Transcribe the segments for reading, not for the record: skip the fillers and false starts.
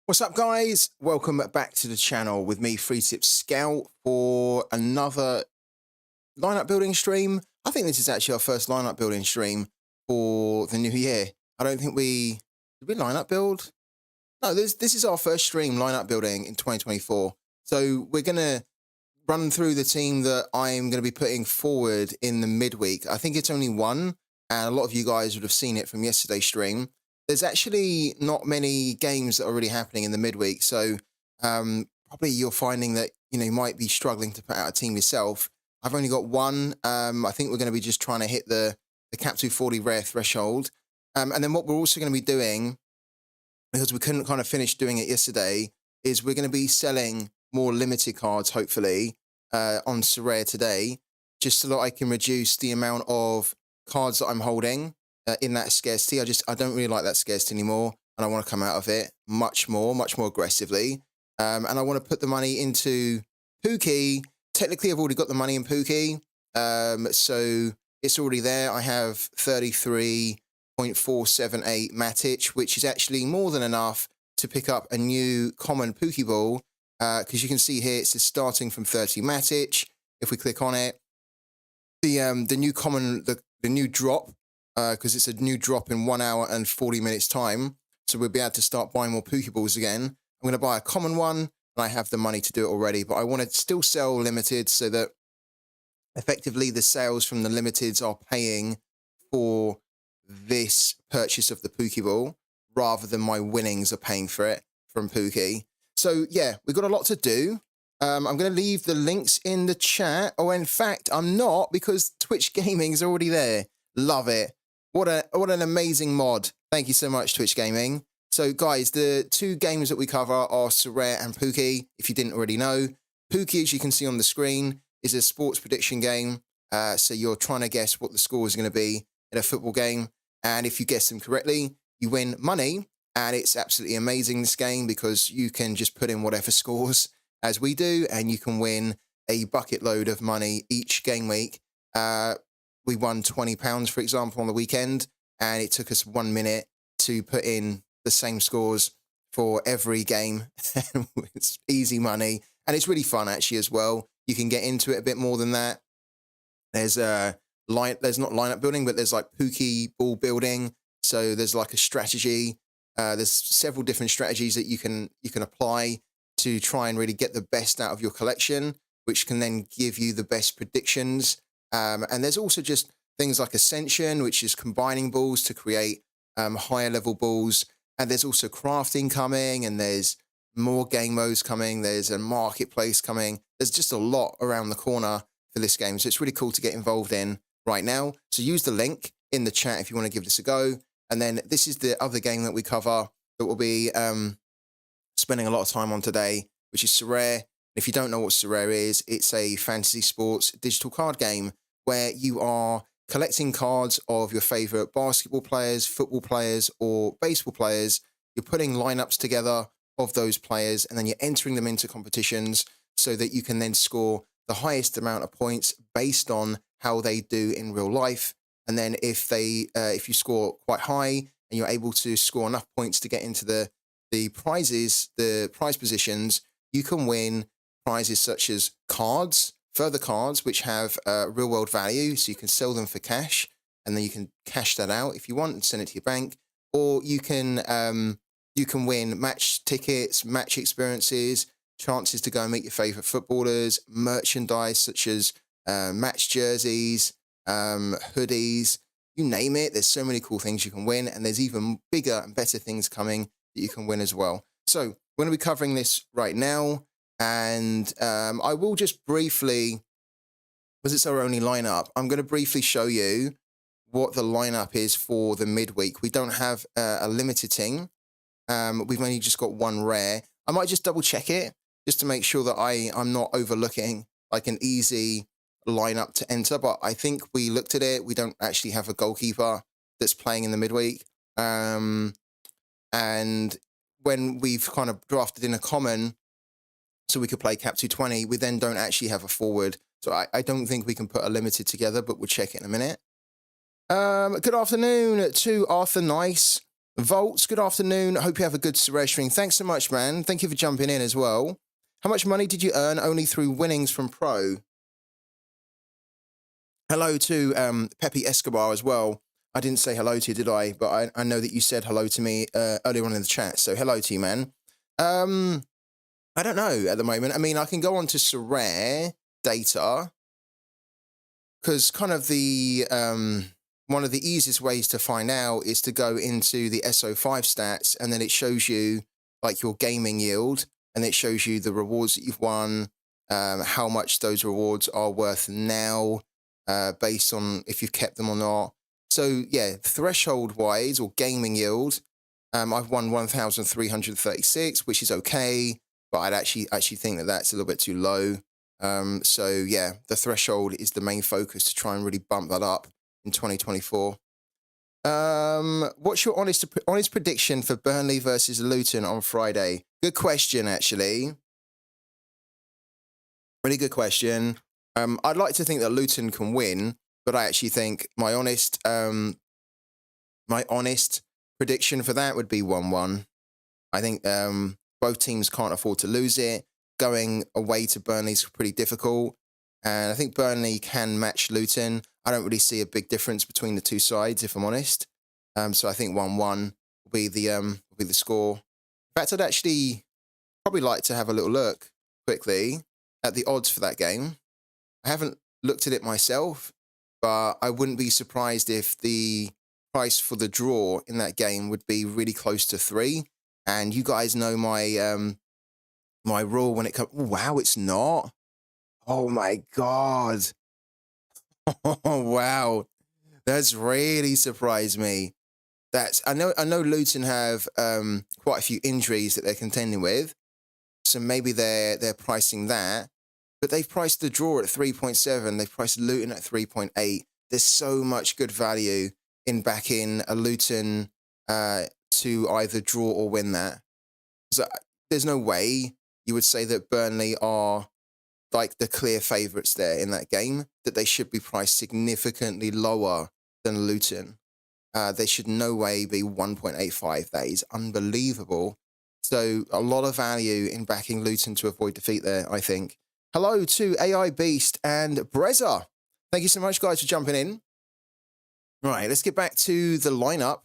What's up, guys? Welcome back to the channel with me, Free Tip Scout, for another lineup building stream. I think this is actually our first lineup building stream for the new year. I don't think did we lineup build? No, this is our first stream lineup building in 2024. So we're gonna run through the team that I'm gonna be putting forward in the midweek. I think it's only one, and a lot of you guys would have seen it from yesterday's stream. There's actually not many games that are really happening in the midweek, so probably you're finding that you might be struggling to put out a team yourself. I've only got one. I think we're going to be just trying to hit the cap 240 rare threshold, and then what we're also going to be doing, because we couldn't kind of finish doing it yesterday, is we're going to be selling more limited cards, hopefully, on Sorare today, just so that I can reduce the amount of cards that I'm holding in that scarcity. I don't really like that scarcity anymore, and I want to come out of it much more aggressively. And I want to put the money into Pooky. Technically, I've already got the money in Pooky, so it's already there. I have 33.478 Matic, which is actually more than enough to pick up a new common Pooky ball, because you can see here it says starting from 30 Matic. If we click on it, the new common, the new drop, because it's a new drop in 1 hour and 40 minutes time, so we'll be able to start buying more Pooky balls again. I'm going to buy a common one, and I have the money to do it already, but I want to still sell limited so that effectively the sales from the limiteds are paying for this purchase of the Pooky ball, rather than my winnings are paying for it from Pooky. So yeah, we've got a lot to do. I'm going to leave the links in the chat. Oh, in fact, I'm not, because Twitch Gaming is already there. Love it. What an amazing mod. Thank you so much, Twitch Gaming. So guys, the two games that we cover are Sorare and Pooky, if you didn't already know. Pooky, as you can see on the screen, is a sports prediction game. So you're trying to guess what the score is going to be in a football game. And if you guess them correctly, you win money. And it's absolutely amazing, this game, because you can just put in whatever scores as we do, and you can win a bucket load of money each game week. We won £20, for example, on the weekend, and it took us 1 minute to put in the same scores for every game. It's easy money, and it's really fun actually as well. You can get into it a bit more than that. There's not lineup building, but there's like Pooky ball building. So there's like a strategy. There's several different strategies that you can apply to try and really get the best out of your collection, which can then give you the best predictions. And there's also just things like Ascension, which is combining balls to create higher level balls. And there's also crafting coming, and there's more game modes coming. There's a marketplace coming. There's just a lot around the corner for this game. So it's really cool to get involved in right now. So use the link in the chat if you want to give this a go. And then this is the other game that we cover that we'll be spending a lot of time on today, which is Sorare. If you don't know what Sorare is, it's a fantasy sports digital card game where you are collecting cards of your favorite basketball players, football players, or baseball players. You're putting lineups together of those players, and then you're entering them into competitions so that you can then score the highest amount of points based on how they do in real life. And then if you score quite high and you're able to score enough points to get into the prizes, the prize positions, you can win prizes such as cards, further cards, which have real world value. So you can sell them for cash, and then you can cash that out if you want and send it to your bank. Or you can win match tickets, match experiences, chances to go and meet your favorite footballers, merchandise such as match jerseys, hoodies, you name it. There's so many cool things you can win, and there's even bigger and better things coming that you can win as well. So we're going to be covering this right now, and I will just briefly, because it's our only lineup, I'm going to briefly show you what the lineup is for the midweek. We don't have a limited team. We've only just got one rare. I might just double check it just to make sure that I'm not overlooking like an easy lineup to enter, but I think we looked at it. We don't actually have a goalkeeper that's playing in the midweek. And when we've kind of drafted in a common so we could play cap 220, we then don't actually have a forward. So I don't think we can put a limited together, but we'll check it in a minute. Good afternoon to Arthur Nice. Volts, good afternoon. I hope you have a good Sorare stream. Thanks so much, man. Thank you for jumping in as well. How much money did you earn only through winnings from Pro? Hello to Pepe Escobar as well. I didn't say hello to you, did I? But I know that you said hello to me earlier on in the chat. So hello to you, man. I don't know at the moment. I mean, I can go on to Sorare data because kind of the one of the easiest ways to find out is to go into the SO5 stats, and then it shows you like your gaming yield, and it shows you the rewards that you've won, how much those rewards are worth now, based on if you've kept them or not. So yeah, threshold-wise or gaming yield, I've won 1,336, which is okay, but I'd actually think that that's a little bit too low. So yeah, the threshold is the main focus to try and really bump that up in 2024. What's your honest prediction for Burnley versus Luton on Friday? Good question, actually. Really good question. I'd like to think that Luton can win, but I actually think my honest prediction for that would be 1-1. I think both teams can't afford to lose it. Going away to Burnley is pretty difficult, and I think Burnley can match Luton. I don't really see a big difference between the two sides, if I'm honest. So I think 1-1 will be the score. In fact, I'd actually probably like to have a little look quickly at the odds for that game. I haven't looked at it myself, but I wouldn't be surprised if the price for the draw in that game would be really close to 3. And you guys know my my rule when it comes. Oh, wow, it's not. Oh my God. Oh wow, that's really surprised me. I know Luton have quite a few injuries that they're contending with, so maybe they're pricing that. But they've priced the draw at 3.7. They've priced Luton at 3.8. There's so much good value in backing a Luton to either draw or win that. So there's no way you would say that Burnley are like the clear favourites there in that game, that they should be priced significantly lower than Luton. They should no way be 1.85. That is unbelievable. So a lot of value in backing Luton to avoid defeat there, I think. Hello to AI Beast and Brezza. Thank you so much, guys, for jumping in. All right, let's get back to the lineup.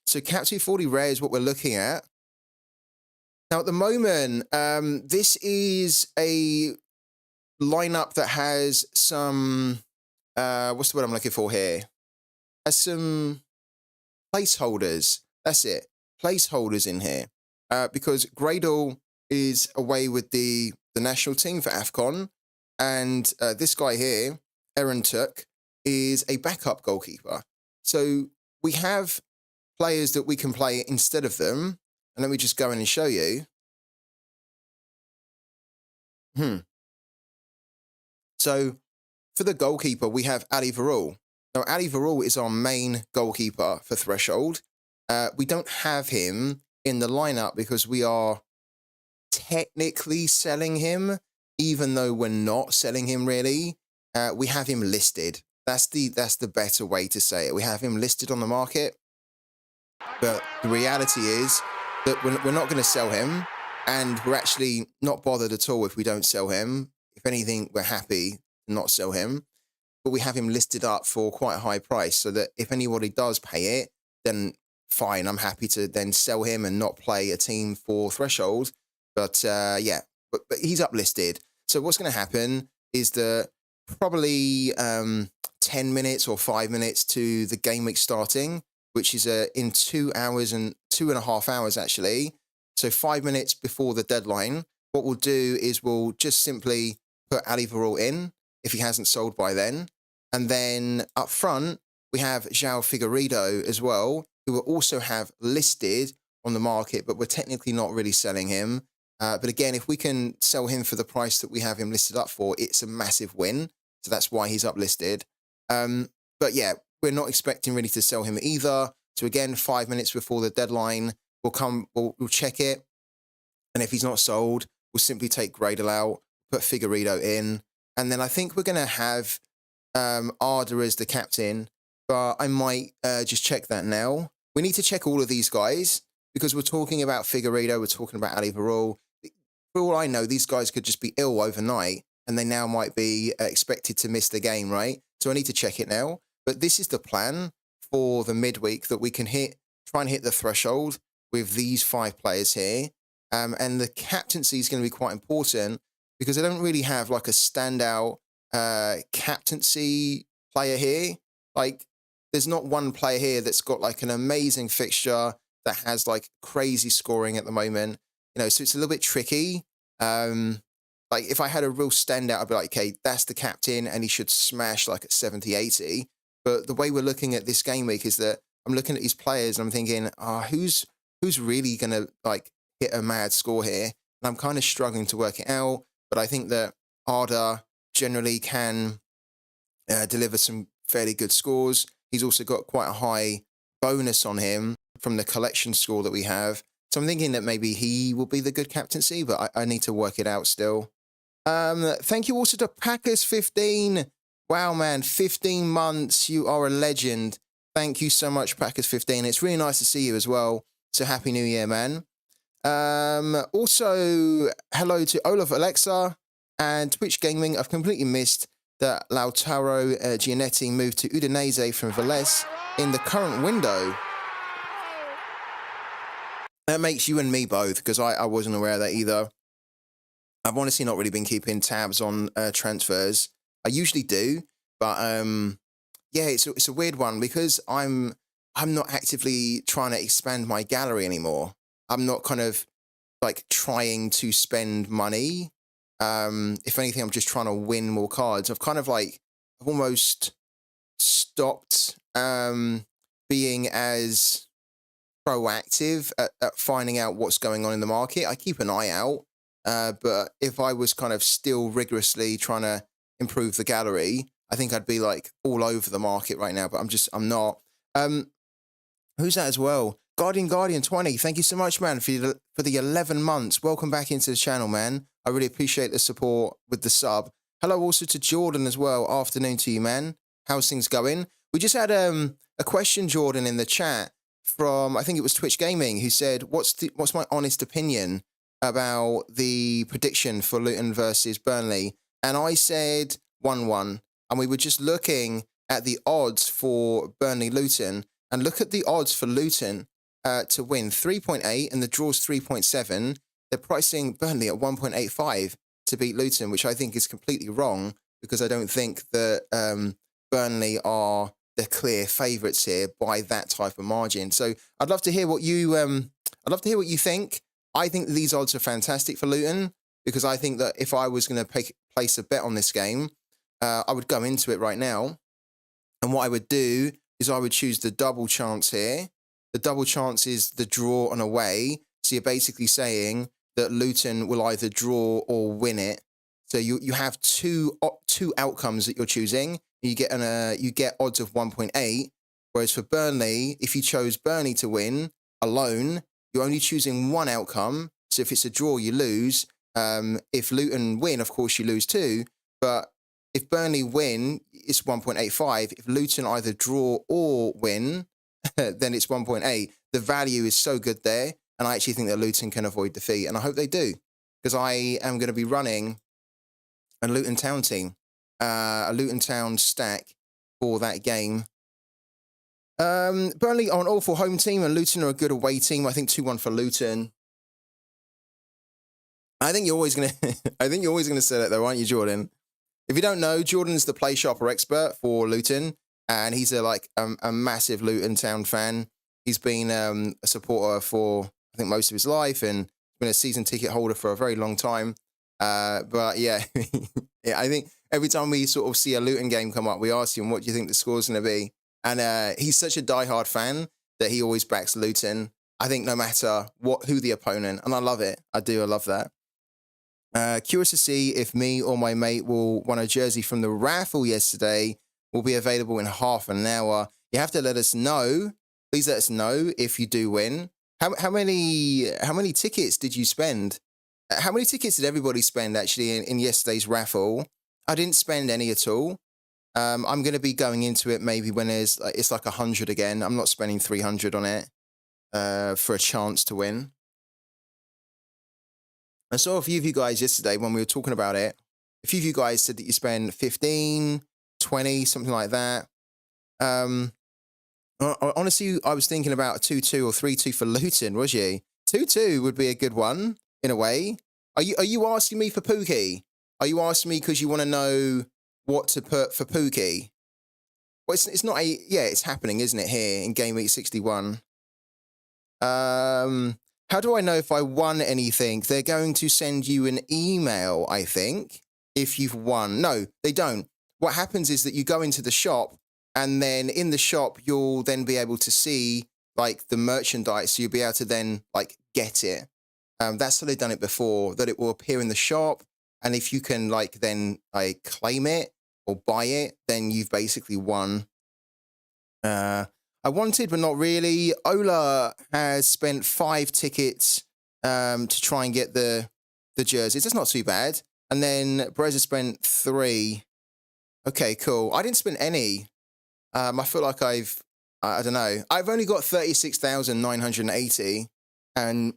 So Cap 240 Rare is what we're looking at. Now, at the moment, this is a lineup that has some, what's the word I'm looking for here? Has some placeholders. That's it. Placeholders in here. Because Gradle is away with the national team for AFCON. And this guy here, Aaron Tuck, is a backup goalkeeper. So we have players that we can play instead of them. And let me just go in and show you. So for the goalkeeper, we have Ali Varul. Now, Ali Varul is our main goalkeeper for Threshold. We don't have him in the lineup because we are technically selling him, even though we're not selling him really. We have him listed. That's the better way to say it. We have him listed on the market, but the reality is that we're not going to sell him, and we're actually not bothered at all if we don't sell him. If anything, we're happy to not sell him, but we have him listed up for quite a high price so that if anybody does pay it, then fine, I'm happy to then sell him and not play a team for Threshold. But yeah, but he's uplisted. So what's going to happen is that probably 10 minutes or 5 minutes to the game week starting, which is in 2 hours and 2.5 hours actually. So 5 minutes before the deadline, what we'll do is we'll just simply put Ali Varul in if he hasn't sold by then. And then up front, we have João Figueiredo as well, who will also have listed on the market, but we're technically not really selling him. But again, if we can sell him for the price that we have him listed up for, it's a massive win. So that's why he's uplisted. But yeah, we're not expecting really to sell him either. So again, 5 minutes before the deadline, we'll check it. And if he's not sold, we'll simply take Gradle out, put Figueiredo in. And then I think we're going to have Arda as the captain, but I might just check that now. we need to check all of these guys because we're talking about Figueiredo, we're talking about Ali Varol. For all I know, these guys could just be ill overnight and they now might be expected to miss the game, right? So I need to check it now. But this is the plan for the midweek, that we can try and hit the threshold with these 5 players here. And the captaincy is going to be quite important because I don't really have like a standout captaincy player here. Like, there's not one player here that's got like an amazing fixture that has like crazy scoring at the moment. You know, so it's a little bit tricky. Like if I had a real standout, I'd be like, okay, that's the captain and he should smash like at 70, 80. But the way we're looking at this game week is that I'm looking at these players and I'm thinking, who's really going to like hit a mad score here? And I'm kind of struggling to work it out. But I think that Arda generally can deliver some fairly good scores. He's also got quite a high bonus on him from the collection score that we have. So I'm thinking that maybe he will be the good captaincy, but I need to work it out still. Thank you also to Packers15. Wow, man, 15 months. You are a legend. Thank you so much, Packers15. It's really nice to see you as well. So happy New Year, man. Also, hello to Olaf Alexa and Twitch Gaming. I've completely missed that Lautaro Giannetti moved to Udinese from Velez in the current window. That makes you and me both, because I wasn't aware of that either. I've honestly not really been keeping tabs on transfers. I usually do, but yeah, it's a weird one because I'm not actively trying to expand my gallery anymore. I'm not kind of like trying to spend money. If anything, I'm just trying to win more cards. I've almost stopped being as proactive at finding out what's going on in the market. I keep an eye out, but if I was kind of still rigorously trying to improve the gallery, I think I'd be like all over the market right now, but I'm not. Who's that as well? Guardian 20, thank you so much, man, for the 11 months. Welcome back into the channel, man. I really appreciate the support with the sub. Hello also to Jordan as well. Afternoon to you, man. How's things going? We just had a question, Jordan, in the chat from, I think it was Twitch Gaming, who said, what's my honest opinion about the prediction for Luton versus Burnley? And I said 1-1. And we were just looking at the odds for Burnley-Luton. And look at the odds for Luton to win, 3.8, and the draw's 3.7. They're pricing Burnley at 1.85 to beat Luton, which I think is completely wrong, because I don't think that Burnley are the clear favourites here by that type of margin. So I'd love to hear what you think. I think these odds are fantastic for Luton, because I think that if I was going to place a bet on this game, I would go into it right now. And what I would do is I would choose the double chance here. The double chance is the draw and away. So you're basically saying that Luton will either draw or win it. So you have two outcomes that you're choosing. You get odds of 1.8. Whereas for Burnley, if you chose Burnley to win alone, you're only choosing one outcome. So if it's a draw, you lose. If Luton win, of course, you lose too. But if Burnley win, it's 1.85. If Luton either draw or win, then it's 1.8. The value is so good there. And I actually think that Luton can avoid defeat. And I hope they do, because I am going to be running a Luton Town team, a Luton Town stack for that game. Burnley are an awful home team and Luton are a good away team. I think 2-1 for Luton. I think you're always going to say that though, aren't you, Jordan? If you don't know, Jordan's the play sharper expert for Luton, and he's a massive Luton Town fan. He's been a supporter for, I think, most of his life, and been a season ticket holder for a very long time. But yeah, yeah, I think every time we sort of see a Luton game come up, we ask him, what do you think the score's going to be? And he's such a diehard fan that he always backs Luton. I think no matter who the opponent, and I love it. I love that. Curious to see if me or my mate won a jersey from the raffle yesterday. Will be available in half an hour. You have to let us know. Please let us know if you do win. How many tickets did you spend? How many tickets did everybody spend actually in yesterday's raffle? I didn't spend any at all. I'm going to be going into it maybe when it's like 100 again. I'm not spending 300 on it for a chance to win. I saw a few of you guys yesterday when we were talking about it. A few of you guys said that you spend 15, 20, something like that. Honestly, I was thinking about a 2-2 or 3-2 for Luton, was you? 2-2 would be a good one, in a way. Are you asking me for Pooky? Are you asking me because you want to know what to put for Pooky? Well, it's not a... Yeah, it's happening, isn't it, here in Game Week 61? How do I know if I won anything? They're going to send you an email, I think, if you've won. No, they don't. What happens is that you go into the shop, and then in the shop, you'll then be able to see, like, the merchandise. So you'll be able to then, like, get it. That's how they've done it before, that it will appear in the shop. And if you can, like, then, like, claim it or buy it, then you've basically won. I wanted, but not really. Ola has spent 5 tickets to try and get the jerseys. That's not too bad. And then Breza spent 3. Okay, cool. I didn't spend any. I feel like I don't know. I've only got 36,980, and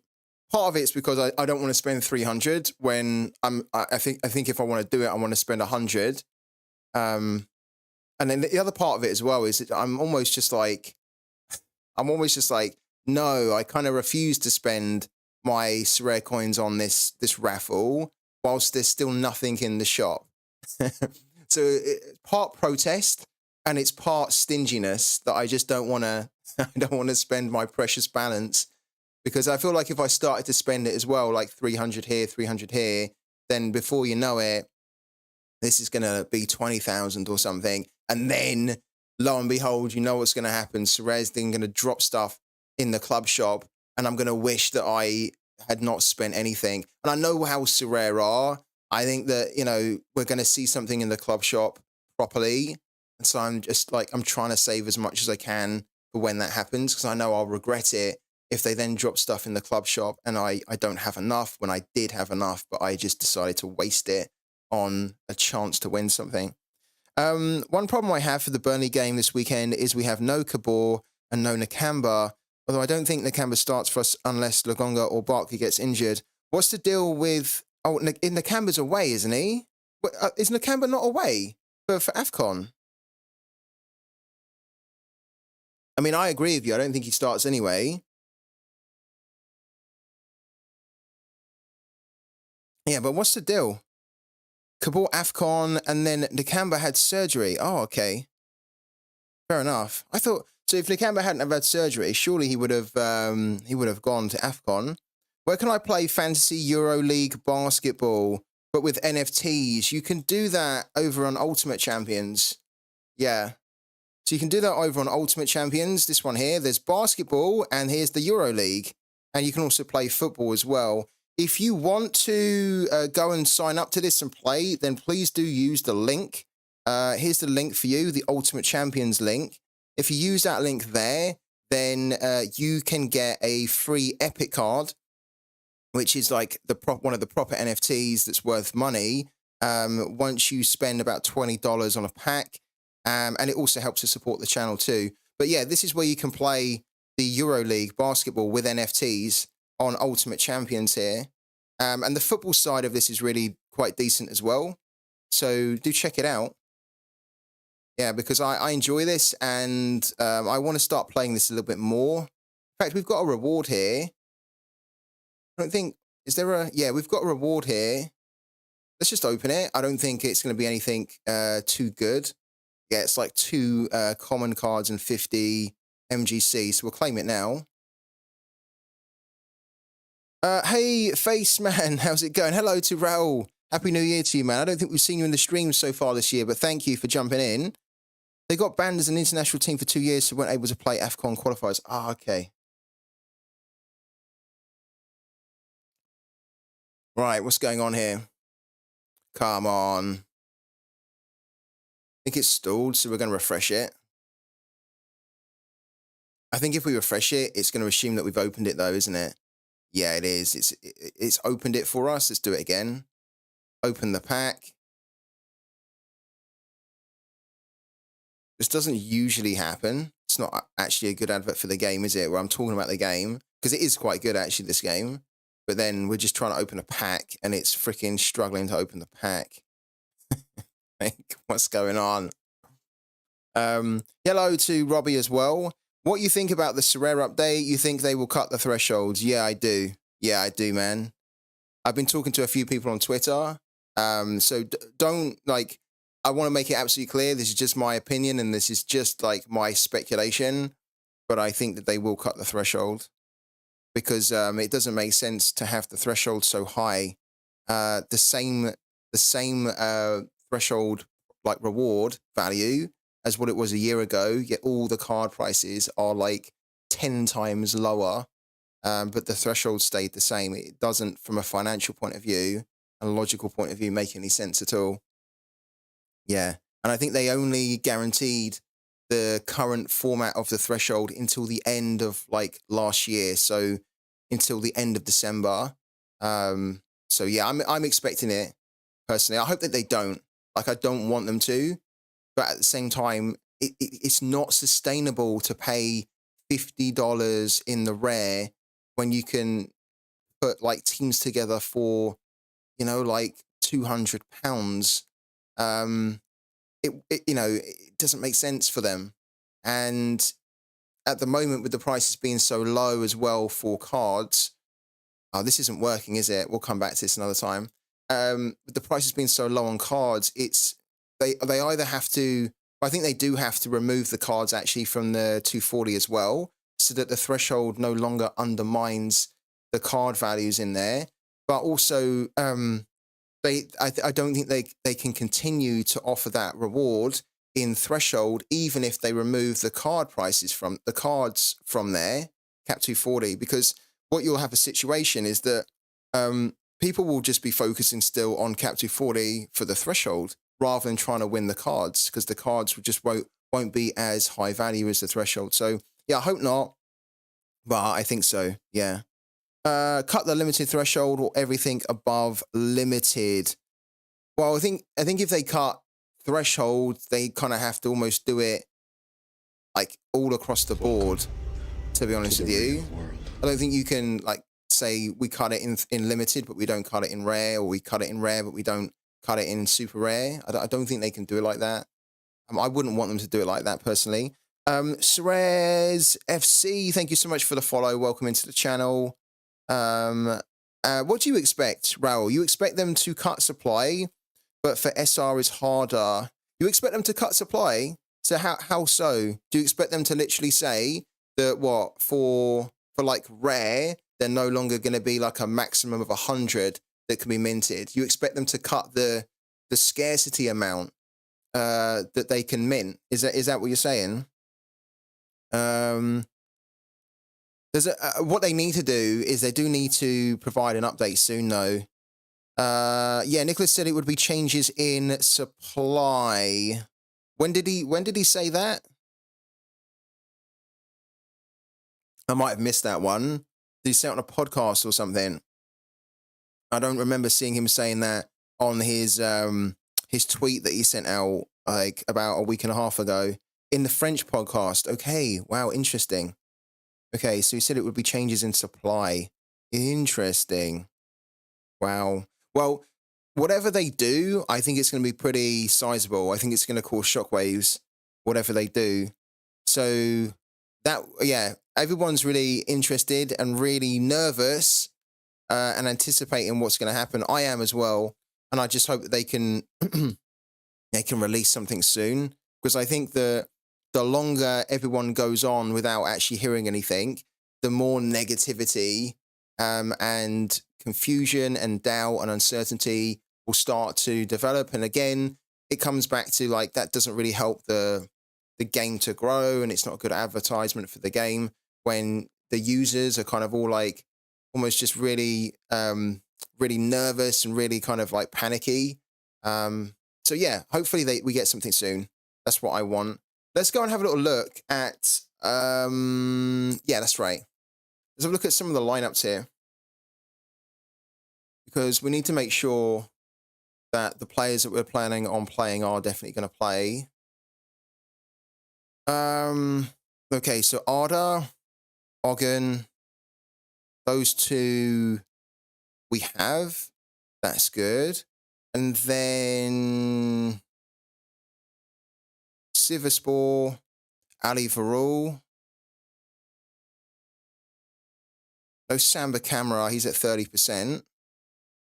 part of it's because I don't want to spend 300 when I think if I want to do it, I want to spend 100. And then the other part of it as well is that I'm almost just like, no, I kind of refuse to spend my Sorare coins on this raffle whilst there's still nothing in the shop. So it's part protest and it's part stinginess that I just don't want to. I don't want to spend my precious balance, because I feel like if I started to spend it as well, like 300 here, 300 here, then before you know it, this is going to be 20,000 or something. And then, lo and behold, you know what's going to happen. Sorare's then going to drop stuff in the club shop, and I'm going to wish that I had not spent anything. And I know how Sorare are. I think that, you know, we're going to see something in the club shop properly. And so I'm just like, I'm trying to save as much as I can for when that happens, because I know I'll regret it if they then drop stuff in the club shop and I don't have enough when I did have enough, but I just decided to waste it on a chance to win something. One problem I have for the Burnley game this weekend is we have no Kabor and no Nakamba, although I don't think Nakamba starts for us unless Lagonga or Barkley gets injured. What's the deal with... Oh, Nakamba's away, isn't he? Is Nakamba not away for AFCON? I mean, I agree with you. I don't think he starts anyway. Yeah, but what's the deal? Kabor AFCON, and then Nakamba had surgery. Oh, okay. Fair enough. I thought... So if Nakamba hadn't have had surgery, surely he would have gone to AFCON. Where can I play Fantasy Euro League basketball, but with NFTs? You can do that over on Ultimate Champions. Yeah. So you can do that over on Ultimate Champions. This one here, there's basketball, and here's the Euro League. And you can also play football as well. If you want to go and sign up to this and play, then please do use the link. Here's the link for you, the Ultimate Champions link. If you use that link there, then you can get a free Epic card, which is like one of the proper NFTs that's worth money, once you spend about $20 on a pack. And it also helps to support the channel too. But yeah, this is where you can play the Euro League basketball with NFTs on Ultimate Champions here. And the football side of this is really quite decent as well. So do check it out. Yeah, because I enjoy this, and I want to start playing this a little bit more. In fact, we've got a reward here. I don't think... Is there a... Yeah, we've got a reward here. Let's just open it. I don't think it's going to be anything too good. Yeah, it's like 2 common cards and 50 MGC, so we'll claim it now. Hey, Face Man, how's it going? Hello to Raul. Happy New Year to you, man. I don't think we've seen you in the stream so far this year, but thank you for jumping in. They got banned as an international team for 2 years, so weren't able to play AFCON qualifiers. Ah, okay. Right, what's going on here? Come on. I think it's stalled, so we're going to refresh it. I think if we refresh it, it's going to assume that we've opened it, though, isn't it? Yeah, it is. It's opened it for us. Let's do it again. Open the pack. This doesn't usually happen. It's not actually a good advert for the game, is it? Where I'm talking about the game, because it is quite good actually, this game. But then we're just trying to open a pack, and it's freaking struggling to open the pack. Like, what's going on? Hello to Robbie as well. What you think about the Sorare update? You think they will cut the thresholds? Yeah, I do. Yeah, I do, man. I've been talking to a few people on Twitter. So don't, like, I want to make it absolutely clear. This is just my opinion, and this is just like my speculation. But I think that they will cut the threshold, because it doesn't make sense to have the threshold so high. The same threshold, like, reward value as what it was a year ago, yet all the card prices are like 10 times lower, but the threshold stayed the same. It doesn't, from a financial point of view and a logical point of view, make any sense at all. Yeah, and I think they only guaranteed the current format of the threshold until the end of, like, last year, so until the end of December. So yeah, I'm expecting it personally. I hope that they don't. Like, I don't want them to, but at the same time, it's not sustainable to pay $50 in the rare when you can put, like, teams together for, you know, like £200. It doesn't make sense for them. And at the moment, with the prices being so low as well for cards, oh, this isn't working, is it? We'll come back to this another time. With the prices being so low on cards, they either have to, I think they do have to remove the cards actually from the 240 as well, so that the threshold no longer undermines the card values in there. But also, I don't think they can continue to offer that reward in threshold, even if they remove the card prices from the cards from there, Cap 240, because what you'll have a situation is that people will just be focusing still on Cap 240 for the threshold rather than trying to win the cards, because the cards just won't be as high value as the threshold. So yeah, I hope not, but I think so. Yeah. Cut the limited threshold or everything above limited. Well, I think if they cut threshold, they kind of have to almost do it like all across the board, to be honest with you. I don't think you can, like, say we cut it in limited, but we don't cut it in rare, or we cut it in rare, but we don't cut it in super rare. I don't think they can do it like that. I wouldn't want them to do it like that personally. Suarez FC, thank you so much for the follow. Welcome into the channel. What do you expect, Raul? You expect them to cut supply, but for SR is harder. You expect them to cut supply? So how so? Do you expect them to literally say that, what, for like rare, they're no longer going to be like a maximum of 100 that can be minted? You expect them to cut the scarcity amount that they can mint? Is that what you're saying? What they need to do is they do need to provide an update soon, though. Yeah, Nicholas said it would be changes in supply. When did he say that? I might have missed that one. Did he say it on a podcast or something? I don't remember seeing him saying that on his tweet that he sent out like about a week and a half ago in the French podcast. Okay, wow, interesting. Okay, so he said it would be changes in supply. Interesting. Wow. Well, whatever they do, I think it's going to be pretty sizable. I think it's going to cause shockwaves, whatever they do. So that, yeah, everyone's really interested and really nervous and anticipating what's going to happen. I am as well. And I just hope that they can release something soon, because I think that the longer everyone goes on without actually hearing anything, the more negativity and confusion and doubt and uncertainty will start to develop. And again, it comes back to, like, that doesn't really help the game to grow, and it's not good advertisement for the game when the users are kind of all like almost just really really nervous and really kind of like panicky. So yeah, hopefully we get something soon. That's what I want. Let's go and have a little look at yeah, that's right. Let's have a look at some of the lineups here, because we need to make sure that the players that we're planning on playing are definitely going to play. Okay, so Arda, Ogden, those two we have. That's good. And then Sivaspor, Ali Varul. No Samba Camera, he's at 30%.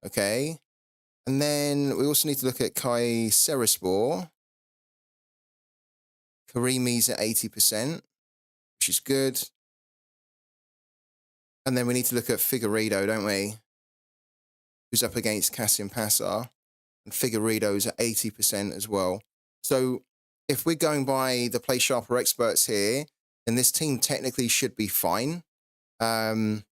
Okay. And then we also need to look at Kai Seraspor. Karimi's at 80%, which is good. And then we need to look at Figueiredo, don't we? Who's up against Cassian Passar. And Figueiredo's at 80% as well. So if we're going by the Play Sharper experts here, then this team technically should be fine. And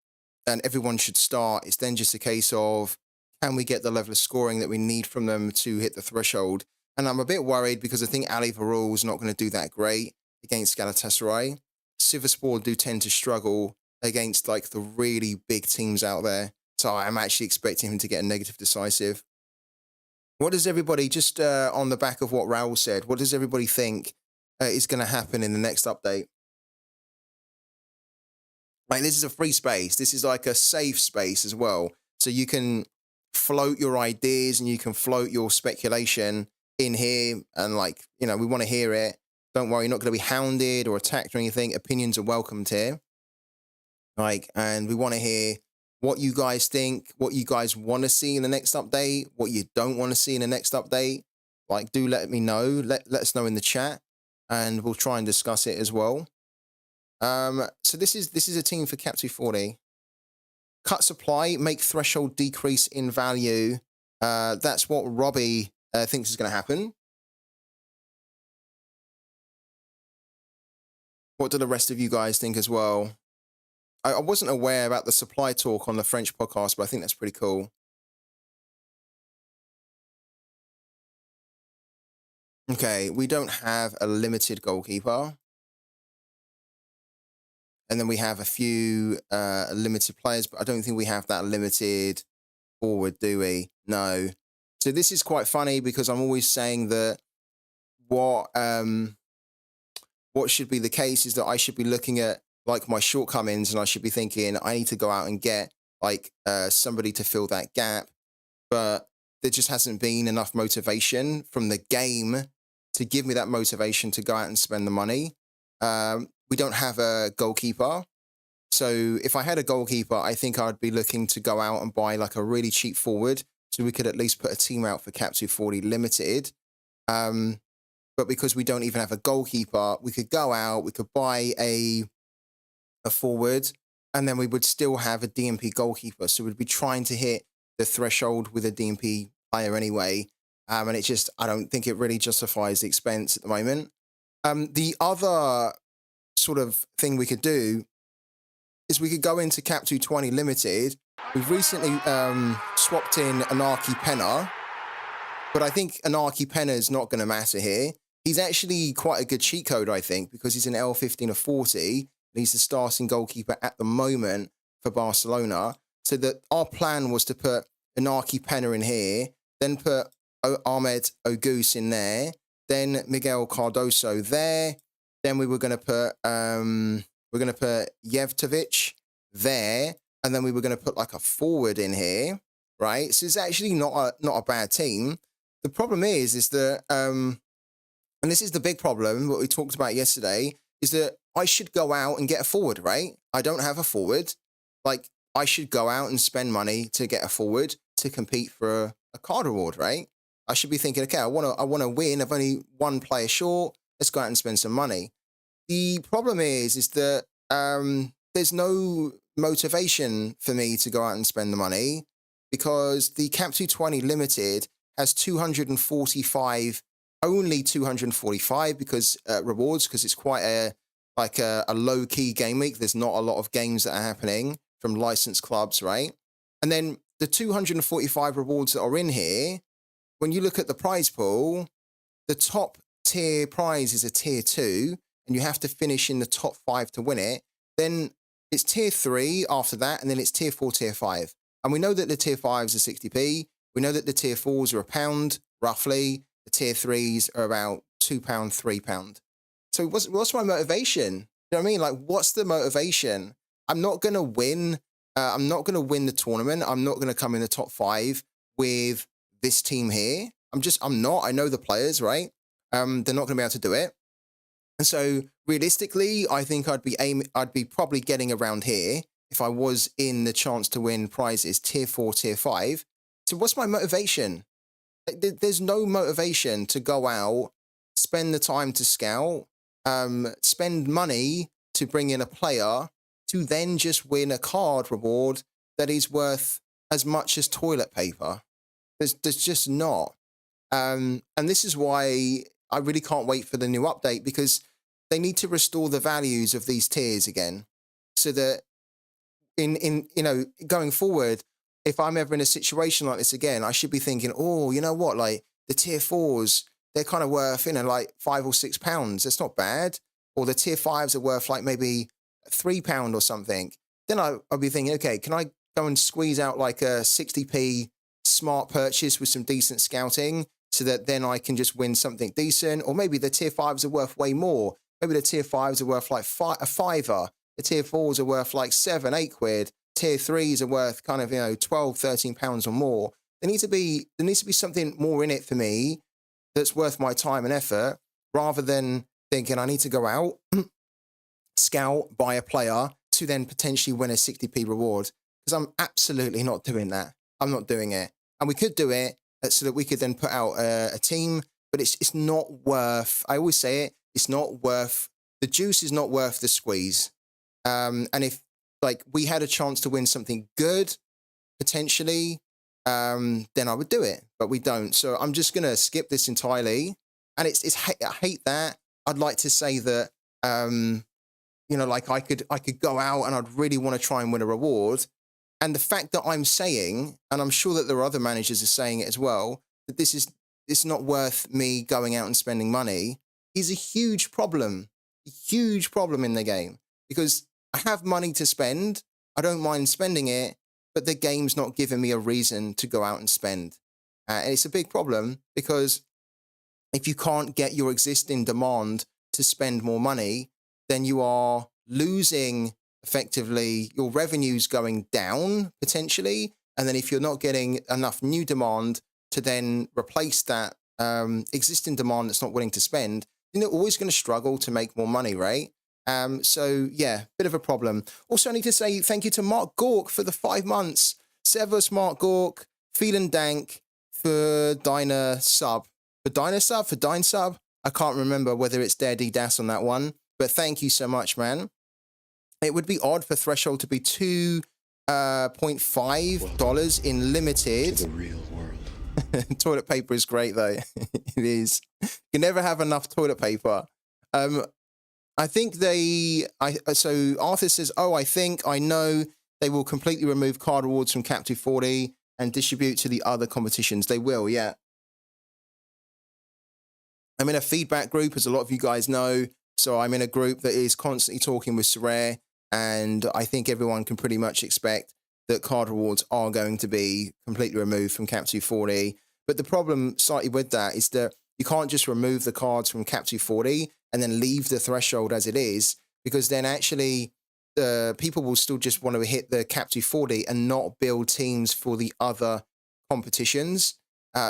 everyone should start. It's then just a case of, can we get the level of scoring that we need from them to hit the threshold? And I'm a bit worried because I think Ali Varul is not going to do that great against Galatasaray. Sivaspor do tend to struggle against like the really big teams out there. So I'm actually expecting him to get a negative decisive. What does everybody, just on the back of what Raul said, what does everybody think is going to happen in the next update? Like, this is a free space. This is like a safe space as well. So you can float your ideas and you can float your speculation in here. And like, you know, we want to hear it. Don't worry, you're not going to be hounded or attacked or anything. Opinions are welcomed here. Like, and we want to hear what you guys think, what you guys want to see in the next update, what you don't want to see in the next update. Like, do let me know. Let us know in the chat, and we'll try and discuss it as well. So this is a team for Cap 240. Cut supply, make threshold decrease in value. That's what Robbie thinks is going to happen. What do the rest of you guys think as well? I wasn't aware about the supply talk on the French podcast, but I think that's pretty cool. Okay, we don't have a limited goalkeeper. And then we have a few limited players, but I don't think we have that limited forward, do we? No. So this is quite funny because I'm always saying that what should be the case is that I should be looking at like my shortcomings and I should be thinking I need to go out and get like somebody to fill that gap. But there just hasn't been enough motivation from the game to give me that motivation to go out and spend the money. We don't have a goalkeeper. So if I had a goalkeeper, I think I'd be looking to go out and buy like a really cheap forward so we could at least put a team out for Cap 240 limited. But because we don't even have a goalkeeper, we could go out, we could buy a forward, and then we would still have a DMP goalkeeper. So we'd be trying to hit the threshold with a DMP player anyway. And it just, I don't think it really justifies the expense at the moment. The other sort of thing we could do is we could go into Cap 220 limited. We've recently swapped in Anarchy Penna, but I think Anarchy Penna is not going to matter here. He's actually quite a good cheat code, I think, because he's an L15 of 40. And he's the starting goalkeeper at the moment for Barcelona. So that our plan was to put Anarchy Penna in here, then put Ahmed Ogus in there, then Miguel Cardoso there. Then we were going to put Jevtovic there, and then we were going to put like a forward in here, right? So it's actually not a bad team. The problem is that and this is the big problem, what we talked about yesterday, is that I should go out and get a forward, right? I don't have a forward. Like, I should go out and spend money to get a forward to compete for a card reward, right? I should be thinking, okay, I want to win. I've only one player short. Let's go out and spend some money. The problem is that there's no motivation for me to go out and spend the money because the Cap 220 Limited has 245, only 245 because rewards, because it's quite a low-key game week. There's not a lot of games that are happening from licensed clubs, right? And then the 245 rewards that are in here, when you look at the prize pool, the top tier prize is a tier 2, and you have to finish in the top 5 to win it. Then it's tier 3 after that, and then it's tier 4, tier 5. And we know that the tier 5s are 60p. We know that the tier 4s are £1, roughly. The tier 3s are about £2, £3. So what's my motivation? You know what I mean? Like, what's the motivation? I'm not gonna win. I'm not gonna win the tournament. I'm not gonna come in the top 5 with this team here. I'm not. I know the players, right? They're not gonna be able to do it. And so realistically, I think I'd be probably getting around here if I was in the chance to win prizes tier 4, tier 5. So what's my motivation? There's no motivation to go out, spend the time to scout, spend money to bring in a player to then just win a card reward that is worth as much as toilet paper. There's just not. And this is why I really can't wait for the new update, because they need to restore the values of these tiers again, so that in going forward, if I'm ever in a situation like this again, I should be thinking, oh, you know what, like the tier 4s, they're kind of worth, like £5 or £6. That's not bad. Or the tier 5s are worth like maybe £3 or something. Then I'll be thinking, okay, can I go and squeeze out like a 60p smart purchase with some decent scouting, so that then I can just win something decent? Or maybe the tier 5s are worth way more. Maybe the tier 5s are worth like a fiver. The tier 4s are worth like 7, 8 quid. Tier 3s are worth kind of, £12, £13 or more. There needs to be something more in it for me that's worth my time and effort, rather than thinking I need to go out, scout, buy a player to then potentially win a 60p reward. Because I'm absolutely not doing that. I'm not doing it. And we could do it so that we could then put out a team, but it's not worth, I always say it, it's not worth, the juice is not worth the squeeze. And if like we had a chance to win something good, potentially, then I would do it, but we don't. So I'm just going to skip this entirely. And I hate that. I'd like to say that, like I could go out and I'd really want to try and win a reward. And the fact that I'm saying, and I'm sure that there are other managers are saying it as well, that it's not worth me going out and spending money, is a huge problem in the game, because I have money to spend. I don't mind spending it, but the game's not giving me a reason to go out and spend. And it's a big problem, because if you can't get your existing demand to spend more money, then you are losing effectively your revenues going down potentially. And then if you're not getting enough new demand to then replace that existing demand that's not willing to spend, then you're always going to struggle to make more money, right? So yeah, bit of a problem. Also, I need to say thank you to Mark Gork for the 5 months. Servus Mark Gork, feeling dank for Dine sub. For Dine sub? I can't remember whether it's Dare D Das on that one, but thank you so much, man. It would be odd for Threshold to be $2.5 in limited. To the real world. Toilet paper is great, though. It is. You can never have enough toilet paper. I think so Arthur says, I know they will completely remove card rewards from Cap 240 and distribute to the other competitions. They will, yeah. I'm in a feedback group, as a lot of you guys know. So I'm in a group that is constantly talking with Sorare, and I think everyone can pretty much expect that card rewards are going to be completely removed from Cap 240. But the problem slightly with that is that you can't just remove the cards from Cap 240 and then leave the threshold as it is, because then actually the people will still just want to hit the Cap 240 and not build teams for the other competitions.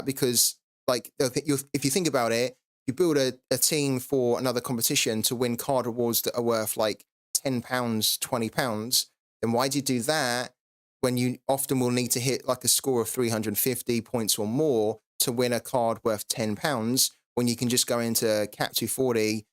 Because like, if you think about it, you build a team for another competition to win card rewards that are worth like £10, £20, then why do you do that when you often will need to hit like a score of 350 points or more to win a card worth £10, when you can just go into Cap 240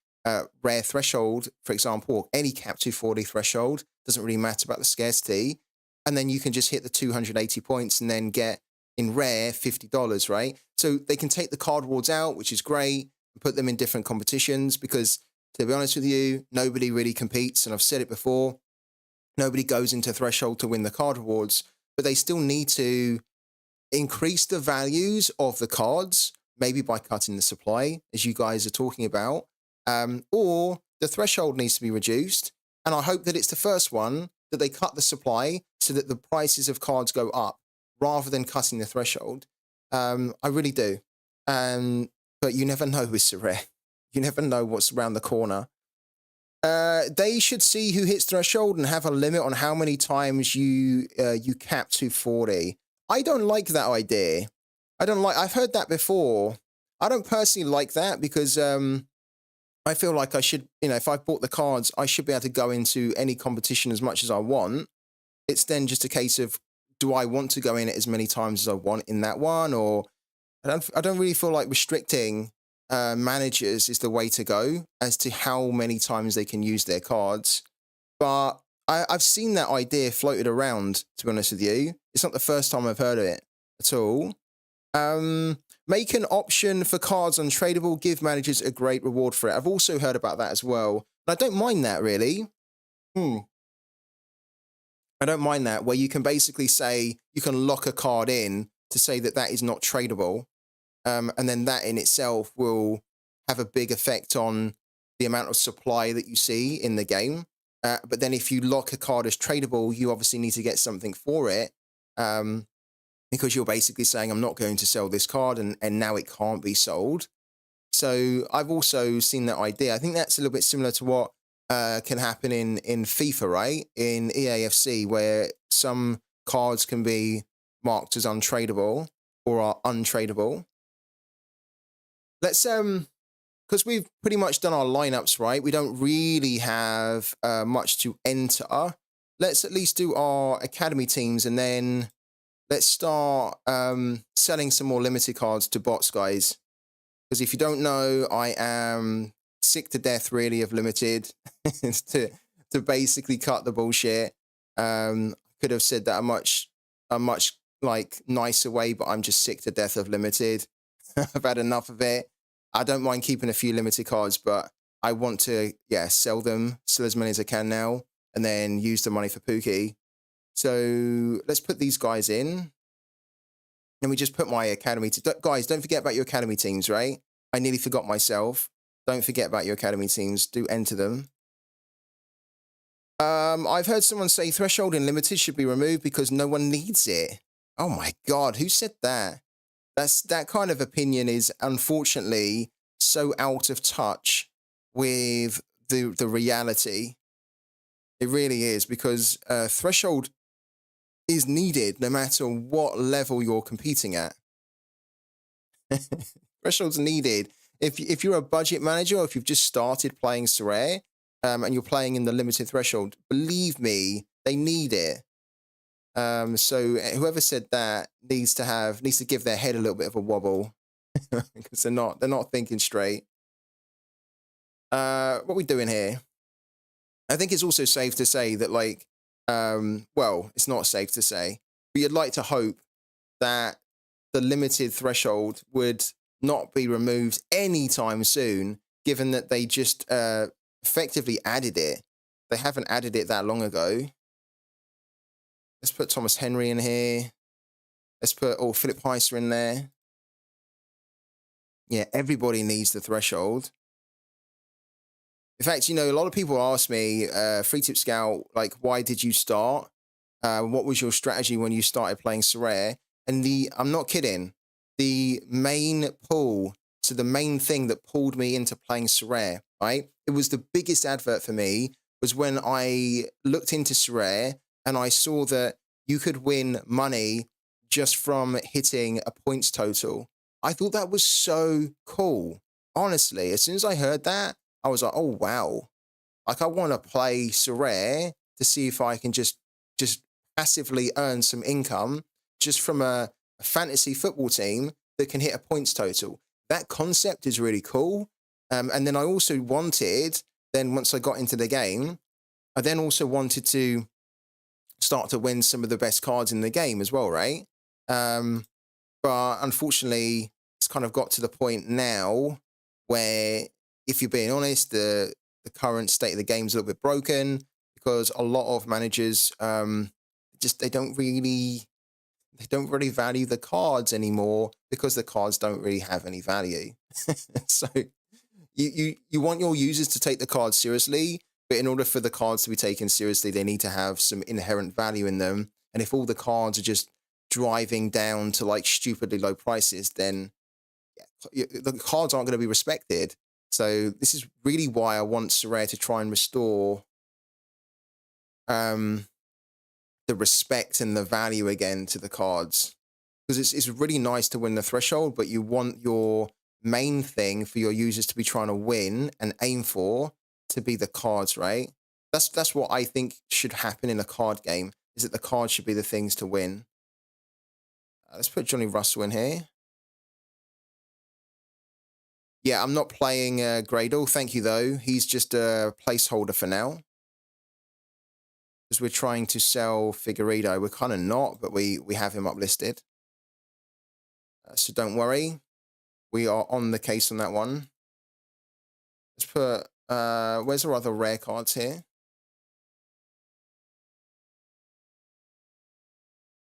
rare threshold, for example, or any Cap 240 threshold, doesn't really matter about the scarcity, and then you can just hit the 280 points and then get in rare $50, right? So they can take the card rewards out, which is great, and put them in different competitions, because to be honest with you, nobody really competes, and I've said it before, nobody goes into threshold to win the card rewards, but they still need to increase the values of the cards, maybe by cutting the supply, as you guys are talking about, or the threshold needs to be reduced. And I hope that it's the first one, that they cut the supply so that the prices of cards go up rather than cutting the threshold. I really do. But you never know with Sorare. You never know what's around the corner. They should see who hits threshold and have a limit on how many times you cap 240. I don't like that idea. I've heard that before. I don't personally like that because I feel like I should, if I've bought the cards, I should be able to go into any competition as much as I want. It's then just a case of, do I want to go in as many times as I want in that one? Or I don't really feel like restricting managers is the way to go as to how many times they can use their cards. But I've seen that idea floated around, to be honest with you. It's not the first time I've heard of it at all. Make an option for cards untradeable. Give managers a great reward for it. I've also heard about that as well. But I don't mind that, really. I don't mind that, where you can basically say, you can lock a card in to say that that is not tradable. And then that in itself will have a big effect on the amount of supply that you see in the game. But then if you lock a card as tradable, you obviously need to get something for it. Because you're basically saying, I'm not going to sell this card, and now it can't be sold. So I've also seen that idea. I think that's a little bit similar to what can happen in FIFA, right? In EAFC, where some cards can be marked as untradeable or are untradeable. Let's, because we've pretty much done our lineups, right? We don't really have much to enter. Let's at least do our academy teams, and then let's start selling some more limited cards to bots, guys. Because if you don't know, I am sick to death, really, of limited. to basically cut the bullshit. Could have said that a much like nicer way, but I'm just sick to death of limited. I've had enough of it. I don't mind keeping a few limited cards, but I want to, sell as many as I can now, and then use the money for Pooky. So let's put these guys in. And we just put my academy guys, don't forget about your academy teams, right? I nearly forgot myself. Don't forget about your academy teams. Do enter them. I've heard someone say threshold in limited should be removed because no one needs it. Oh my God, who said that? That kind of opinion is unfortunately so out of touch with the reality. It really is, because threshold is needed no matter what level you're competing at. Threshold's needed. If you're a budget manager, or if you've just started playing Sorare, and you're playing in the limited threshold, believe me, they need it. So whoever said that needs to give their head a little bit of a wobble, because they're not thinking straight. What are we doing here? I think it's also safe to say that, like, well, it's not safe to say, but you'd like to hope that the limited threshold would not be removed anytime soon, given that they just effectively added it. They haven't added it that long ago. Let's put Thomas Henry in here. Let's put Philip Heiser in there. Yeah, everybody needs the threshold. In fact, a lot of people ask me, Free Tip Scout, like, why did you start? What was your strategy when you started playing Sorare? And I'm not kidding, the main pull, so the main thing that pulled me into playing Sorare, right? It was the biggest advert for me, was when I looked into Sorare and I saw that you could win money just from hitting a points total. I thought that was so cool. Honestly, as soon as I heard that, I was like, oh, wow. Like, I want to play Sorare to see if I can just passively earn some income just from a fantasy football team that can hit a points total. That concept is really cool. And then I also wanted, then once I got into the game, I then also wanted to start to win some of the best cards in the game as well, right? But unfortunately, it's kind of got to the point now where, if you're being honest, the current state of the game is a little bit broken, because a lot of managers they don't really value the cards anymore, because the cards don't really have any value. So you want your users to take the cards seriously, but in order for the cards to be taken seriously, they need to have some inherent value in them. And if all the cards are just driving down to like stupidly low prices, then the cards aren't going to be respected. So this is really why I want Sorare to try and restore the respect and the value again to the cards. Because it's really nice to win the threshold, but you want your main thing for your users to be trying to win and aim for to be the cards, right? That's what I think should happen in a card game, is that the cards should be the things to win. Let's put Johnny Russell in here. Yeah, I'm not playing Gradle. Thank you, though. He's just a placeholder for now. Because we're trying to sell Figueiredo. We're kind of not, but we have him uplisted. So don't worry. We are on the case on that one. Let's put... where's our other rare cards here?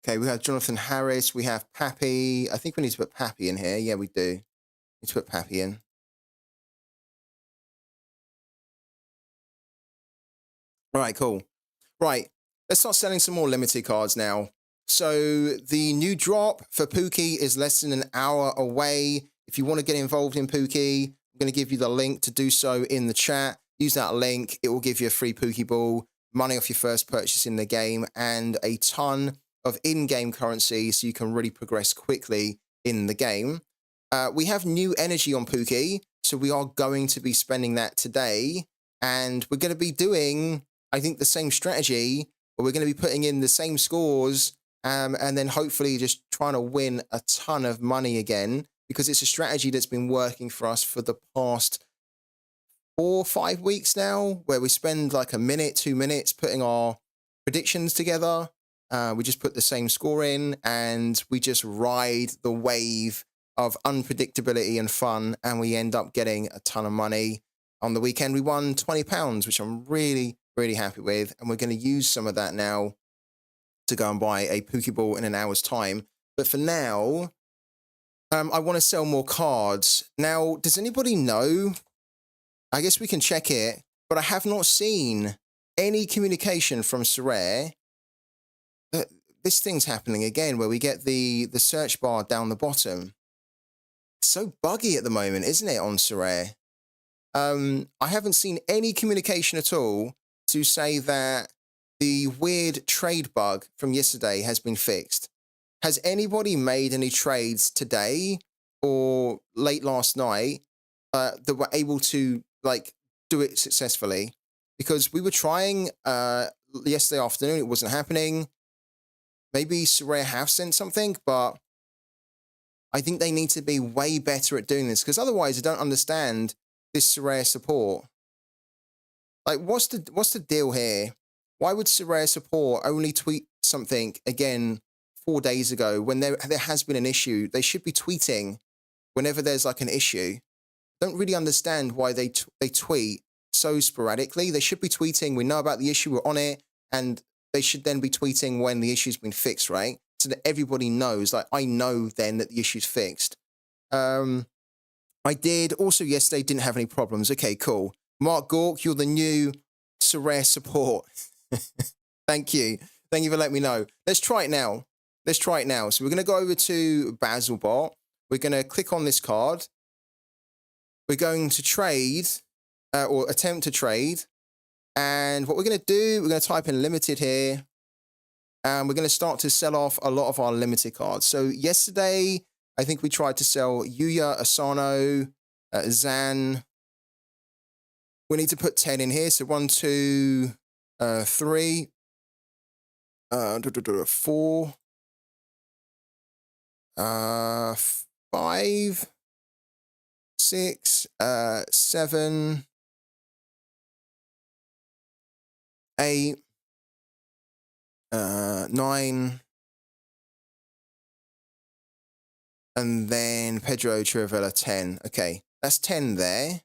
Okay, we have Jonathan Harris. We have Pappy. I think we need to put Pappy in here. Yeah, we do. Need to put Pappy in. All right, cool. Right, let's start selling some more limited cards now. So the new drop for Pooky is less than an hour away. If you want to get involved in Pooky, I'm going to give you the link to do so in the chat. Use that link. It will give you a free Pooky ball, money off your first purchase in the game, and a ton of in-game currency so you can really progress quickly in the game. We have new energy on Pooky, so we are going to be spending that today. And we're going to be doing, I think, the same strategy, but we're going to be putting in the same scores and then hopefully just trying to win a ton of money again, because it's a strategy that's been working for us for the past 4 or 5 weeks now, where we spend like a minute, 2 minutes putting our predictions together. We just put the same score in and we just ride the wave of unpredictability and fun, and we end up getting a ton of money. On the weekend, we won £20, which I'm really, really happy with, and we're going to use some of that now to go and buy a Pokeball in an hour's time. But for now, I want to sell more cards. Now, does anybody know? I guess we can check it, but I have not seen any communication from Sorare. This thing's happening again, where we get the search bar down the bottom. It's so buggy at the moment, isn't it, on Sorare? I haven't seen any communication at all to say that the weird trade bug from yesterday has been fixed. Has anybody made any trades today or late last night that were able to like do it successfully? Because we were trying yesterday afternoon, it wasn't happening. Maybe Sorare have sent something, but I think they need to be way better at doing this, because otherwise I don't understand this Sorare support. Like, what's the deal here? Why would Sorare support only tweet something again 4 days ago when there has been an issue? They should be tweeting whenever there's like an issue. Don't really understand why they tweet so sporadically. They should be tweeting, we know about the issue, we're on it, and they should then be tweeting when the issue's been fixed, right? So that everybody knows, like, I know then that the issue's fixed. I did also yesterday, didn't have any problems. Okay, cool. Mark Gork, you're the new Sorare support. Thank you. Thank you for letting me know. Let's try it now. Let's try it now. So we're going to go over to Basilbot. We're going to click on this card. We're going to trade or attempt to trade. And what we're going to do, we're going to type in limited here. And we're going to start to sell off a lot of our limited cards. So yesterday, I think we tried to sell Yuya, Asano, Zan. We need to put 10 in here. So 1, 2, 3, 4, 5, 6, 7, 8, 9, and then Pedro Trivella 10. Okay, that's 10 there,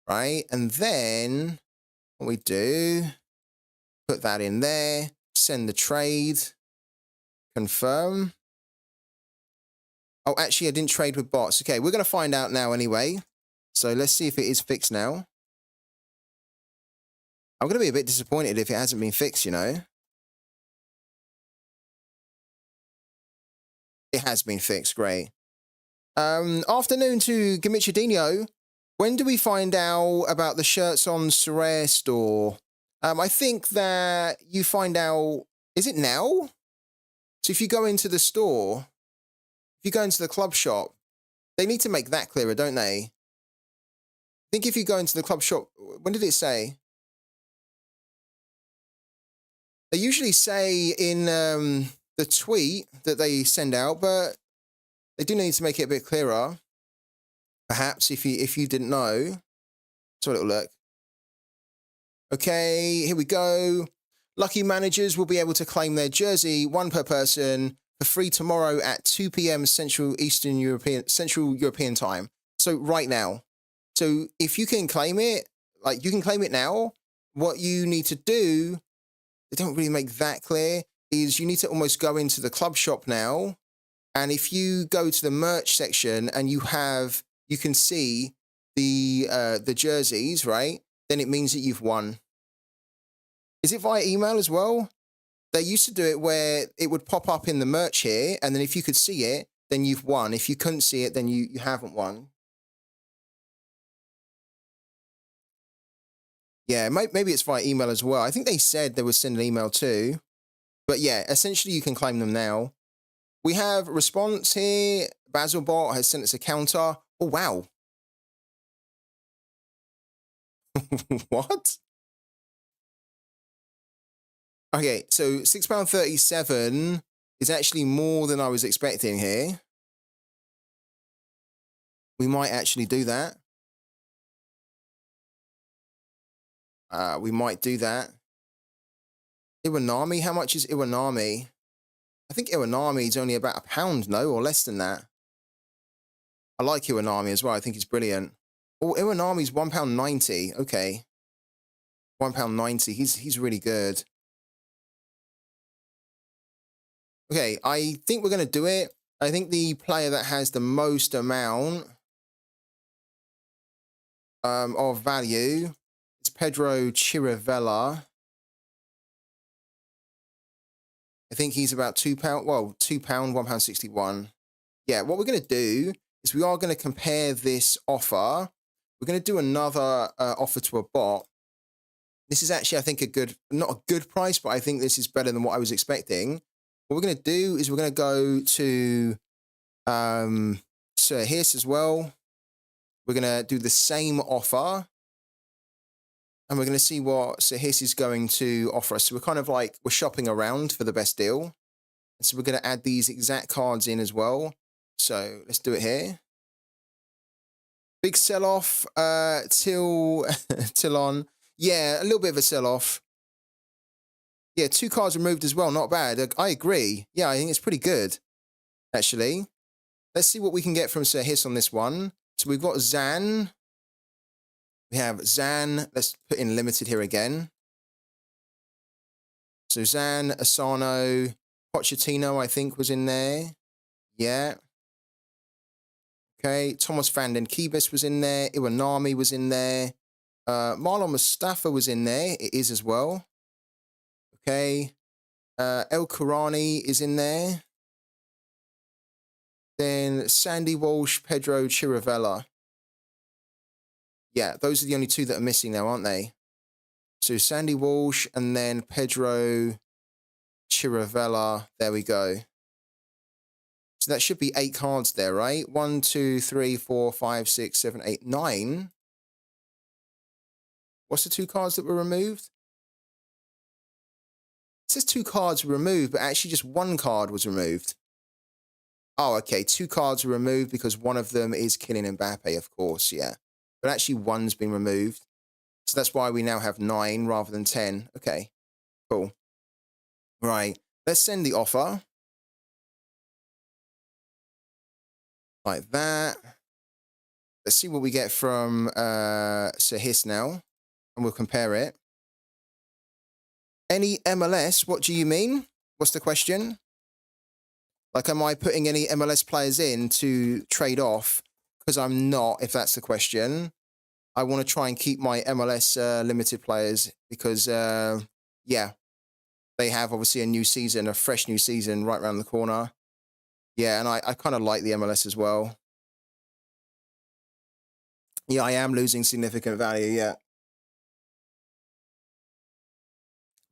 right? And then what we do, put that in there, send the trade, confirm. Oh, actually, I didn't trade with bots. Okay, we're going to find out now anyway. So let's see if it is fixed now. I'm going to be a bit disappointed if it hasn't been fixed, you know. It has been fixed, great. Afternoon to Gamichadinho. When do we find out about the shirts on Sorare store? I think that you find out, is it now? So if you go into the store, if you go into the club shop, they need to make that clearer, don't they? I think if you go into the club shop, when did it say? They usually say in the tweet that they send out, but they do need to make it a bit clearer. Perhaps if you didn't know. Let's have a little look. Okay, here we go. Lucky managers will be able to claim their jersey, one per person, for free tomorrow at 2 p.m. Central European time. So right now. So if you can claim it, like you can claim it now, what you need to do, they don't really make that clear, is you need to almost go into the club shop now. And if you go to the merch section and you can see the jerseys, right? Then it means that you've won. Is it via email as well? They used to do it where it would pop up in the merch here, and then if you could see it, then you've won. If you couldn't see it, then you haven't won. Yeah, maybe it's via email as well. I think they said they would send an email too. But yeah, essentially you can claim them now. We have a response here. Basilbot has sent us a counter. Oh, wow. What? Okay, so £6.37 is actually more than I was expecting here. We might actually do that. We might do that. Iwanami, how much is Iwanami? I think Iwanami is only about £1, no, or less than that. I like Iwanami as well. I think it's brilliant. Oh, Iwanami's £1.90. Okay. £1.90. He's really good. Okay, I think we're going to do it. I think the player that has the most amount of value is Pedro Chirivella. I think he's about £2. Well, £2, £1.61. Yeah, what we're going to do is we are going to compare this offer. We're going to do another offer to a bot. This is actually, I think, not a good price, but I think this is better than what I was expecting. What we're going to do is we're going to go to Sir Hiss as well. We're going to do the same offer. And we're going to see what Sir Hiss is going to offer us. So we're kind of like, we're shopping around for the best deal. And so we're going to add these exact cards in as well. So let's do it here. Big sell-off till on. Yeah, a little bit of a sell-off. Yeah, 2 cards removed as well. Not bad. I agree. Yeah, I think it's pretty good, actually. Let's see what we can get from Sir Hiss on this one. So we've got Zan. We have Zan. Let's put in limited here again. So Zan, Asano, Pochettino, I think, was in there. Yeah. Okay. Thomas van den Kiebis was in there. Iwanami was in there. Marlon Mustafa was in there. It is as well. Okay. El Kurani is in there. Then Sandy Walsh, Pedro Chirivella. Yeah, those are the only 2 that are missing now, aren't they? So Sandy Walsh and then Pedro Chirivella. There we go. So that should be 8 cards there, right? 1, 2, 3, 4, 5, 6, 7, 8, 9. What's the 2 cards that were removed? It says 2 cards were removed, but actually just 1 card was removed. Oh, okay. 2 cards were removed because one of them is Kylian Mbappe, of course, yeah. But actually 1's been removed. So that's why we now have 9 rather than 10. Okay, cool. Right, let's send the offer. Like that. Let's see what we get from Sir Hiss now. And we'll compare it. Any MLS? What do you mean? What's the question? Like, am I putting any MLS players in to trade off? Because I'm not, if that's the question. I want to try and keep my MLS limited players because, yeah, they have obviously a new season, a fresh new season right around the corner. Yeah, and I kind of like the MLS as well. Yeah, I am losing significant value, yeah.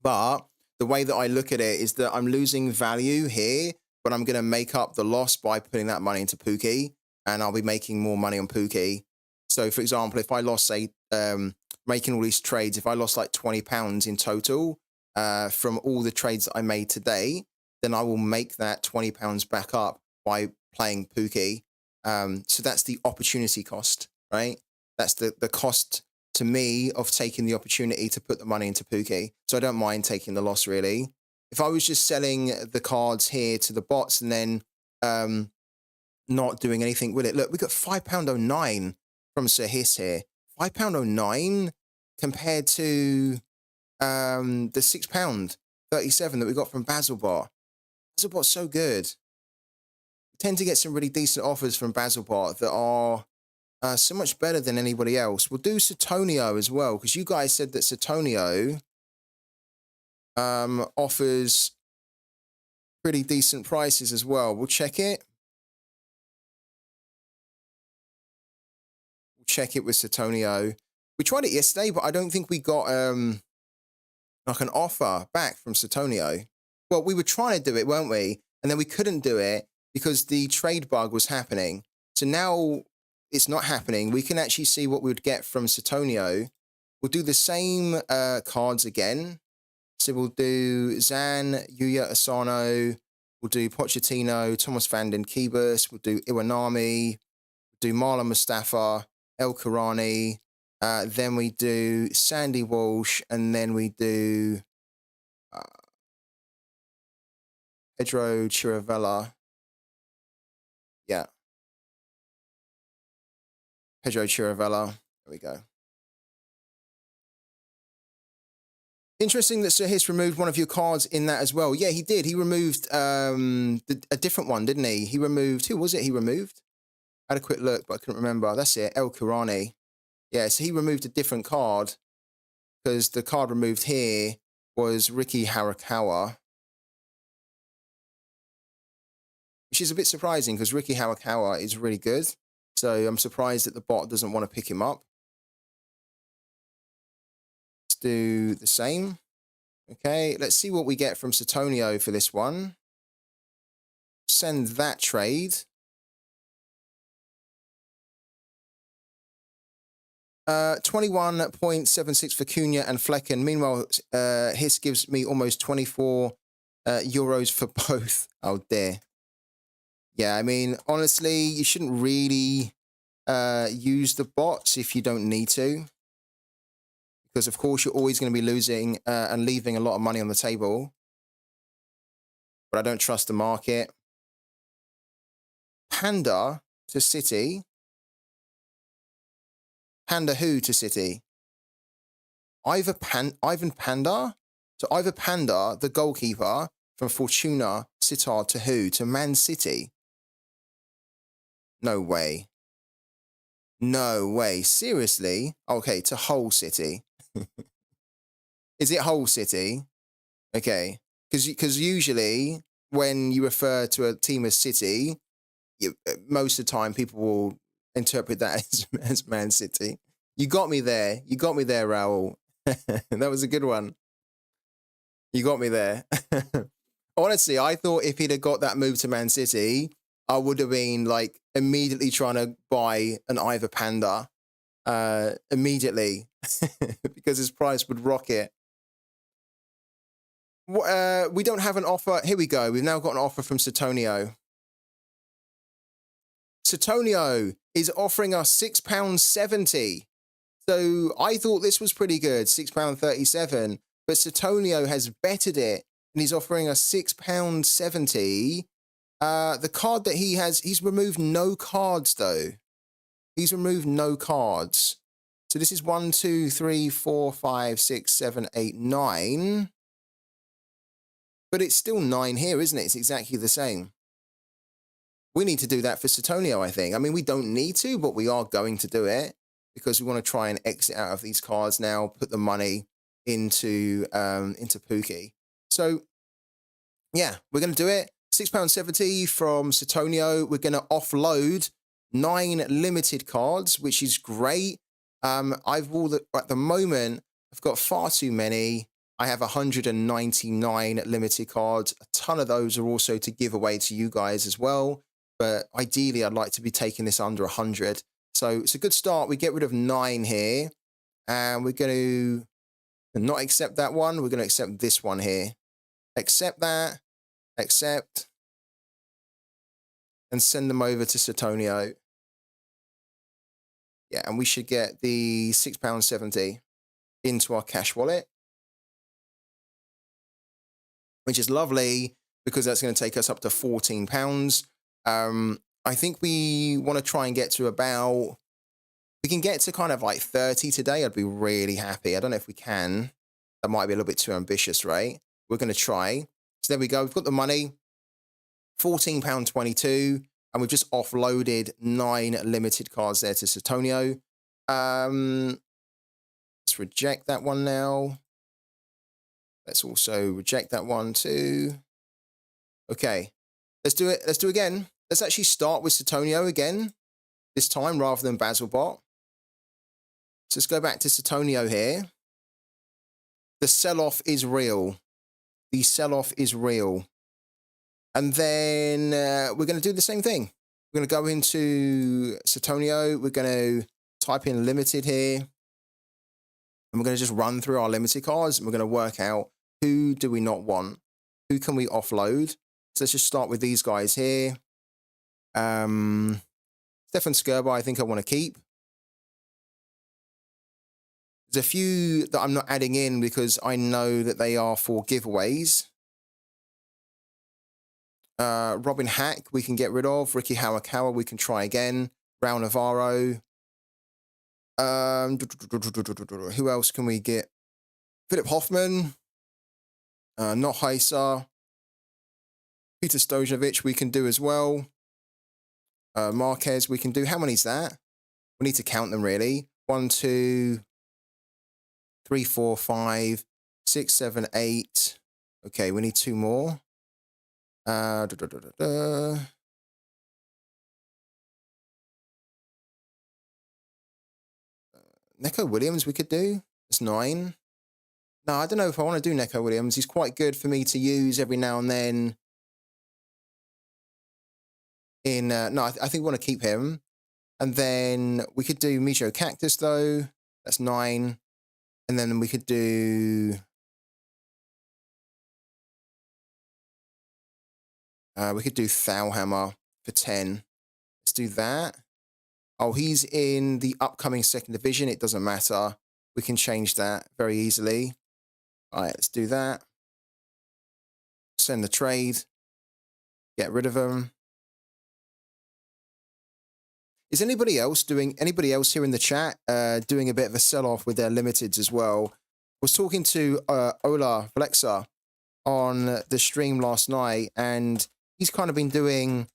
But the way that I look at it is that I'm losing value here, but I'm going to make up the loss by putting that money into Pooky, and I'll be making more money on Pooky. So, for example, if I lost, say, making all these trades, if I lost like £20 in total from all the trades that I made today, then I will make that £20 back up by playing Pooky. So that's the opportunity cost, right? That's the cost to me of taking the opportunity to put the money into Pooky. So I don't mind taking the loss, really. If I was just selling the cards here to the bots and then not doing anything with it, look, we got £5.09 from Sir Hiss here. £5.09 compared to the £6.37 that we got from Basilbot. Basilbot's so good. We tend to get some really decent offers from Basilbot that are so much better than anybody else. We'll do Satonio as well, because you guys said that Satonio offers pretty decent prices as well. We'll check it. We'll check it with Satonio. We tried it yesterday, but I don't think we got like an offer back from Satonio. Well, we were trying to do it, weren't we? And then we couldn't do it because the trade bug was happening. So now it's not happening. We can actually see what we would get from Satonio. We'll do the same cards again. So we'll do Zan, Yuya Asano, we'll do Pochettino, Thomas van den Kiebus, we'll do Iwanami, we'll do Marlon Mustafa, El Karani, then we do Sandy Walsh, and then we do Pedro Chiravella. Yeah. Pedro Chiravella. There we go. Interesting that Sir Hiss removed one of your cards in that as well. Yeah, he did. He removed a different one, didn't he? He removed, who was it he removed? I had a quick look, but I couldn't remember. That's it, El Kurani. Yeah, so he removed a different card because the card removed here was Ricky Harakawa, which is a bit surprising because Ricky Harakawa is really good. So I'm surprised that the bot doesn't want to pick him up. Let's do the same. Okay, let's see what we get from Satonio for this one. Send that trade. 21.76 for Cunha and Flecken. Meanwhile, Hiss gives me almost 24 euros for both. Oh, dear. Yeah, I mean, honestly, you shouldn't really use the bots if you don't need to. Because, of course, you're always going to be losing and leaving a lot of money on the table. But I don't trust the market. Panda to City. Panda who to City? Ivan Panda? So Ivan Panda, the goalkeeper from Fortuna Sittard to who? To Man City? No way. No way. Seriously? Okay, to Hull City. Is it Hull City? Okay. Because usually when you refer to a team as City, most of the time people will interpret that as Man City. You got me there. You got me there, Raul. That was a good one. You got me there. Honestly, I thought if he'd have got that move to Man City, I would have been like immediately trying to buy an Ivan Panda immediately because his price would rocket. We don't have an offer. Here we go. We've now got an offer from Satonio. Satonio is offering us £6.70. So I thought this was pretty good, £6.37. But Satonio has bettered it and he's offering us £6.70. The card that he has, he's removed no cards though. He's removed no cards. So this is 1, 2, 3, 4, 5, 6, 7, 8, 9. But it's still 9 here, isn't it? It's exactly the same. We need to do that for Satonio, I think. I mean, we don't need to, but we are going to do it because we want to try and exit out of these cards now, put the money into Pooky. So, yeah, we're going to do it. £6.70 from Satonio. We're going to offload 9 limited cards, which is great. At the moment, I've got far too many. I have 199 limited cards. A ton of those are also to give away to you guys as well. But ideally, I'd like to be taking this under 100. So it's a good start. We get rid of 9 here. And we're going to not accept that one. We're going to accept this one here. Accept that. Accept. And send them over to Satonio. Yeah, and we should get the £6.70 into our cash wallet, which is lovely because that's going to take us up to £14. I think we want to try and get to about, we can get to kind of like 30 today. I'd be really happy. I don't know if we can. That might be a little bit too ambitious, right? We're going to try. So there we go. We've got the money, £14.22. And we've just offloaded 9 limited cards there to Satonio. Let's reject that one now. Let's also reject that one too. Okay, let's do it. Let's do it again. Let's actually start with Satonio again, this time rather than Basilbot. So let's go back to Satonio here. The sell-off is real. The sell-off is real. And then we're going to do the same thing. We're going to go into Satonio. We're going to type in limited here. And we're going to just run through our limited cards. And we're going to work out who do we not want? Who can we offload? So let's just start with these guys here. Stefan Skerber, I think I want to keep. There's a few that I'm not adding in because I know that they are for giveaways. Robin Hack, we can get rid of. Ricky Hawakawa, we can try again. Raul Navarro. Who else can we get? Philip Hoffman. Not Heisa. Peter Stojanovic, we can do as well. Marquez, we can do. How many is that? We need to count them, really. 1, 2, 3, 4, 5, 6, 7, 8. Okay, we need 2 more. Neko Williams we could do. It's 9. No, I don't know if I want to do Neko Williams. He's quite good for me to use every now and then. No, I think we want to keep him. And then we could do Mijo Cactus, though. That's 9. And then we could do... we could do Thalhammer for 10. Let's do that. Oh, he's in the upcoming 2nd division. It doesn't matter. We can change that very easily. All right, let's do that. Send the trade. Get rid of them. Is anybody else here in the chat doing a bit of a sell-off with their limiteds as well? I was talking to Ola Vlexa on the stream last night, and he's kind of been doing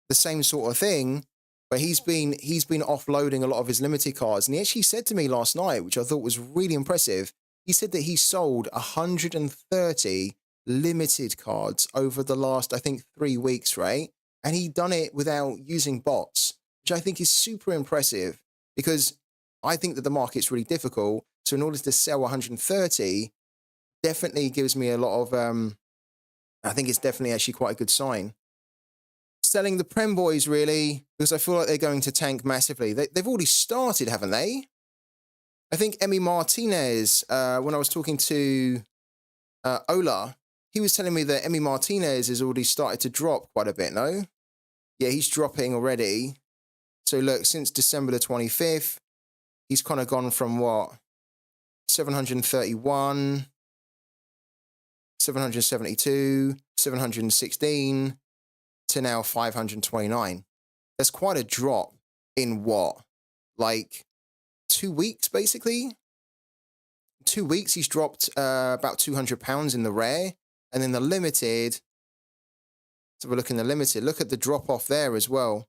the same sort of thing, where he's been offloading a lot of his limited cards. And he actually said to me last night, which I thought was really impressive, he said that he sold 130 limited cards over the last, I think, 3 weeks, right? And he'd done it without using bots, which I think is super impressive, because I think that the market's really difficult. So in order to sell 130, definitely gives me a lot of, I think it's definitely actually quite a good sign. Selling the Prem boys, really, because I feel like they're going to tank massively. They've already started, haven't they? I think Emi Martinez, when I was talking to Ola, he was telling me that Emi Martinez has already started to drop quite a bit, no? Yeah, he's dropping already. So look, since December the 25th, he's kind of gone from what? 731, 772, 716 to now 529. That's quite a drop in what? Like 2 weeks, basically? 2 weeks, he's dropped about £200 in the rare. And then the limited, let's have a look in the limited. Look at the drop off there as well.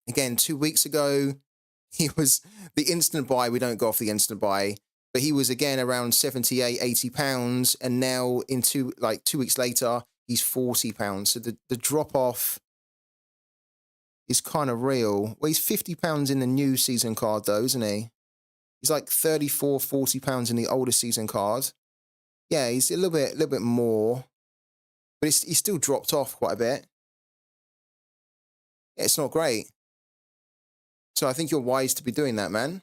Again, 2 weeks ago, he was the instant buy. We don't go off the instant buy, but he was again around 78, 80 pounds. And now in 2 weeks later, he's 40 pounds. So the drop off is kind of real. Well, he's £50 in the new season card, though, isn't he? He's like 34, £40 in the older season card. Yeah, he's a little bit more, but he's still dropped off quite a bit. Yeah, it's not great. So I think you're wise to be doing that, man.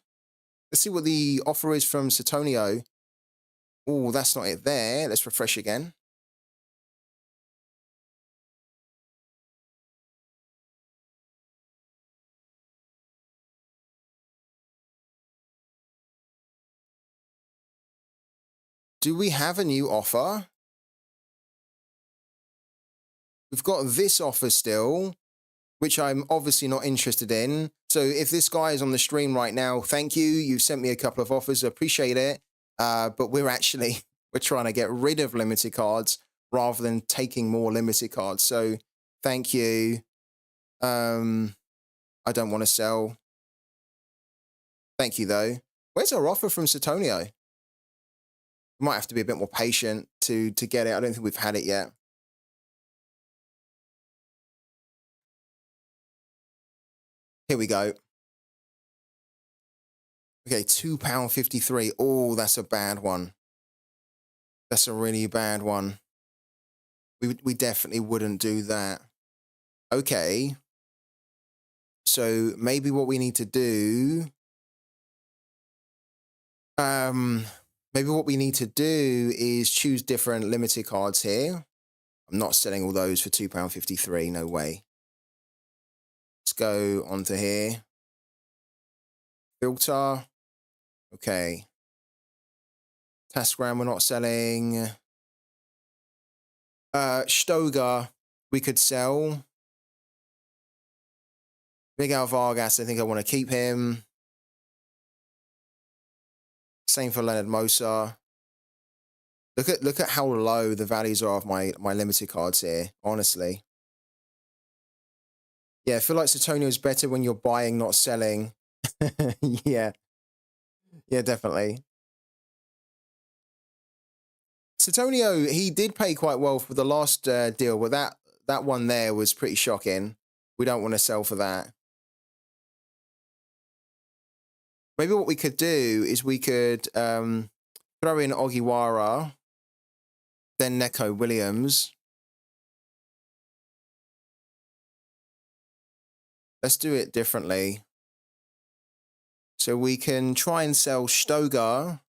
Let's see what the offer is from Satonio. Oh, that's not it there. Let's refresh again. Do we have a new offer? We've got this offer still, which I'm obviously not interested in. So if this guy is on the stream right now, thank you. You've sent me a couple of offers. I appreciate it. But we're trying to get rid of limited cards rather than taking more limited cards. So thank you. I don't want to sell. Thank you, though. Where's our offer from Satonio? We might have to be a bit more patient to get it. I don't think we've had it yet. Here we go. Okay, £2.53. Oh, that's a bad one. That's a really bad one. We definitely wouldn't do that. Okay. So maybe what we need to do... maybe what we need to do is choose different limited cards here. I'm not selling all those for £2.53. No way. Let's go onto here. Filter. Okay. Tasgram we're not selling. Stoga we could sell. Miguel Vargas, I think I want to keep him. Same for Leonard Mosa. Look at how low the values are of my limited cards here, honestly. Yeah, I feel like Satonio is better when you're buying, not selling. Yeah. Yeah, definitely. Satonio, he did pay quite well for the last deal, but that one there was pretty shocking. We don't want to sell for that. Maybe what we could do is we could throw in Ogiwara, then Neko Williams. Let's do it differently. So we can try and sell Stoga,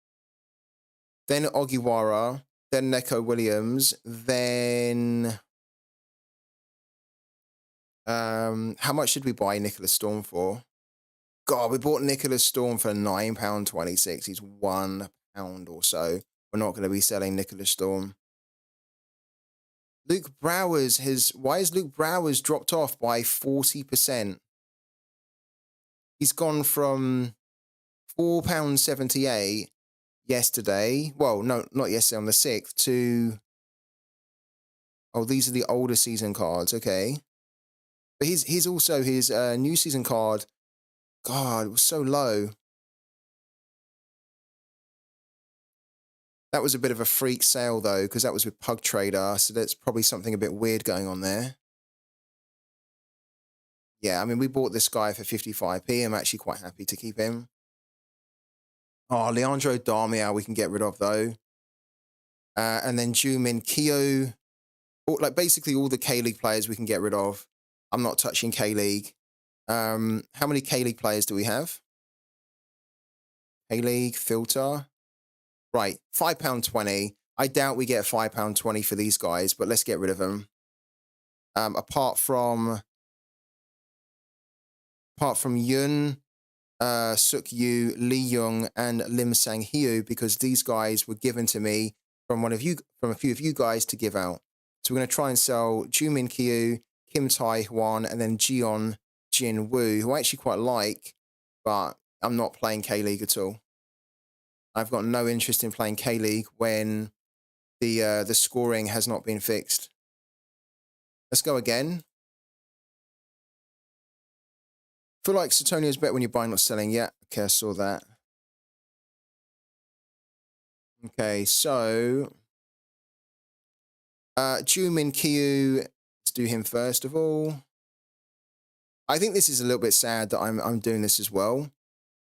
then Ogiwara, then Neko Williams, then... how much did we buy Nicholas Storm for? God, we bought Nicholas Storm for £9.26. He's £1 or so. We're not going to be selling Nicholas Storm. Luke Browers why is Luke Browers dropped off by 40%? He's gone from £4.78 yesterday. Well, no, not yesterday, on the 6th to... Oh, these are the older season cards. Okay. But he's also his new season card. God, it was so low. That was a bit of a freak sale, though, because that was with Pug Trader, so that's probably something a bit weird going on there. Yeah, I mean, we bought this guy for 55p. I'm actually quite happy to keep him. Oh, Leandro Darmian we can get rid of, though. And then Jumin Kyo. Like, basically all the K-League players we can get rid of. I'm not touching K-League. How many K-League players do we have? K-League, filter. Right, £5.20. I doubt we get £5.20 for these guys, but let's get rid of them. Apart from Yun, Suk Yu, Lee Young, and Lim Sang Hyo, because these guys were given to me from a few of you guys to give out. So we're going to try and sell Jumin Kyu, Kim Tai Hwan, and then Jeon Jin Woo, who I actually quite like, but I'm not playing K-League at all. I've got no interest in playing K-League when the scoring has not been fixed. Let's go again. Feel like Satonio's better when you're buying, not selling. Yeah, okay, I saw that. Okay, so Jumin Kyu, let's do him first of all. I think this is a little bit sad that I'm doing this as well.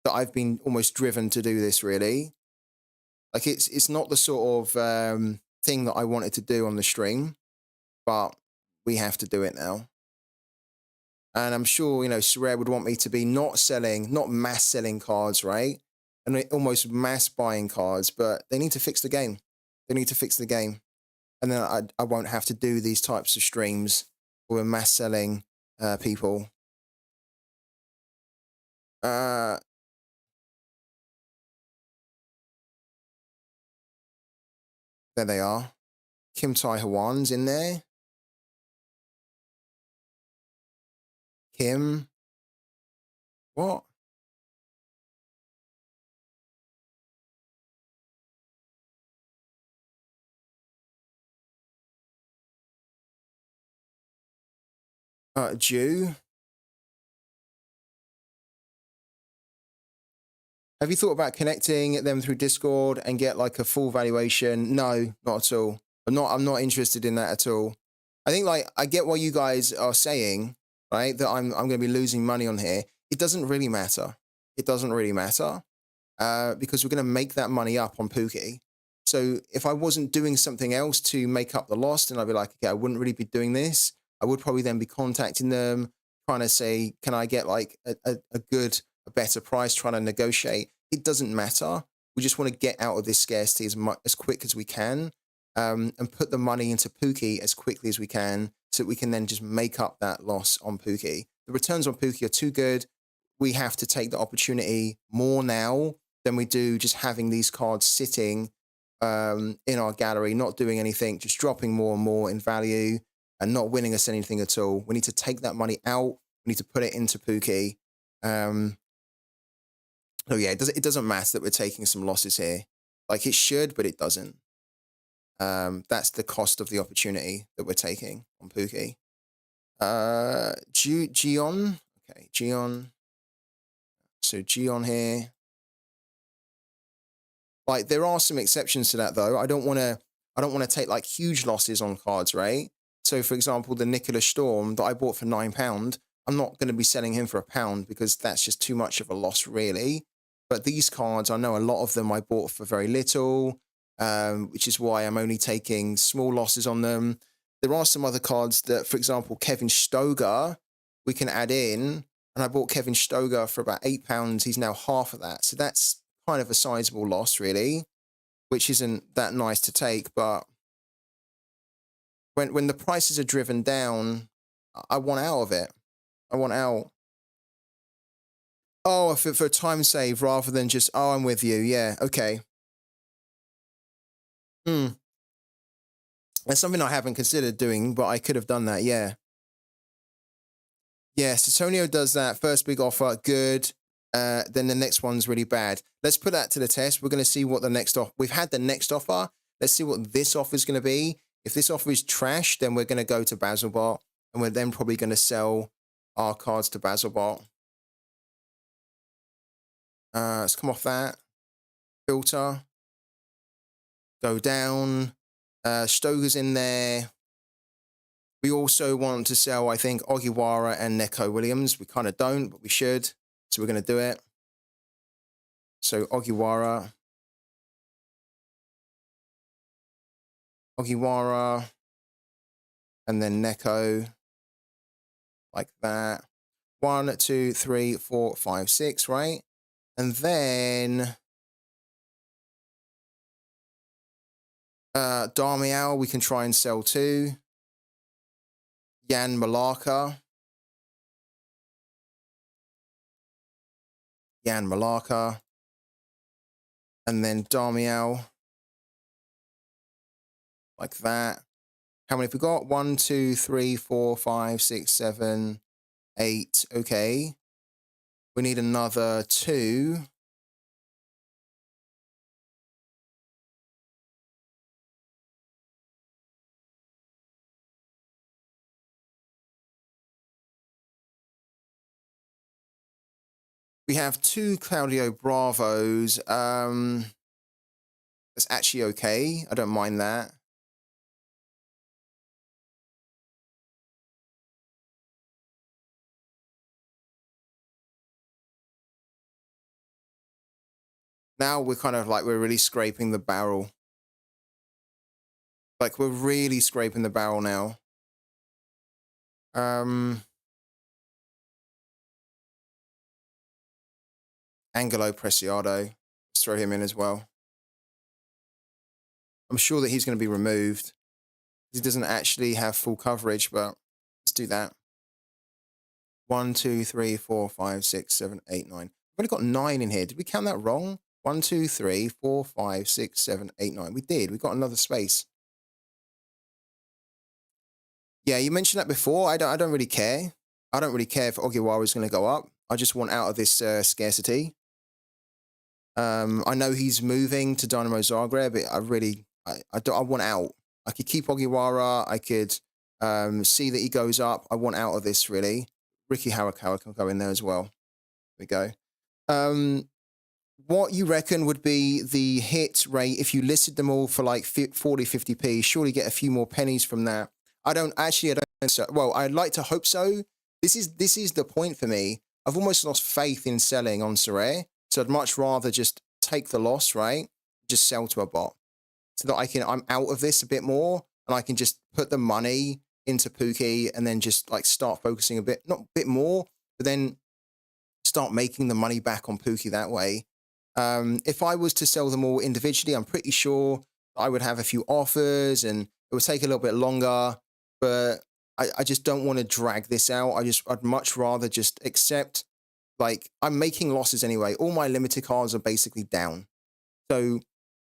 That I've been almost driven to do this, really. Like, it's not the sort of thing that I wanted to do on the stream, but we have to do it now. And I'm sure, Sorare would want me to be not mass selling cards, right? And almost mass buying cards, but they need to fix the game. They need to fix the game. And then I won't have to do these types of streams with mass selling people. There they are. Kim Tai Hwan's in there. Kim. What? Jew. Have you thought about connecting them through Discord and get like a full valuation? No, not at all. I'm not interested in that at all. I think like I get what you guys are saying, right? That I'm going to be losing money on here. It doesn't really matter. It doesn't really matter because we're going to make that money up on Pooky. So if I wasn't doing something else to make up the loss, then I'd be like, okay, I wouldn't really be doing this. I would probably then be contacting them, trying to say, can I get like a better price, trying to negotiate. It doesn't matter. We just want to get out of this scarcity as quick as we can and put the money into Pooky as quickly as we can so that we can then just make up that loss on Pooky. The returns on Pooky are too good. We have to take the opportunity more now than we do just having these cards sitting in our gallery, not doing anything, just dropping more and more in value and not winning us anything at all. We need to take that money out. We need to put it into Pooky. So yeah, it doesn't matter that we're taking some losses here. Like it should, but it doesn't. That's the cost of the opportunity that we're taking on Pooky. Gion. Okay, Gion. So Gion here. Like there are some exceptions to that though. I don't want to take like huge losses on cards, right? So for example, the Nicholas Storm that I bought for £9, I'm not going to be selling him for £1 because that's just too much of a loss, really. But these cards, I know a lot of them I bought for very little, which is why I'm only taking small losses on them. There are some other cards that, for example, Kevin Stoger, we can add in. And I bought Kevin Stoger for about £8. He's now half of that. So that's kind of a sizable loss, really, which isn't that nice to take. But when the prices are driven down, I want out of it. I want out. Oh, for time save rather than just, oh, I'm with you. Yeah, okay. That's something I haven't considered doing, but I could have done that, yeah. Yeah, so Tonio does that. First big offer, good. Then the next one's really bad. Let's put that to the test. We're going to see what the next offer... We've had the next offer. Let's see what this offer is going to be. If this offer is trash, then we're going to go to Basilbot, and we're then probably going to sell our cards to Basilbot. Let's come off that. Filter. Go down. Stoger's in there. We also want to sell, I think, Ogiwara and Neko Williams. We kind of don't, but we should. So we're going to do it. So Ogiwara. And then Neko. Like that. 1, 2, 3, 4, 5, 6, right? And then Darmiao, we can try and sell too. Jan Malaka. And then Darmiao. Like that. How many have we got? 1, 2, 3, 4, 5, 6, 7, 8. Okay. We need another 2. We have 2 Claudio Bravos. That's actually okay. I don't mind that. Now we're kind of like, we're really scraping the barrel. Like, we're really scraping the barrel now. Angelo Preciado. Let's throw him in as well. I'm sure that he's going to be removed. He doesn't actually have full coverage, but let's do that. 1, 2, 3, 4, 5, 6, 7, 8, 9. We've only got 9 in here. Did we count that wrong? 1, 2, 3, 4, 5, 6, 7, 8, 9. We did. We got another space. Yeah, you mentioned that before. I don't really care. I don't really care if Ogiwara is going to go up. I just want out of this scarcity. I know he's moving to Dynamo Zagreb, but I want out. I could keep Ogiwara. I could see that he goes up. I want out of this, really. Ricky Harakawa can go in there as well. There we go. What you reckon would be the hit rate if you listed them all for like 40, 50p? Surely get a few more pennies from that. I don't think so. Well, I'd like to hope so. This is the point for me. I've almost lost faith in selling on Sorare. So I'd much rather just take the loss, right? Just sell to a bot so that I'm out of this a bit more and I can just put the money into Pooky and then just like start focusing not a bit more, but then start making the money back on Pooky that way. If I was to sell them all individually, I'm pretty sure I would have a few offers and it would take a little bit longer, but I just don't want to drag this out. I'd much rather just accept, like, I'm making losses anyway. All my limited cards are basically down. So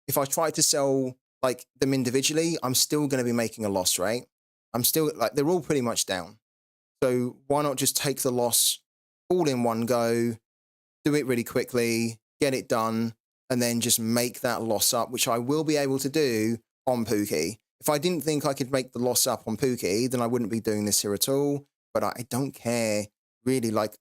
if I try to sell like them individually, I'm still going to be making a loss, right? I'm still like, they're all pretty much down. So why not just take the loss all in one go, do it really quickly, get it done, and then just make that loss up, which I will be able to do on Pooky. If I didn't think I could make the loss up on Pooky, then I wouldn't be doing this here at all. But I don't care, really. Like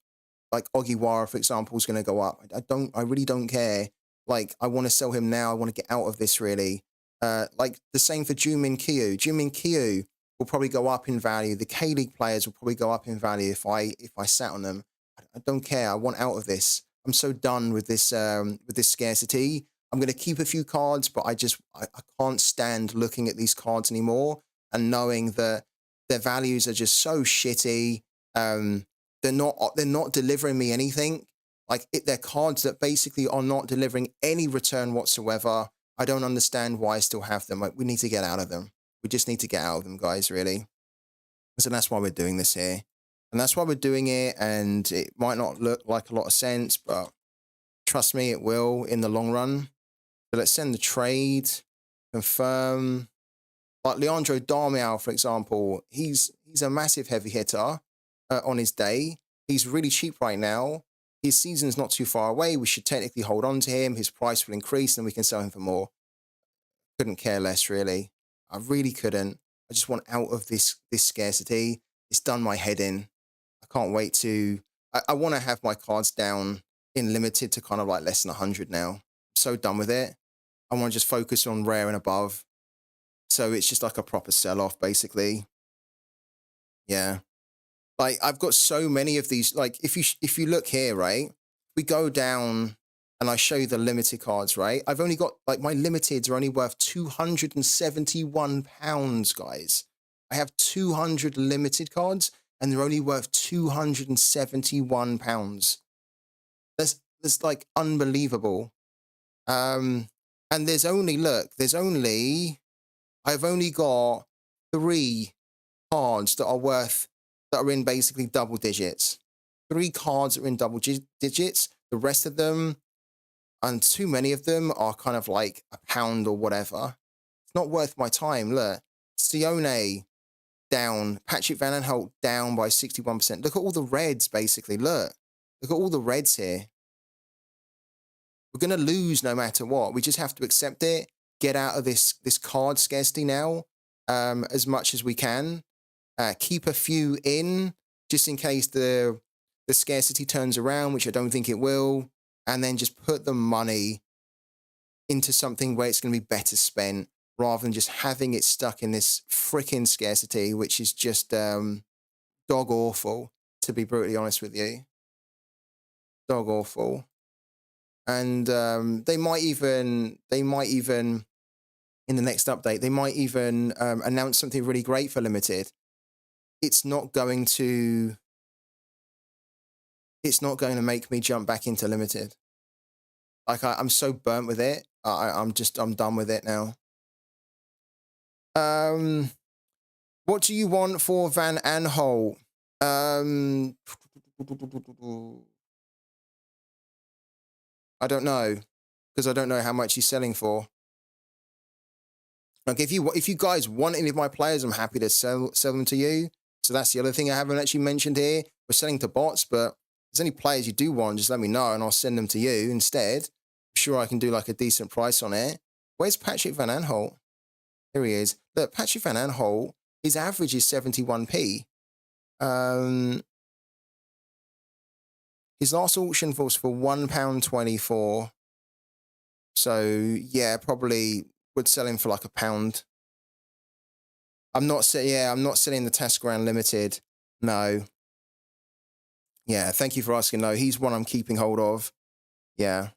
Ogiwara, for example, is going to go up. I really don't care. Like, I want to sell him now. I want to get out of this, really. Like, the same for Jumin Kyu. Jumin Kyu will probably go up in value. The K-League players will probably go up in value if I sat on them. I don't care. I want out of this. I'm so done with this scarcity. I'm going to keep a few cards, but I can't stand looking at these cards anymore and knowing that their values are just so shitty. They're not delivering me anything. Like, they're cards that basically are not delivering any return whatsoever. I don't understand why I still have them. Like, we need to get out of them. We just need to get out of them, guys, really. So that's why we're doing this here. And that's why we're doing it, and it might not look like a lot of sense, but trust me, it will in the long run. So let's send the trade, confirm. Like Leandro Darmian, for example, he's a massive heavy hitter on his day. He's really cheap right now. His season's not too far away. We should technically hold on to him. His price will increase, and we can sell him for more. Couldn't care less, really. I really couldn't. I just want out of this scarcity. It's done my head in. I can't wait to... I want to have my cards down in limited to kind of like less than 100 now. I'm so done with it. I want to just focus on rare and above. So it's just like a proper sell-off, basically. Yeah. Like, I've got so many of these. Like, if you look here, right, we go down and I show you the limited cards, right? I've only got, like, my limiteds are only worth £271, guys. I have 200 limited cards and they're only worth £271. That's like unbelievable. And there's only, look, I've only got 3 cards that are in basically double digits. 3 cards are in double digits. The rest of them, and too many of them, are kind of like £1 or whatever. It's not worth my time. Look, Sione down. Patrick Van Aanholt down by 61%. Look at all the reds, basically. Look at all the reds here. We're going to lose no matter what. We just have to accept it, get out of this card scarcity now as much as we can. Keep a few in just in case the scarcity turns around, which I don't think it will, and then just put the money into something where it's going to be better spent rather than just having it stuck in this freaking scarcity, which is just dog awful, to be brutally honest with you. Dog awful. And they might even in the next update, they might even announce something really great for limited. It's not going to make me jump back into limited. Like I'm so burnt with it. I'm done with it now. What do you want for Van Aanholt? I don't know, because I don't know how much he's selling for. Like if you guys want any of my players, I'm happy to sell them to you. So that's the other thing I haven't actually mentioned here. We're selling to bots, but if there's any players you do want, just let me know and I'll send them to you instead. I'm sure I can do like a decent price on it. Where's Patrick Van Aanholt? Here he is. Look, Patrick Van Aanholt, his average is 71p. His last auction was for £1.24. So yeah, probably would sell him for like £1. I'm not selling the Test Grand Limited. No. Yeah, thank you for asking. No, he's one I'm keeping hold of. Yeah.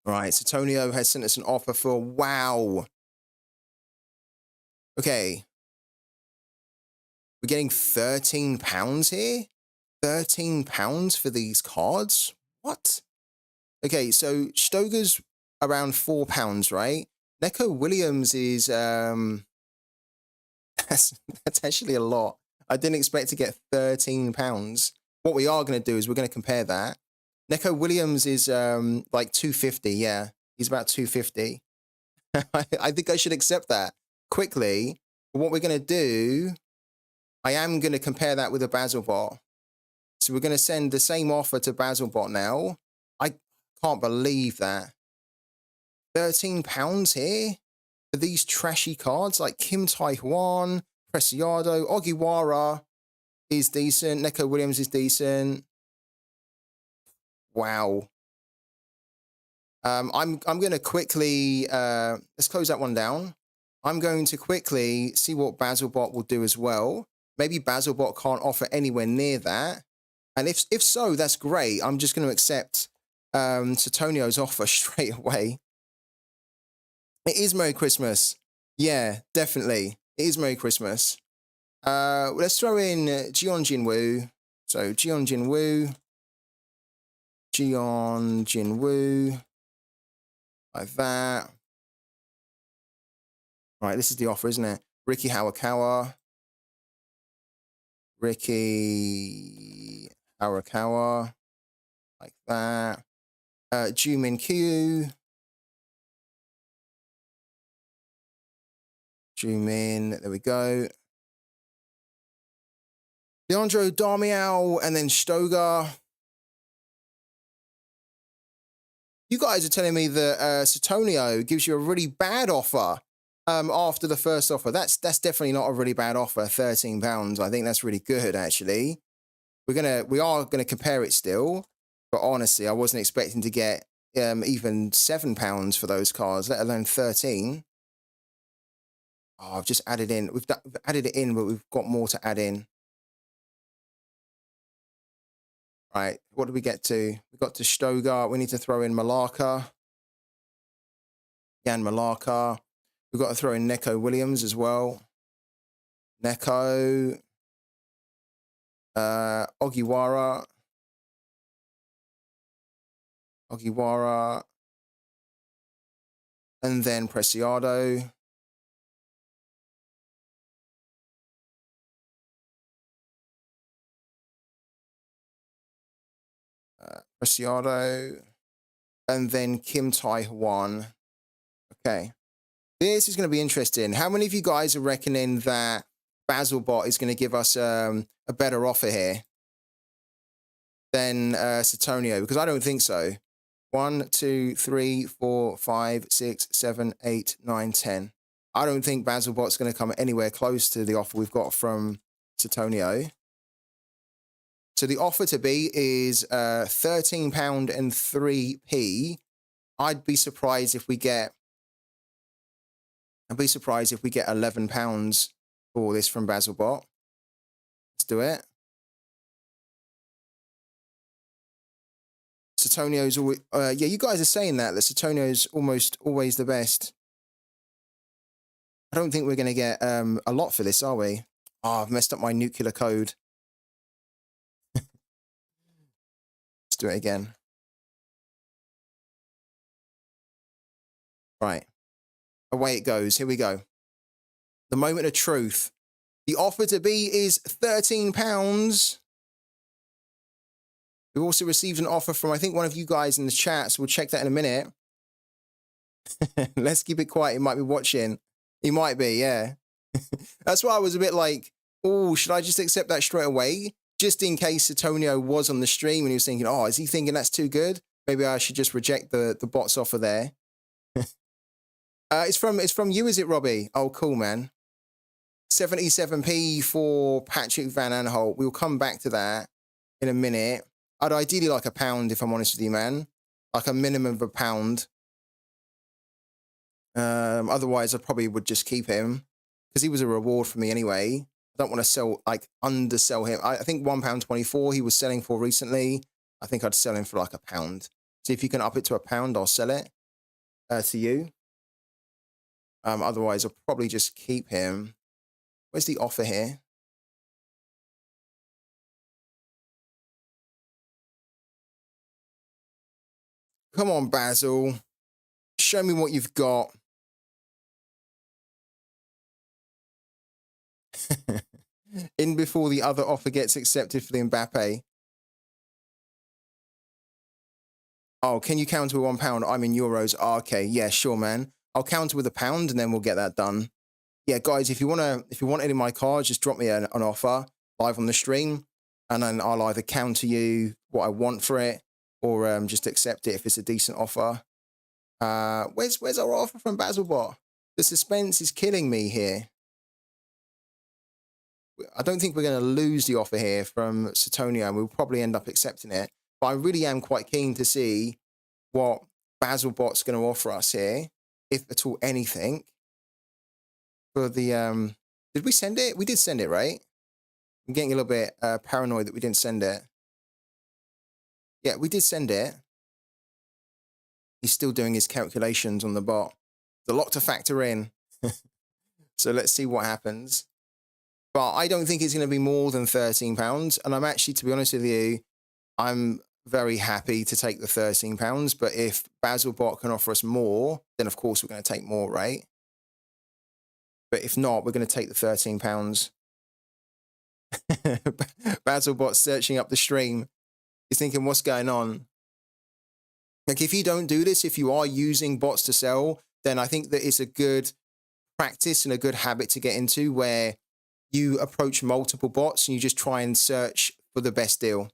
Right, so Tonio has sent us an offer for, wow. Okay. We're getting £13 here? £13 for these cards? What? Okay, so Stoger's around £4, right? Neco Williams is that's actually a lot. I didn't expect to get £13. What we are going to do is we're going to compare that. Neco Williams is like 250. Yeah, he's about 250. I think I should accept that quickly. But what we're going to do, I am going to compare that with a Basilbot. So we're going to send the same offer to Basilbot now. I can't believe that. £13 here for these trashy cards like Kim Tai-hwan, Preciado, Ogiwara is decent. Neco Williams is decent. Wow. I'm going to quickly let's close that one down. I'm going to quickly see what Basilbot will do as well. Maybe Basilbot can't offer anywhere near that. And if so, that's great. I'm just going to accept Satonio's offer straight away. It is Merry Christmas. Yeah, definitely. It is Merry Christmas. Let's throw in Jeon Jinwoo. So Jeon Jinwoo. Jeon Jinwoo. Like that. Right, this is the offer, isn't it? Ricky Hawakawa. Ricky Hawakawa. Like that. Jumin Kyu. Jumin, there we go. Leandro Darmiao and then Stoger. You guys are telling me that Satonio gives you a really bad offer after the first offer. That's definitely not a really bad offer. £13. I think that's really good, actually. We are gonna compare it still, but honestly, I wasn't expecting to get even £7 for those cards, let alone 13. Oh, I've just added in. We've added it in, but we've got more to add in. Right, what did we get to? We got to Stoger. We need to throw in Malaka. Jan Malaka. We've got to throw in Neco Williams as well. Neco. Ogiwara. Ogiwara. And then Preciado. Preciado. And then Kim Tai-hwan. Okay. This is going to be interesting. How many of you guys are reckoning that Basilbot is going to give us a better offer here than Satonio? Because I don't think so. 1, 2, 3, 4, 5, 6, 7, 8, 9, 10. I don't think Basilbot's going to come anywhere close to the offer we've got from Satonio. So the offer to be is £13 and 3p. I'd be surprised if we get £11 for this from Basilbot. Let's do it. Sutonio's always, yeah, you guys are saying that Sutonio's almost always the best. I don't think we're going to get a lot for this, are we? Oh, I've messed up my nuclear code. Let's do it again. Right. Away it goes. Here we go. The moment of truth. The offer to be is £13. We've also received an offer from, I think, one of you guys in the chat, so we'll check that in a minute. Let's keep it quiet. He might be watching. He might be, yeah. That's why I was a bit like, oh, should I just accept that straight away? Just in case Antonio was on the stream and he was thinking, oh, is he thinking that's too good? Maybe I should just reject the bot's offer there. It's from you, is it, Robbie? Oh, cool, man. 77p for Patrick Van Aanholt. We'll come back to that in a minute. I'd ideally like £1, if I'm honest with you, man. Like a minimum of £1. Otherwise, I probably would just keep him because he was a reward for me anyway. I don't want to sell, like, undersell him. I think £1.24 he was selling for recently. I think I'd sell him for like £1. See if you can up it to £1, I'll sell it to you. Otherwise, I'll probably just keep him. Where's the offer here? Come on, Basil. Show me what you've got. In before the other offer gets accepted for the Mbappe. Oh, can you counter with £1? I'm in euros. Oh, okay, yeah, sure, man. I'll counter with £1 and then we'll get that done. Yeah, guys, if you want any of my cards, just drop me an offer live on the stream, and then I'll either counter you what I want for it, or just accept it if it's a decent offer. Where's our offer from Basilbot? The suspense is killing me here. I don't think we're going to lose the offer here from Sutonio, and we'll probably end up accepting it. But I really am quite keen to see what Basilbot's going to offer us here, if at all anything. For the did we send it? We did send it, right? I'm getting a little bit paranoid that we didn't send it. Yeah, we did send it. He's still doing his calculations on the bot. There's a lot to factor in. So let's see what happens. But I don't think it's going to be more than £13. And I'm actually, to be honest with you, I'm very happy to take the £13. But if Basilbot can offer us more, then of course we're going to take more, right? But if not, we're going to take the £13. Basilbot searching up the stream. He's thinking, what's going on? Like, if you don't do this, if you are using bots to sell, then I think that it's a good practice and a good habit to get into where you approach multiple bots and you just try and search for the best deal.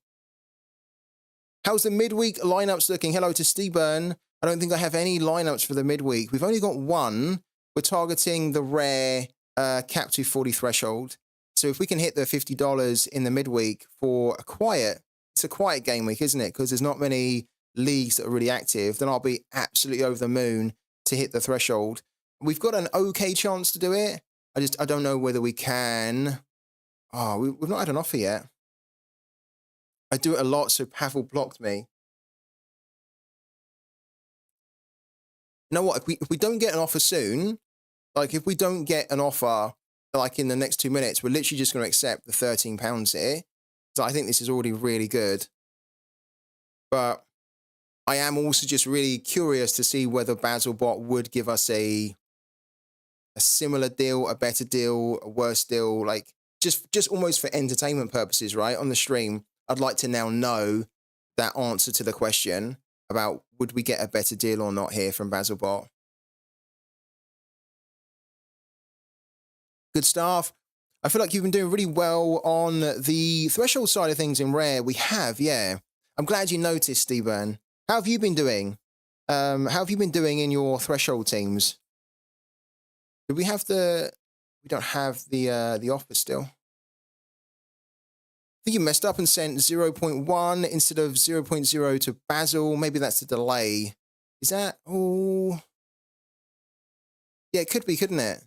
How's the midweek lineups looking? Hello to Steburn. I don't think I have any lineups for the midweek. We've only got one. We're targeting the rare cap 240 threshold. So if we can hit the $50 in the midweek for it's a quiet game week, isn't it? Because there's not many leagues that are really active, then I'll be absolutely over the moon to hit the threshold. We've got an okay chance to do it. I don't know whether we can. Oh, we've not had an offer yet. I do it a lot, so Pavel blocked me. You know what? If we don't get an offer soon, like if we don't get an offer like in the next 2 minutes, we're literally just going to accept the £13 here. So I think this is already really good. But I am also just really curious to see whether Basilbot would give us a similar deal, a better deal, a worse deal, like just almost for entertainment purposes, right? On the stream, I'd like to now know that answer to the question about would we get a better deal or not here from Basilbot. Good stuff. I feel like you've been doing really well on the threshold side of things in Rare. We have, yeah. I'm glad you noticed, Steven. How have you been doing? How have you been doing in your threshold teams? Do we have the... We don't have the offer still. I think you messed up and sent 0.1 instead of 0.0 to Basil. Maybe that's the delay. Is that... Oh... Yeah, it could be, couldn't it?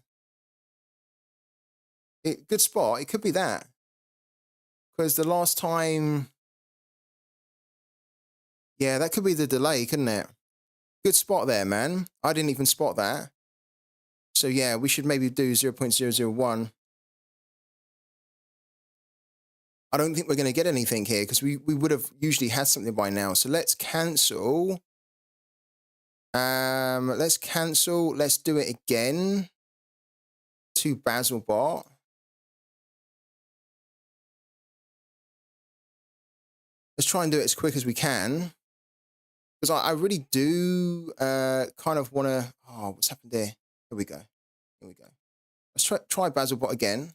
Good spot. It could be that. Because the last time... Yeah, that could be the delay, couldn't it? Good spot there, man. I didn't even spot that. So yeah, we should maybe do 0.001. I don't think we're going to get anything here because we would have usually had something by now. So let's cancel. Let's cancel. Let's do it again to Basilbot. Let's try and do it as quick as we can. Because I really do kind of want to... Oh, what's happened there? Here we go. Here we go. Let's try Basilbot again.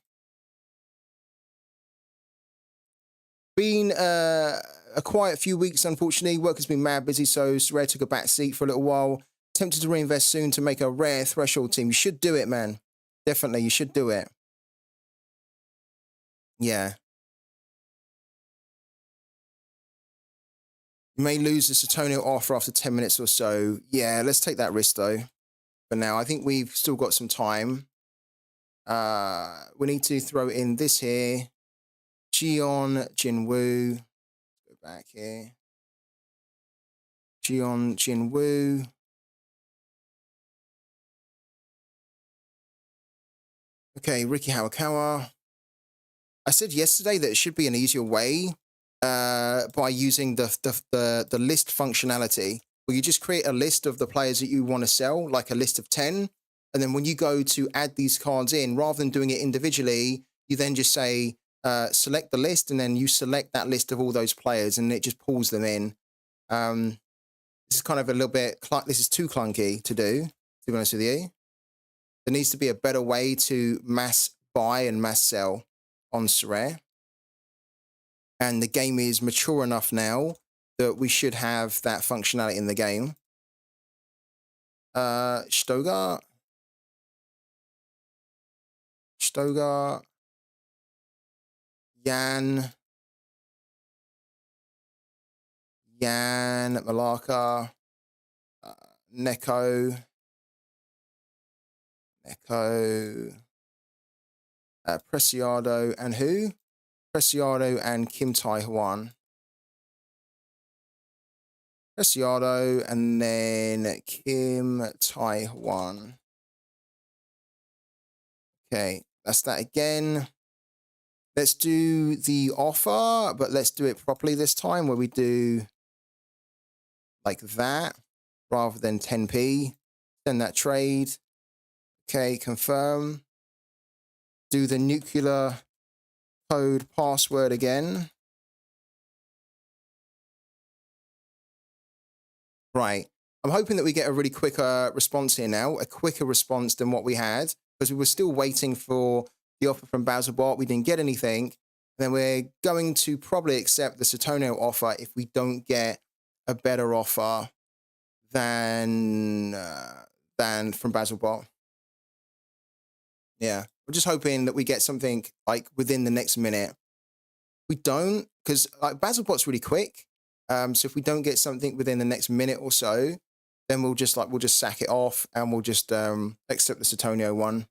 Been a quiet few weeks, unfortunately. Work has been mad busy, so Sorare took a back seat for a little while. Tempted to reinvest soon to make a rare threshold team. You should do it, man. Definitely, you should do it. Yeah. You may lose the Satonio offer after 10 minutes or so. Yeah, let's take that risk, though. For now, I think we've still got some time. We need to throw in this here. Jion, Jinwoo. Go back here. Jion, Jinwoo. Okay, Ricky Hawakawa. I said yesterday that it should be an easier way by using the list functionality, where you just create a list of the players that you want to sell, like a list of 10. And then when you go to add these cards in, rather than doing it individually, you then just say, select the list, and then you select that list of all those players, and it just pulls them in. This is kind of a little bit, this is too clunky to do, to be honest with you. There needs to be a better way to mass buy and mass sell on Sorare. And the game is mature enough now that we should have that functionality in the game. Stogar. Yan Malaka. Neko. Preciado and who? Preciado and Kim Tai-Hwan. Preciado and then Kim Tai-Hwan. Okay, that's that again. Let's do the offer, but let's do it properly this time, where we do like that rather than 10p. Send that trade. Okay, confirm. Do the nuclear code password again. Right. I'm hoping that we get a really quick response here now, a quicker response than what we had, because we were still waiting for the offer from Basilbot. We didn't get anything. And then we're going to probably accept the Satonio offer if we don't get a better offer than from Basilbot. Yeah. We're just hoping that we get something like within the next minute. We don't, because like Basilbot's really quick. So if we don't get something within the next minute or so, then we'll just sack it off and we'll just accept the Satonio one.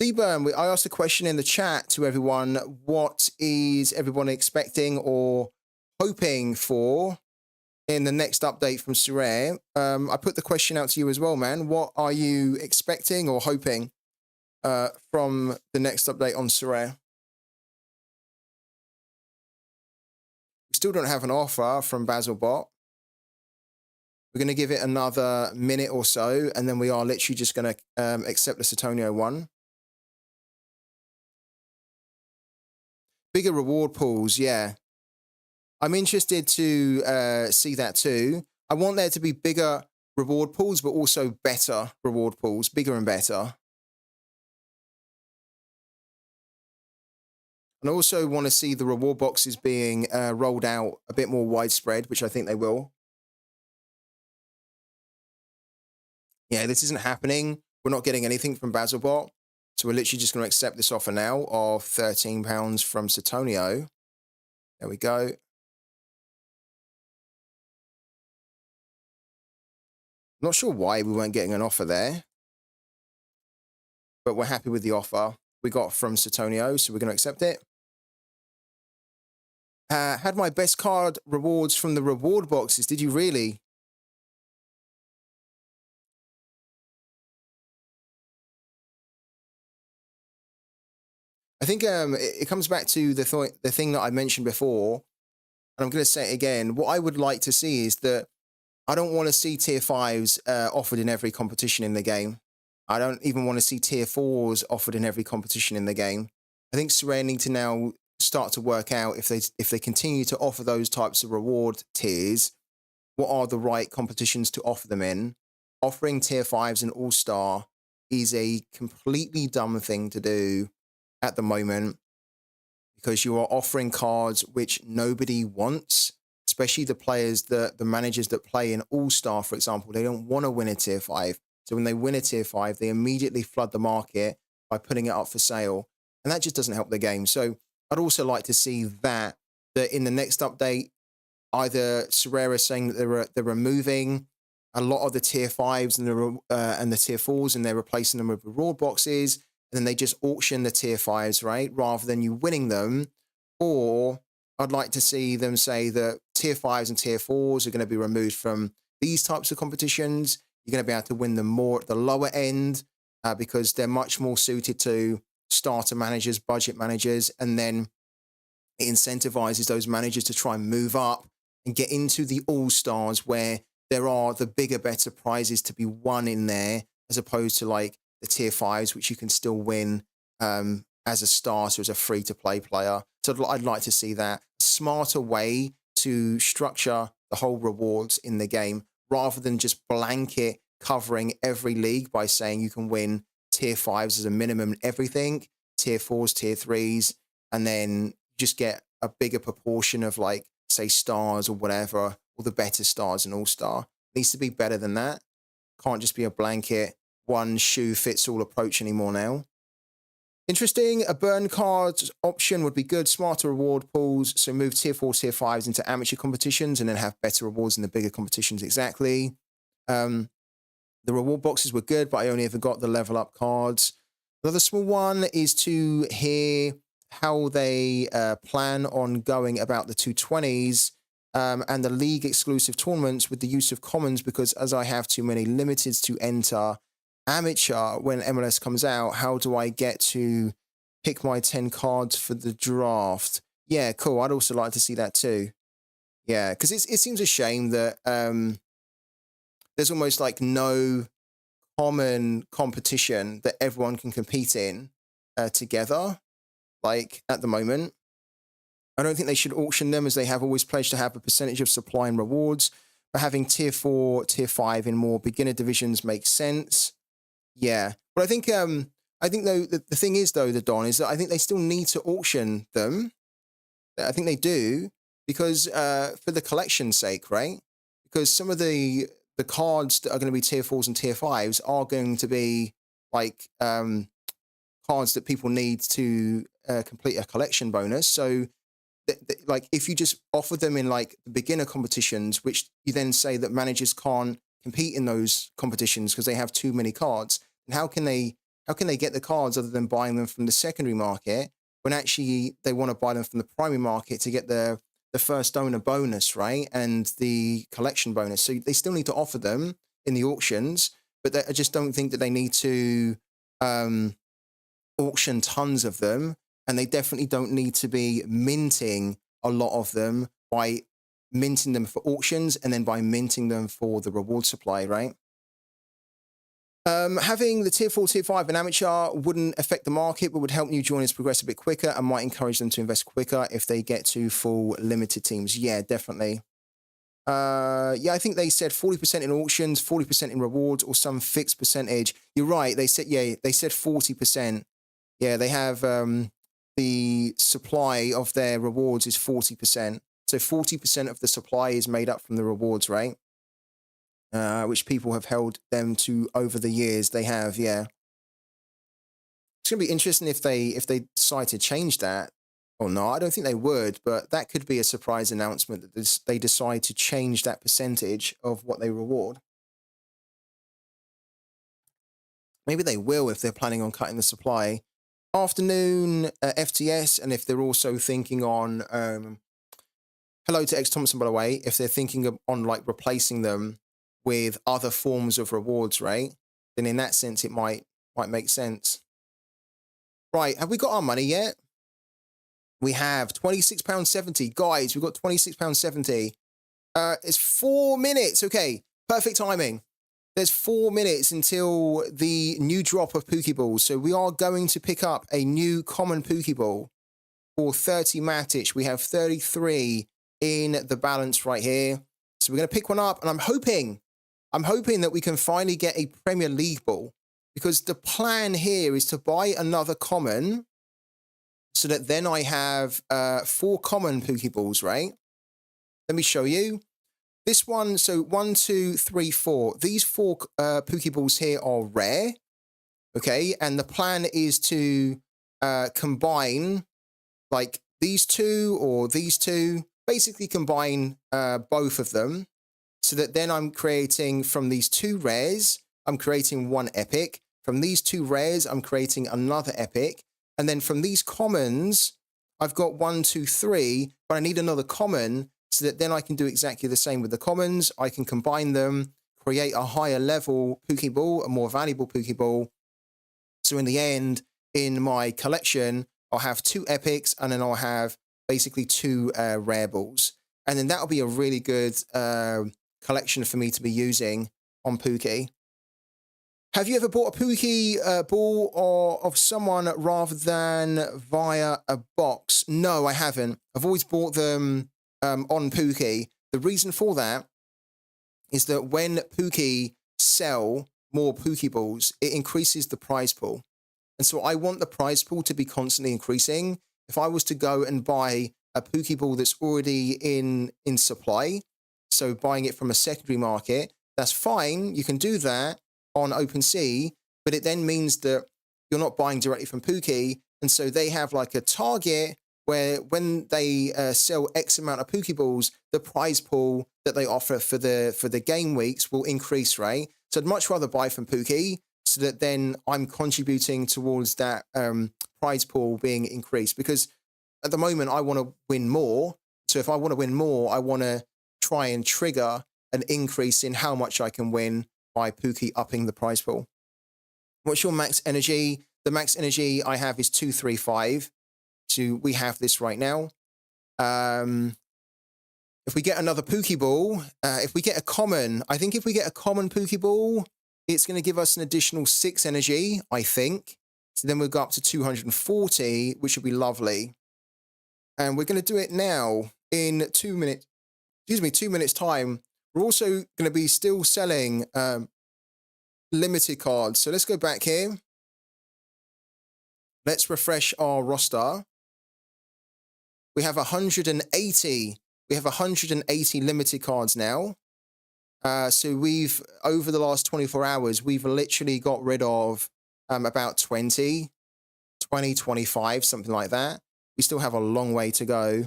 Steburn, I asked a question in the chat to everyone. What is everyone expecting or hoping for in the next update from Sorare? I put the question out to you as well, man. What are you expecting or hoping from the next update on Sorare? We still don't have an offer from Basilbot. We're going to give it another minute or so, and then we are literally just going to accept the Satonio one. Bigger reward pools, yeah. I'm interested to see that too. I want there to be bigger reward pools, but also better reward pools, bigger and better. And I also want to see the reward boxes being rolled out a bit more widespread, which I think they will. Yeah, this isn't happening. We're not getting anything from Basilbot. So we're literally just going to accept this offer now of £13 from Satonio. There we go. I'm not sure why we weren't getting an offer there. but we're happy with the offer we got from Satonio, so we're going to accept it. Had my best card rewards from the reward boxes. Did you really? I think it comes back to the thing that I mentioned before, and I'm going to say it again. What I would like to see is that I don't want to see tier 5s offered in every competition in the game. I don't even want to see tier 4s offered in every competition in the game. I think Sorare need to now start to work out if they continue to offer those types of reward tiers, what are the right competitions to offer them in. Offering tier 5s in All-Star is a completely dumb thing to do at the moment, because you are offering cards which nobody wants, especially the players, the managers that play in All-Star, for example. They don't want to win a tier 5. So when they win a tier 5, they immediately flood the market by putting it up for sale. And that just doesn't help the game. So I'd also like to see that in the next update, either Sorare is saying that they're removing a lot of the tier 5s and the tier 4s, and they're replacing them with reward boxes, and then they just auction the tier 5s, right, rather than you winning them. Or I'd like to see them say that tier 5s and tier 4s are going to be removed from these types of competitions. You're going to be able to win them more at the lower end because they're much more suited to starter managers, budget managers, and then it incentivizes those managers to try and move up and get into the All-Stars, where there are the bigger, better prizes to be won in there, as opposed to like the tier 5s, which you can still win as a starter, as a free-to-play player. So I'd like to see that smarter way to structure the whole rewards in the game, rather than just blanket covering every league by saying you can win tier 5s as a minimum in everything, tier 4s, tier 3s, and then just get a bigger proportion of, like, say, stars or whatever, or the better stars in All-Star. It needs to be better than that. Can't just be a blanket, one shoe fits all approach anymore now. Interesting. A burn card option would be good. Smarter reward pools. So move tier 4, tier 5s into amateur competitions and then have better rewards in the bigger competitions. Exactly. The reward boxes were good, but I only ever got the level up cards. Another small one is to hear how they plan on going about the 220s and the league exclusive tournaments with the use of commons, because as I have too many limiteds to enter amateur when MLS comes out, how do I get to pick my 10 cards for the draft? Yeah, cool. I'd also like to see that too. Yeah, because it seems a shame that there's almost like no common competition that everyone can compete in together, like at the moment. I don't think they should auction them, as they have always pledged to have a percentage of supply and rewards. But having tier 4, tier 5 in more beginner divisions makes sense. Yeah, but I think though the thing is though, the Don, is that I think they still need to auction them. I think they do, because for the collection's sake, right? Because some of the cards that are going to be tier 4s and tier 5s are going to be like cards that people need to complete a collection bonus. So like if you just offer them in like the beginner competitions, which you then say that managers can't compete in those competitions because they have too many cards, and how can they get the cards other than buying them from the secondary market, when actually they want to buy them from the primary market to get the first owner bonus, right, and the collection bonus? So they still need to offer them in the auctions, but I just don't think that they need to auction tons of them, and they definitely don't need to be minting a lot of them by minting them for auctions and then by minting them for the reward supply, right? Having the tier 4, tier 5 and amateur wouldn't affect the market, but would help new joiners progress a bit quicker and might encourage them to invest quicker if they get to full limited teams. Yeah, definitely. Yeah, I think they said 40% in auctions, 40% in rewards, or some fixed percentage. You're right. They said 40%. Yeah, they have the supply of their rewards is 40%. So 40% of the supply is made up from the rewards, right? Which people have held them to over the years. They have, yeah. It's gonna be interesting if they decide to change that or not. I don't think they would, but that could be a surprise announcement that they decide to change that percentage of what they reward. Maybe they will if they're planning on cutting the supply. Afternoon FTS, and if they're also thinking on, hello to X Thompson, by the way, if they're thinking on like replacing them with other forms of rewards, right? Then in that sense, it might make sense. Right, have we got our money yet? We have £26.70. Guys, we've got £26.70. It's 4 minutes. Okay, perfect timing. There's 4 minutes until the new drop of Pokeballs. So we are going to pick up a new common Pokeball for 30 Matic. We have 33 in the balance right here. So we're going to pick one up, and I'm hoping that we can finally get a Premier League ball, because the plan here is to buy another common so that then I have 4 common Pokeballs, right? Let me show you. This one, so 1, 2, 3, 4. These 4 Pokeballs here are rare, okay? And the plan is to combine like these 2 or these 2, basically combine both of them, so that then I'm creating from these 2 rares, I'm creating 1 epic. From these 2 rares, I'm creating another epic. And then from these commons, I've got 1, 2, 3, but I need another common, so that then I can do exactly the same with the commons. I can combine them, create a higher level Pokeball, a more valuable Pokeball. So in the end, in my collection, I'll have 2 epics, and then I'll have basically 2 rare balls. And then that'll be a really good collection for me to be using on Pooky. Have you ever bought a Pooky ball or of someone rather than via a box? No, I haven't. I've always bought them on Pooky. The reason for that is that when Pooky sell more Pokeballs, it increases the prize pool. And so I want the prize pool to be constantly increasing. If I was to go and buy a Pokeball that's already in supply, so buying it from a secondary market, that's fine. You can do that on OpenSea, but it then means that you're not buying directly from Pooky. And so they have like a target where when they sell X amount of Pokeballs, the prize pool that they offer for the game weeks will increase, right? So I'd much rather buy from Pooky, so that then I'm contributing towards that prize pool being increased. Because at the moment, I want to win more. So if I want to win more, I want to try and trigger an increase in how much I can win by Pooky upping the prize pool. What's your max energy? The max energy I have is 235. So we have this right now. If we get another Pokeball, if we get a common, I think if we get a common Pokeball, it's going to give us an additional 6 energy, I think. So then we'll go up to 240, which would be lovely. And we're going to do it now in 2 minutes. 2 minutes time. We're also going to be still selling limited cards. So let's go back here. Let's refresh our roster. We have 180. We have 180 limited cards now. So we've, over the last 24 hours, we've literally got rid of about 20, 25, something like that. We still have a long way to go.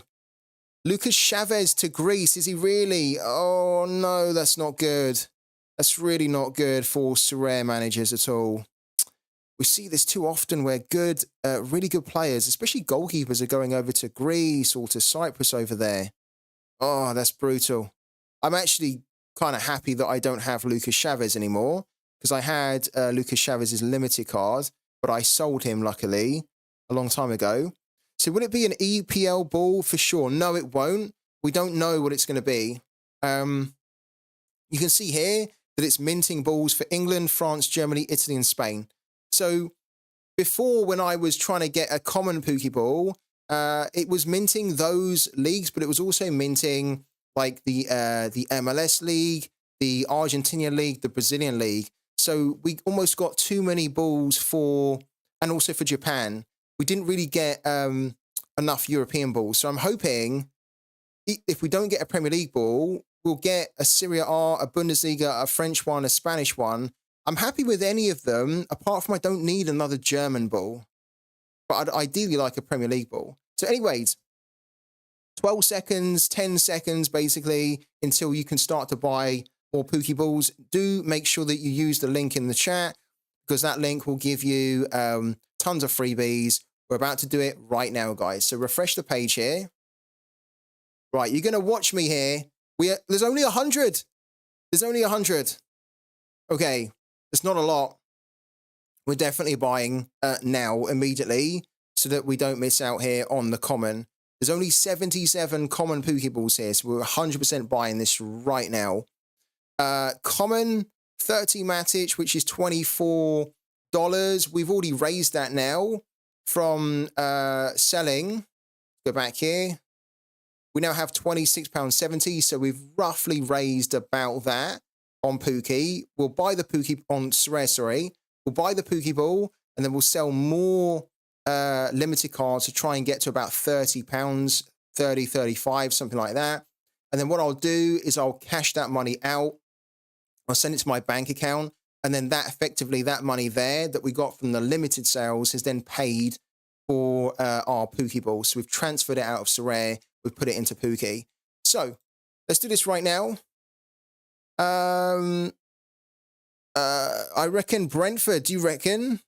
Lucas Chavez to Greece. Is he really? Oh, no, that's not good. That's really not good for Sorare managers at all. We see this too often where good, really good players, especially goalkeepers, are going over to Greece or to Cyprus over there. Oh, that's brutal. I'm actually kind of happy that I don't have Lucas Chavez anymore, because I had Lucas Chavez's limited card, but I sold him, luckily, a long time ago. So will it be an EPL ball for sure? No, it won't. We don't know what it's going to be. You can see here that it's minting balls for England, France, Germany, Italy, and Spain. So before, when I was trying to get a common Pokeball, it was minting those leagues, but it was also minting like the MLS league, the Argentina league, the Brazilian league. So we almost got too many balls for, and also for Japan. We didn't really get enough European balls. So I'm hoping if we don't get a Premier League ball, we'll get a Serie A, a Bundesliga, a French one, a Spanish one. I'm happy with any of them, apart from I don't need another German ball. But I'd ideally like a Premier League ball. So anyways, 12 seconds, 10 seconds, basically, until you can start to buy more Pokeballs. Do make sure that you use the link in the chat. because that link will give you tons of freebies. We're about to do it right now, guys. So refresh the page here. Right, you're going to watch me here. There's only 100. There's only 100. Okay, it's not a lot. We're definitely buying now, immediately, so that we don't miss out here on the common. There's only 77 common Pokeballs here, so we're 100% buying this right now. Common 30 Matic, which is $24. We've already raised that now from selling. Go back here. We now have £26.70, so we've roughly raised about that on Pooky. We'll buy the Pooky on Sorare, sorry. We'll buy the Pokeball, and then we'll sell more limited cards to try and get to about £30, 30, 35, something like that. And then what I'll do is I'll cash that money out. I'll send it to my bank account, and then that effectively, that money there that we got from the limited sales has then paid for our Pokeball. So we've transferred it out of Sorare, we've put it into Pooky. So let's do this right now. I reckon Brentford. Do you reckon?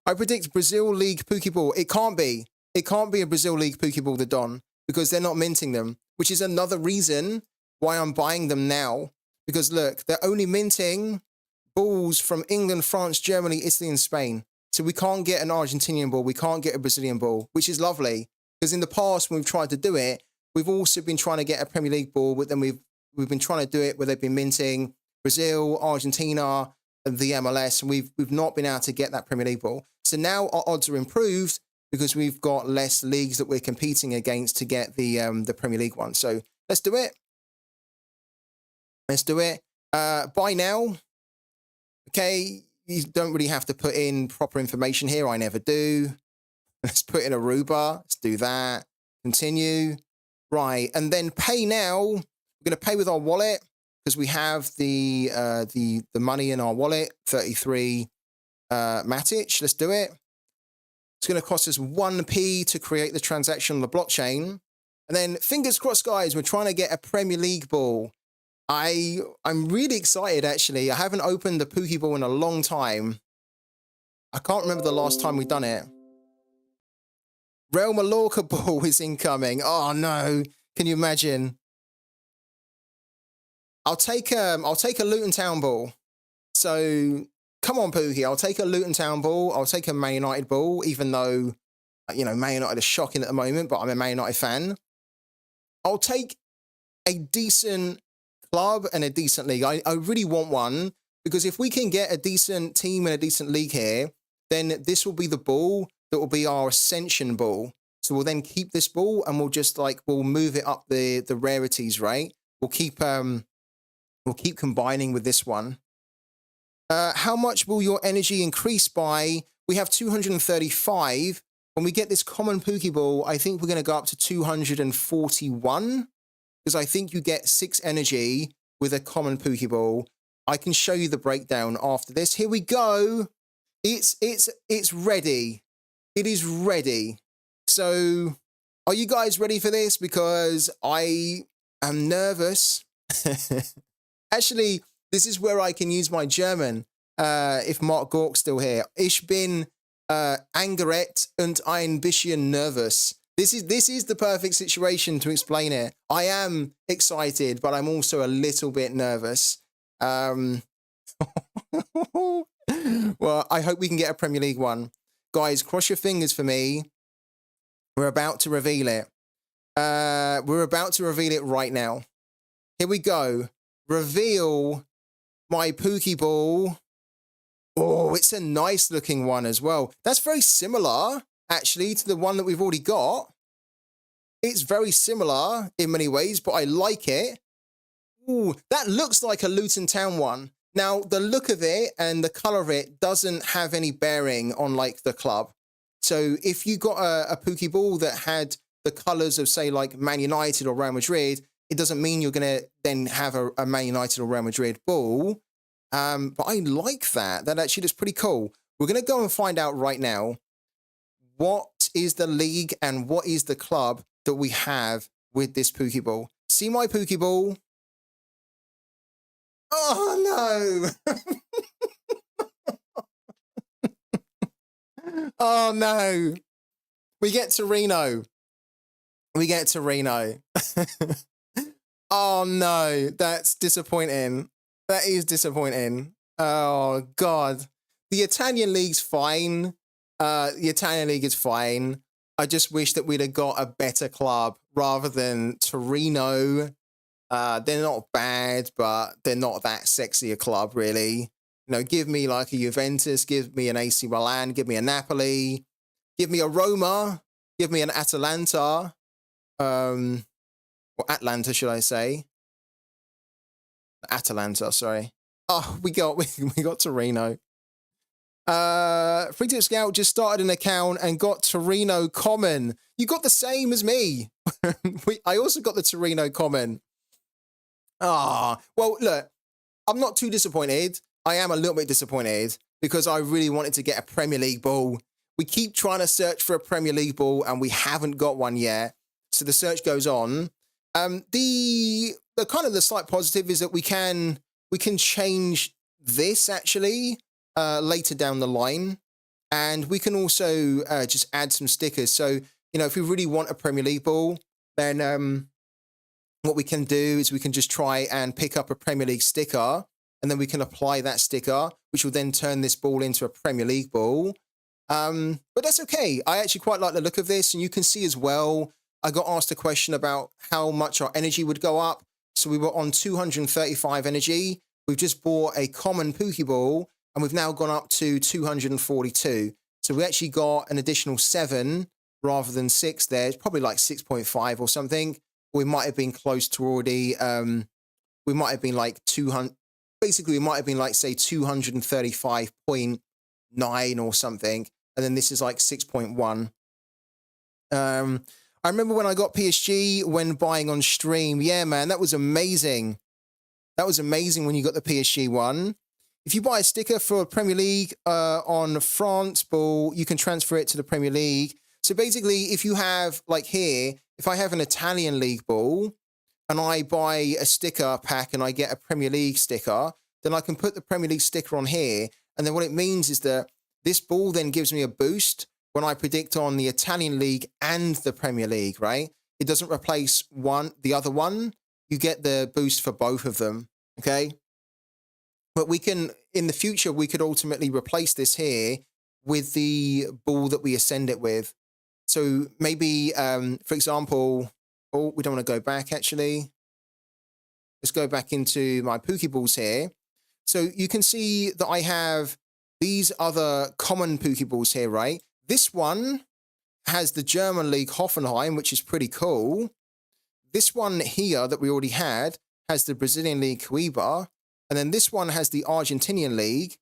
I predict Brazil League Pokeball. It can't be. It can't be a Brazil League Pokeball, the Don, because they're not minting them, which is another reason why I'm buying them now. Because look, they're only minting balls from England, France, Germany, Italy, and Spain. So we can't get an Argentinian ball. We can't get a Brazilian ball, which is lovely. Because in the past, when we've tried to do it, we've also been trying to get a Premier League ball, but then we've been trying to do it where they've been minting Brazil, Argentina, and the MLS, and we've not been able to get that Premier League ball. So now our odds are improved because we've got less leagues that we're competing against to get the Premier League one. So let's do it. Let's do it. Buy now. Okay, you don't really have to put in proper information here. I never do. Let's put in Aruba. Let's do that. Continue. Right, and then pay now. We're going to pay with our wallet because we have the money in our wallet. 33 Matic. Let's do it. It's going to cost us 1p to create the transaction on the blockchain. And then fingers crossed, guys, we're trying to get a Premier League ball. I'm really excited, actually. I haven't opened the Pokeball in a long time. I can't remember the last time we've done it. Real Mallorca ball is incoming. Oh, no. Can you imagine? I'll take a Luton Town ball. So, come on, Pookie. I'll take a Luton Town ball. I'll take a Man United ball, even though, you know, Man United is shocking at the moment, but I'm a Man United fan. I'll take a decent club and a decent league. I really want one, because if we can get a decent team and a decent league here, then this will be the ball that will be our ascension ball. So we'll then keep this ball and we'll just we'll move it up the rarities, right? We'll keep combining with this one. How much will your energy increase by? We have 235. When we get this common Pokeball, I think we're going to go up to 241. Because I think you get 6 energy with a common Pokeball. I can show you the breakdown after this. Here we go. It's ready. It is ready. So, are you guys ready for this? Because I am nervous. Actually, this is where I can use my German. If Mark Gork's still here. Ich bin angeret und ein bisschen nervös. This is the perfect situation to explain it. I am excited, but I'm also a little bit nervous. Well, I hope we can get a Premier League one. Guys, cross your fingers for me. We're about to reveal it. We're about to reveal it right now. Here we go. Reveal my Pokeball. Oh, it's a nice looking one as well. That's very similar, actually, to the one that we've already got. It's very similar in many ways, but I like it. Ooh, that looks like a Luton Town one. Now, the look of it and the color of it doesn't have any bearing on the club. So if you got a Pokeball that had the colors of, say, like Man United or Real Madrid, it doesn't mean you're going to then have a Man United or Real Madrid ball. But I like that. That actually looks pretty cool. We're going to go and find out right now what is the league and what is the club that we have with this Pokeball. See my Pokeball? Oh, no. Oh, no. We get Torino. We get Torino. Oh, no. That's disappointing. That is disappointing. Oh, God. The Italian league's fine. The Italian league is fine. I just wish that we'd have got a better club rather than Torino. They're not bad, but they're not that sexy a club, really. You know, give me like a Juventus, give me an AC Milan, give me a Napoli, give me a Roma, give me an Atalanta, or Atlanta, should I say? Atalanta, sorry. Oh, we got Torino. Free Tip Scout just started an account and got Torino common. You got the same as me. I also got the Torino common. Ah, well, look, I'm not too disappointed. I am a little bit disappointed because I really wanted to get a Premier League ball. We keep trying to search for a Premier League ball and we haven't got one yet. So the search goes on. The kind of the slight positive is that we can change this actually later down the line, and we can also just add some stickers. So, you know, if we really want a Premier League ball, then what we can do is we can just try and pick up a Premier League sticker, and then we can apply that sticker, which will then turn this ball into a Premier League ball. But that's okay. I actually quite like the look of this, and you can see as well, I got asked a question about how much our energy would go up. So we were on 235 energy. We've just bought a common Pokeball, and we've now gone up to 242. So we actually got an additional 7 rather than 6 there. It's probably like 6.5 or something. We might have been close to already, we might have been like 200, basically we might have been like, say, 235.9 or something. And then this is like 6.1. I remember when I got PSG when buying on stream. Yeah, man, that was amazing. That was amazing when you got the PSG one. If you buy a sticker for Premier League on France ball, you can transfer it to the Premier League. So basically, if you have, like here, if I have an Italian league ball and I buy a sticker pack and I get a Premier League sticker, then I can put the Premier League sticker on here. And then what it means is that this ball then gives me a boost when I predict on the Italian league and the Premier League, right? It doesn't replace the other one. You get the boost for both of them, okay? But we can, in the future, we could ultimately replace this here with the ball that we ascend it with. So maybe, for example, oh, we don't want to go back, actually. Let's go back into my Pokeballs here. So you can see that I have these other common Pokeballs here, right? This one has the German League Hoffenheim, which is pretty cool. This one here that we already had has the Brazilian League Coiba. And then this one has the Argentinian League.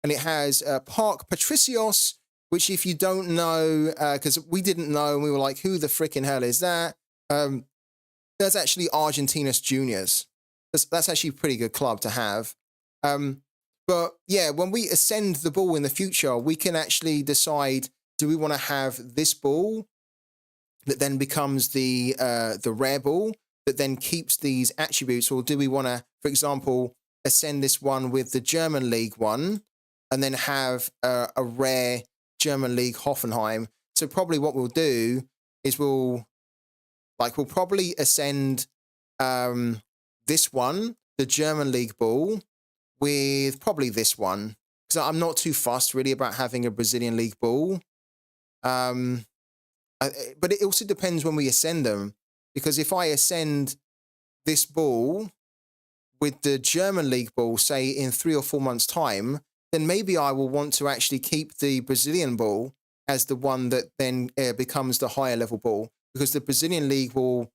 And it has Park Patricios, which if you don't know, because we didn't know, and we were like, who the freaking hell is that? That's actually Argentinos Juniors. That's actually a pretty good club to have. But yeah, when we ascend the ball in the future, we can actually decide, do we want to have this ball that then becomes the rare ball that then keeps these attributes, or do we want to, for example, ascend this one with the German League one and then have a rare German League Hoffenheim? So probably what we'll do is we'll probably ascend this one, the German League ball, with probably this one, because I'm not too fussed really about having a Brazilian League ball. But it also depends when we ascend them, because if I ascend this ball with the German League ball, say in 3 or 4 months' time, then maybe I will want to actually keep the Brazilian ball as the one that then becomes the higher level ball, because the Brazilian League will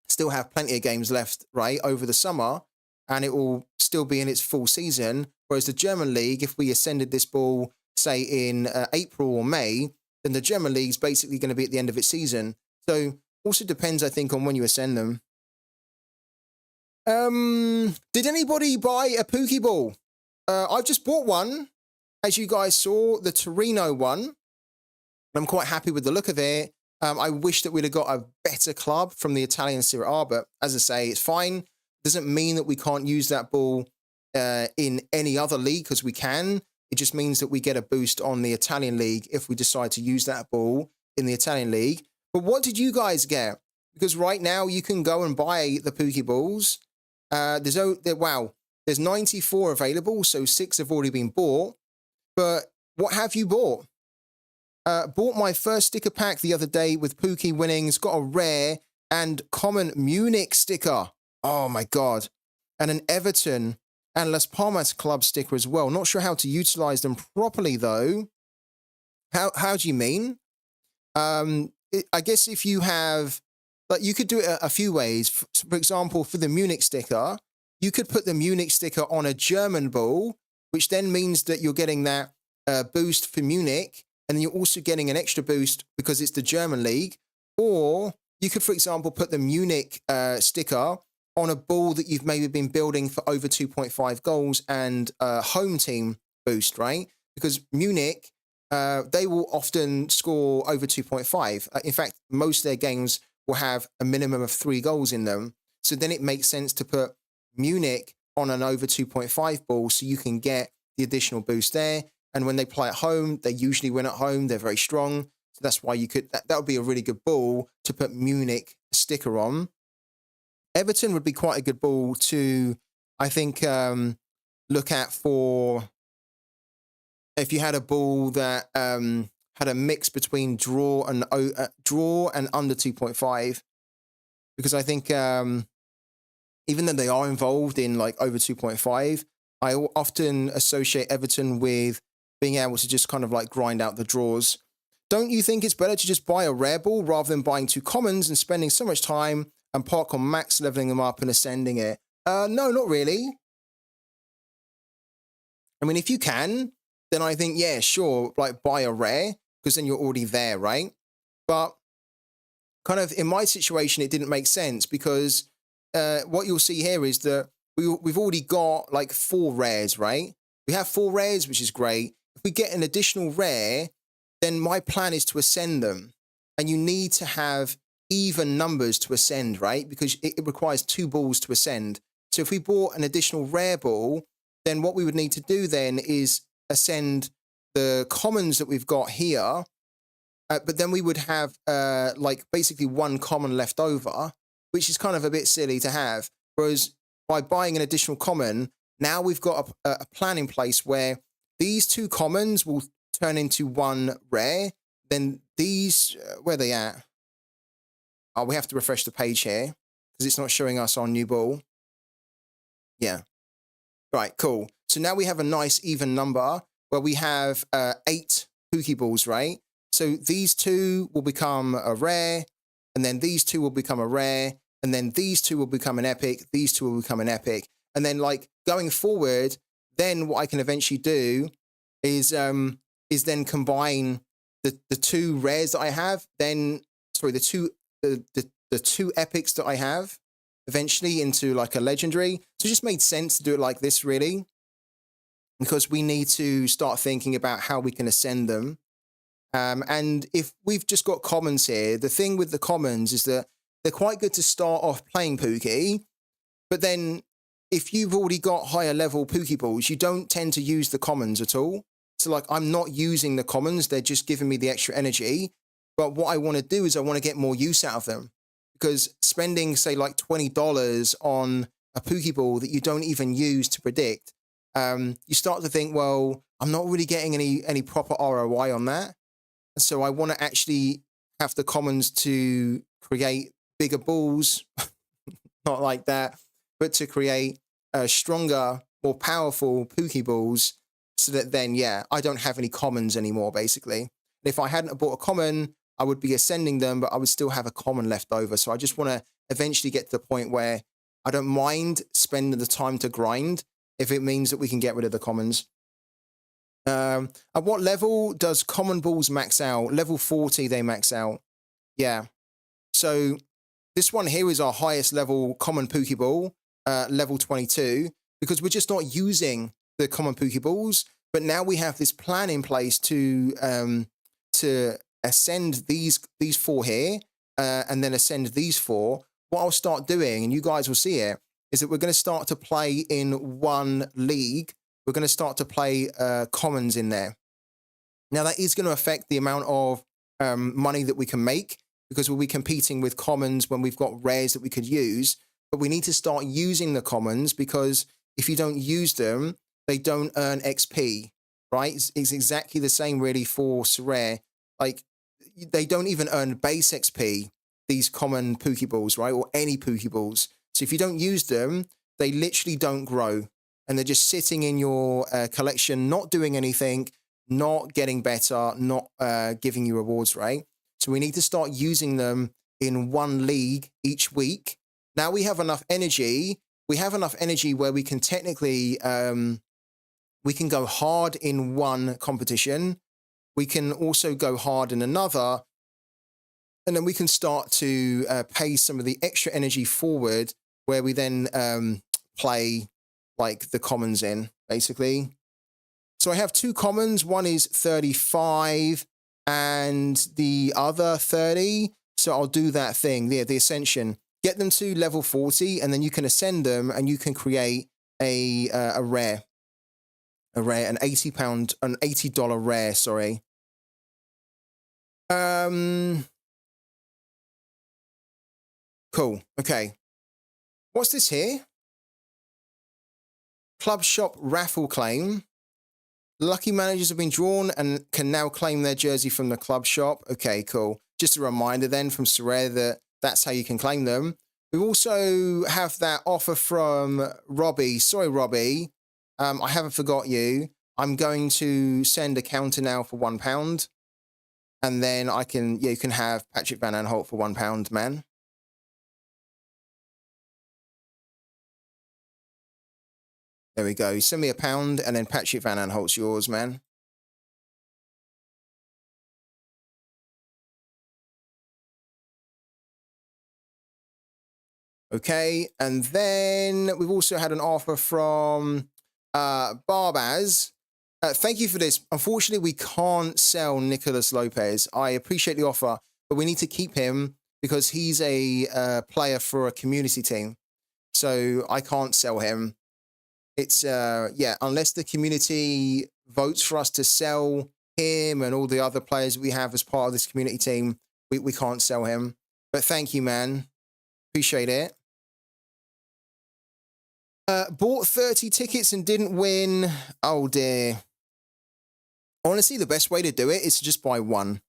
still have plenty of games left, right, over the summer, and it will still be in its full season. Whereas the German League, if we ascended this ball, say in April or May, then the German League's basically going to be at the end of its season. So also depends, I think, on when you ascend them. Did anybody buy a Pokeball? I've just bought one, as you guys saw, the Torino one. I'm quite happy with the look of it. I wish that we'd have got a better club from the Italian Serie A, but as I say, it's fine. Doesn't mean that we can't use that ball in any other league, because we can. It just means that we get a boost on the Italian League if we decide to use that ball in the Italian League. But what did you guys get? Because right now you can go and buy the Pooky balls. There's 94 available, so 6 have already been bought. But what have you bought? Bought my first sticker pack the other day with Pooky winnings, got a rare and common Munich sticker. Oh my God. And an Everton and Las Palmas club sticker as well. Not sure how to utilize them properly though. How do you mean? I guess if you have, like, you could do it a few ways. For example, for the Munich sticker, you could put the Munich sticker on a German ball, which then means that you're getting that boost for Munich, and then you're also getting an extra boost because it's the German league. Or you could, for example, put the Munich sticker on a ball that you've maybe been building for over 2.5 goals and home team boost, right? Because Munich, they will often score over 2.5. In fact, most of their games will have a minimum of 3 goals in them. So then it makes sense to put Munich on an over 2.5 ball so you can get the additional boost there. And when they play at home, they usually win at home. They're very strong. So that's why you could, that would be a really good ball to put Munich sticker on. Everton would be quite a good ball to, I think, look at for if you had a ball that had a mix between draw and under 2.5, because I think even though they are involved in like over 2.5, I often associate Everton with being able to just kind of like grind out the draws. Don't you think it's better to just buy a rare ball rather than buying 2 commons and spending so much time and park on max leveling them up and ascending it? No, not really. I mean, if you can, then I think, yeah, sure, like buy a rare, because then you're already there, right? But kind of in my situation, it didn't make sense because what you'll see here is that we've already got like 4 rares, right? We have 4 rares, which is great. If we get an additional rare, then my plan is to ascend them. And you need to have even numbers to ascend, right? Because it requires 2 balls to ascend. So if we bought an additional rare ball, then what we would need to do then is ascend the commons that we've got here. But then we would have like basically 1 common left over, which is kind of a bit silly to have. Whereas by buying an additional common, now we've got a plan in place where these 2 commons will turn into 1 rare. Then these, where are they at? Oh, we have to refresh the page here because it's not showing us our new ball. Yeah. Right, cool. So now we have a nice even number where we have 8 Pooky balls, right? So these 2 will become a rare, and then these 2 will become a rare, and then these 2 will become an epic, these 2 will become an epic. And then like going forward, then what I can eventually do is then combine the 2 rares that I have, then sorry, the 2 epics that I have eventually into like a legendary. So it just made sense to do it like this, really, because we need to start thinking about how we can ascend them. And if we've just got commons here, the thing with the commons is that they're quite good to start off playing Pooky, but then if you've already got higher level Pooky balls, you don't tend to use the commons at all. So like I'm not using the commons, they're just giving me the extra energy. But what I want to do is I want to get more use out of them, because spending say like $20 on a Pooky ball that you don't even use to predict, you start to think, well, I'm not really getting any proper ROI on that. So I want to actually have the commons to create bigger balls, not like that, but to create stronger, more powerful Pooky balls, so that then, yeah, I don't have any commons anymore, basically. And if I hadn't bought a common, I would be ascending them, but I would still have a common left over. So I just want to eventually get to the point where I don't mind spending the time to grind if it means that we can get rid of the commons. At what level does common balls max out? Level 40, they max out. Yeah. So this one here is our highest level common Pooky ball, level 22, because we're just not using the common Pooky balls. But now we have this plan in place to ascend these 4 here, and then ascend these 4. What I'll start doing, and you guys will see it, is that we're going to start to play in one league we're going to start to play commons in there. Now, that is going to affect the amount of money that we can make, because we'll be competing with commons when we've got rares that we could use. But we need to start using the commons, because if you don't use them, they don't earn XP, right? It's exactly the same really for Sorare. Like, they don't even earn base XP, these common Pokeballs, right? Or any Pokeballs. So if you don't use them, they literally don't grow. And they're just sitting in your collection, not doing anything, not getting better, not giving you rewards, right? So we need to start using them in one league each week. Now we have enough energy. We have enough energy where we can technically, we can go hard in one competition. We can also go hard in another. And then we can start to pay some of the extra energy forward, where we then play like the commons in, basically. So I have two commons. One is 35 and the other 30. So I'll do that thing, the Ascension. Get them to level 40, and then you can ascend them, and you can create a rare, an $80 rare, sorry. Cool. Okay. What's this here? Club Shop Raffle Claim. Lucky managers have been drawn and can now claim their jersey from the club shop. Okay, cool. Just a reminder then from Sorare that that's how you can claim them. We also have that offer from Robbie. Sorry, Robbie. I haven't forgot you. I'm going to send a counter now for £1. And then I can, yeah, you can have Patrick Van Aanholt for £1, man. There we go. Send me £1, and then Patrick Van Aanholt's yours, man. Okay, and then we've also had an offer from Barbaz. Thank you for this. Unfortunately, we can't sell Nicolas Lopez. I appreciate the offer, but we need to keep him because he's a player for a community team. So I can't sell him. It's, yeah, unless the community votes for us to sell him and all the other players we have as part of this community team, we can't sell him. But thank you, man. Appreciate it. Bought 30 tickets and didn't win. Oh, dear. Honestly, the best way to do it is to just buy one.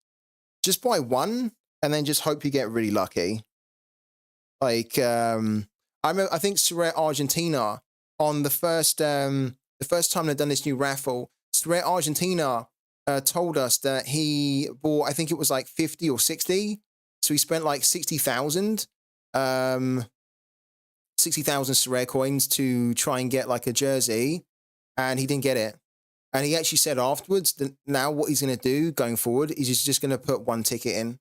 Just buy one and then just hope you get really lucky. Like, I think Sorare Argentina, on the first time they've done this new raffle, Sorare Argentina told us that he bought, I think it was like 50 or 60. So he spent like 60,000 Sorare coins to try and get like a jersey, and he didn't get it. And he actually said afterwards that now what he's going to do going forward is he's just going to put one ticket in.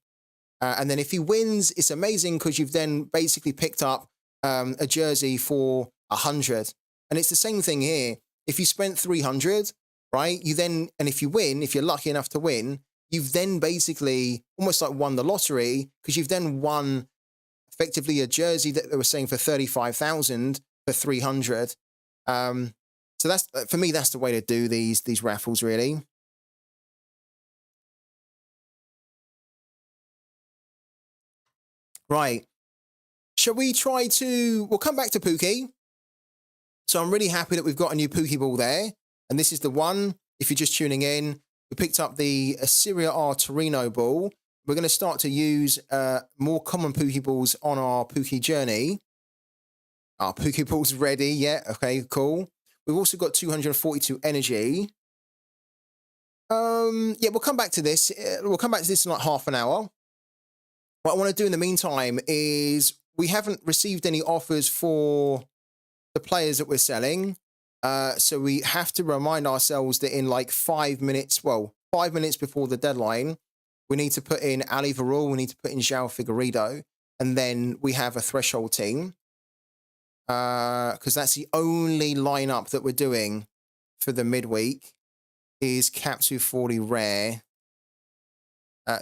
And then if he wins, it's amazing because you've then basically picked up a jersey for 100. And it's the same thing here. If you spent 300, right, you then, and if you win, if you're lucky enough to win, you've then basically almost like won the lottery, because you've then won effectively a jersey that they were saying for 35,000 for 300. So that's, for me, that's the way to do these raffles, really. Right. Shall we try to, we'll come back to Pooky. So I'm really happy that we've got a new Pokeball there. And this is the one, if you're just tuning in, we picked up the Assyria R Torino ball. We're going to start to use more common Pokeballs on our Pooky journey. Our Pokeball's ready. Yeah, okay, cool. We've also got 242 energy. Yeah, we'll come back to this. We'll come back to this in like half an hour. What I want to do in the meantime is we haven't received any offers for the players that we're selling. So we have to remind ourselves that in like 5 minutes, well, 5 minutes before the deadline, we need to put in Ali Varul, we need to put in João Figueiredo, and then we have a threshold team. Because that's the only lineup that we're doing for the midweek is Cap 240 Rare.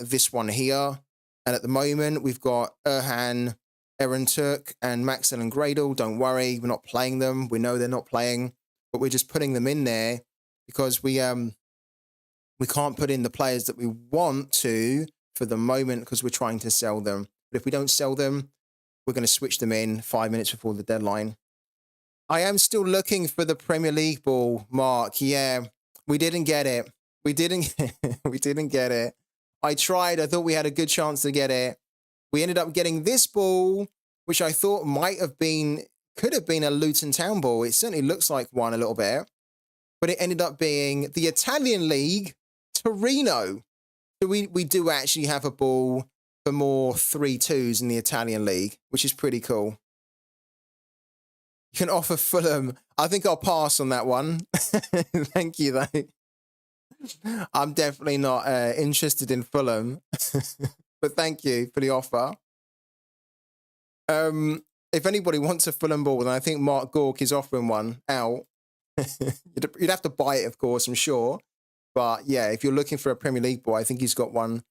This one here. And at the moment, we've got Erhan, Eren Turk, and Maxwell and Gradle. Don't worry, we're not playing them. We know they're not playing. but we're just putting them in there because we can't put in the players that we want to for the moment because we're trying to sell them. But if we don't sell them, we're going to switch them in 5 minutes before the deadline. I am still looking for the Premier League ball, Mark. Yeah, we didn't get it. We didn't get it. I tried. I thought we had a good chance to get it. We ended up getting this ball, which I thought could have been a Luton Town ball. It certainly looks like one a little bit. But it ended up being the Italian League, Torino. So we do actually have a ball for more 3-2s in the Italian League, which is pretty cool. You can offer Fulham. I think I'll pass on that one. Thank you, though. I'm definitely not interested in Fulham. But thank you for the offer. If anybody wants a Fulham ball, then I think Mark Gork is offering one out. You'd have to buy it, of course, I'm sure. But yeah, if you're looking for a Premier League ball, I think he's got one.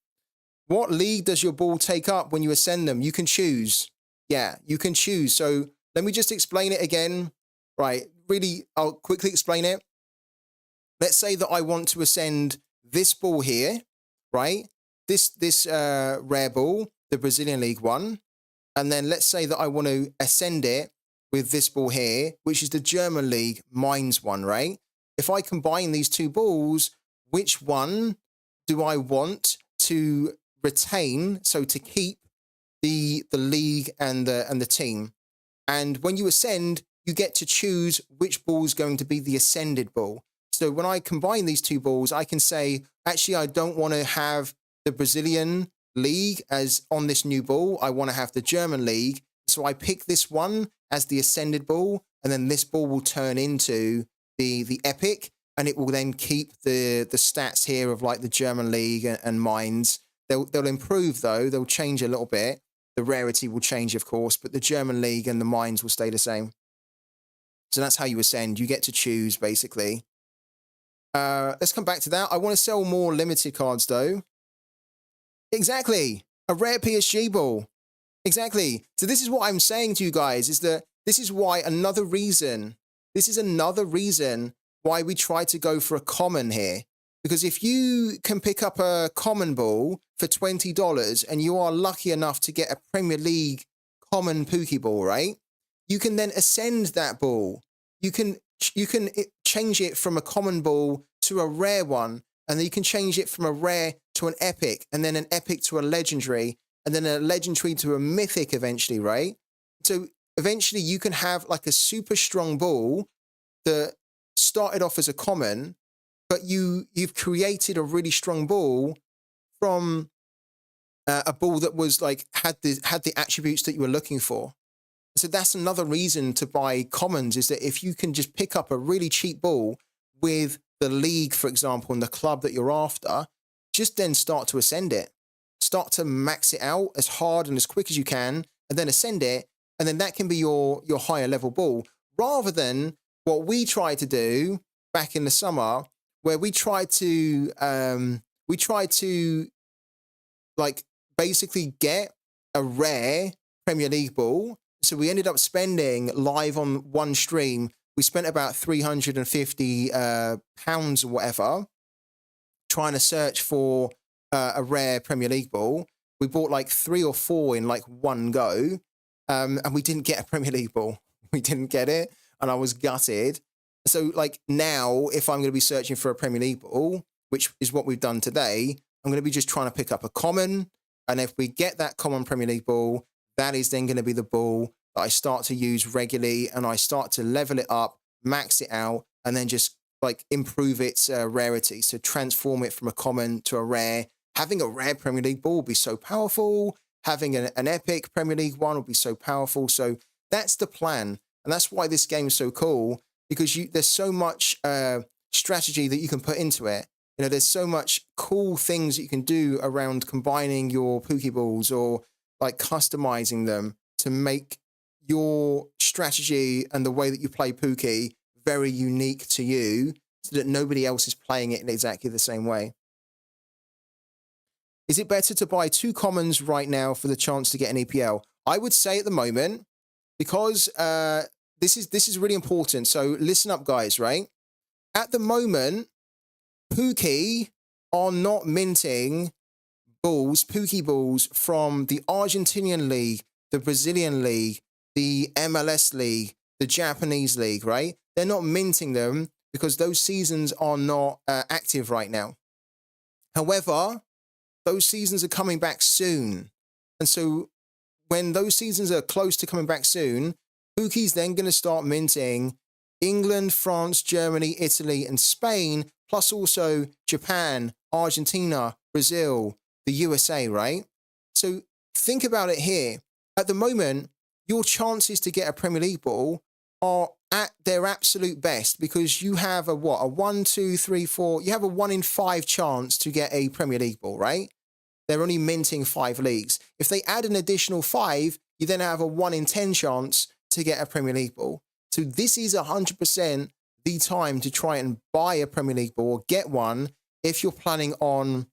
What league does your ball take up when you ascend them? You can choose. Yeah, you can choose. So let me just explain it again. Right, really, I'll quickly explain it. Let's say that I want to ascend this ball here, right? This rare ball, the Brazilian League one. And then let's say that I want to ascend it with this ball here, which is the German League Mainz one, right? If I combine these two balls, which one do I want to retain, so to keep the league and the team? And when you ascend, you get to choose which ball is going to be the ascended ball. So when I combine these two balls, I can say, actually, I don't want to have the Brazilian League as on this new ball. I want to have the German League. So I pick this one as the ascended ball, and then this ball will turn into the epic, and it will then keep the stats here of like the German League and Mainz. They'll improve though. They'll change a little bit. The rarity will change, of course, but the German League and the Mainz will stay the same. So that's how you ascend. You get to choose, basically. Let's come back to that. I want to sell more limited cards, though. Exactly. A rare PSG ball. Exactly. So this is what I'm saying to you guys, is that this is another reason why we try to go for a common here. Because if you can pick up a common ball for $20 and you are lucky enough to get a Premier League common pooky ball, right? You can then ascend that ball. You can change it from a common ball to a rare one, and then you can change it from a rare to an epic, and then an epic to a legendary, and then a legendary to a mythic eventually, right? So eventually you can have like a super strong ball that started off as a common, but you've created a really strong ball from a ball that was like had the attributes that you were looking for. So that's another reason to buy commons, is that if you can just pick up a really cheap ball with the league, for example, and the club that you're after, just then start to ascend it. Start to max it out as hard and as quick as you can, and then ascend it, and then that can be your higher level ball, rather than what we tried to do back in the summer, where we tried to like basically get a rare Premier League ball. So we ended up spending live on one stream, we spent about £350 or whatever trying to search for a rare Premier League ball. We bought like 3 or 4 in like one go, and we didn't get a Premier League ball. We didn't get it, and I was gutted. So like now, if I'm going to be searching for a Premier League ball, which is what we've done today, I'm going to be just trying to pick up a common, and if we get that common Premier League ball, that is then going to be the ball that I start to use regularly, and I start to level it up, max it out, and then just like improve its rarity. So transform it from a common to a rare. Having a rare Premier League ball would be so powerful. Having an epic Premier League one would be so powerful. So that's the plan. And that's why this game is so cool, because there's so much strategy that you can put into it. You know, there's so much cool things that you can do around combining your pooky balls or like customizing them to make your strategy and the way that you play pooky very unique to you, so that nobody else is playing it in exactly the same way. Is it better to buy 2 commons right now for the chance to get an EPL? I would say at the moment, because this is really important. So listen up, guys, right? At the moment, Pooky are not minting balls, Pooky balls from the Argentinian League, the Brazilian League, the MLS League, the Japanese League, right? They're not minting them because those seasons are not active right now. However, those seasons are coming back soon. And so when those seasons are close to coming back soon, Pooky's then going to start minting England, France, Germany, Italy, and Spain, plus also Japan, Argentina, Brazil, the USA, right? So think about it here. At the moment, your chances to get a Premier League ball are at their absolute best because you have a what? A 1, 2, 3, 4. You have a 1 in 5 chance to get a Premier League ball, right? They're only minting 5 leagues. If they add an additional 5, you then have a 1 in 10 chance to get a Premier League ball. So this is 100% the time to try and buy a Premier League ball or get one if you're planning on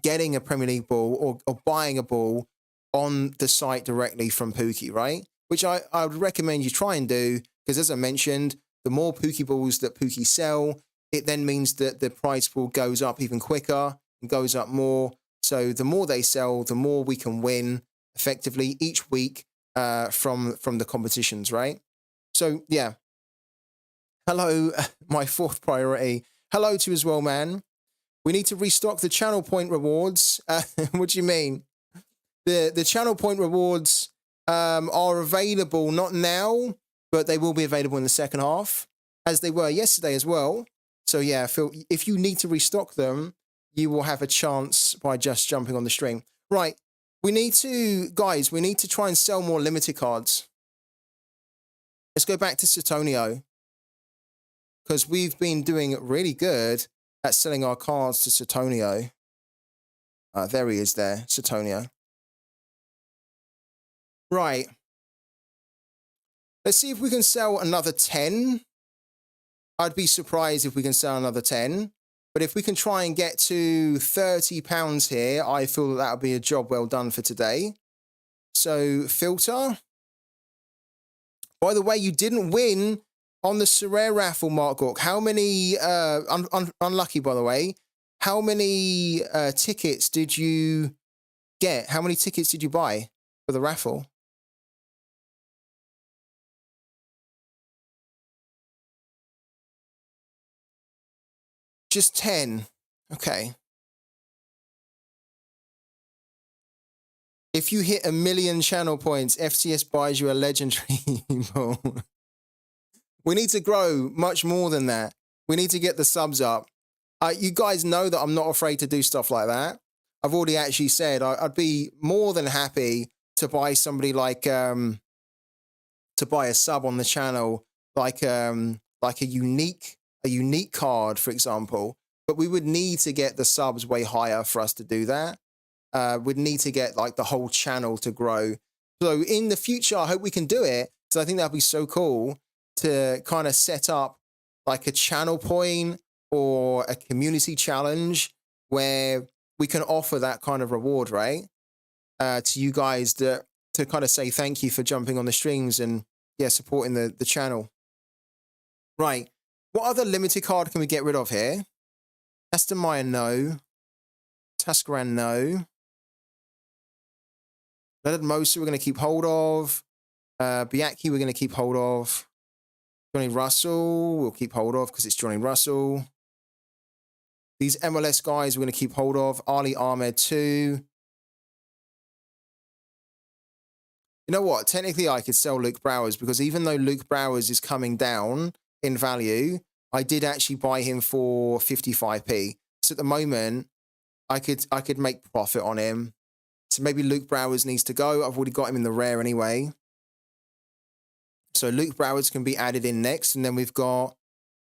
getting a Premier League ball or buying a ball on the site directly from Pooky, right? Which I would recommend you try and do because, as I mentioned, the more Pooky balls that Pooky sell, it then means that the price pool goes up even quicker and goes up more. So the more they sell, the more we can win effectively each week from the competitions, right? So, yeah. Hello, my 4th priority. Hello to you as well, man. We need to restock the channel point rewards. What do you mean? The channel point rewards are available, not now, but they will be available in the second half, as they were yesterday as well. So, yeah, if you need to restock them, you will have a chance by just jumping on the stream. Right, we need to try and sell more limited cards. Let's go back to Sutonio, because we've been doing really good at selling our cards to Sutonio. There he is there, Sutonio. Right. Let's see if we can sell another 10. I'd be surprised if we can sell another 10. But if we can try and get to £30 here, I feel that would be a job well done for today. So, filter. By the way, you didn't win on the Sorare raffle, Mark Gork. How many, unlucky by the way, how many tickets did you get? How many tickets did you buy for the raffle? Just 10. Okay. If you hit 1 million channel points, FCS buys you a legendary ball. We need to grow much more than that. We need to get the subs up. You guys know that I'm not afraid to do stuff like that. I've already actually said I'd be more than happy to buy somebody like to buy a sub on the channel, like a unique card, for example. But we would need to get the subs way higher for us to do that. We'd need to get like the whole channel to grow. So in the future, I hope we can do it. So I think that'd be so cool to kind of set up like a channel point or a community challenge where we can offer that kind of reward, right? To you guys to kind of say thank you for jumping on the streams and, yeah, supporting the channel. Right. What other limited card can we get rid of here? Aston Maya, no. Tascaran, no. Leonard Mosa, we're going to keep hold of. Biaki, we're going to keep hold of. Johnny Russell, we'll keep hold of because it's Johnny Russell. These MLS guys, we're going to keep hold of. Ali Ahmed, too. You know what? Technically, I could sell Luke Browers because even though Luke Browers is coming down in value, I did actually buy him for 55p. So at the moment, I could make profit on him. So maybe Luke Browers needs to go. I've already got him in the rare anyway. So Luke Browers can be added in next. And then we've got,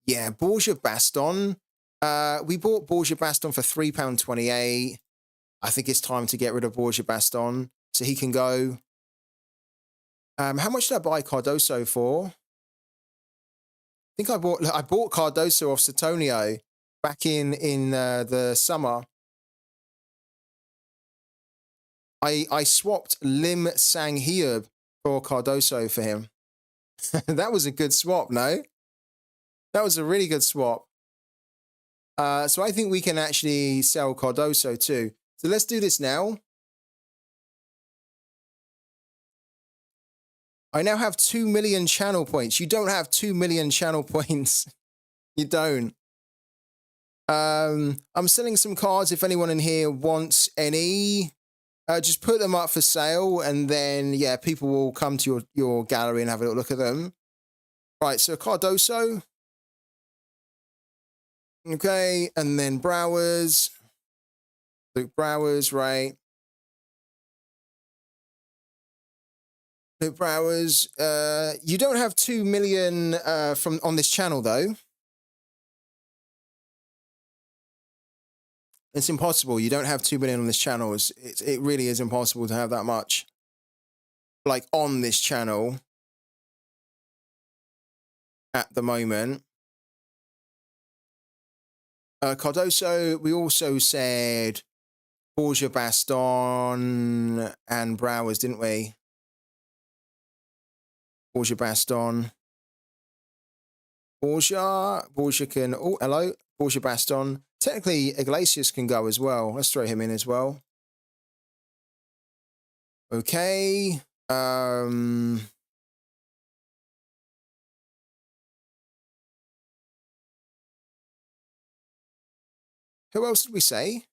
yeah, Borja Baston. We bought Borja Baston for £3.28. I think it's time to get rid of Borja Baston so he can go. How much did I buy Cardoso for? I think I bought Cardoso off Sutonio back in the summer. I swapped Lim Sang-hyub for Cardoso for him. That was a good swap, no? That was a really good swap. So I think we can actually sell Cardoso too. So let's do this now. I now have 2 million channel points. You don't have 2 million channel points. You don't. I'm selling some cards if anyone in here wants any. Just put them up for sale, and then, yeah, people will come to your gallery and have a little look at them. Right, so Cardoso. Okay, and then Browers. Luke Browers, right. Luke Browers. You don't have 2 million from on this channel, though. It's impossible. You don't have 2 million on this channel. It really is impossible to have that much. Like, on this channel. At the moment. Cardoso, we also said Borgia, Baston, and Browers, didn't we? Borgia, Baston. Borgia can... Oh, hello. Borgia, Baston. Technically, Iglesias can go as well. Let's throw him in as well. Okay. Who else did we say?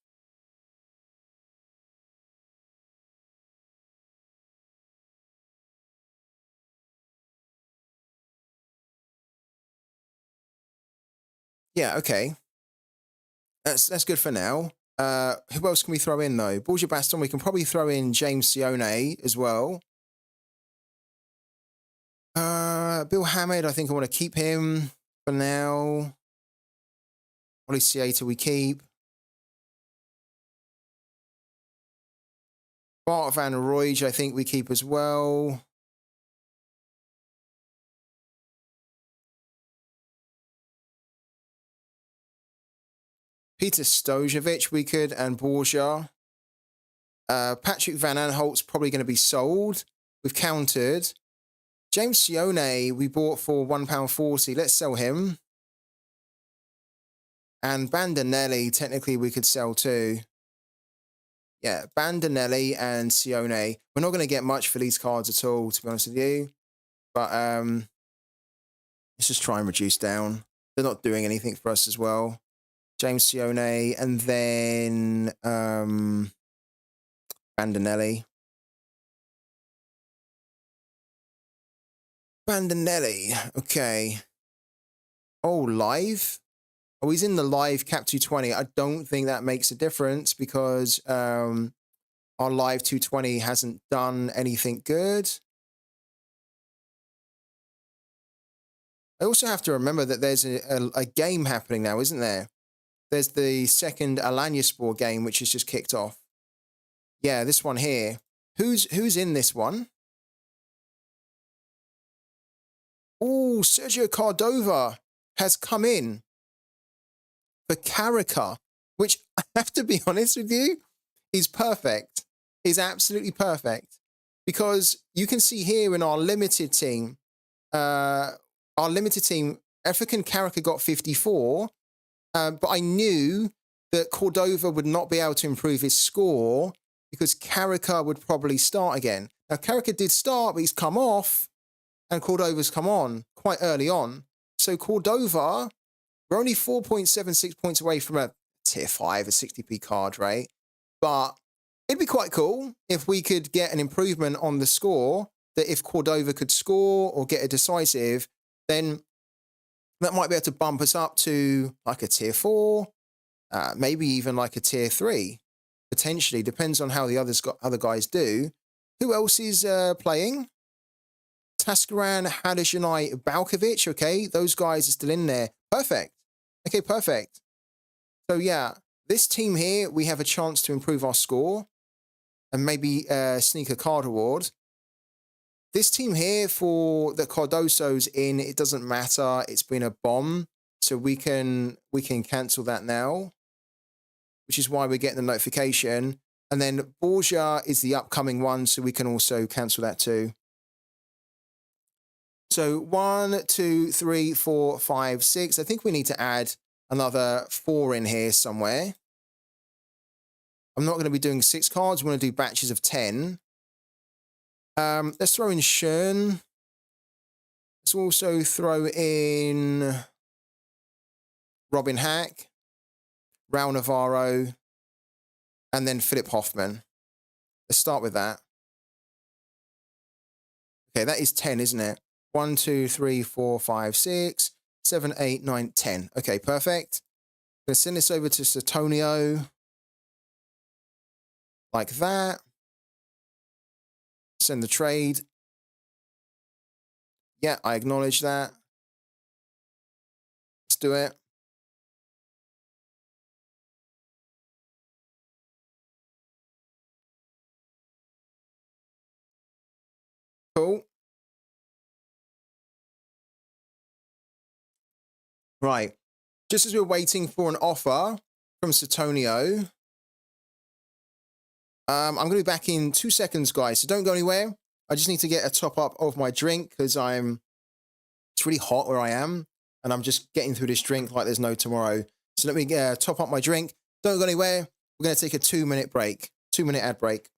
Yeah, okay. That's good for now. Who else can we throw in, though? Borgia, Baston, we can probably throw in James Sione as well. Bill Hammond, I think I want to keep him for now. Ollie Sieta we keep. Bart Van Roij, I think we keep as well. Peter Stojovic we could, and Borgia. Patrick Van Aanholt's probably going to be sold. We've countered. James Sione we bought for £1.40. Let's sell him. And Bandinelli, technically, we could sell too. Yeah, Bandinelli and Sione. We're not going to get much for these cards at all, to be honest with you. But let's just try and reduce down. They're not doing anything for us as well. James Sione, and then Bandinelli. Bandinelli, okay. Oh, live? Oh, he's in the live cap 220. I don't think that makes a difference because our live 220 hasn't done anything good. I also have to remember that there's a game happening now, isn't there? There's the second Alanyaspor game, which has just kicked off. Yeah, this one here. Who's in this one? Oh, Sergio Cordova has come in for Carica, which I have to be honest with you, is perfect. Is absolutely perfect. Because you can see here in our limited team, African Carica got 54, but I knew that Cordova would not be able to improve his score because Carica would probably start again. Now, Carica did start, but he's come off, and Cordova's come on quite early on. So Cordova, we're only 4.76 points away from a tier 5, a 60p card, right? But it'd be quite cool if we could get an improvement on the score, that if Cordova could score or get a decisive, then that might be able to bump us up to like a tier 4, maybe even like a tier 3, potentially. Depends on how the other guys do. Who else is playing? Taskaran, Hadashanai, Balkovic. Okay, those guys are still in there. Perfect. Okay, perfect. So yeah, this team here, we have a chance to improve our score and maybe sneak a card award. This team here, for the Cardoso's in, it doesn't matter. It's been a bomb, so we can cancel that now, which is why we're getting the notification. And then Borgia is the upcoming one, so we can also cancel that too. So 1, 2, 3, 4, 5, 6. I think we need to add another 4 in here somewhere. I'm not going to be doing 6 cards. We want to do batches of 10. Let's throw in Schön. Let's also throw in Robin Hack, Raul Navarro, and then Philip Hoffman. Let's start with that. Okay, that is 10, isn't it? 1, 2, 3, 4, 5, 6, 7, 8, 9, 10. Okay, perfect. I'm going to send this over to Satonio. Like that. Send the trade. Yeah, I acknowledge that. Let's do it. Cool. Right. Just as we're waiting for an offer from Satonio, I'm going to be back in 2 seconds, guys. So don't go anywhere. I just need to get a top up of my drink because it's really hot where I am. And I'm just getting through this drink like there's no tomorrow. So let me top up my drink. Don't go anywhere. We're going to take a 2-minute break. 2-minute ad break.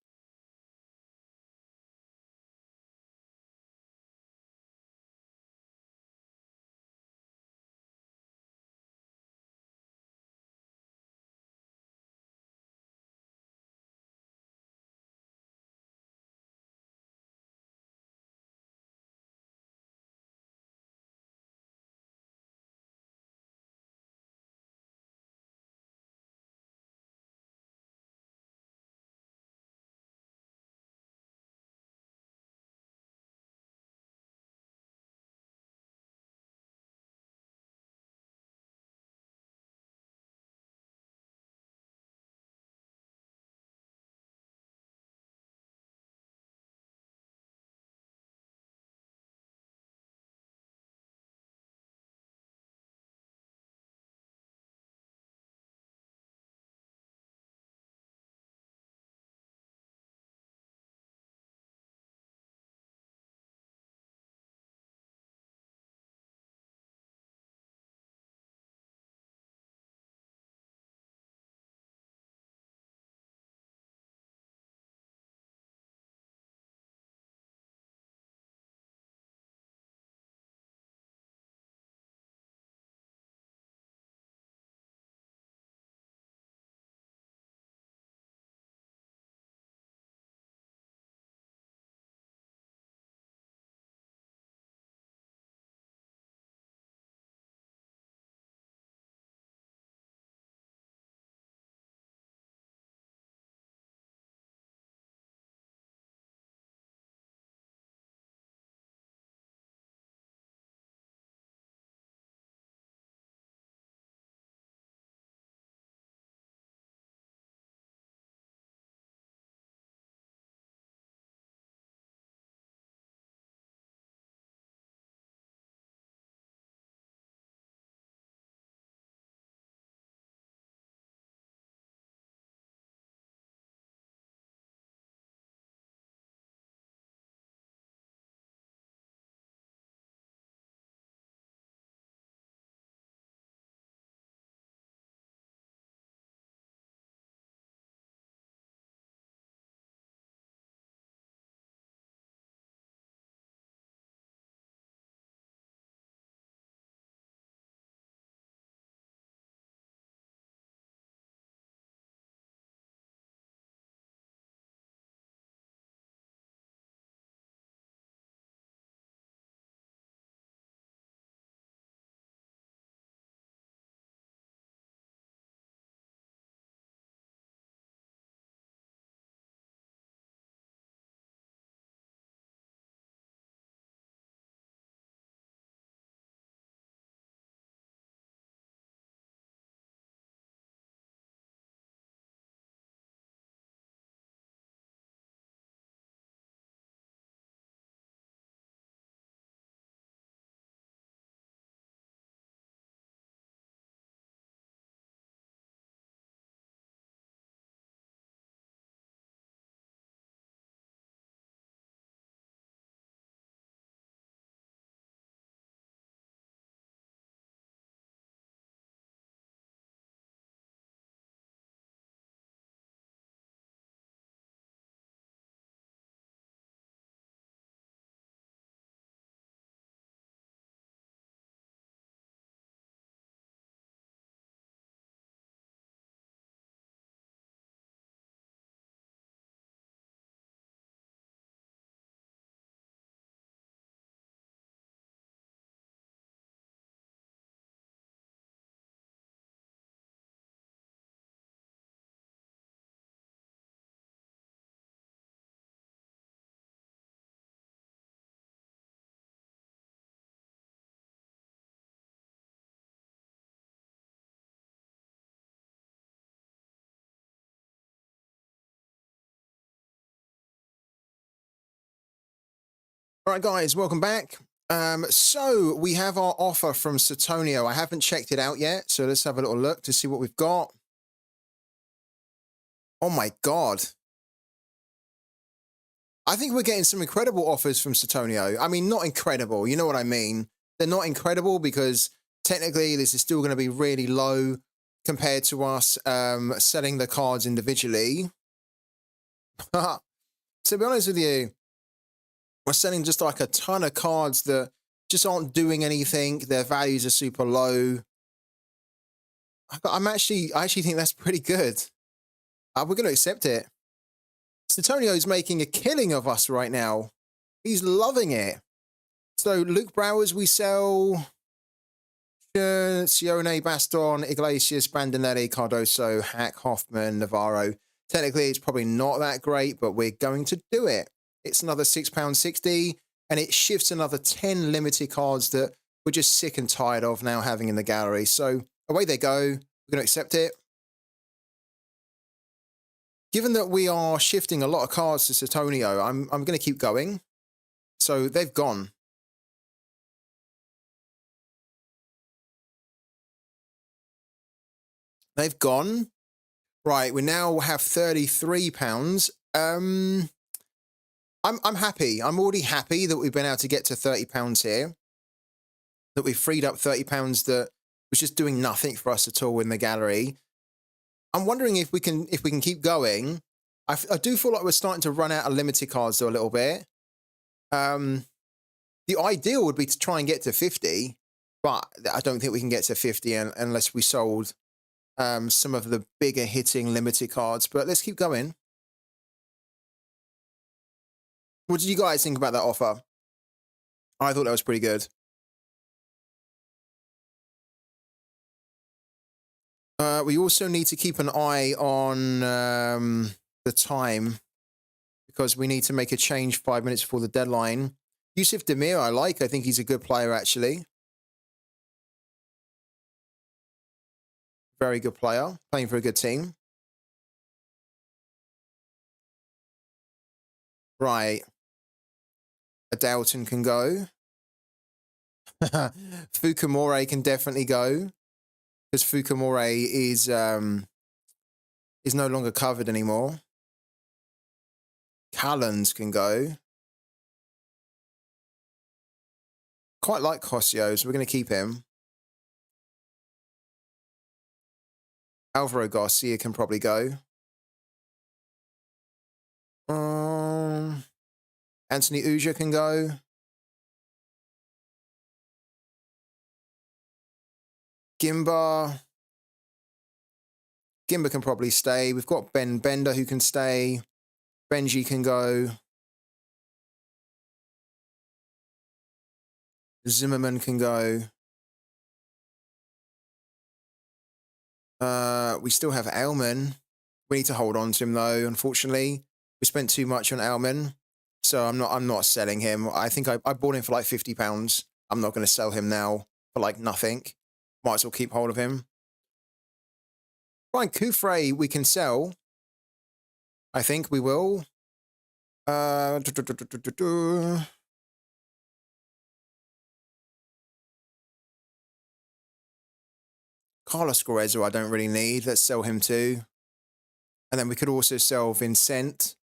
All right, guys, welcome back. So we have our offer from Satonio. I haven't checked it out yet, so let's have a little look to see what we've got. Oh my God. I think we're getting some incredible offers from Satonio. I mean, not incredible, you know what I mean? They're not incredible because technically this is still going to be really low compared to us selling the cards individually. To be honest with you, we're selling just like a ton of cards that just aren't doing anything. Their values are super low. I actually think that's pretty good. We're going to accept it. Satonio's making a killing of us right now. He's loving it. So Luke Browers, we sell Sione, Baston, Iglesias, Bandinelli, Cardoso, Hack, Hoffman, Navarro. Technically, it's probably not that great, but we're going to do it. It's another £6.60, and it shifts another 10 limited cards that we're just sick and tired of now having in the gallery. So away they go. We're going to accept it. Given that we are shifting a lot of cards to Satonio, I'm going to keep going. So they've gone. They've gone. Right, we now have £33. I'm happy. I'm already happy that we've been able to get to £30 here. That we've freed up £30 that was just doing nothing for us at all in the gallery. I'm wondering if we can keep going. I do feel like we're starting to run out of limited cards though a little bit. The ideal would be to try and get to 50, but I don't think we can get to 50 unless we sold some of the bigger hitting limited cards. But let's keep going. What did you guys think about that offer? I thought that was pretty good. We also need to keep an eye on the time because we need to make a change 5 minutes before the deadline. Yusuf Demir, I like. I think he's a good player, actually. Very good player, playing for a good team. Right. A Dalton can go. Fukamore can definitely go because Fukamore is no longer covered anymore. Callens can go. Quite like Cosio, so we're going to keep him. Alvaro Garcia can probably go. Anthony Uja can go. Gimba can probably stay. We've got Ben Bender who can stay. Benji can go. Zimmerman can go. We still have Aylman. We need to hold on to him though, unfortunately. We spent too much on Aylman. So I'm not selling him. I think I bought him for like £50. I'm not going to sell him now for like nothing. Might as well keep hold of him. Fine, Kufre we can sell. I think we will. Carlos Scorezzo I don't really need. Let's sell him too. And then we could also sell Vincent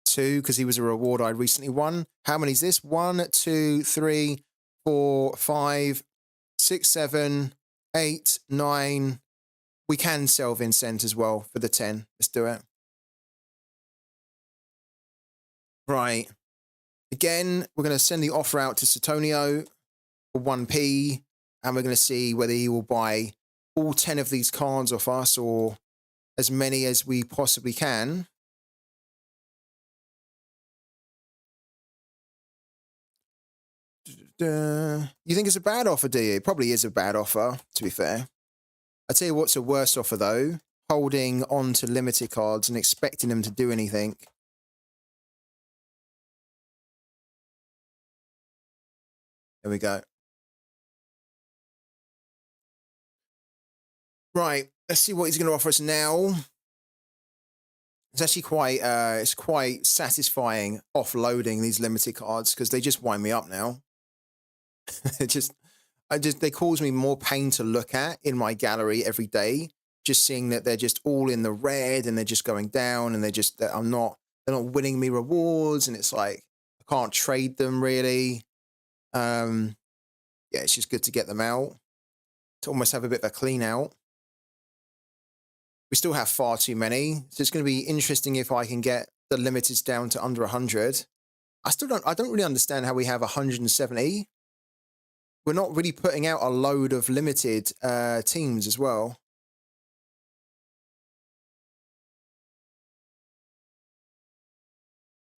too, because he was a reward I recently won. How many is this? 1, 2, 3, 4, 5, 6, 7, 8, 9. We can sell Vincent as well for the 10. Let's do it. Right. Again, we're going to send the offer out to Satonio for 1p, and we're going to see whether he will buy all 10 of these cards off us or as many as we possibly can. You think it's a bad offer, do you? It probably is a bad offer, to be fair. I'll tell you what's a worse offer, though. Holding on to limited cards and expecting them to do anything. There we go. Right, let's see what he's going to offer us now. It's actually quite satisfying offloading these limited cards because they just wind me up now. They cause me more pain to look at in my gallery every day. Just seeing that they're just all in the red and they're just going down and they're not winning me rewards, and it's like I can't trade them really. Yeah, it's just good to get them out to almost have a bit of a clean out. We still have far too many, so it's going to be interesting if I can get the limiteds down to under 100. I don't really understand how we have 170. We're not really putting out a load of limited teams as well.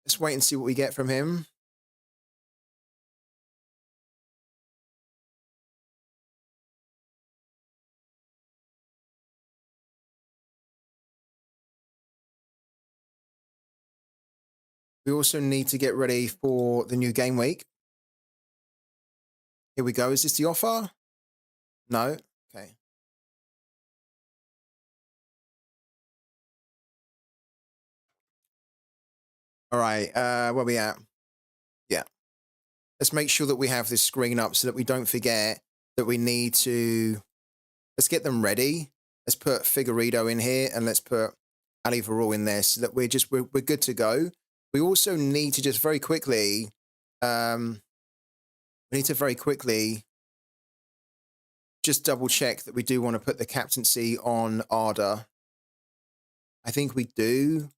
Let's wait and see what we get from him. We also need to get ready for the new game week. Here we go. Is this the offer? No. Okay. All right. Where are we at? Yeah. Let's make sure that we have this screen up so that we don't forget that we need to. Let's get them ready. Let's put Figueiredo in here and let's put Ali Varol in there so that we're good to go. We also need to just very quickly. We need to very quickly just double check that we do want to put the captaincy on Arda. I think we do.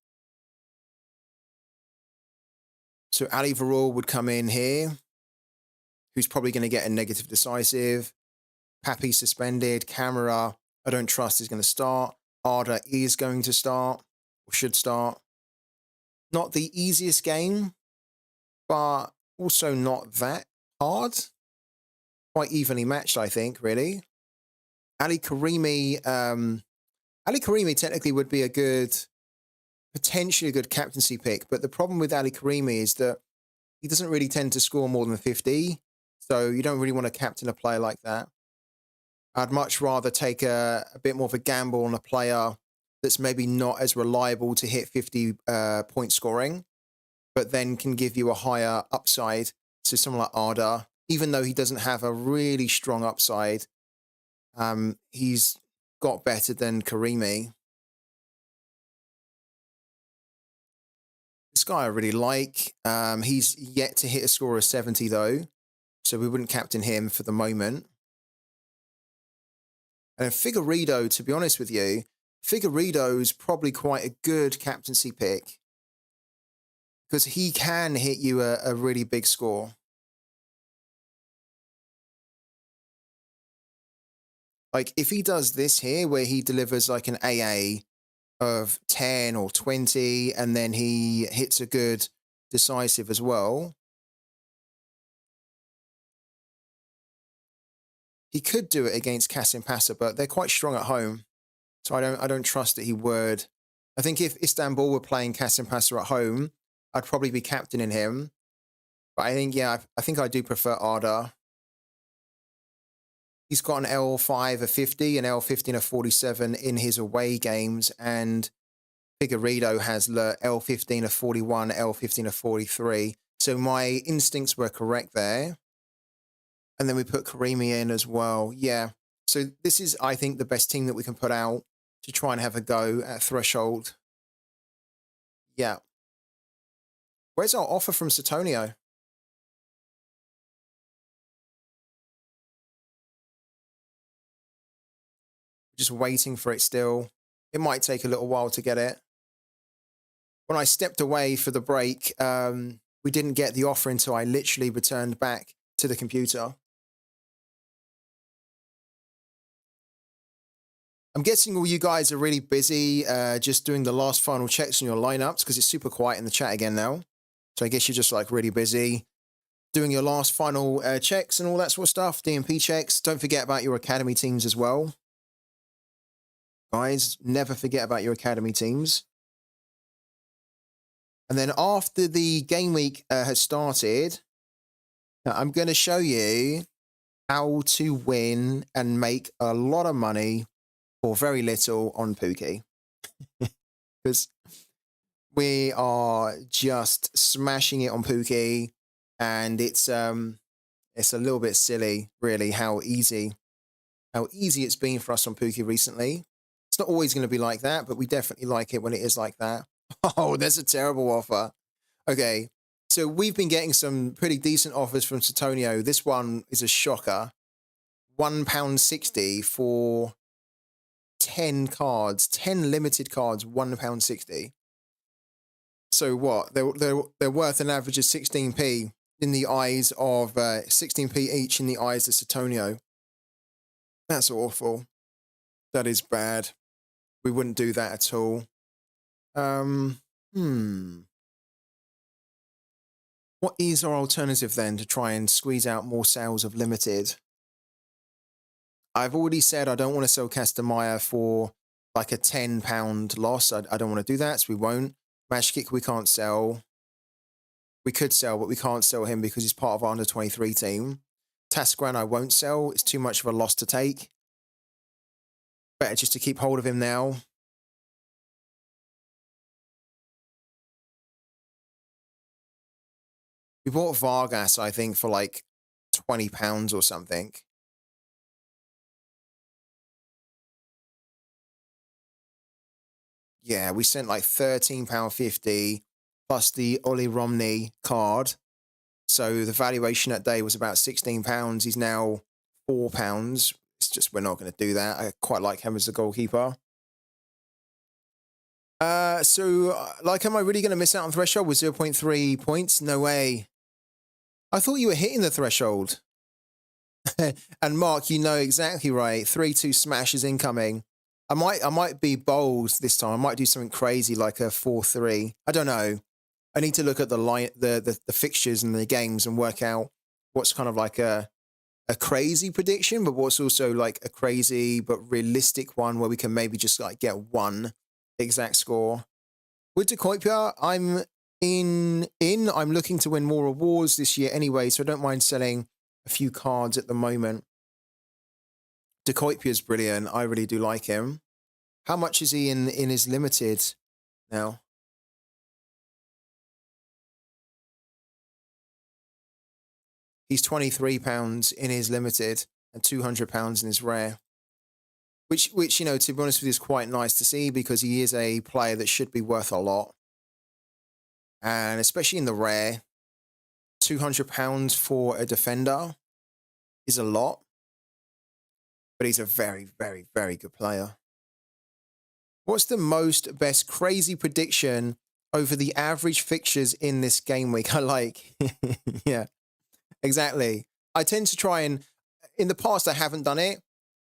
So Ali Varol would come in here, who's probably going to get a negative decisive. Pappy suspended. Camera, I don't trust, is going to start. Arda is going to start, or should start. Not the easiest game, but also not that hard. Quite evenly matched, I think, really. Ali Karimi technically would be potentially a good captaincy pick, but the problem with Ali Karimi is that he doesn't really tend to score more than 50, so you don't really want to captain a player like that. I'd much rather take a bit more of a gamble on a player that's maybe not as reliable to hit 50 point scoring, but then can give you a higher upside. So someone like Arda, even though he doesn't have a really strong upside, he's got better than Karimi. This guy I really like. He's yet to hit a score of 70 though, so we wouldn't captain him for the moment. And Figueiredo, to be honest with you, Figueiredo's probably quite a good captaincy pick because he can hit you a really big score. Like if he does this here where he delivers like an AA of 10 or 20 and then he hits a good decisive as well, he could do it against Kasimpasa, but they're quite strong at home. So I don't trust that he would. I think if Istanbul were playing Kasimpasa at home, I'd probably be captaining him. But I think, yeah, I think I do prefer Arda. He's got an L5 of 50, an L15 of 47 in his away games, and Figueiredo has L15 of 41, L15 of 43. So my instincts were correct there. And then we put Karimi in as well. Yeah. So this is, I think, the best team that we can put out to try and have a go at Threshold. Yeah. Where's our offer from Sutonio? Just waiting for it still. It might take a little while to get it. When I stepped away for the break, we didn't get the offer until I literally returned back to the computer. I'm guessing all you guys are really busy just doing the last final checks on your lineups because it's super quiet in the chat again now. So I guess you're just like really busy doing your last final checks and all that sort of stuff, DMP checks. Don't forget about your academy teams as well. Guys, never forget about your academy teams. And then after the game week has started, I'm going to show you how to win and make a lot of money for very little on Pooky. Because We are just smashing it on Pooky, and it's a little bit silly, really, how easy it's been for us on Pooky recently. It's not always going to be like that, but we definitely like it when it is like that. Oh, there's a terrible offer. Okay, so we've been getting some pretty decent offers from Satonio. This one is a shocker. £1.60 for 10 cards, 10 limited cards, £1.60. So what? They're worth an average of 16p in the eyes of 16p each in the eyes of Satonio. That's awful. That is bad. We wouldn't do that at all. What is our alternative then to try and squeeze out more sales of limited? I've already said I don't want to sell Castamaya for like a £10 loss. I don't want to do that, so we won't. Magic we can't sell. We could sell, but we can't sell him because he's part of our under-23 team. Tasquan I won't sell. It's too much of a loss to take. Better just to keep hold of him now. We bought Vargas, I think, for like £20 or something. Yeah, we sent like £13.50 plus the Ollie Romney card. So the valuation that day was about £16. He's now £4. It's just, we're not going to do that. I quite like him as a goalkeeper. Like, am I really going to miss out on threshold with 0.3 points? No way. I thought you were hitting the threshold. And Mark, you know exactly right. 3-2 smash is incoming. I might be bold this time. I might do something crazy like a 4-3. I don't know. I need to look at the line, the fixtures and the games and work out what's kind of like a crazy prediction, but what's also like a crazy but realistic one where we can maybe just like get one exact score. With Decoipia, I'm looking to win more awards this year anyway, so I don't mind selling a few cards at the moment. Decoipia is brilliant. I really do like him. How much is he in his limited now? He's £23 in his limited and £200 in his rare. Which, you know, to be honest with you, is quite nice to see because he is a player that should be worth a lot. And especially in the rare, £200 for a defender is a lot. But he's a very, very, very good player. What's the best crazy prediction over the average fixtures in this game week? I like. Yeah, exactly. I tend to try and, in the past, I haven't done it.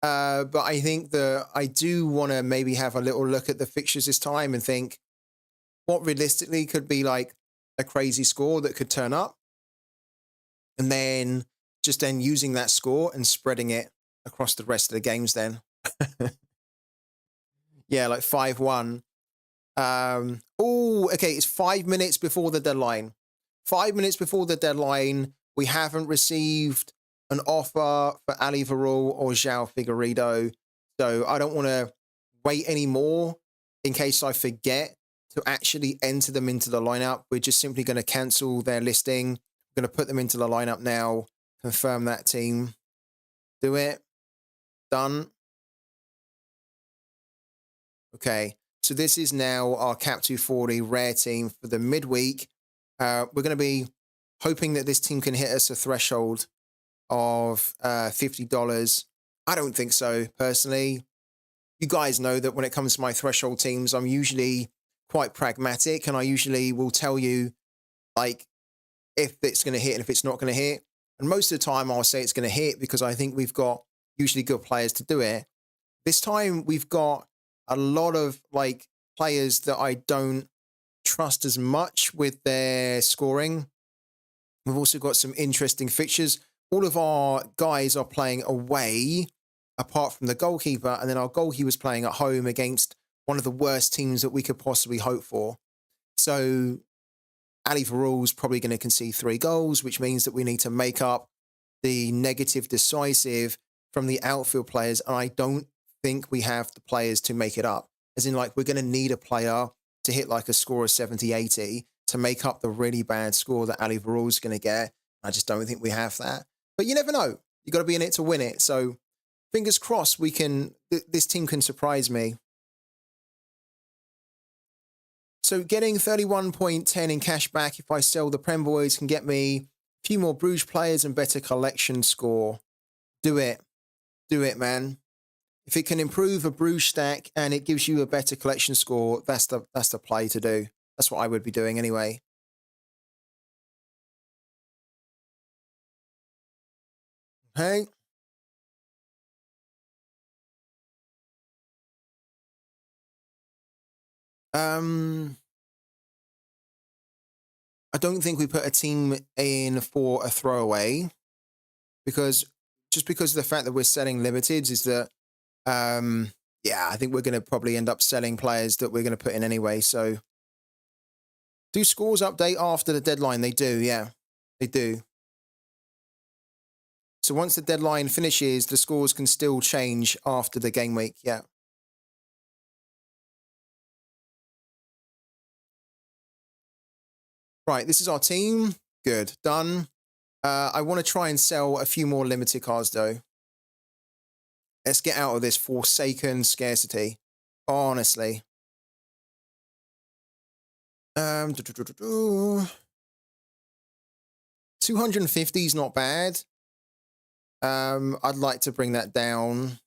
But I think that I do want to maybe have a little look at the fixtures this time and think what realistically could be like a crazy score that could turn up. And then just then using that score and spreading it across the rest of the games then. Yeah, like 5-1. Oh, okay, it's 5 minutes before the deadline. 5 minutes before the deadline, we haven't received an offer for Ali Varul or João Figueiredo. So I don't want to wait anymore in case I forget to actually enter them into the lineup. We're just simply going to cancel their listing. We're going to put them into the lineup now, confirm that team. Do it. Done. Okay, so this is now our Cap 240 rare team for the midweek. We're going to be hoping that this team can hit us a threshold of $50. I don't think so, personally. You guys know that when it comes to my threshold teams, I'm usually quite pragmatic, and I usually will tell you, like, if it's going to hit and if it's not going to hit. And most of the time, I'll say it's going to hit because I think we've got usually good players to do it. This time, we've got a lot of like players that I don't trust as much with their scoring. We've also got some interesting fixtures. All of our guys are playing away, apart from the goalkeeper, and then our goalkeeper's playing at home against one of the worst teams that we could possibly hope for. So Ali Varul's probably going to concede 3 goals, which means that we need to make up the negative decisive from the outfield players, and I don't think we have the players to make it up. As in, like, we're going to need a player to hit like a score of 70, 80 to make up the really bad score that Ali Varol's going to get. I just don't think we have that. But you never know. You got to be in it to win it. So fingers crossed we can, this team can surprise me. So getting 31.10 in cash back if I sell the Prem Boys can get me a few more Bruges players and better collection score. Do it. Do it, man. If it can improve a Bruges stack and it gives you a better collection score, that's the play to do. That's what I would be doing anyway. Okay. I don't think we put a team in for a throwaway because just because of the fact that we're selling limiteds is that, yeah, I think we're going to probably end up selling players that we're going to put in anyway. So do scores update after the deadline? They do. Yeah, they do. So once the deadline finishes, the scores can still change after the game week. Yeah. Right, this is our team. Good, done. I want to try and sell a few more limited cards, though. Let's get out of this forsaken scarcity. Honestly. 250 is not bad. I'd like to bring that down.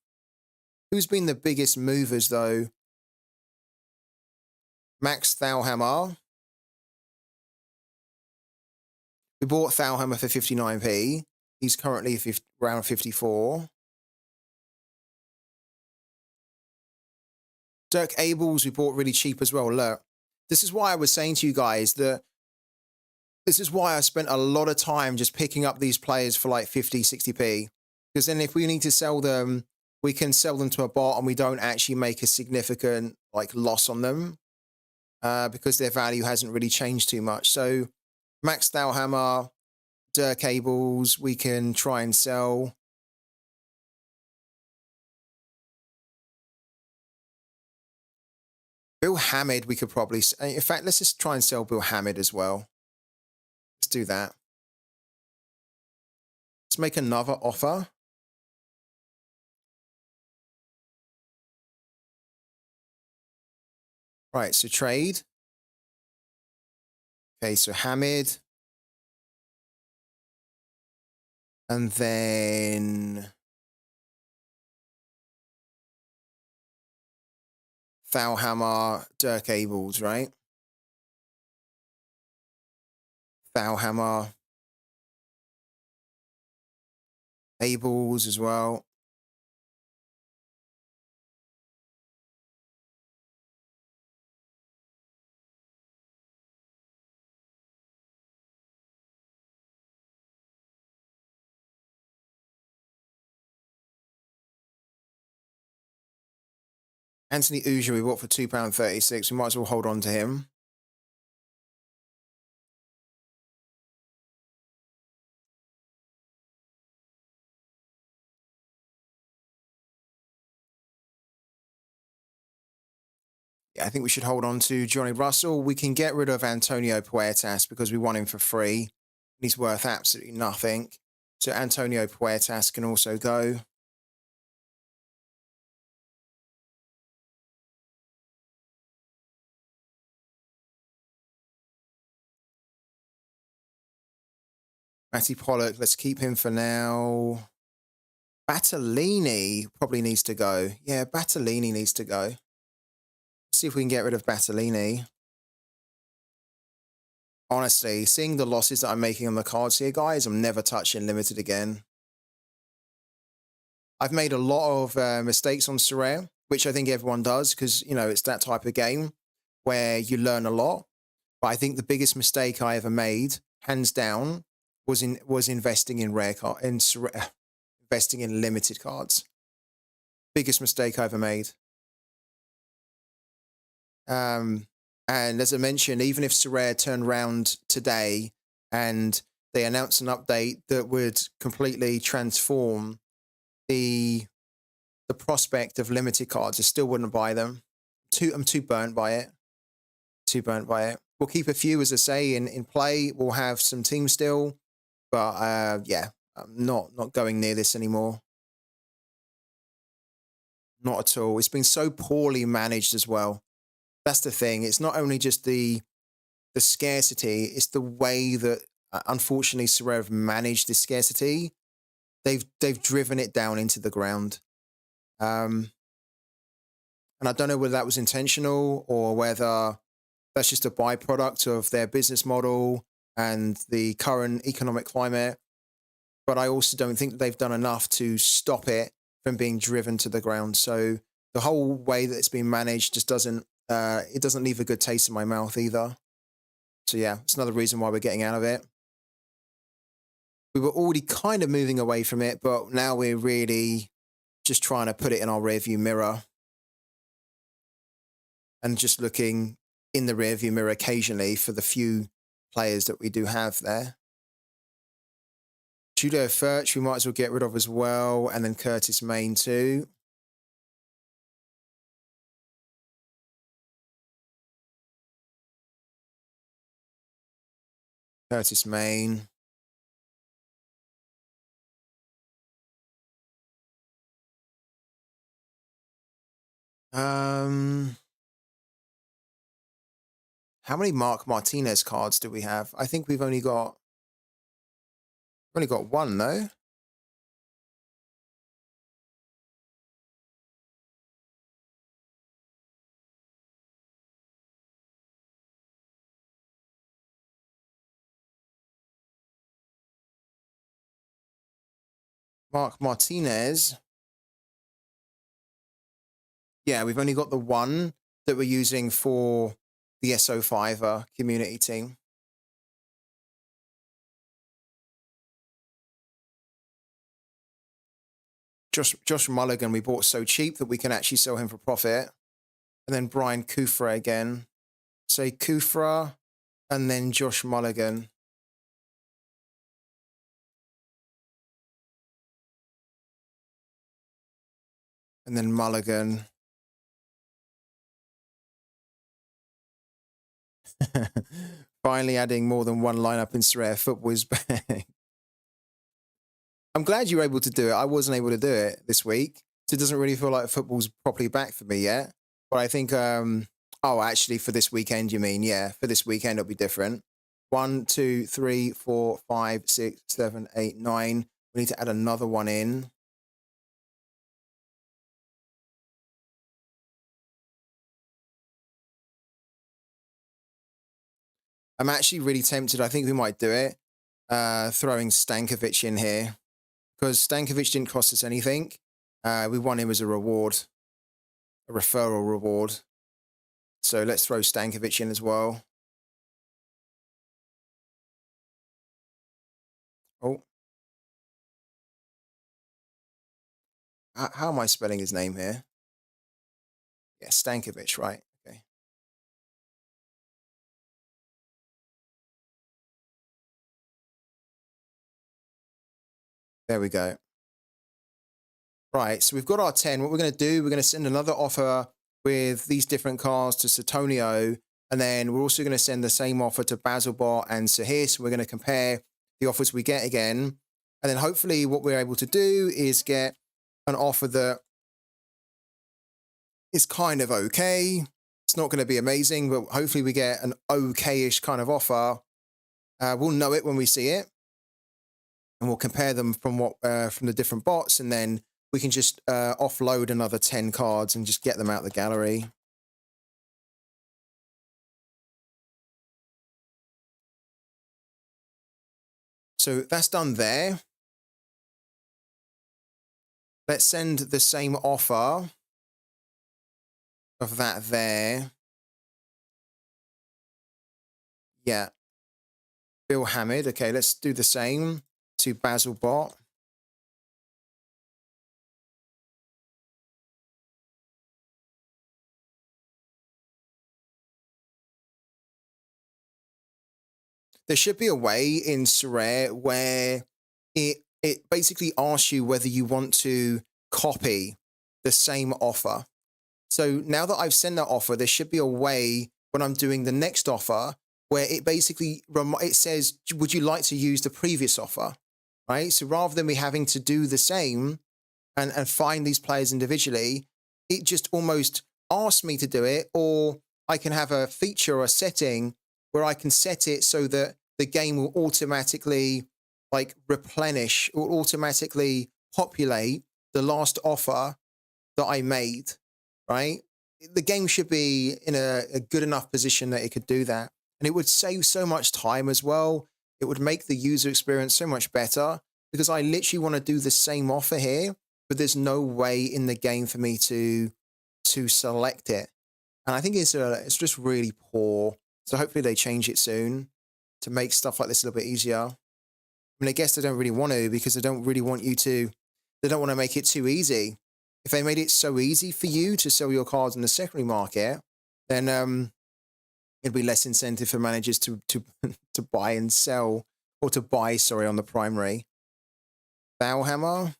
Who's been the biggest movers, though? Max Thalhammer. We bought Thalhammer for 59p. He's currently around 54. Dirk Abels we bought really cheap as well. Look, this is why I was saying to you guys that this is why I spent a lot of time just picking up these players for like 50, 60p. Because then if we need to sell them, we can sell them to a bot and we don't actually make a significant like loss on them because their value hasn't really changed too much. So Max Thalhammer, Dirk Abels, we can try and sell. Bill Hamid, we could probably... In fact, let's just try and sell Bill Hamid as well. Let's do that. Let's make another offer. Right, so trade. Okay, so Hamid. And then... Thalhammer, Dirk Abels, right? Thalhammer. Abels as well. Anthony Uja we bought for £2.36. We might as well hold on to him. Yeah, I think we should hold on to Johnny Russell. We can get rid of Antonio Puertas because we want him for free. He's worth absolutely nothing. So Antonio Puertas can also go. Matty Pollock, let's keep him for now. Battellini probably needs to go. Yeah, Battellini needs to go. Let's see if we can get rid of Battellini. Honestly, seeing the losses that I'm making on the cards here, guys, I'm never touching limited again. I've made a lot of mistakes on Sorare, which I think everyone does because, you know, it's that type of game where you learn a lot. But I think the biggest mistake I ever made, hands down, was investing in investing in limited cards. Biggest mistake I ever made. And as I mentioned, even if Sorare turned around today and they announced an update that would completely transform the prospect of limited cards, I still wouldn't buy them. I'm too burnt by it. too burnt by it. We'll keep a few, as I say, in play. We'll have some team still, but yeah, I'm not going near this anymore. Not at all. It's been so poorly managed as well. That's the thing. It's not only just the scarcity, it's the way that unfortunately Sorare have managed this scarcity. They've driven it down into the ground. And I don't know whether that was intentional or whether that's just a byproduct of their business model and the current economic climate. But I also don't think that they've done enough to stop it from being driven to the ground. So the whole way that it's been managed just doesn't leave a good taste in my mouth either. So yeah, it's another reason why we're getting out of it. We were already kind of moving away from it, but now we're really just trying to put it in our rearview mirror and just looking in the rearview mirror occasionally for the few players that we do have there. Julio Furch, we might as well get rid of as well, and then Curtis Main too. Curtis Main. How many Mark Martinez cards do we have? I think we've only got one, though. Mark Martinez. Yeah, we've only got the one that we're using for the SO5 community team. Josh Mulligan we bought so cheap that we can actually sell him for profit. And then Brian Kufra again. Say Kufra and then Josh Mulligan. And then Mulligan. Finally adding more than one lineup in Sorare. Football is back. I'm glad you were able to do it. I wasn't able to do it this week. So it doesn't really feel like football's properly back for me yet. But I think, actually for this weekend, you mean? Yeah, for this weekend, it'll be different. 1, 2, 3, 4, 5, 6, 7, 8, 9. We need to add another one in. I'm actually really tempted. I think we might do it. Throwing Stankovic in here. Because Stankovic didn't cost us anything. We won him as a reward. A referral reward. So let's throw Stankovic in as well. Oh. How am I spelling his name here? Yeah, Stankovic, right? Okay. There we go. Right, so we've got our 10. What we're going to do, we're going to send another offer with these different cards to Satonio, and then we're also going to send the same offer to Basilbot and Sahir. So we're going to compare the offers we get again. And then hopefully what we're able to do is get an offer that is kind of okay. It's not going to be amazing, but hopefully we get an okay-ish kind of offer. We'll know it when we see it. And we'll compare them from the different bots, and then we can just offload another 10 cards and just get them out the gallery. So that's done there. Let's send the same offer of that there. Yeah. Bill Hamid. Okay, let's do the same to Basilbot. There should be a way in Sorare where it basically asks you whether you want to copy the same offer. So now that I've sent that offer, there should be a way when I'm doing the next offer, where it basically it says, would you like to use the previous offer? Right? So rather than me having to do the same and find these players individually, it just almost asks me to do it, or I can have a feature or a setting where I can set it so that the game will automatically like replenish or automatically populate the last offer that I made, right? The game should be in a good enough position that it could do that. And it would save so much time as well. It would make the user experience so much better, because I literally want to do the same offer here, but there's no way in the game for me to select it. And I think it's just really poor. So hopefully they change it soon to make stuff like this a little bit easier. I mean, I guess they don't really want to, because they don't really want you to, they don't want to make it too easy. If they made it so easy for you to sell your cards in the secondary market, then it'd be less incentive for managers to to buy and sell, or to buy, sorry, on the primary. Bowhammer,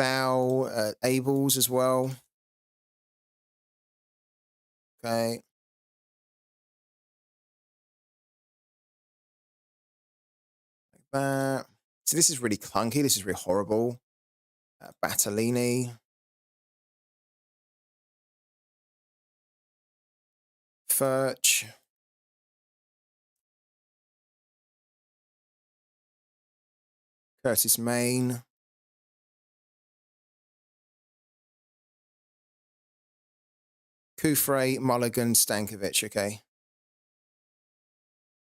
Ables as well. Okay. Like that. So this is really clunky. This is really horrible. Battellini. Furch. Curtis Main. Kufre, Mulligan, Stankovic. Okay.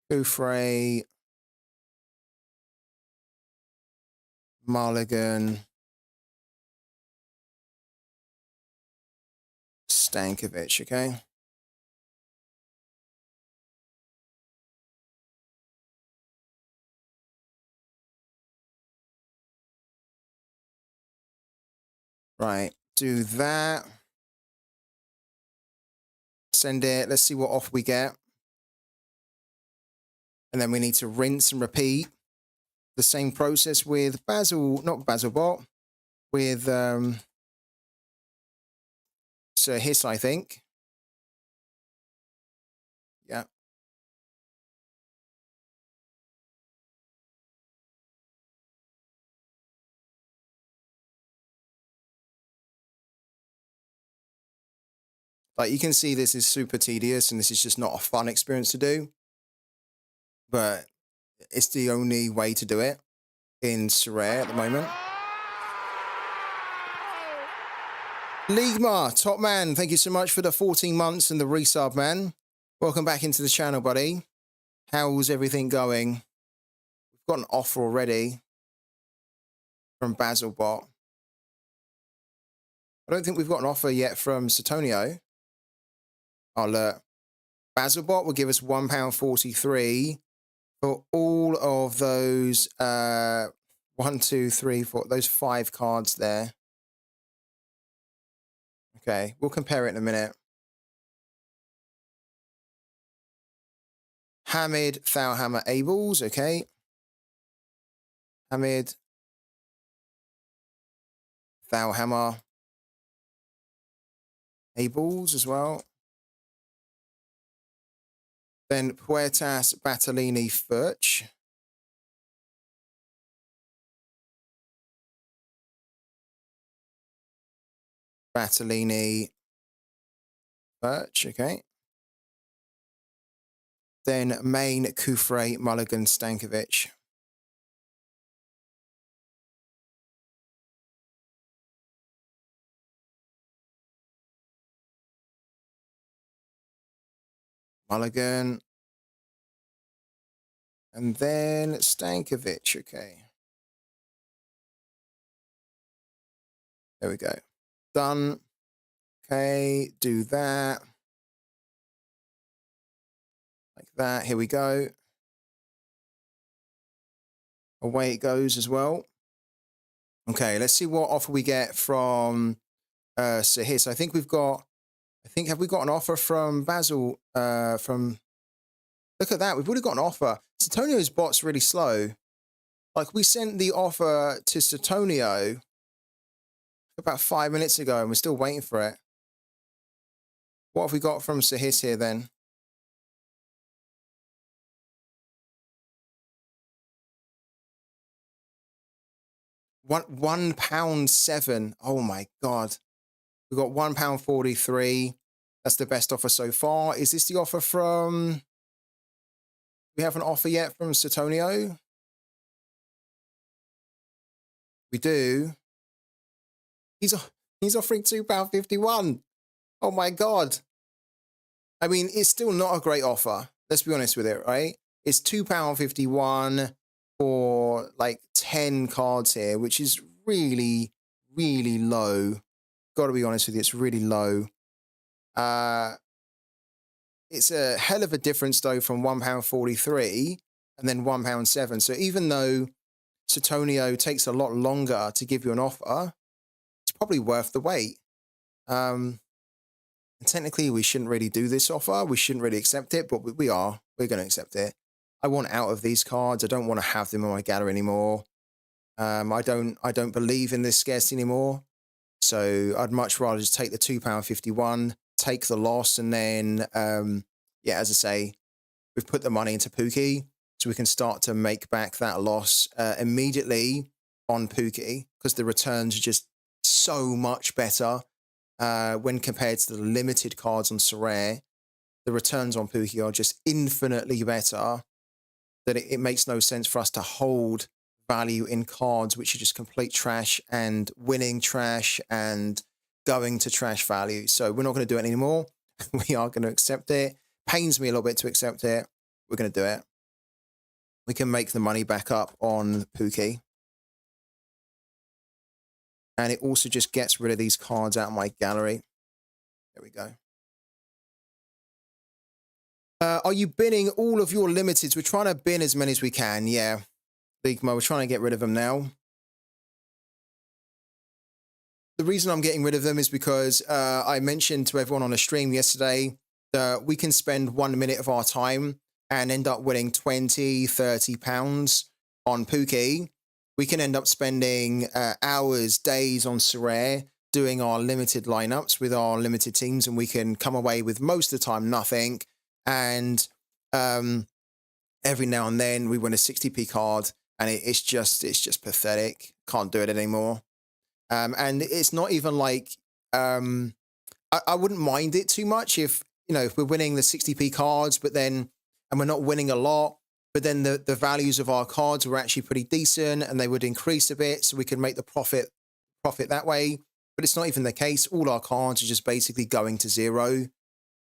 Kufre, Mulligan, Stankovic. Okay. Right. Do that. Send it. Let's see what off we get. And then we need to rinse and repeat the same process with not Basilbot, with Sir Hiss, I think. Yeah. Like, you can see this is super tedious and this is just not a fun experience to do. But it's the only way to do it in Sorare at the moment. Ligma, top man, thank you so much for the 14 months and the resub, man. Welcome back into the channel, buddy. How's everything going? We've got an offer already from Basilbot. I don't think we've got an offer yet from Sutonio. Oh, look. Basilbot will give us £1.43 for all of those 1, 2, 3, 4, those 5 cards there. Okay, we'll compare it in a minute. Hamid, Thalhammer, Ables, okay. Hamid, Thalhammer, Ables as well. Then Puertas, Battellini, Furch. Battellini, Furch, okay. Then Main, Kufre, Mulligan, Stankovic. Mulligan. And then Stankovic, okay. There we go. Done. Okay, do that. Like that, here we go. Away it goes as well. Okay, let's see what offer we get from Sir Hiss. I think we've got, have we got an offer from Basil? Look at that, we've already got an offer. Sutonio's bot's really slow. Like, we sent the offer to Sutonio about 5 minutes ago and we're still waiting for it. What have we got from Sahis here then? £1.07. Oh my God. We've got £1.43. That's the best offer so far. Is this the offer from... We have an offer yet from Satonio? We do. He's offering £2.51. Oh my God. I mean, it's still not a great offer. Let's be honest with it, right? It's £2.51 for like 10 cards here, which is really, really low. Got to be honest with you, it's really low. It's a hell of a difference though from £1.43 and then £1.07. So even though Satonio takes a lot longer to give you an offer, it's probably worth the wait. And technically, we shouldn't really do this offer. We shouldn't really accept it, but we are. We're going to accept it. I want out of these cards. I don't want to have them in my gallery anymore. I don't believe in this scarcity anymore. So I'd much rather just take the £2.51, take the loss, and then, yeah, as I say, we've put the money into Pooky, so we can start to make back that loss immediately on Pooky, because the returns are just so much better when compared to the limited cards on Sorare. The returns on Pooky are just infinitely better, that it makes no sense for us to hold value in cards which are just complete trash and winning trash and going to trash value. So we're not going to do it anymore. We are going to accept it. Pains me a little bit to accept it. We're going to do it. We can make the money back up on Pooky. And it also just gets rid of these cards out of my gallery. There we go. Are you binning all of your limiteds? We're trying to bin as many as we can. Yeah. Bigmo, we're trying to get rid of them now. The reason I'm getting rid of them is because I mentioned to everyone on a stream yesterday that we can spend 1 minute of our time and end up winning 20, 30 pounds on Pooky. We can end up spending hours, days on Sorare doing our limited lineups with our limited teams, and we can come away with most of the time nothing. And every now and then we win a 60p card, and it's just pathetic. Can't do it anymore. And it's not even like I wouldn't mind it too much if, you know, if we're winning the 60p cards, but then and we're not winning a lot, but then the values of our cards were actually pretty decent and they would increase a bit, so we could make the profit that way. But it's not even the case. All our cards are just basically going to zero.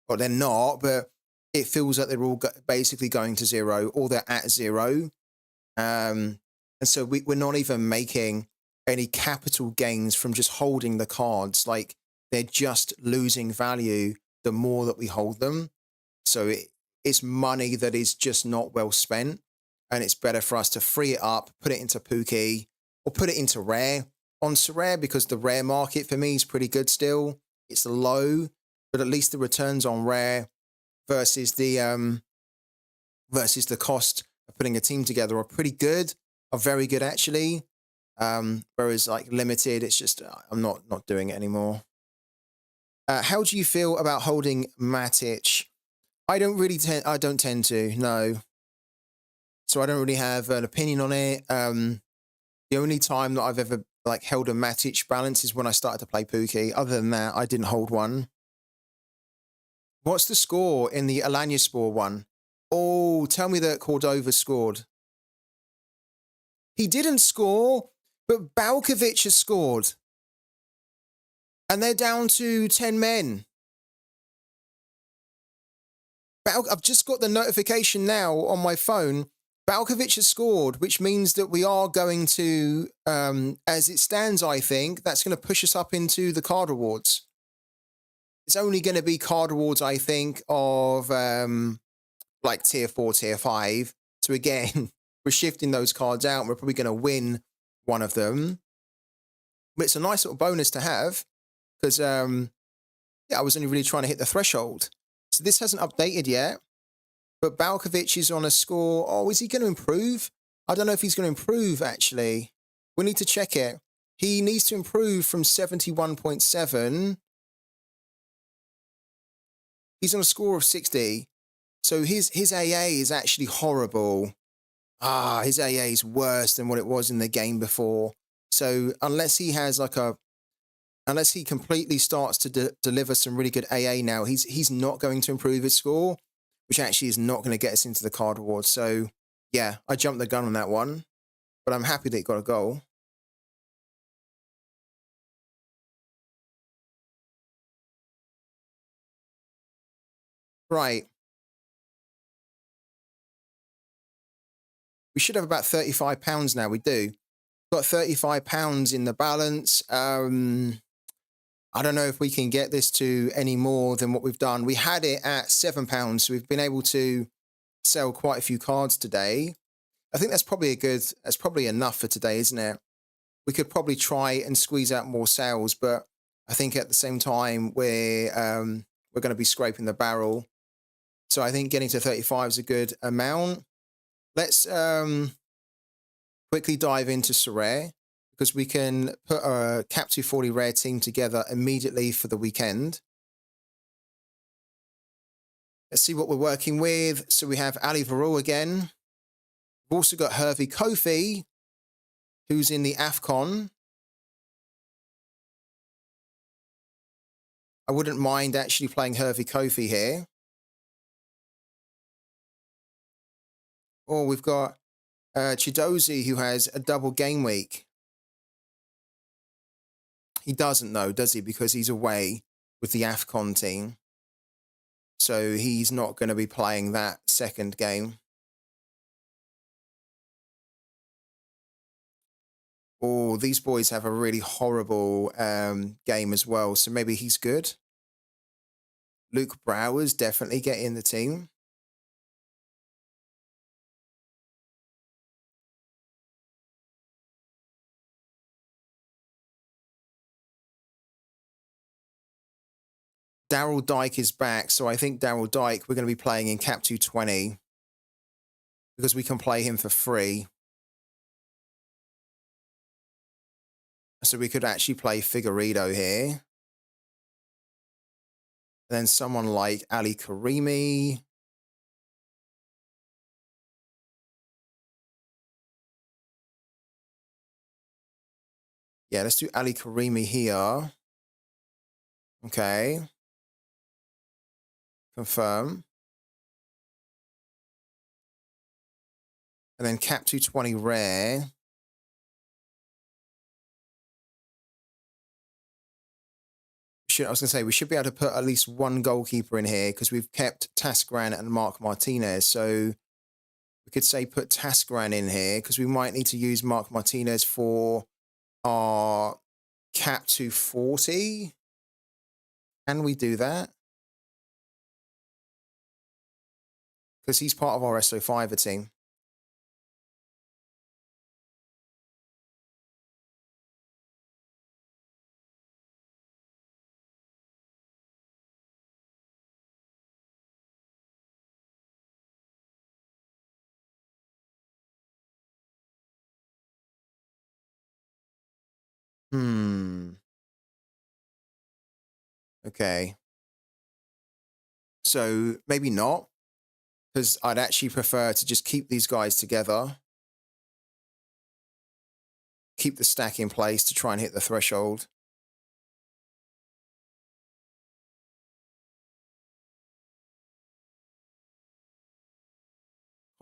Well, they're not, but it feels like they're all basically going to zero, or they're at zero. And so we're not even making any capital gains from just holding the cards. Like, they're just losing value the more that we hold them. So it's money that is just not well spent, and it's better for us to free it up, put it into Pooky, or put it into Rare. On Sorare, because the Rare market for me is pretty good still. It's low, but at least the returns on Rare versus the cost of putting a team together are pretty good, are very good actually. Whereas like limited, it's just I'm not doing it anymore. How do you feel about holding Matic? I don't tend to, no. So I don't really have an opinion on it. The only time that I've ever like held a Matic balance is when I started to play Pooky. Other than that, I didn't hold one. What's the score in the Alanyaspor one? Oh, tell me that Cordova scored. He didn't score, but Balkovic has scored. And they're down to 10 men. I've just got the notification now on my phone. Balkovic has scored, which means that we are going to, as it stands, I think, that's going to push us up into the card rewards. It's only going to be card rewards, I think, of like tier 4, tier 5. So again, we're shifting those cards out, and we're probably going to win one of them. But it's a nice little bonus to have, because, yeah, I was only really trying to hit the threshold. So this hasn't updated yet. But Balkovic is on a score. Oh, is he going to improve? I don't know if he's going to improve, actually. We need to check it. He needs to improve from 71.7 He's on a score of 60. So his AA is actually horrible. His AA is worse than what it was in the game before. So unless he has unless he completely starts to deliver some really good AA now, he's not going to improve his score, which actually is not going to get us into the card award. So yeah, I jumped the gun on that one, but I'm happy that he got a goal. Right. We should have about £35 now. We do. Got £35 in the balance. I don't know if we can get this to any more than what we've done. We had it at £7, so we've been able to sell quite a few cards today. I think that's probably enough for today, isn't it? We could probably try and squeeze out more sales, but I think at the same time we're going to be scraping the barrel. So I think getting to 35 is a good amount. Let's quickly dive into Sorare, because we can put a Cap 240 rare team together immediately for the weekend. Let's see what we're working with. So we have Ali Varul again. We've also got Hervey Kofi, who's in the AFCON. I wouldn't mind actually playing Hervey Kofi here. Or we've got Chidozie, who has a double game week. He doesn't know, does he? Because he's away with the AFCON team. So he's not going to be playing that second game. Oh, these boys have a really horrible game as well. So maybe he's good. Luke Brower's definitely getting in the team. Daryl Dyke is back. So I think Daryl Dyke, we're going to be playing in Cap 220 because we can play him for free. So we could actually play Figueiredo here. And then someone like Ali Karimi. Yeah, let's do Ali Karimi here. Okay. Confirm. And then Cap 220 rare. I was going to say, we should be able to put at least one goalkeeper in here because we've kept Tascran and Mark Martinez. So we could say put Tascran in here because we might need to use Mark Martinez for our Cap 240. Can we do that? Because he's part of our SO5 team. Okay. So maybe not, because I'd actually prefer to just keep these guys together. Keep the stack in place to try and hit the threshold.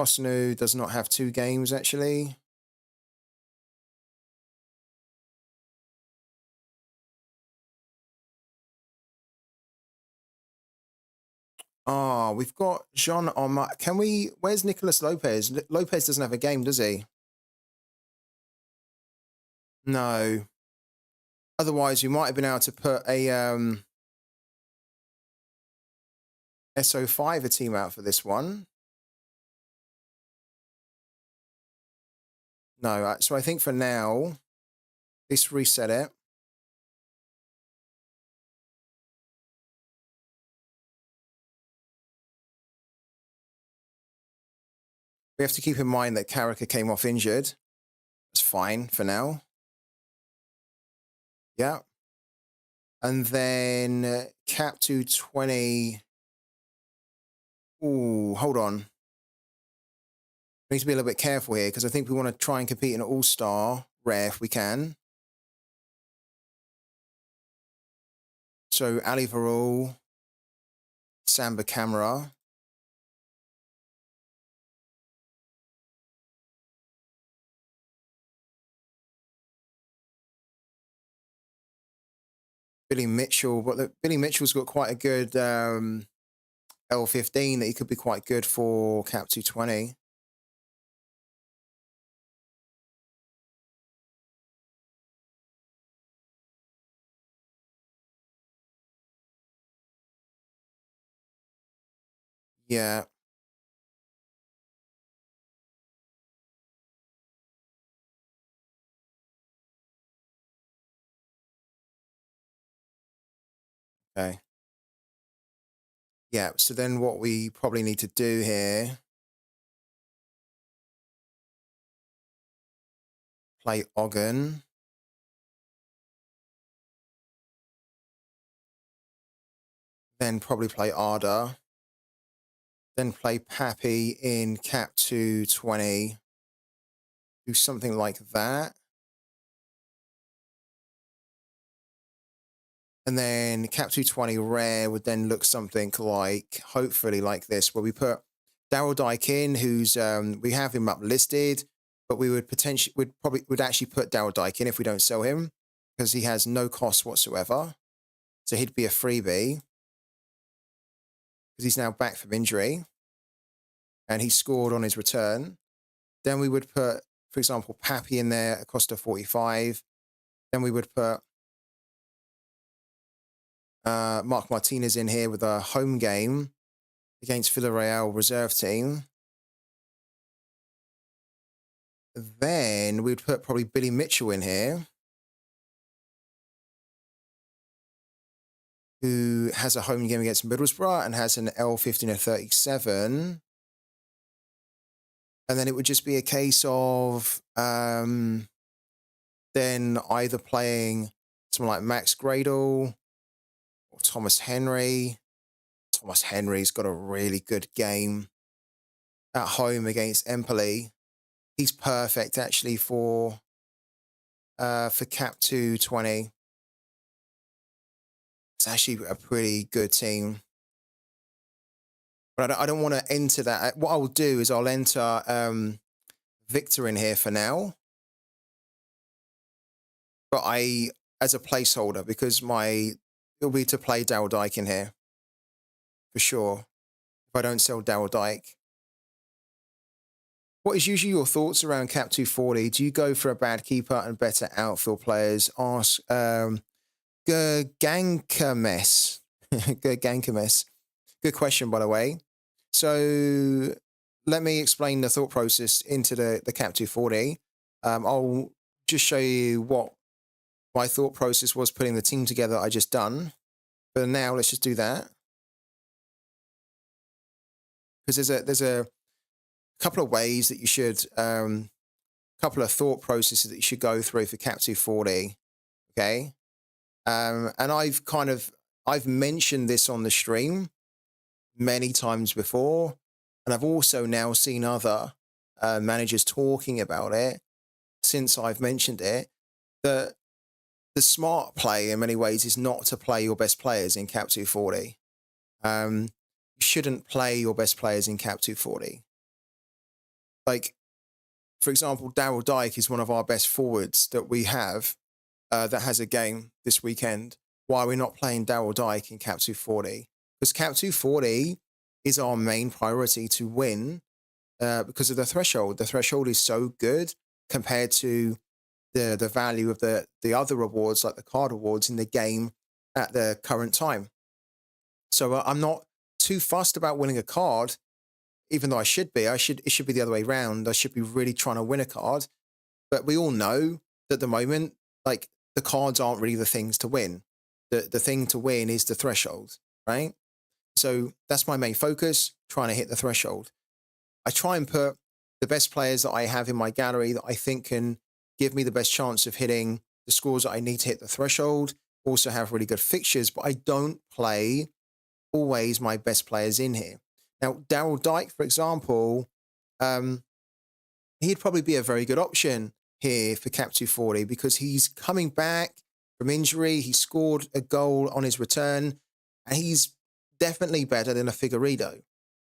Hosnu does not have 2 games, actually. We've got Jean Omar. Where's Nicolas Lopez? Lopez doesn't have a game, does he? No. Otherwise, we might have been able to put a SO5 team out for this one. No, so I think for now, let's reset it. We have to keep in mind that Karaka came off injured. That's fine for now. Yeah. And then Cap 220. Ooh, hold on. We need to be a little bit careful here because I think we want to try and compete in an all-star rare if we can. So Ali Varul, Samba Camera. Billy Mitchell, but Billy Mitchell's got quite a good L15 that he could be quite good for Cap 220. Yeah. Okay. Yeah, so then what we probably need to do here, play Ogden. Then probably play Arda. Then play Pappy in Cap 220. Do something like that. And then Cap 220 rare would then look something like, hopefully like this, where we put Daryl Dyke in, who's, we have him up listed, but we would potentially, would actually put Daryl Dyke in if we don't sell him, because he has no cost whatsoever. So he'd be a freebie, because he's now back from injury, and he scored on his return. Then we would put, for example, Pappy in there at Costa 45. Then we would put Mark Martinez in here with a home game against Villarreal reserve team. Then we'd put probably Billy Mitchell in here, who has a home game against Middlesbrough and has an L15 of 37. And then it would just be a case of then either playing someone like Max Gradle or Thomas Henry. Thomas Henry's got a really good game at home against Empoli. He's perfect actually for Cap 220. It's actually a pretty good team. But I don't want to enter that. What I will do is I'll enter Victor in here for now. But as a placeholder, because it'll be to play Daryl Dyke in here. For sure. If I don't sell Daryl Dyke. What is usually your thoughts around Cap 240? Do you go for a bad keeper and better outfield players? Ask Gankames. Gankames. Good question, by the way. So let me explain the thought process into the Cap 240. I'll just show you what my thought process was putting the team together I just done. But now let's just do that. Because there's a couple of ways that you should, couple of thought processes that you should go through for Cap 240. Okay. And I've mentioned this on the stream many times before. And I've also now seen other managers talking about it since I've mentioned it, that the smart play in many ways is not to play your best players in Cap 240. You shouldn't play your best players in Cap 240. Like, for example, Daryl Dyke is one of our best forwards that we have that has a game this weekend. Why are we not playing Daryl Dyke in Cap 240? Because Cap 240 is our main priority to win because of the threshold. The threshold is so good compared to the value of the other rewards, like the card awards in the game at the current time. So I'm not too fussed about winning a card, even though I should be. It should be the other way around. I should be really trying to win a card. But we all know that at the moment, like, the cards aren't really the things to win. The thing to win is the threshold, right? So that's my main focus, trying to hit the threshold. I try and put the best players that I have in my gallery that I think can give me the best chance of hitting the scores that I need to hit the threshold, also have really good fixtures, but I don't play always my best players in here Now, Daryl Dike, for example, he'd probably be a very good option here for Cap 240 because he's coming back from injury. He scored a goal on his return, and he's definitely better than a Figueiredo.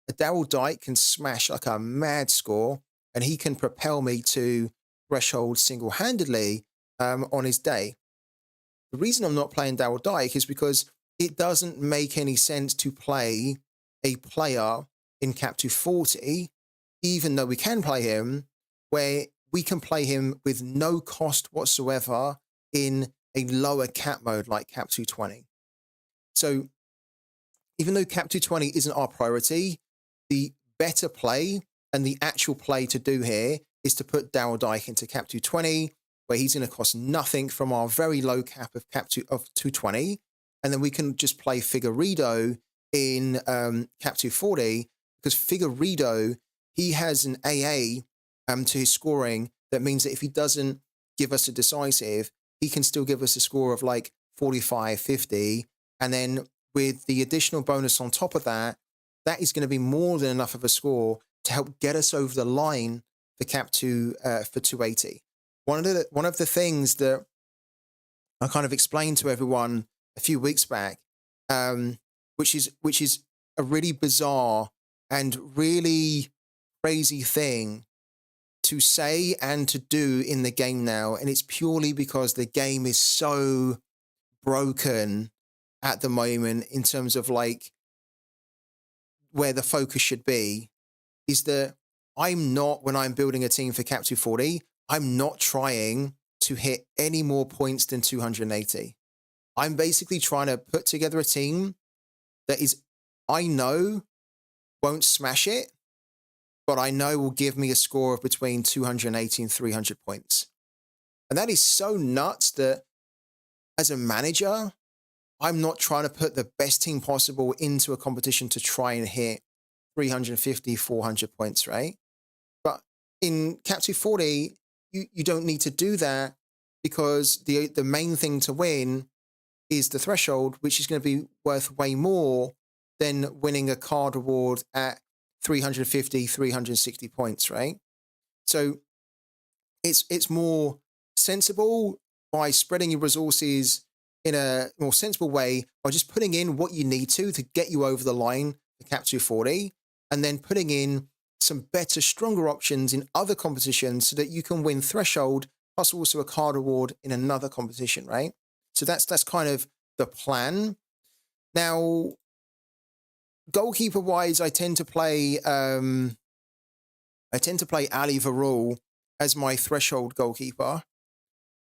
A Daryl Dike can smash like a mad score, and he can propel me to threshold single-handedly on his day. The reason I'm not playing Daryl Dike is because it doesn't make any sense to play a player in Cap 240, even though we can play him, where we can play him with no cost whatsoever in a lower cap mode like Cap 220. So even though Cap 220 isn't our priority, the better play and the actual play to do here is to put Daryl Dike into Cap 220, where he's going to cost nothing from our very low cap of 220. And then we can just play Figueiredo in Cap 240, because Figueiredo, he has an AA to his scoring. That means that if he doesn't give us a decisive, he can still give us a score of like 45, 50. And then with the additional bonus on top of that, that is going to be more than enough of a score to help get us over the line for Cap 2 for 280. One of the things that I kind of explained to everyone a few weeks back, which is a really bizarre and really crazy thing to say and to do in the game now, and it's purely because the game is so broken at the moment in terms of like where the focus should be, is that I'm not, when I'm building a team for Cap 240, I'm not trying to hit any more points than 280. I'm basically trying to put together a team that is, I know won't smash it, but I know will give me a score of between 280 and 300 points. And that is so nuts that as a manager, I'm not trying to put the best team possible into a competition to try and hit 350, 400 points, right? But in Cap 240, you don't need to do that, because the main thing to win is the threshold, which is going to be worth way more than winning a card reward at 350, 360 points, right? So it's more sensible by spreading your resources in a more sensible way by just putting in what you need to get you over the line for Cap 240, and then putting in some better, stronger options in other competitions so that you can win threshold plus also a card reward in another competition, right? So that's kind of the plan. Now, goalkeeper wise, I tend to play Ali Varul as my threshold goalkeeper.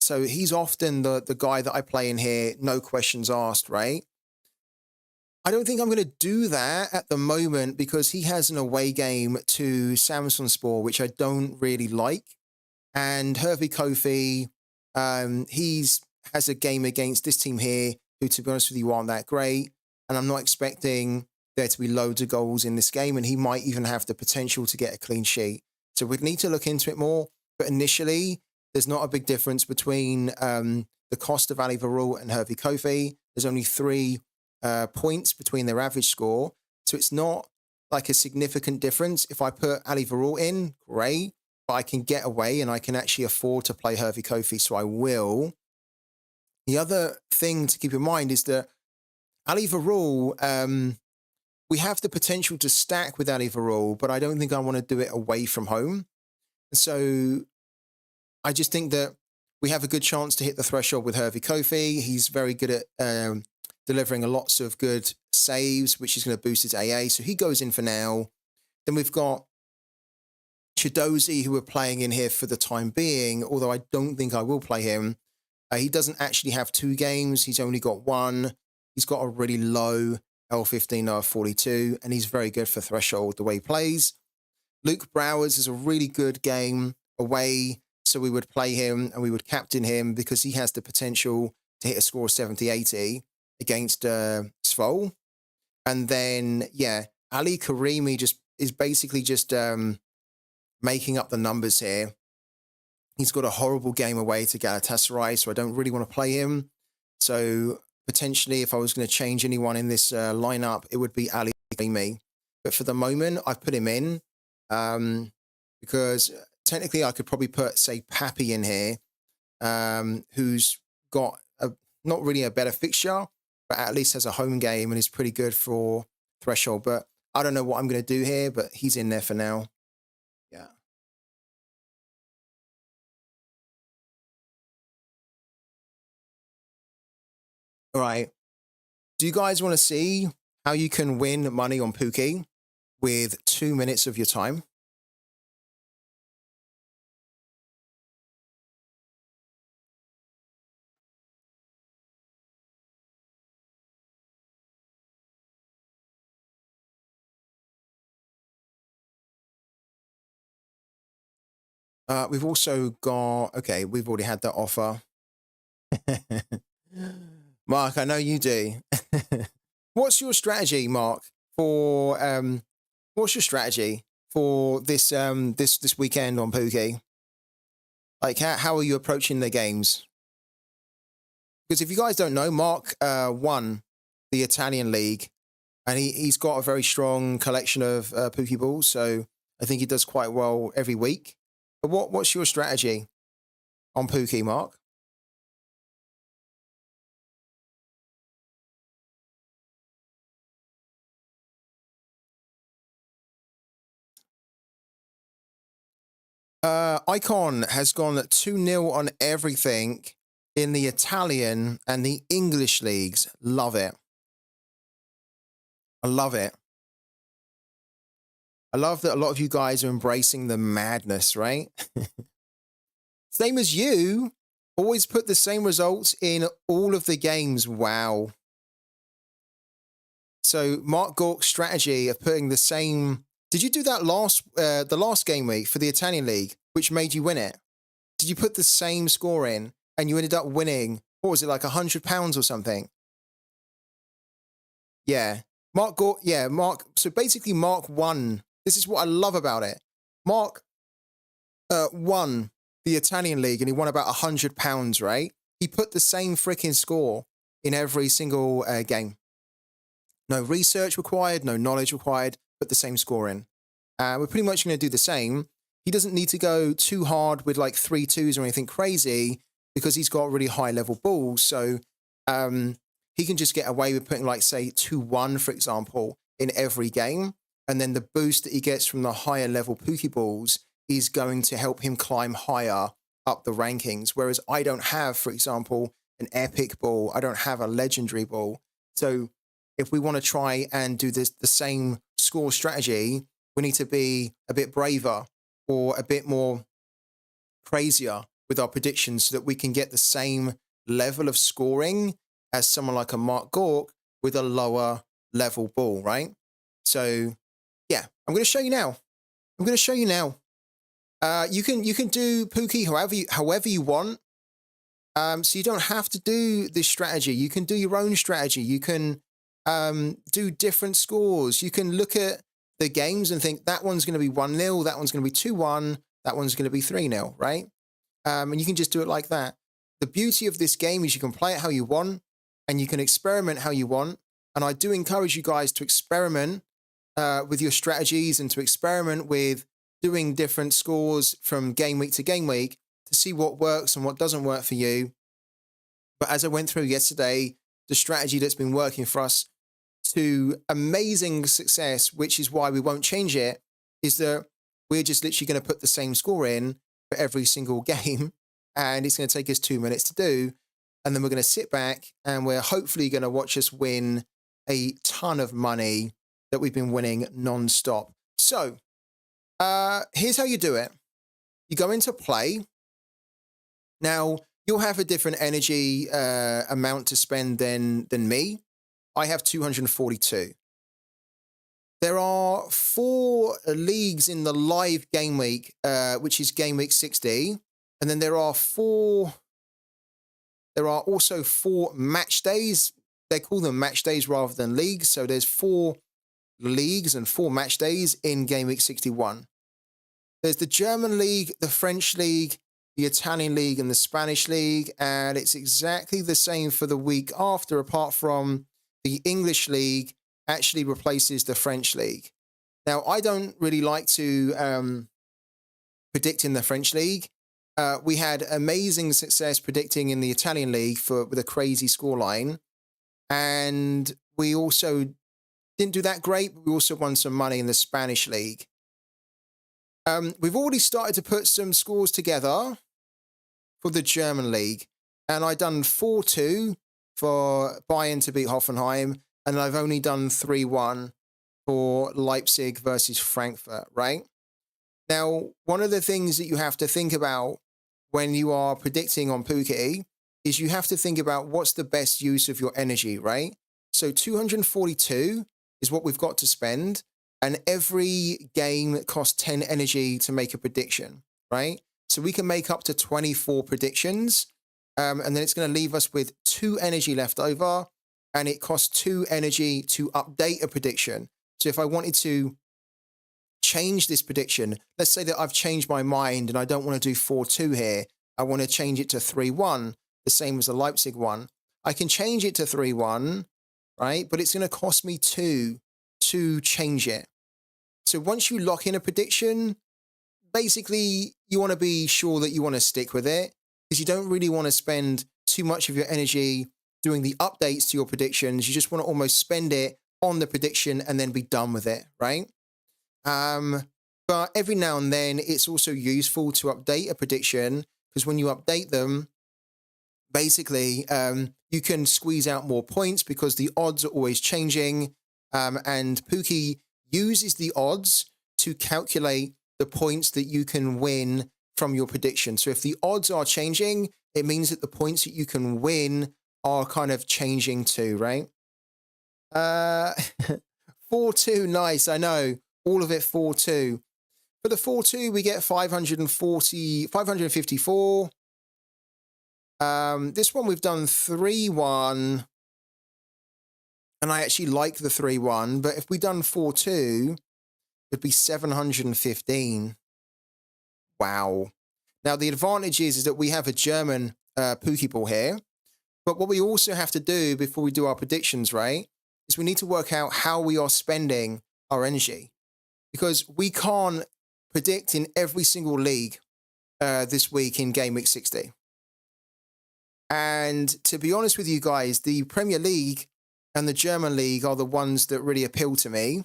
So he's often the guy that I play in here, no questions asked, right? I don't think I'm going to do that at the moment because he has an away game to Samsunspor, which I don't really like. And Hervé Kofi, has a game against this team here, who, to be honest with you, aren't that great. And I'm not expecting there to be loads of goals in this game, and he might even have the potential to get a clean sheet. So we'd need to look into it more. But initially, there's not a big difference between the cost of Ali Varul and Hervé Kofi. There's only 3 points between their average score. So it's not like a significant difference. If I put Ali Varul in, great, but I can get away and I can actually afford to play Hervé Kofi, so I will. The other thing to keep in mind is that Ali Varul, we have the potential to stack with Ali Varul, but I don't think I want to do it away from home. So I just think that we have a good chance to hit the threshold with Hervé Kofi. He's very good at delivering lots of good saves, which is going to boost his AA. So he goes in for now. Then we've got Chidozie, who we're playing in here for the time being, although I don't think I will play him. He doesn't actually have 2 games. He's only got 1. He's got a really low L15, R42, and he's very good for threshold the way he plays. Luke Browers is a really good game away, so we would play him and we would captain him because he has the potential to hit a score of 70, 80 against Svol. And then, yeah, Ali Karimi is basically just making up the numbers here. He's got a horrible game away to Galatasaray, so I don't really want to play him. So potentially, if I was going to change anyone in this lineup, it would be Ali Karimi. but for the moment, I've put him in because technically I could probably put, say, Pappy in here, who's got not really a better fixture, but at least has a home game and is pretty good for Threshold. But I don't know what I'm going to do here, but he's in there for now. Yeah. All right. Do you guys want to see how you can win money on Pooky with 2 minutes of your time? We've also got, okay, we've already had that offer. Mark, I know you do. What's your strategy, Mark, for what's your strategy for this this weekend on Pooky? Like how are you approaching the games? Because if you guys don't know, Mark won the Italian league, and he's got a very strong collection of Pooky balls, so I think he does quite well every week. But what's your strategy on Pooky, Mark? Icon has gone 2-0 on everything in the Italian and the English leagues. Love it. I love it. I love that a lot of you guys are embracing the madness, right? Same as you. Always put the same results in all of the games. Wow. So Mark Gork's strategy of putting the same... Did you do that the last game week for the Italian league, which made you win it? Did you put the same score in and you ended up winning, what was it, like £100 or something? Yeah. Mark Gork, yeah, Mark. So basically Mark won. This is what I love about it. Mark won the Italian league and he won about £100, right? He put the same freaking score in every single game. No research required, no knowledge required, put the same score in. We're pretty much going to do the same. He doesn't need to go too hard with like 3-2s or anything crazy because he's got really high level balls. So he can just get away with putting like, say, 2-1, for example, in every game. And then the boost that he gets from the higher level Pooky balls is going to help him climb higher up the rankings. Whereas I don't have, for example, an epic ball. I don't have a legendary ball. So if we want to try and do the same score strategy, we need to be a bit braver or a bit more crazier with our predictions so that we can get the same level of scoring as someone like a Mark Gork with a lower level ball, right? So yeah, I'm going to show you now. I'm going to show you now. You can do Pooky however you want. So you don't have to do this strategy. You can do your own strategy. You can do different scores. You can look at the games and think that one's going to be 1-0, that one's going to be 2-1, that one's going to be 3-0, right? And you can just do it like that. The beauty of this game is you can play it how you want and you can experiment how you want. And I do encourage you guys to experiment with your strategies and to experiment with doing different scores from game week to game week to see what works and what doesn't work for you. But as I went through yesterday, the strategy that's been working for us to amazing success, which is why we won't change it, is that we're just literally going to put the same score in for every single game. And it's going to take us 2 minutes to do. And then we're going to sit back and we're hopefully going to watch us win a ton of money that we've been winning non-stop. So here's how you do it. You go into play. Now, you'll have a different energy amount to spend than me. I have 242. There are 4 leagues in the live game week, which is game week 60. And then there are also 4 match days. They call them match days rather than leagues. So there's 4 leagues and 4 match days in game week 61. There's the German league, the French league, the Italian league, and the Spanish league. And it's exactly the same for the week after, apart from the English league actually replaces the French league. Now, I don't really like to predict in the French league. We had amazing success predicting in the Italian league with a crazy scoreline. And we also didn't do that great, but we also won some money in the Spanish league. We've already started to put some scores together for the German league. And I've done 4-2 for Bayern to beat Hoffenheim. And I've only done 3-1 for Leipzig versus Frankfurt, right? Now, one of the things that you have to think about when you are predicting on Pooky is you have to think about what's the best use of your energy, right? So 242 is what we've got to spend, and every game costs 10 energy to make a prediction, right? So we can make up to 24 predictions, and then it's going to leave us with 2 energy left over, and it costs 2 energy to update a prediction. So if I wanted to change this prediction, let's say that I've changed my mind and I don't want to do 4-2 here, I want to change it to 3-1, the same as the Leipzig one. I can change it to 3-1, right? But it's going to cost me 2 to change it. So once you lock in a prediction, basically you want to be sure that you want to stick with it, because you don't really want to spend too much of your energy doing the updates to your predictions. You just want to almost spend it on the prediction and then be done with it, right? But every now and then it's also useful to update a prediction, because when you update them, basically you can squeeze out more points because the odds are always changing, and Pooky uses the odds to calculate the points that you can win from your prediction. So if the odds are changing, it means that the points that you can win are kind of changing too, right? 4-2, nice, I know. All of it 4-2. For the 4-2, we get 554. This one we've done 3-1. And I actually like the 3-1. But if we done 4-2, it'd be 715. Wow. Now, the advantage is that we have a German Pokeball here. But what we also have to do before we do our predictions, right, is we need to work out how we are spending our energy. Because we can't predict in every single league this week in Game Week 60. And to be honest with you guys, the Premier League and the German League are the ones that really appeal to me.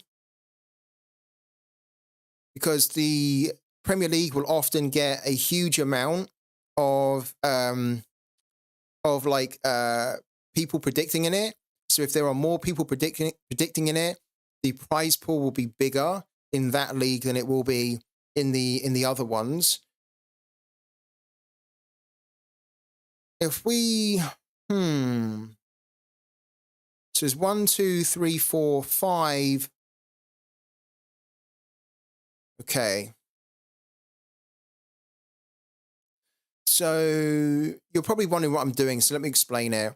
Because the Premier League will often get a huge amount of people predicting in it. So if there are more people predicting in it, the prize pool will be bigger in that league than it will be in the other ones. If we so it's 1, 2, 3, 4, 5. Okay. So you're probably wondering what I'm doing, so let me explain it.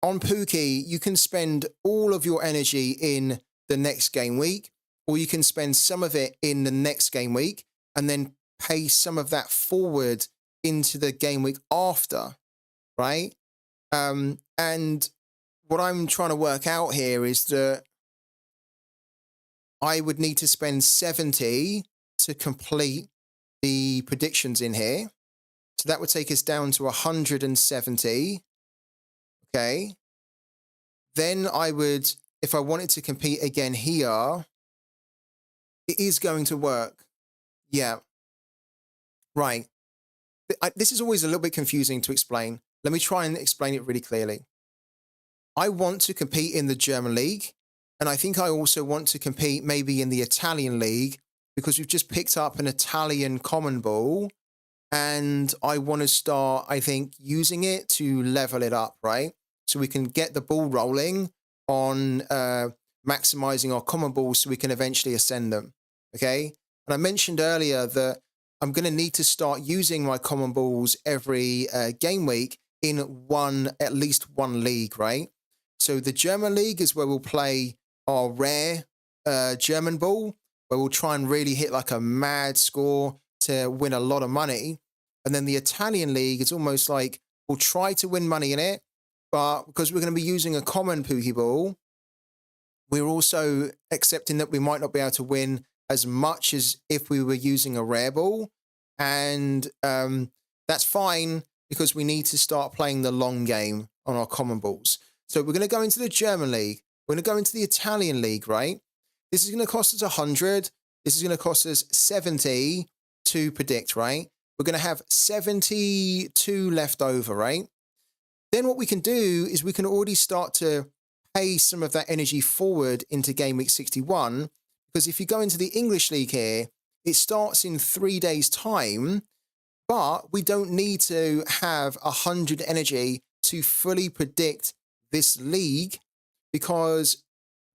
On Pooky, you can spend all of your energy in the next game week, or you can spend some of it in the next game week and then pay some of that forward into the game week after, right? And what I'm trying to work out here is that I would need to spend 70 to complete the predictions in here. So that would take us down to 170. Okay. Then I would, if I wanted to compete again here, it is going to work. Yeah. Right. This is always a little bit confusing to explain. Let me try and explain it really clearly. I want to compete in the German league, and I think I also want to compete maybe in the Italian league, because we've just picked up an Italian common ball, and I want to start, I think, using it to level it up, right? So we can get the ball rolling on maximizing our common balls so we can eventually ascend them, okay? And I mentioned earlier that I'm going to need to start using my common balls every game week in at least one league, right? So the German league is where we'll play our rare German ball, where we'll try and really hit like a mad score to win a lot of money. And then the Italian league is almost like we'll try to win money in it, but because we're going to be using a common Pokeball, We're also accepting that we might not be able to win as much as if we were using a rare ball. And that's fine because we need to start playing the long game on our common balls. So we're going to go into the German league. We're going to go into the Italian league, right? This is going to cost us 100. This is going to cost us 70 to predict, right? We're going to have 72 left over, right? Then what we can do is we can already start to pay some of that energy forward into game week 61. Because if you go into the English league here, it starts in 3 days' time, but we don't need to have 100 energy to fully predict this league because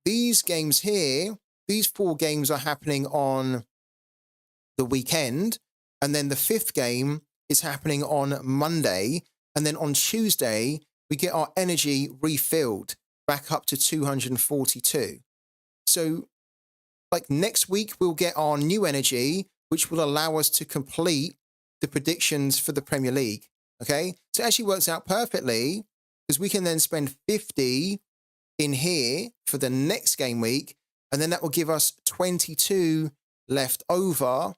these games here, these 4 games are happening on the weekend, and then the 5th game is happening on Monday, and then on Tuesday, we get our energy refilled back up to 242. So, like next week, we'll get our new energy, which will allow us to complete the predictions for the Premier League. Okay, so it actually works out perfectly because we can then spend 50 in here for the next game week, and then that will give us 22 left over,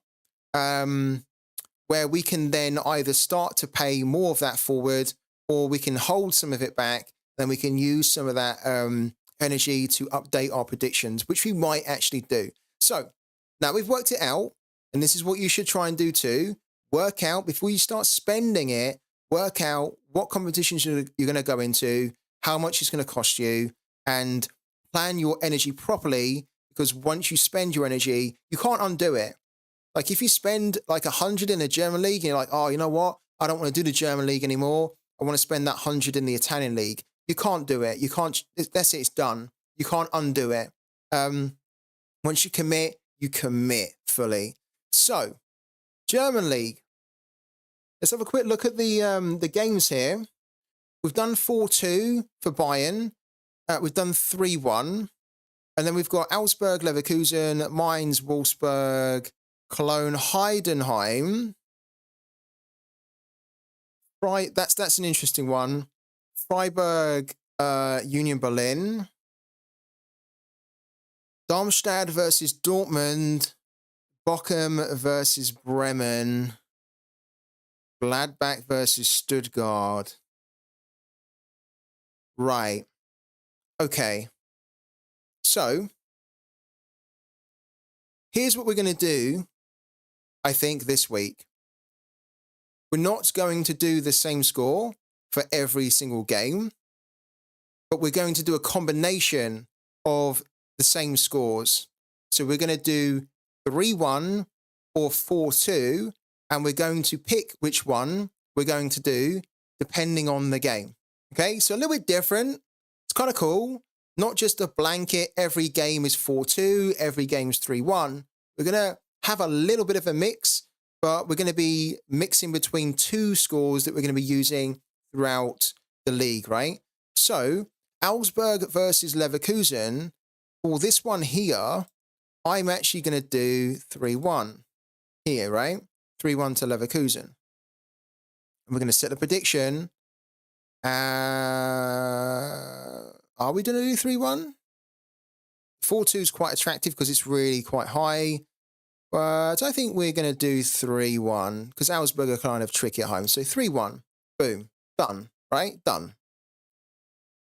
where we can then either start to pay more of that forward, or we can hold some of it back. Then we can use some of that energy to update our predictions, which we might actually do. So now we've worked it out, and this is what you should try and do too. Work out, before you start spending it, work out what competitions you're going to go into, how much it's going to cost you, and plan your energy properly, because once you spend your energy, you can't undo it. Like if you spend like 100 in the German league, and you're like, oh, you know what? I don't want to do the German league anymore. I want to spend that 100 in the Italian league. You can't do it. You can't, that's it, it's done. You can't undo it. Once you commit fully. So, German league. Let's have a quick look at the games here. We've done 4-2 for Bayern. We've done 3-1. And then we've got Augsburg, Leverkusen, Mainz, Wolfsburg, Cologne, Heidenheim. Right, that's an interesting one. Freiburg, Union Berlin. Darmstadt versus Dortmund. Bochum versus Bremen. Gladbach versus Stuttgart. Right. Okay. So, here's what we're going to do, I think, this week. We're not going to do the same score for every single game, but we're going to do a combination of the same scores. So we're going to do 3-1 or 4-2, and we're going to pick which one we're going to do depending on the game. Okay, so a little bit different. It's kind of cool. Not just a blanket, every game is 4-2, every game is 3-1. We're going to have a little bit of a mix, but we're going to be mixing between 2 scores that we're going to be using throughout the league, right? So, Augsburg versus Leverkusen, for this one here, I'm actually going to do 3-1 here, right? 3-1 to Leverkusen. And we're going to set the prediction. Are we going to do 3-1? 4-2 is quite attractive because it's really quite high. But I think we're going to do 3-1 because Augsburg are kind of tricky at home. So 3-1. Boom. Done. Right? Done.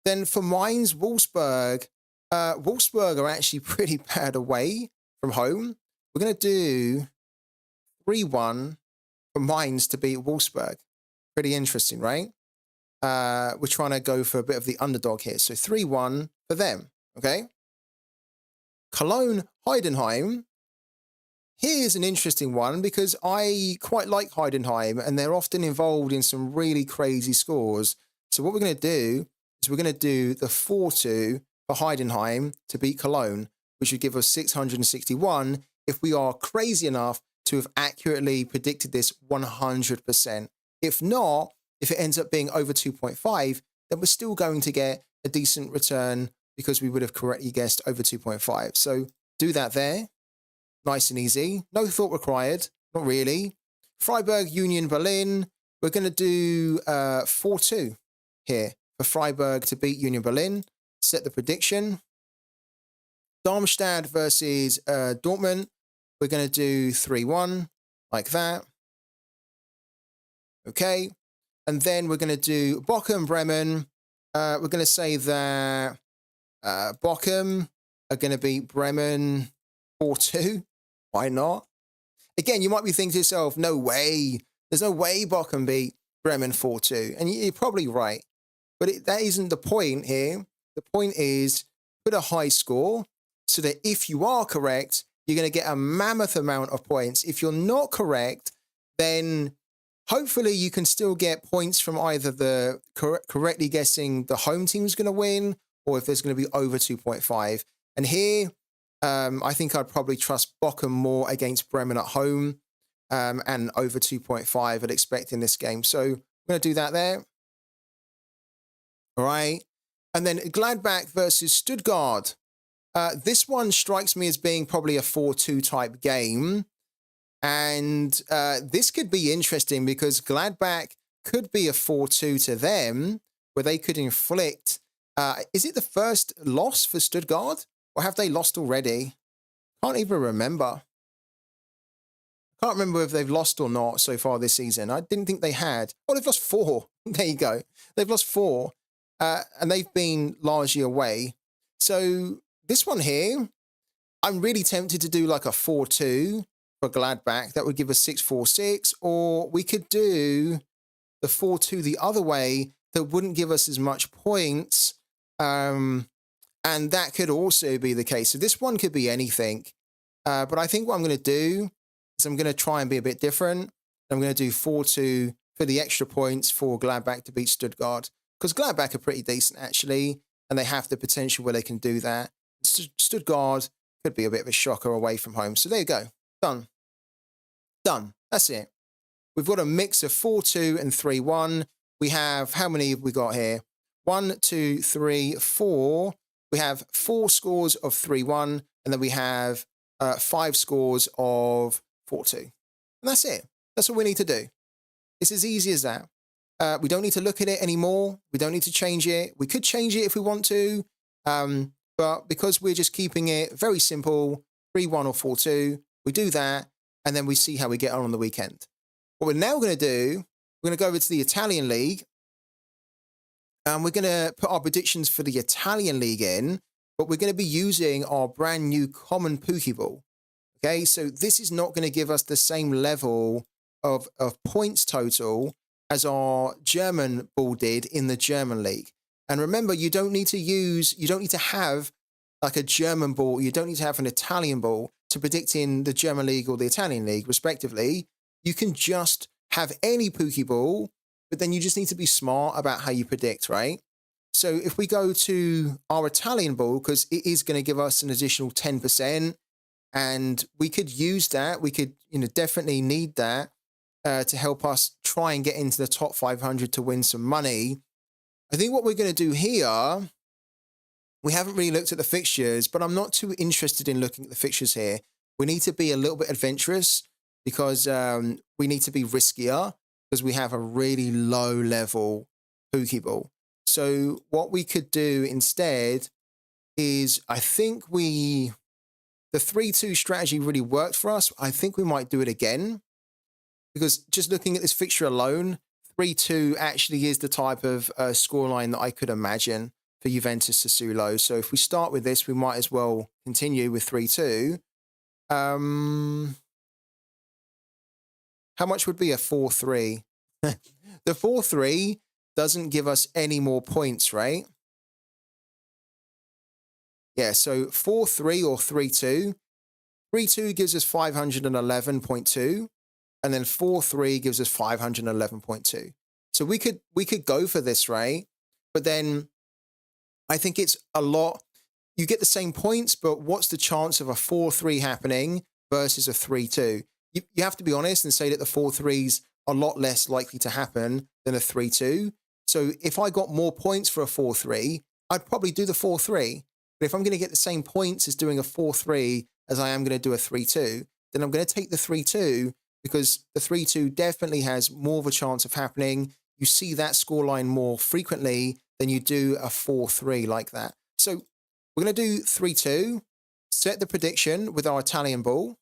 Then for Mainz, Wolfsburg. Wolfsburg are actually pretty bad away from home. We're going to do 3-1 for Mainz to beat Wolfsburg. Pretty interesting, right? We're trying to go for a bit of the underdog here. So 3-1 for them. Okay? Cologne, Heidenheim. Here's an interesting one because I quite like Heidenheim and they're often involved in some really crazy scores. So what we're going to do is we're going to do the 4-2 for Heidenheim to beat Cologne, which would give us 661 if we are crazy enough to have accurately predicted this 100%. If not, if it ends up being over 2.5, then we're still going to get a decent return because we would have correctly guessed over 2.5. So do that there. Nice and easy. No thought required. Not really. Freiburg, Union Berlin. We're going to do 4-2 here for Freiburg to beat Union Berlin. Set the prediction. Darmstadt versus Dortmund. We're going to do 3-1, like that. Okay. And then we're going to do Bochum, Bremen. We're going to say that Bochum are going to beat Bremen 4-2. Why not? Again, you might be thinking to yourself, no way. There's no way Bochum beat Bremen 4-2. And you're probably right. But that isn't the point here. The point is put a high score so that if you are correct, you're going to get a mammoth amount of points. If you're not correct, then hopefully you can still get points from either the correctly guessing the home team's going to win, or if there's going to be over 2.5. And here, I think I'd probably trust Bochum more against Bremen at home, and over 2.5 I'd expect in this game. So I'm going to do that there. All right. And then Gladbach versus Stuttgart. This one strikes me as being probably a 4-2 type game. And this could be interesting because Gladbach could be a 4-2 to them, where they could inflict. Is it the first loss for Stuttgart? Or have they lost already? Can't even remember. Can't remember if they've lost or not so far this season. I didn't think they had. Oh, they've lost 4. There you go. They've lost 4. And they've been largely away. So this one here, I'm really tempted to do like a 4-2 for Gladbach. That would give us 6-4-6. Or we could do the 4-2 the other way. That wouldn't give us as much points. And that could also be the case. So this one could be anything. But I think what I'm going to do is I'm going to try and be a bit different. I'm going to do 4-2 for the extra points for Gladbach to beat Stuttgart. Because Gladbach are pretty decent, actually, and they have the potential where they can do that. Stuttgart could be a bit of a shocker away from home. So there you go. Done. Done. That's it. We've got a mix of 4-2 and 3-1. We have, how many have we got here? 1, 2, 3, 4. We have 4 scores of 3-1, and then we have 5 scores of 4-2. And that's it. That's what we need to do. It's as easy as that. We don't need to look at it anymore. We don't need to change it. We could change it if we want to, but because we're just keeping it very simple, 3-1 or 4-2, we do that, and then we see how we get on the weekend. What we're now going to do, we're going to go over to the Italian League, and we're going to put our predictions for the Italian League in, but we're going to be using our brand new common pooky ball. Okay, so this is not going to give us the same level of points total as our German ball did in the German league. And remember, you don't need to have like a German ball, you don't need to have an Italian ball to predict in the German league or the Italian league, respectively. You can just have any pooky ball, but then you just need to be smart about how you predict, right? So if we go to our Italian ball, because it is going to give us an additional 10%, and we could use that, we could, definitely need that, to help us try and get into the top 500 to win some money. I think what we're going to do here, we haven't really looked at the fixtures, but I'm not too interested in looking at the fixtures here. We need to be a little bit adventurous because we need to be riskier because we have a really low level pooky ball. So what we could do instead is, I think the 3-2 strategy really worked for us. I think we might do it again. Because just looking at this fixture alone, 3-2 actually is the type of scoreline that I could imagine for Juventus Sassuolo. So if we start with this, we might as well continue with 3-2. How much would be a 4-3? The 4-3 doesn't give us any more points, right? Yeah, so 4-3 or 3-2. 3-2 gives us 511.2. And then 4-3 gives us 511.2. So we could go for this, right? But then I think it's a lot. You get the same points, but what's the chance of a 4-3 happening versus a 3-2? You have to be honest and say that the 4-3's a lot less likely to happen than a 3-2. So if I got more points for a 4-3, I'd probably do the 4-3. But if I'm going to get the same points as doing a 4-3 as I am going to do a 3-2, then I'm going to take the 3-2 because the 3-2 definitely has more of a chance of happening. You see that scoreline more frequently than you do a 4-3 like that. So we're going to do 3-2. set the prediction with our Italian ball.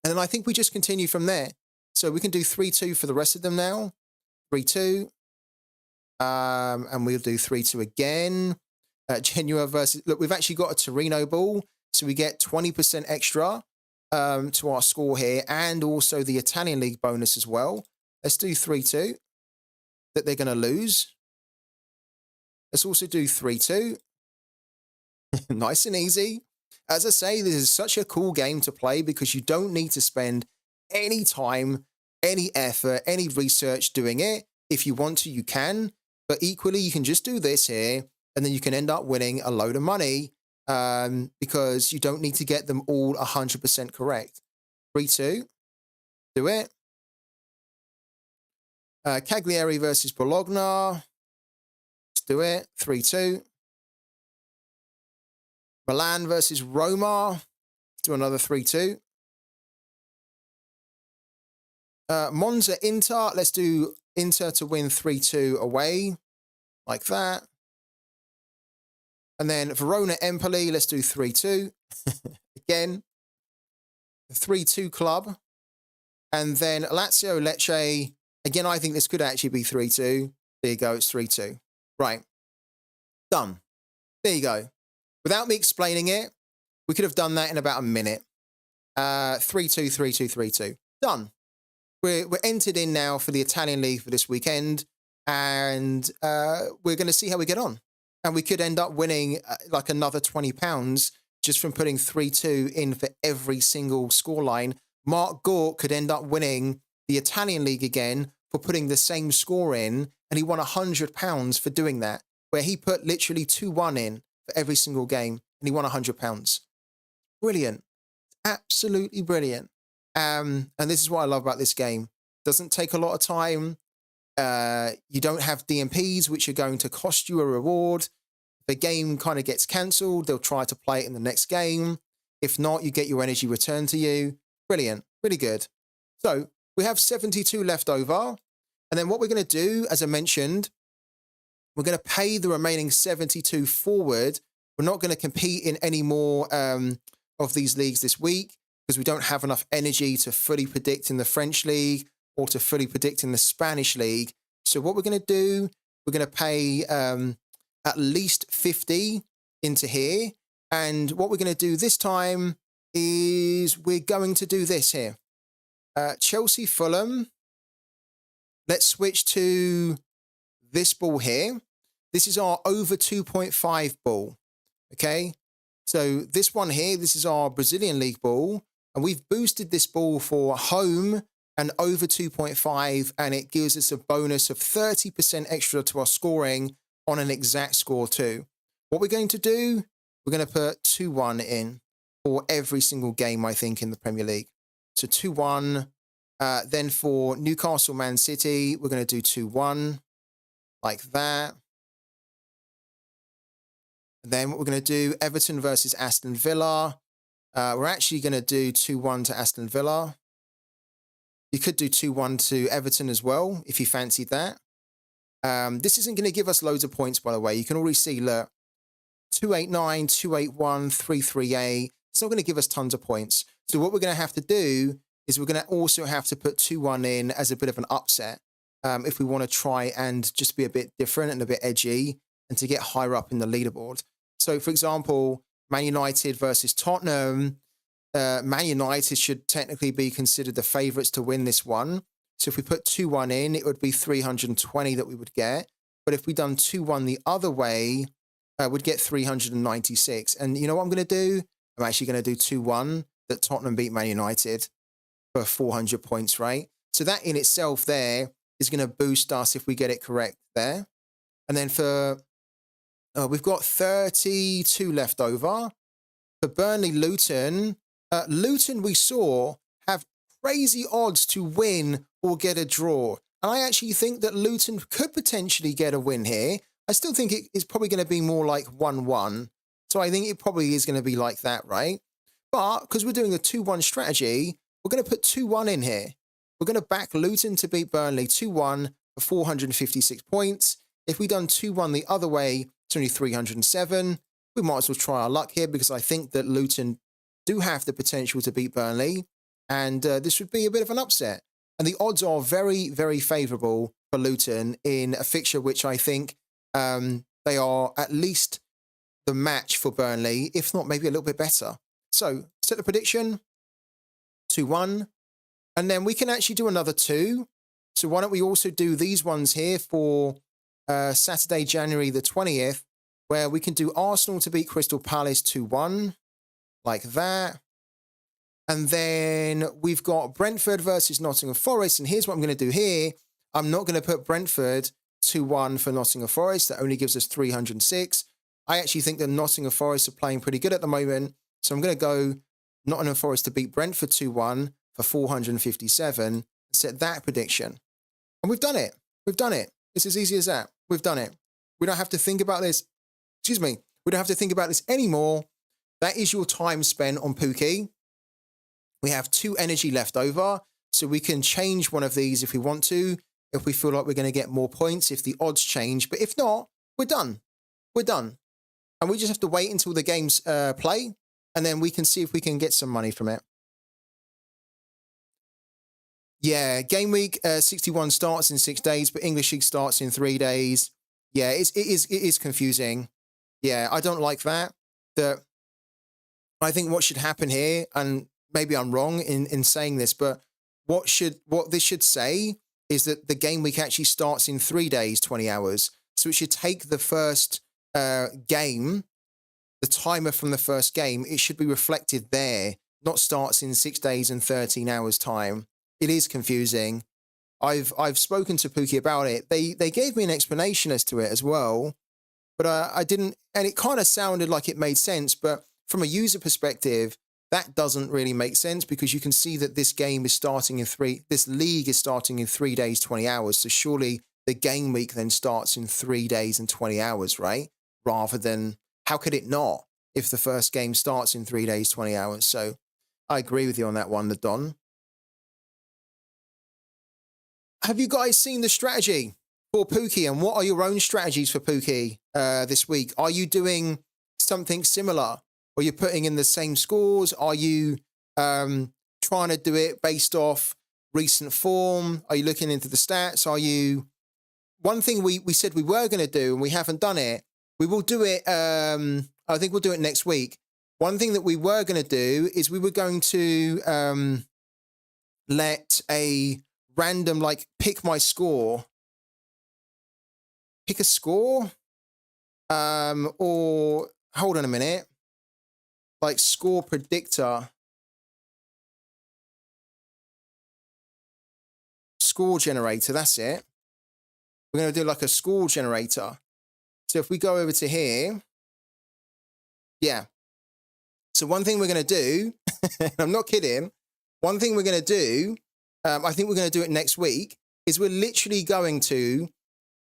And then I think we just continue from there. So we can do 3-2 for the rest of them now. 3-2. And we'll do 3-2 again. Genoa versus... Look, we've actually got a Torino ball. So we get 20% extra to our score here. And also the Italian League bonus as well. Let's do 3-2. That they're going to lose. Let's also do 3-2. Nice and easy. As I say, this is such a cool game to play because you don't need to spend any time, any effort, any research doing it. If you want to, you can. But equally, you can just do this here, and then you can end up winning a load of money because you don't need to get them all 100% correct. 3-2. Do it. Cagliari versus Bologna. Let's do it. 3-2. Milan versus Roma. Let's do another 3-2. Monza Inter. Let's do Inter to win 3-2 away. Like that. And then Verona Empoli. Let's do 3-2. Again. 3-2 club. And then Lazio Lecce. Again, I think this could actually be 3-2. There you go. It's 3-2. Right. Done. There you go. Without me explaining it, we could have done that in about a minute. 3-2, 3-2, 3-2. Done. We're entered in now for the Italian League for this weekend, and we're going to see how we get on. And we could end up winning like another £20 just from putting 3-2 in for every single scoreline. Mark Gort could end up winning the Italian League again for putting the same score in, and he won £100 for doing that, where he put literally 2-1 in for every single game, and he won £100. Brilliant. Absolutely brilliant. And this is what I love about this game. Doesn't take a lot of time. You don't have DMPs, which are going to cost you a reward. If the game kind of gets cancelled, they'll try to play it in the next game. If not, you get your energy returned to you. Brilliant. Really good. So we have 72 left over. And then what we're going to do, as I mentioned, we're going to pay the remaining 72 forward. We're not going to compete in any more of these leagues this week because we don't have enough energy to fully predict in the French league or to fully predict in the Spanish league. So what we're going to do, we're going to pay at least 50 into here. And what we're going to do this time is we're going to do this here. Chelsea Fulham. Let's switch to this ball here. This is our over 2.5 ball. Okay. So this one here, this is our Brazilian League ball. And we've boosted this ball for home and over 2.5. And it gives us a bonus of 30% extra to our scoring on an exact score too. What we're going to do, we're going to put 2-1 in for every single game, I think, in the Premier League. So 2-1. Then for Newcastle Man City, we're going to do 2-1. Like that. And then what we're going to do, Everton versus Aston Villa. We're actually going to do 2-1 to Aston Villa. You could do 2-1 to Everton as well, if you fancied that. This isn't going to give us loads of points, by the way. You can already see, look, 289, 281, 338. It's not going to give us tons of points. So what we're going to have to do is we're going to also have to put 2-1 in as a bit of an upset. If we want to try and just be a bit different and a bit edgy and to get higher up in the leaderboard. So, for example, Man United versus Tottenham. Man United should technically be considered the favourites to win this one. So if we put 2-1 in, it would be 320 that we would get. But if we done 2-1 the other way, we'd get 396. And you know what I'm going to do? I'm actually going to do 2-1 that Tottenham beat Man United for 400 points, right? So that in itself there is going to boost us if we get it correct there. And then for, we've got 32 left over. For Burnley Luton, Luton we saw have crazy odds to win or get a draw. And I actually think that Luton could potentially get a win here. I still think it is probably going to be more like 1-1. So I think it probably is going to be like that, right? But because we're doing a 2-1 strategy, we're going to put 2-1 in here. We're going to back Luton to beat Burnley 2-1 for 456 points. If we done 2-1 the other way, it's only 307. we might as well try our luck here because I think that Luton do have the potential to beat Burnley, and this would be a bit of an upset. And the odds are very, very favourable for Luton in a fixture which I think they are at least the match for Burnley, if not maybe a little bit better. So set the prediction, 2-1, and then we can actually do another 2. So why don't we also do these ones here for Saturday, January the 20th, where we can do Arsenal to beat Crystal Palace 2-1, like that. And then we've got Brentford versus Nottingham Forest. And here's what I'm going to do here. I'm not going to put Brentford 2-1 for Nottingham Forest. That only gives us 306. I actually think that Nottingham Forest are playing pretty good at the moment. So I'm going to go Nottingham Forest to beat Brentford 2-1 for 457 and set that prediction. And we've done it. We've done it. It's as easy as that. We've done it. We don't have to think about this. Excuse me. We don't have to think about this anymore. That is your time spent on Pooky. We have 2 energy left over, so we can change one of these if we want to, if we feel like we're going to get more points, if the odds change. But if not, we're done. We're done. And we just have to wait until the games play, and then we can see if we can get some money from it. Yeah, game week 61 starts in 6 days, but English League starts in 3 days. Yeah, it is confusing. Yeah, I don't like that. I think what should happen here, and maybe I'm wrong in saying this, but what this should say is that the game week actually starts in 3 days, 20 hours. So it should take the first game, the timer from the first game, it should be reflected there, not starts in 6 days and 13 hours time. It is confusing. I've spoken to Pooky about it. They gave me an explanation as to it as well, but I didn't, and it kind of sounded like it made sense, but from a user perspective, that doesn't really make sense because you can see that this game is starting in this league is starting in 3 days, 20 hours. So surely the game week then starts in 3 days and 20 hours, right? Rather than, how could it not if the first game starts in 3 days, 20 hours? So I agree with you on that one, the Don. Have you guys seen the strategy for Pooky, and what are your own strategies for Pooky this week? Are you doing something similar? Are you putting in the same scores? Are you trying to do it based off recent form? Are you looking into the stats? Are you... One thing we said we were going to do, and we haven't done it, we will do it, I think we'll do it next week. One thing that we were going to do is we were going to let a random, like, pick my score. Pick a score? Or, hold on a minute. Like score predictor. Score generator, that's it. We're going to do like a score generator. So if we go over to here, yeah. So one thing we're going to do, I'm not kidding, one thing we're going to do, I think we're going to do it next week, is we're literally going to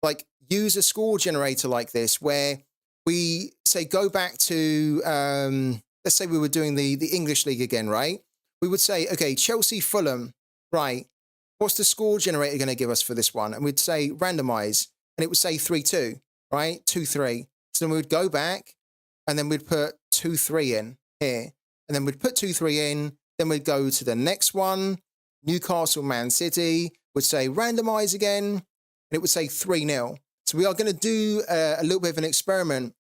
like use a score generator like this where we say go back to... let's say we were doing the English League again, right? We would say, okay, Chelsea, Fulham, right? What's the score generator going to give us for this one? And we'd say randomize, and it would say 3-2, right? 2-3. So then we would go back, and then we'd put 2-3 in here. And then we'd put 2-3 in, then we'd go to the next one, Newcastle, Man City, would say randomize again, and it would say 3-0. So we are going to do a little bit of an experiment,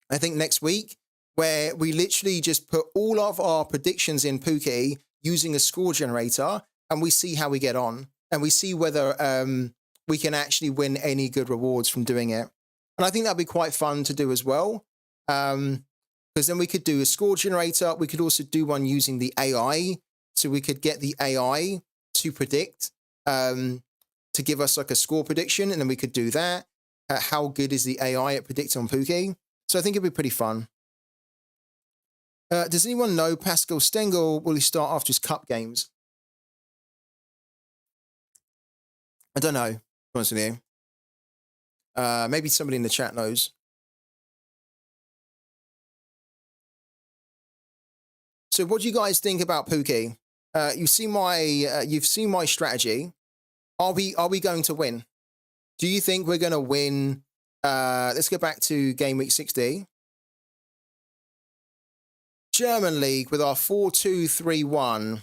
I think, next week, where we literally just put all of our predictions in Pooky using a score generator, and we see how we get on, and we see whether we can actually win any good rewards from doing it. And I think that'd be quite fun to do as well, because then we could do a score generator. We could also do one using the AI, so we could get the AI to predict, to give us like a score prediction, and then we could do that. How good is the AI at predicting on Pooky? So I think it'd be pretty fun. Does anyone know Pascal Stengel, will he start after his cup games? I don't know, to be honest with you. Maybe somebody in the chat knows. So what do you guys think about Pooky? You've seen my strategy. Are we going to win? Do you think we're going to win? Let's go back to game week 60. German League with our 4-2-3-1.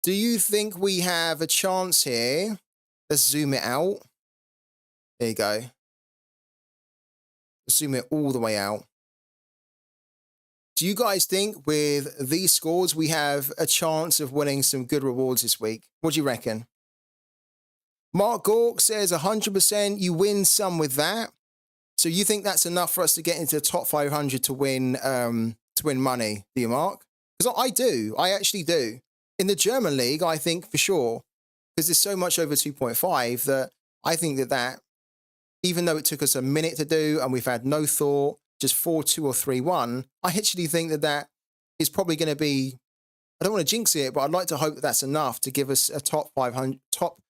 Do you think we have a chance here? Let's zoom it out. There you go. Zoom it all the way out. Do you guys think with these scores we have a chance of winning some good rewards this week? What do you reckon? Mark Gork says 100% you win some with that. So you think that's enough for us to get into the top 500 to win money, do you, Mark? Because I do. I actually do. In the German League, I think for sure, because there's so much over 2.5 that I think that even though it took us a minute to do and we've had no thought, just 4-2 or 3-1, I actually think that is probably going to be, I don't want to jinx it, but I'd like to hope that that's enough to give us a top 500, top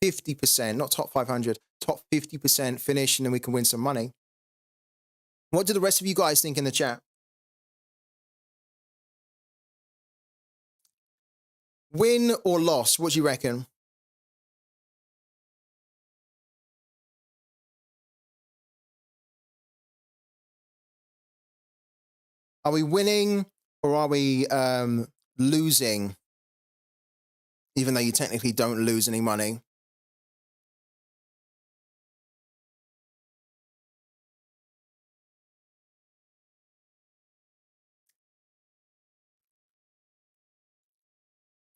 50%, not top 500, top 50% finish, and then we can win some money. What do the rest of you guys think in the chat? Win or loss? What do you reckon? Are we winning or are we losing? Even though you technically don't lose any money.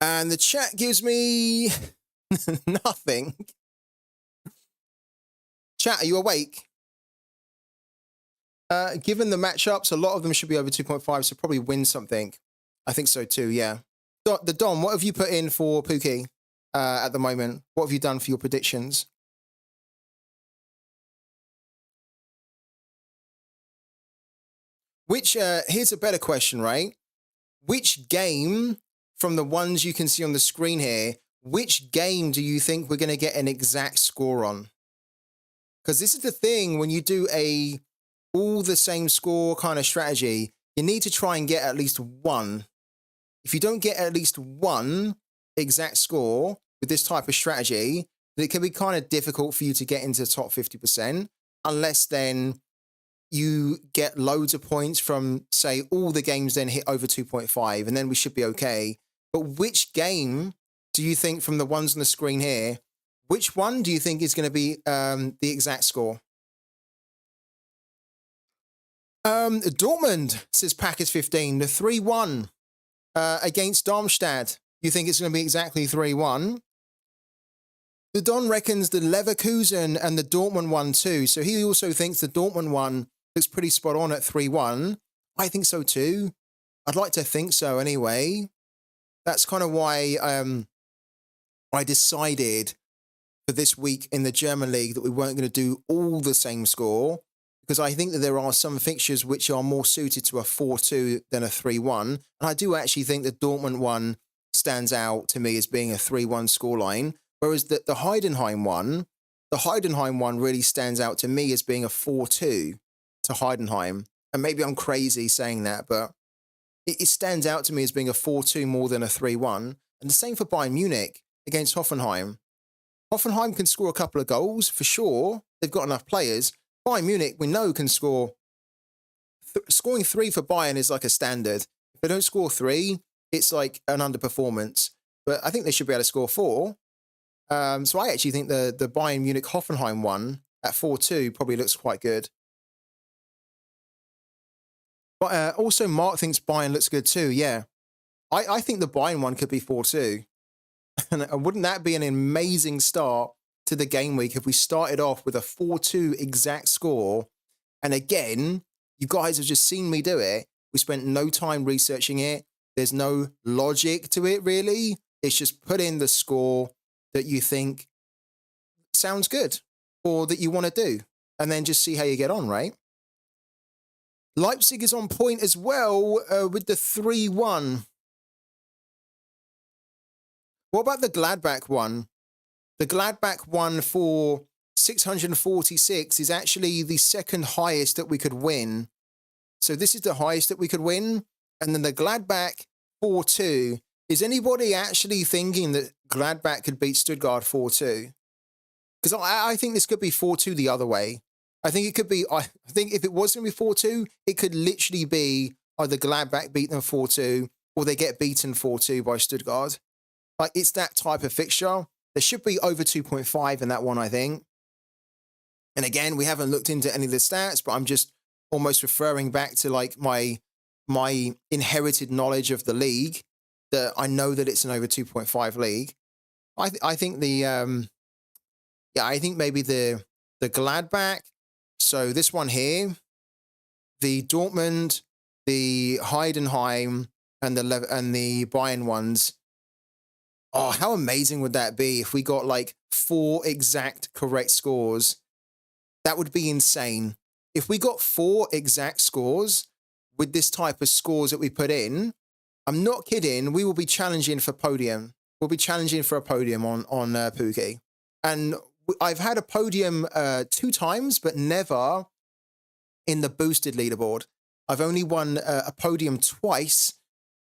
And the chat gives me nothing. Chat, are you awake? Given the matchups, a lot of them should be over 2.5, so probably win something. I think so too, yeah. The Dom, what have you put in for Pooky at the moment? What have you done for your predictions? Here's a better question, right? Which game from the ones you can see on the screen here, which game do you think we're going to get an exact score on? Because this is the thing, when you do all the same score kind of strategy, you need to try and get at least one. If you don't get at least one exact score with this type of strategy, then it can be kind of difficult for you to get into the top 50%, unless then you get loads of points from, say, all the games then hit over 2.5, and then we should be okay. But which game do you think from the ones on the screen here, which one do you think is going to be the exact score? Dortmund, says Packers 15, the 3-1 against Darmstadt. You think it's going to be exactly 3-1? The Don reckons the Leverkusen and the Dortmund one too. So he also thinks the Dortmund one looks pretty spot on at 3-1. I think so too. I'd like to think so anyway. That's kind of why I decided for this week in the German League that we weren't going to do all the same score, because I think that there are some fixtures which are more suited to a 4-2 than a 3-1. And I do actually think the Dortmund one stands out to me as being a 3-1 scoreline, whereas the Heidenheim one really stands out to me as being a 4-2 to Heidenheim. And maybe I'm crazy saying that, but it stands out to me as being a 4-2 more than a 3-1. And the same for Bayern Munich against Hoffenheim. Hoffenheim can score a couple of goals, for sure. They've got enough players. Bayern Munich, we know, can score. Scoring 3 for Bayern is like a standard. If they don't score 3, it's like an underperformance. But I think they should be able to score 4. So I actually think the Bayern Munich-Hoffenheim one at 4-2 probably looks quite good. But also, Mark thinks Bayern looks good too, yeah. I think the Bayern one could be 4-2. And wouldn't that be an amazing start to the game week if we started off with a 4-2 exact score? And again, you guys have just seen me do it. We spent no time researching it. There's no logic to it, really. It's just put in the score that you think sounds good or that you want to do, and then just see how you get on, right? Leipzig is on point as well with the 3-1. What about the Gladbach one? The Gladbach one for 646 is actually the second highest that we could win. So this is the highest that we could win. And then the Gladbach 4-2. Is anybody actually thinking that Gladbach could beat Stuttgart 4-2? Because I think this could be 4-2 the other way. I think it could be, I think if it was going to be 4-2, it could literally be either Gladbach beat them 4-2 or they get beaten 4-2 by Stuttgart. Like, it's that type of fixture. There should be over 2.5 in that one, I think. And again, we haven't looked into any of the stats, but I'm just almost referring back to like my inherited knowledge of the league, that I know that it's an over 2.5 league. I think I think maybe the Gladbach. So this one here, the Dortmund, the Heidenheim, and the Bayern ones. Oh, how amazing would that be if we got like 4 exact correct scores? That would be insane. If we got 4 exact scores with this type of scores that we put in, I'm not kidding, we will be challenging for podium. We'll be challenging for a podium on Pooky. And I've had a podium 2 times, but never in the boosted leaderboard. I've only won a podium twice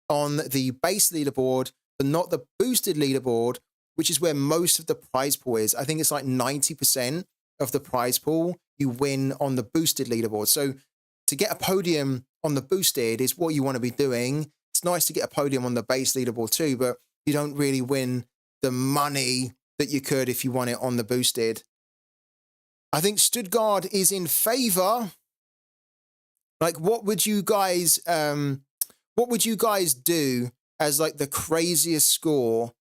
on the base leaderboard, but not the boosted leaderboard, which is where most of the prize pool is. I think it's like 90% of the prize pool you win on the boosted leaderboard. So to get a podium on the boosted is what you want to be doing. It's nice to get a podium on the base leaderboard too, but you don't really win the money that you could if you won it on the boosted. I think Stuttgart is in favor. Like, what would you guys do as like the craziest score?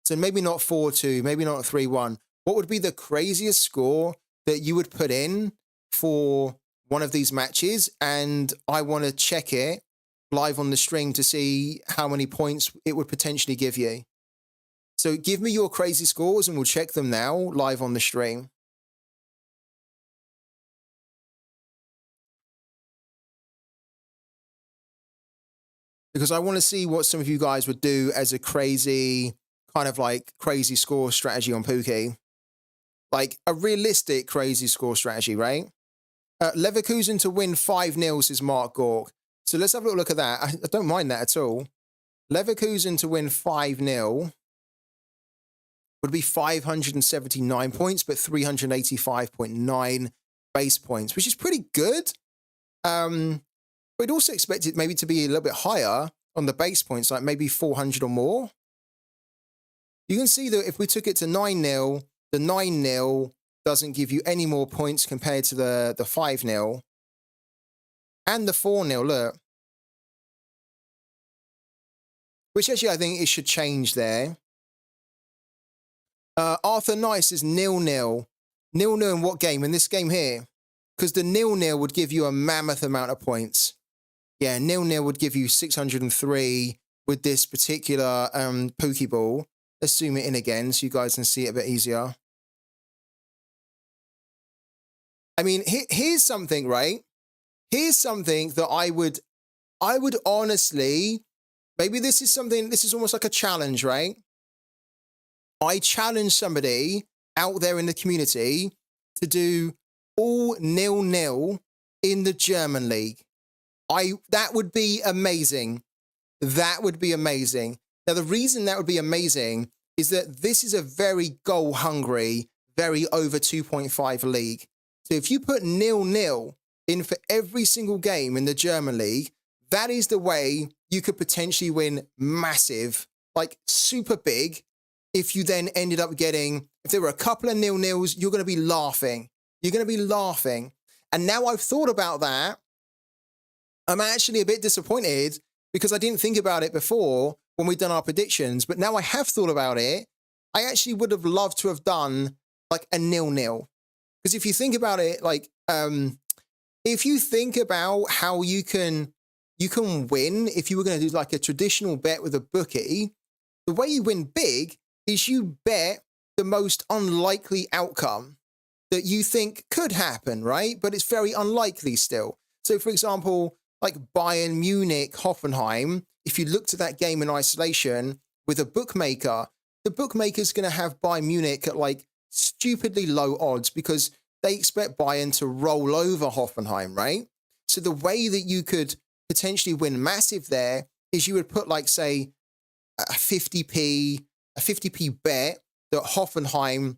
So maybe not 4-2, maybe not 3-1. What would be the craziest score that you would put in for one of these matches? And I want to check it live on the stream to see how many points it would potentially give you. So give me your crazy scores and we'll check them now live on the stream. Because I want to see what some of you guys would do as a crazy, kind of like crazy score strategy on Pooky. Like a realistic crazy score strategy, right? Leverkusen to win 5-0 is Mark Gork. So let's have a little look at that. I don't mind that at all. Leverkusen to win 5-0 would be 579 points, but 385.9 base points, which is pretty good. We'd also expect it maybe to be a little bit higher on the base points, like maybe 400 or more. You can see that if we took it to 9-0, the 9-0 doesn't give you any more points compared to the 5-0. And the 4-0, look. Which actually I think it should change there. Arthur Nice is 0-0. 0-0 in what game? In this game here. Because the 0-0 would give you a mammoth amount of points. Yeah, 0-0 would give you 603 with this particular Pokeball. Let's zoom it in again so you guys can see it a bit easier. I mean, here's something, right? Here's something that I would honestly, maybe this is almost like a challenge, right? I challenge somebody out there in the community to do all 0-0 in the German league. That would be amazing. That would be amazing. Now, the reason that would be amazing is that this is a very goal-hungry, very over 2.5 league. So if you put 0-0 in for every single game in the German league, that is the way you could potentially win massive, like super big. If you then ended up getting, if there were a couple of 0-0s, you're going to be laughing. You're going to be laughing. And now I've thought about that, I'm actually a bit disappointed because I didn't think about it before when we'd done our predictions, but now I have thought about it. I actually would have loved to have done like a 0-0. Because if you think about it, like, if you think about how you can win, if you were going to do like a traditional bet with a bookie, the way you win big is you bet the most unlikely outcome that you think could happen, right? But it's very unlikely still. So, for example, like Bayern Munich, Hoffenheim, if you looked at that game in isolation with a bookmaker, the bookmaker's going to have Bayern Munich at like stupidly low odds because they expect Bayern to roll over Hoffenheim, right? So the way that you could potentially win massive there is you would put like, say, a 50p bet that Hoffenheim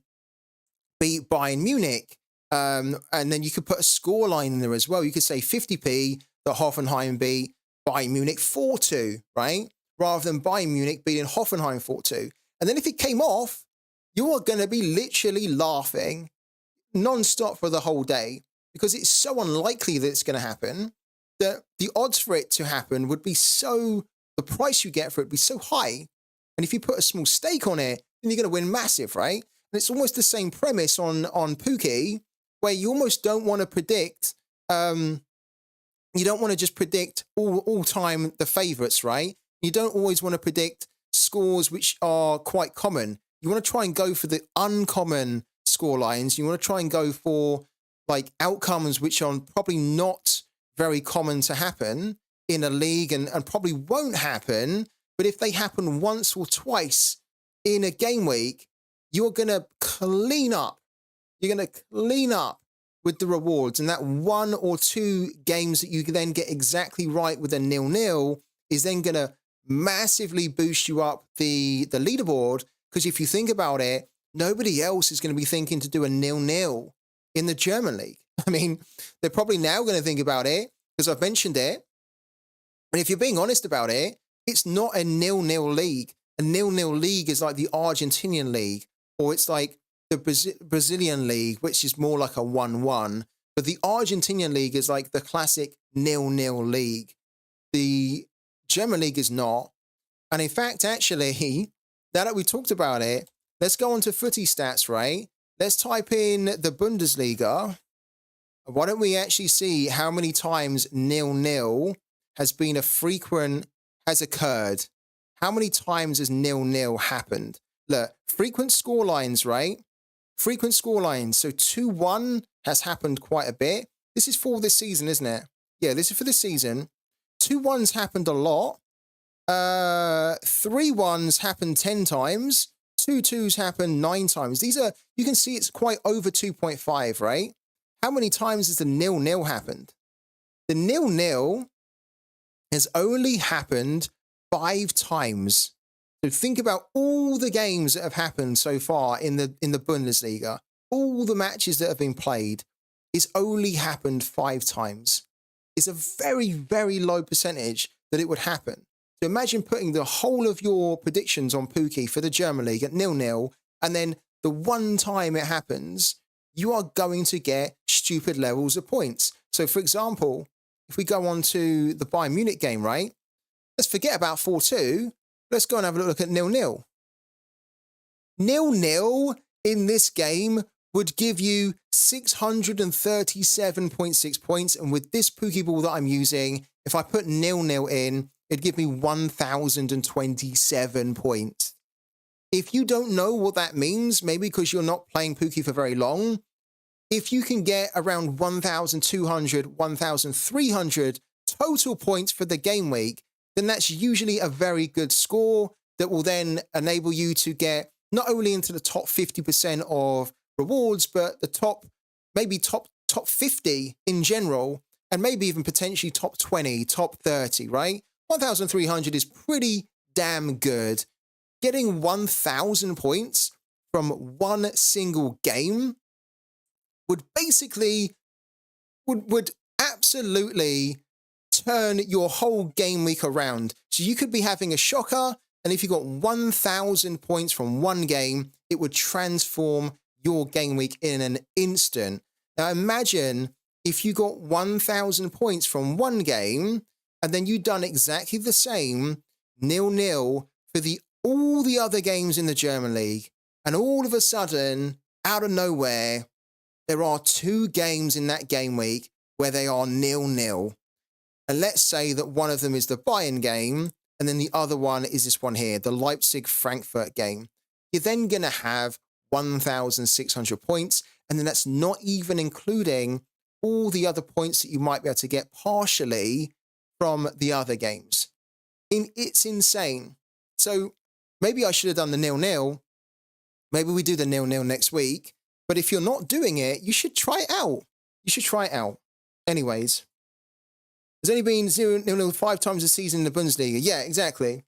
beat Bayern Munich. And then you could put a score line in there as well. You could say 50p that Hoffenheim beat Bayern Munich 4-2, right? Rather than Bayern Munich beating Hoffenheim 4-2. And then if it came off, you are going to be literally laughing non-stop for the whole day because it's so unlikely that it's going to happen that the odds for it to happen would be so, the price you get for it would be so high. And if you put a small stake on it, then you're going to win massive, right? And it's almost the same premise on Pooky, where you almost don't want to predict, you don't want to just predict all time the favorites, right? You don't always want to predict scores which are quite common. You want to try and go for the uncommon score lines. You want to try and go for like outcomes which are probably not very common to happen in a league and probably won't happen. But if they happen once or twice in a game week, you're going to clean up. You're going to clean up with the rewards. And that 1 or 2 games that you then get exactly right with a 0-0 is then going to massively boost you up the leaderboard. Because if you think about it, nobody else is going to be thinking to do a 0-0 in the German league. I mean, they're probably now going to think about it because I've mentioned it. And if you're being honest about it, it's not a 0-0 league. A 0-0 league is like the Argentinian league, or it's like the Brazilian league, which is more like a 1-1. But the Argentinian league is like the classic 0-0 league. The German league is not. And in fact, actually, now that we talked about it, let's go on to footy stats, right? Let's type in the Bundesliga. Why don't we actually see how many times 0-0 has been has occurred? How many times has 0-0 happened? Look, frequent score lines, right? Frequent score lines. So 2-1 has happened quite a bit. This is for this season, isn't it? Yeah, this is for this season. 2-1's happened a lot. 3-1's happened 10 times. 2-2's happened 9 times. These are, you can see it's quite over 2.5, right? How many times has the 0-0 happened? The 0-0 has only happened 5 times. So think about all the games that have happened so far in the Bundesliga. All the matches that have been played. It's only happened 5 times. It's a very, very low percentage that it would happen. So imagine putting the whole of your predictions on Pooky for the German League at 0-0, and then the one time it happens, you are going to get stupid levels of points. So for example, if we go on to the Bayern Munich game, right? Let's forget about 4-2. Let's go and have a look at 0-0. 0-0 in this game would give you 637.6 points. And with this Pokeball that I'm using, if I put 0-0 in, it'd give me 1,027 points. If you don't know what that means, maybe because you're not playing Pookie for very long, if you can get around 1,200, 1,300 total points for the game week, then that's usually a very good score that will then enable you to get not only into the top 50% of rewards, but the top 50 in general, and maybe even potentially top 20, top 30, right? 1,300 is pretty damn good. Getting 1,000 points from one single game would basically, would absolutely turn your whole game week around. So you could be having a shocker, and if you got 1,000 points from one game, it would transform your game week in an instant. Now imagine if you got 1,000 points from one game, and then you'd done exactly the same 0-0 for all the other games in the German League, and all of a sudden, out of nowhere, there are 2 games in that game week where they are 0-0. And let's say that one of them is the Bayern game, and then the other one is this one here, the Leipzig-Frankfurt game. You're then going to have 1,600 points, and then that's not even including all the other points that you might be able to get partially from the other games. It's insane. So maybe I should have done the 0-0. Maybe we do the 0-0 next week. But if you're not doing it, you should try it out. You should try it out. Anyways. There's only been 0-0 5 times a season in the Bundesliga. Yeah, exactly.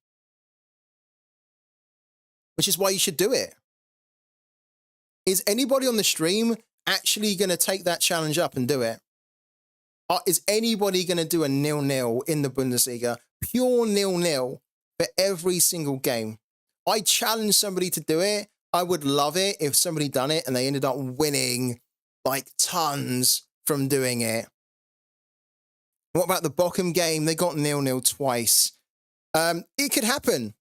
Which is why you should do it. Is anybody on the stream actually going to take that challenge up and do it? Is anybody going to do a 0-0 in the Bundesliga? Pure 0-0 for every single game. I challenge somebody to do it. I would love it if somebody done it and they ended up winning like tons from doing it. What about the Bochum game? They got 0-0 twice. It could happen.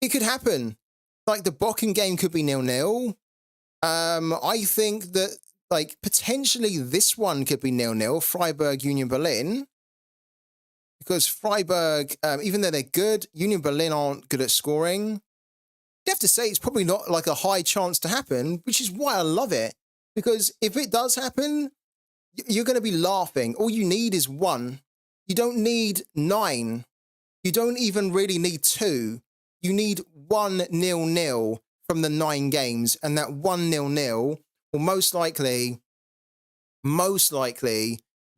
It could happen. Like the Bochum game could be 0-0. I think that like potentially this one could be 0-0, Freiburg, Union Berlin. Because Freiburg, even though they're good, Union Berlin aren't good at scoring. You have to say it's probably not like a high chance to happen, which is why I love it. Because if it does happen, you're going to be laughing. All you need is 1. You don't need 9. You don't even really need 2. You need 1-0 from the 9 games. And that 1-0 will most likely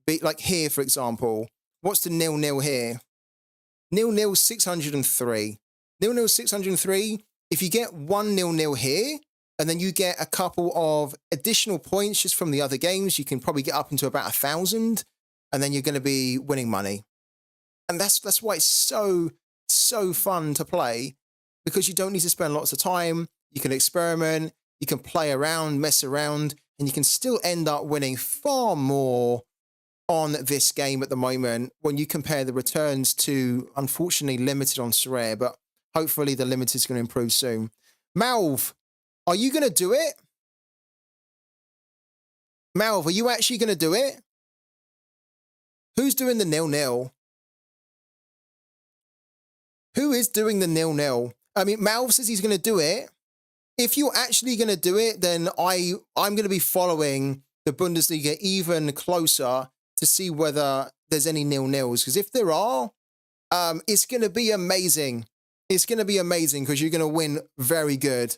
be like here, for example. What's the 0-0 here? 0-0 603. 0-0 603. If you get 1-0 here, and then you get a couple of additional points just from the other games, you can probably get up into about 1,000, and then you're going to be winning money. And that's why it's so fun to play, because you don't need to spend lots of time. You can experiment, you can play around, mess around, and you can still end up winning far more on this game at the moment when you compare the returns to, unfortunately, limited on Sorare, but hopefully the limited is going to improve soon. Malv, are you going to do it? Malv, are you actually going to do it? Who's doing the 0-0? Who is doing the 0-0? I mean, Malv says he's going to do it. If you're actually going to do it, then I'm going to be following the Bundesliga even closer to see whether there's any 0-0s. Because if there are, it's going to be amazing. It's going to be amazing because you're going to win very good.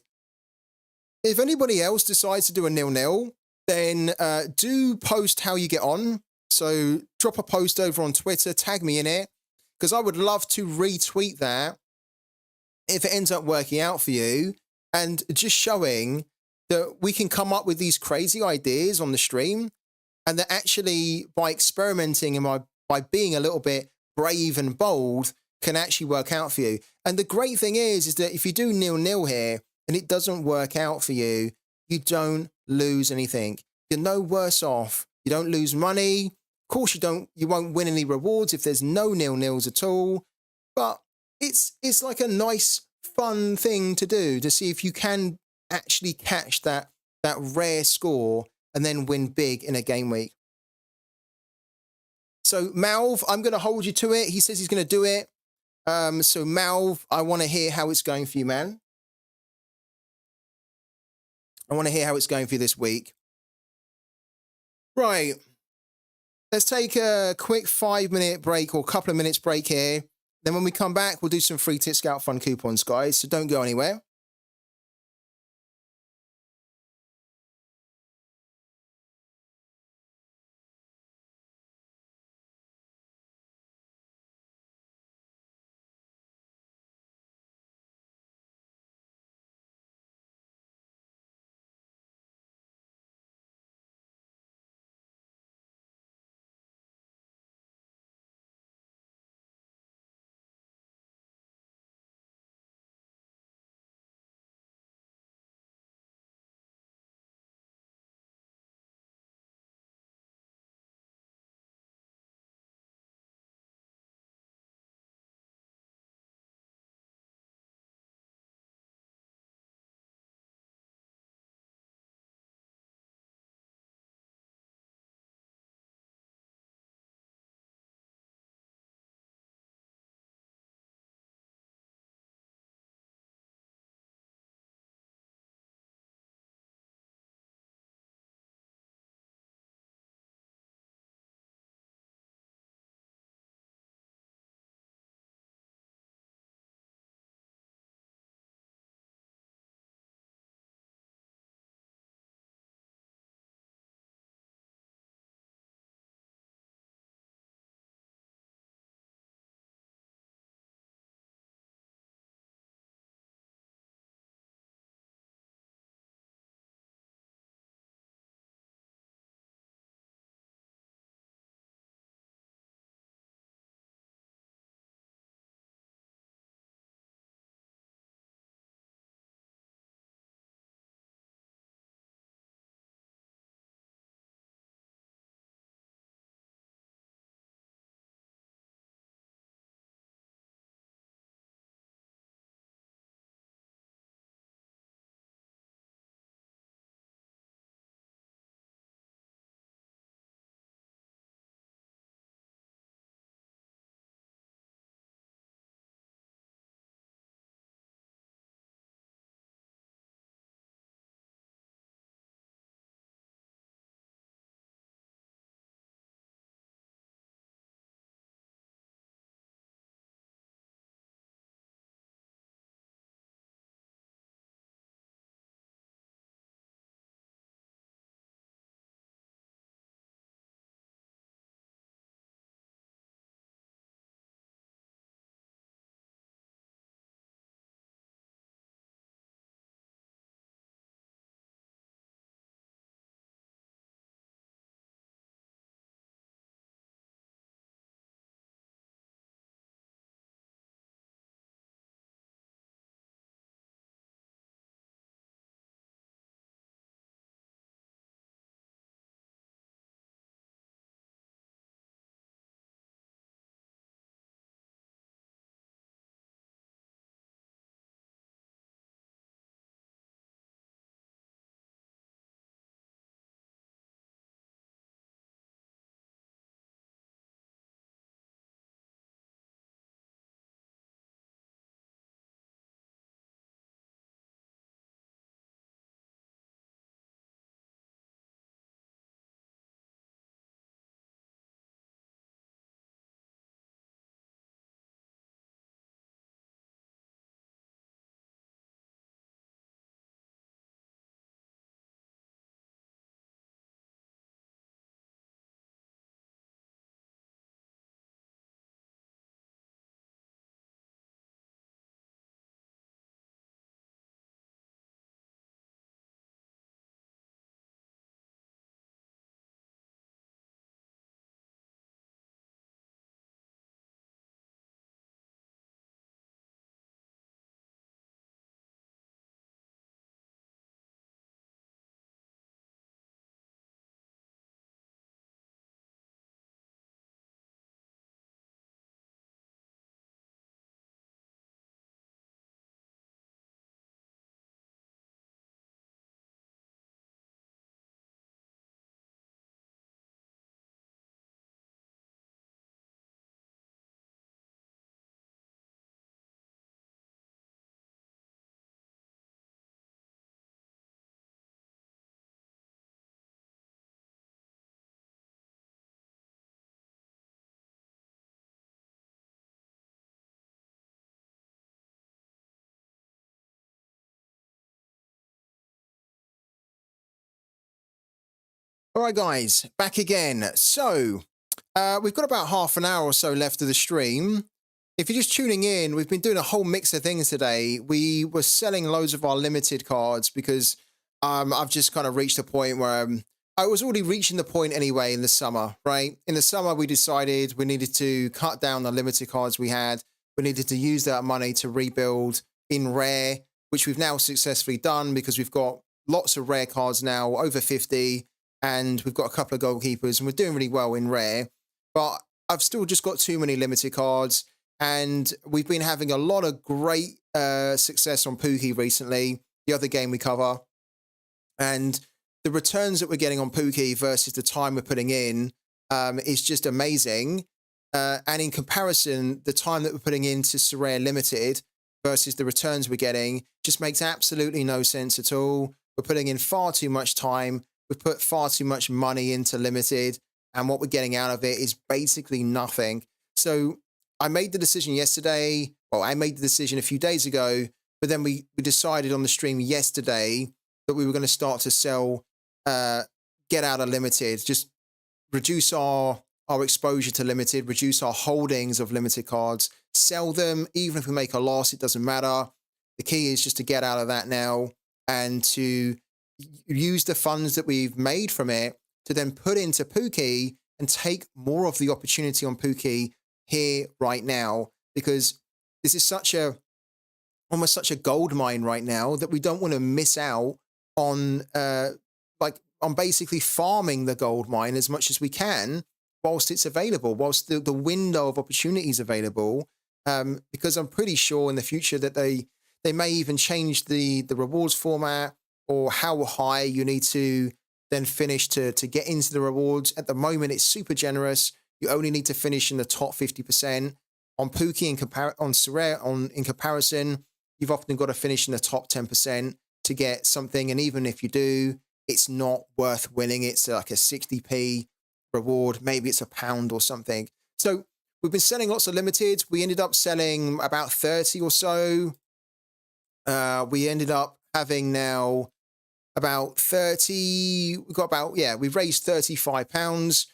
If anybody else decides to do a 0-0, then do post how you get on. So drop a post over on Twitter, tag me in it, because I would love to retweet that if it ends up working out for you, and just showing that we can come up with these crazy ideas on the stream, and that actually by experimenting and by being a little bit brave and bold can actually work out for you. And the great thing is that if you do 0-0 here and it doesn't work out for you, you don't lose anything. You're no worse off. You don't lose money. Of course, you won't win any rewards if there's no 0-0s at all. But it's like a nice, fun thing to do to see if you can actually catch that rare score and then win big in a game week. So Malv, I'm going to hold you to it. He says he's going to do it. So Malv, I want to hear how it's going for you, man. I want to hear how it's going for you this week. Right. Let's take a quick 5-minute break or couple of minutes break here. Then when we come back, we'll do some free Tit Scout Fun coupons, guys. So don't go anywhere. All right, guys, back again. So, we've got about half an hour or so left of the stream. If you're just tuning in, we've been doing a whole mix of things today. We were selling loads of our limited cards because I've just kind of reached a point where I was already reaching the point anyway in the summer, right? In the summer, we decided we needed to cut down the limited cards we had. We needed to use that money to rebuild in rare, which we've now successfully done because we've got lots of rare cards now, over 50. And we've got a couple of goalkeepers, and we're doing really well in rare. But I've still just got too many limited cards, and we've been having a lot of great success on Pooky recently, the other game we cover. And the returns that we're getting on Pooky versus the time we're putting in is just amazing. And in comparison, the time that we're putting into Sorare Limited versus the returns we're getting just makes absolutely no sense at all. We're putting in far too much time. We've put far too much money into limited, and what we're getting out of it is basically nothing. So I made the decision yesterday. Well, I made the decision a few days ago, but then we decided on the stream yesterday that we were going to start to sell, get out of limited, just reduce our exposure to limited, reduce our holdings of limited cards, sell them. Even if we make a loss, it doesn't matter. The key is just to get out of that now and to use the funds that we've made from it to then put into Pooky and take more of the opportunity on Pooky here right now, because this is almost such a gold mine right now that we don't want to miss out on on basically farming the gold mine as much as we can whilst it's available, whilst the window of opportunity is available, because I'm pretty sure in the future that they may even change the rewards format, or how high you need to then finish to get into the rewards. At the moment, it's super generous. You only need to finish in the top 50%. On Pooky, on Sorare, in comparison, you've often got to finish in the top 10% to get something. And even if you do, it's not worth winning. It's like a 60p reward. Maybe it's £1 or something. So we've been selling lots of limited. We ended up selling about 30 or so. We ended up having now about 30, we've raised £35.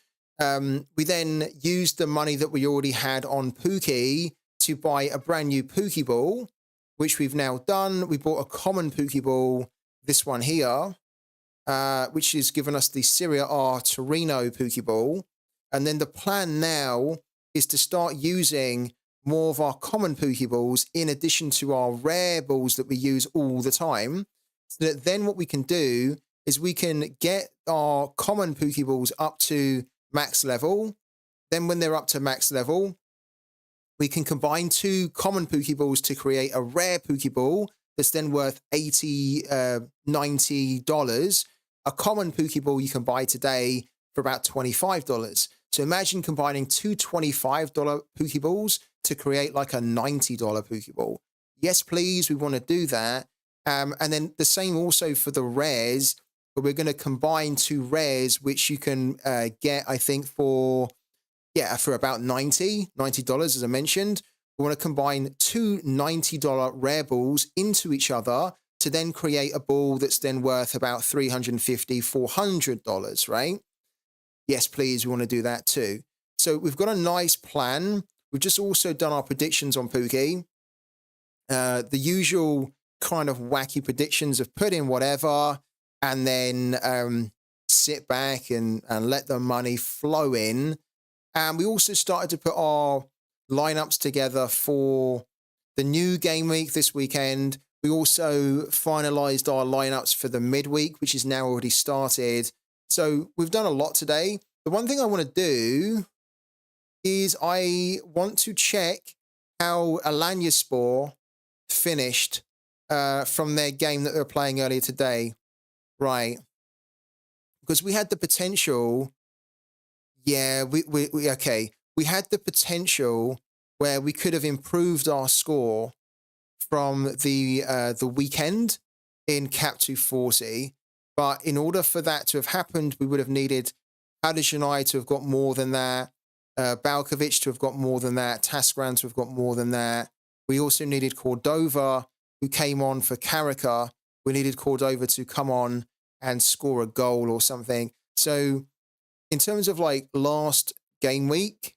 We then used the money that we already had on Pooky to buy a brand new Pooky ball, which we've now done. We bought a common Pooky ball, this one here, which has given us the Serie A Torino Pooky ball. And then the plan now is to start using more of our common Pooky balls in addition to our rare balls that we use all the time. So that then what we can do is we can get our common Pooky balls up to max level. Then when they're up to max level, we can combine two common Pooky balls to create a rare Pooky ball that's then worth $80, $90. A common Pooky ball you can buy today for about $25. So imagine combining two $25 Pooky balls to create like a $90 Pooky ball. Yes, please, we want to do that. And then the same also for the rares, but we're going to combine two rares, which you can get, I think, for about $90, as I mentioned. We want to combine two $90 rare balls into each other to then create a ball that's then worth about $350, $400, right? Yes, please, we want to do that too. So we've got a nice plan. We've just also done our predictions on Pooky. The usual kind of wacky predictions of put in whatever and then sit back and let the money flow in. And we also started to put our lineups together for the new game week this weekend. We also finalized our lineups for the midweek, which is now already started. So we've done a lot today. The one thing I want to do is I want to check how Alanyaspor finished from their game that they were playing earlier today. Right. Because we had the potential. Yeah, okay. We had the potential where we could have improved our score from the weekend in Cap 240. But in order for that to have happened, we would have needed Hadejanai to have got more than that, Balkovic to have got more than that, Taskran to have got more than that. We also needed Cordova, who came on for Carica. We needed Cordova to come on and score a goal or something. So in terms of like last game week,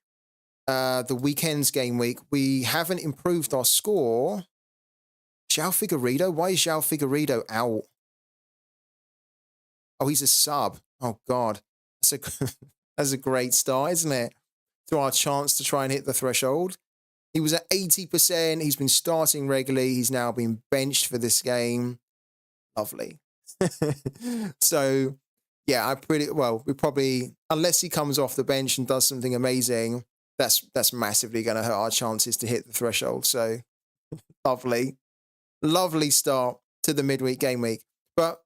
the weekend's game week, we haven't improved our score. João Figueiredo? Why is João Figueiredo out? Oh, he's a sub. Oh, God. That's a great start, isn't it? To our chance to try and hit the threshold. He was at 80%. He's been starting regularly. He's now been benched for this game. Lovely. So, yeah, we probably, unless he comes off the bench and does something amazing, that's massively going to hurt our chances to hit the threshold. So, lovely. Lovely start to the midweek game week. But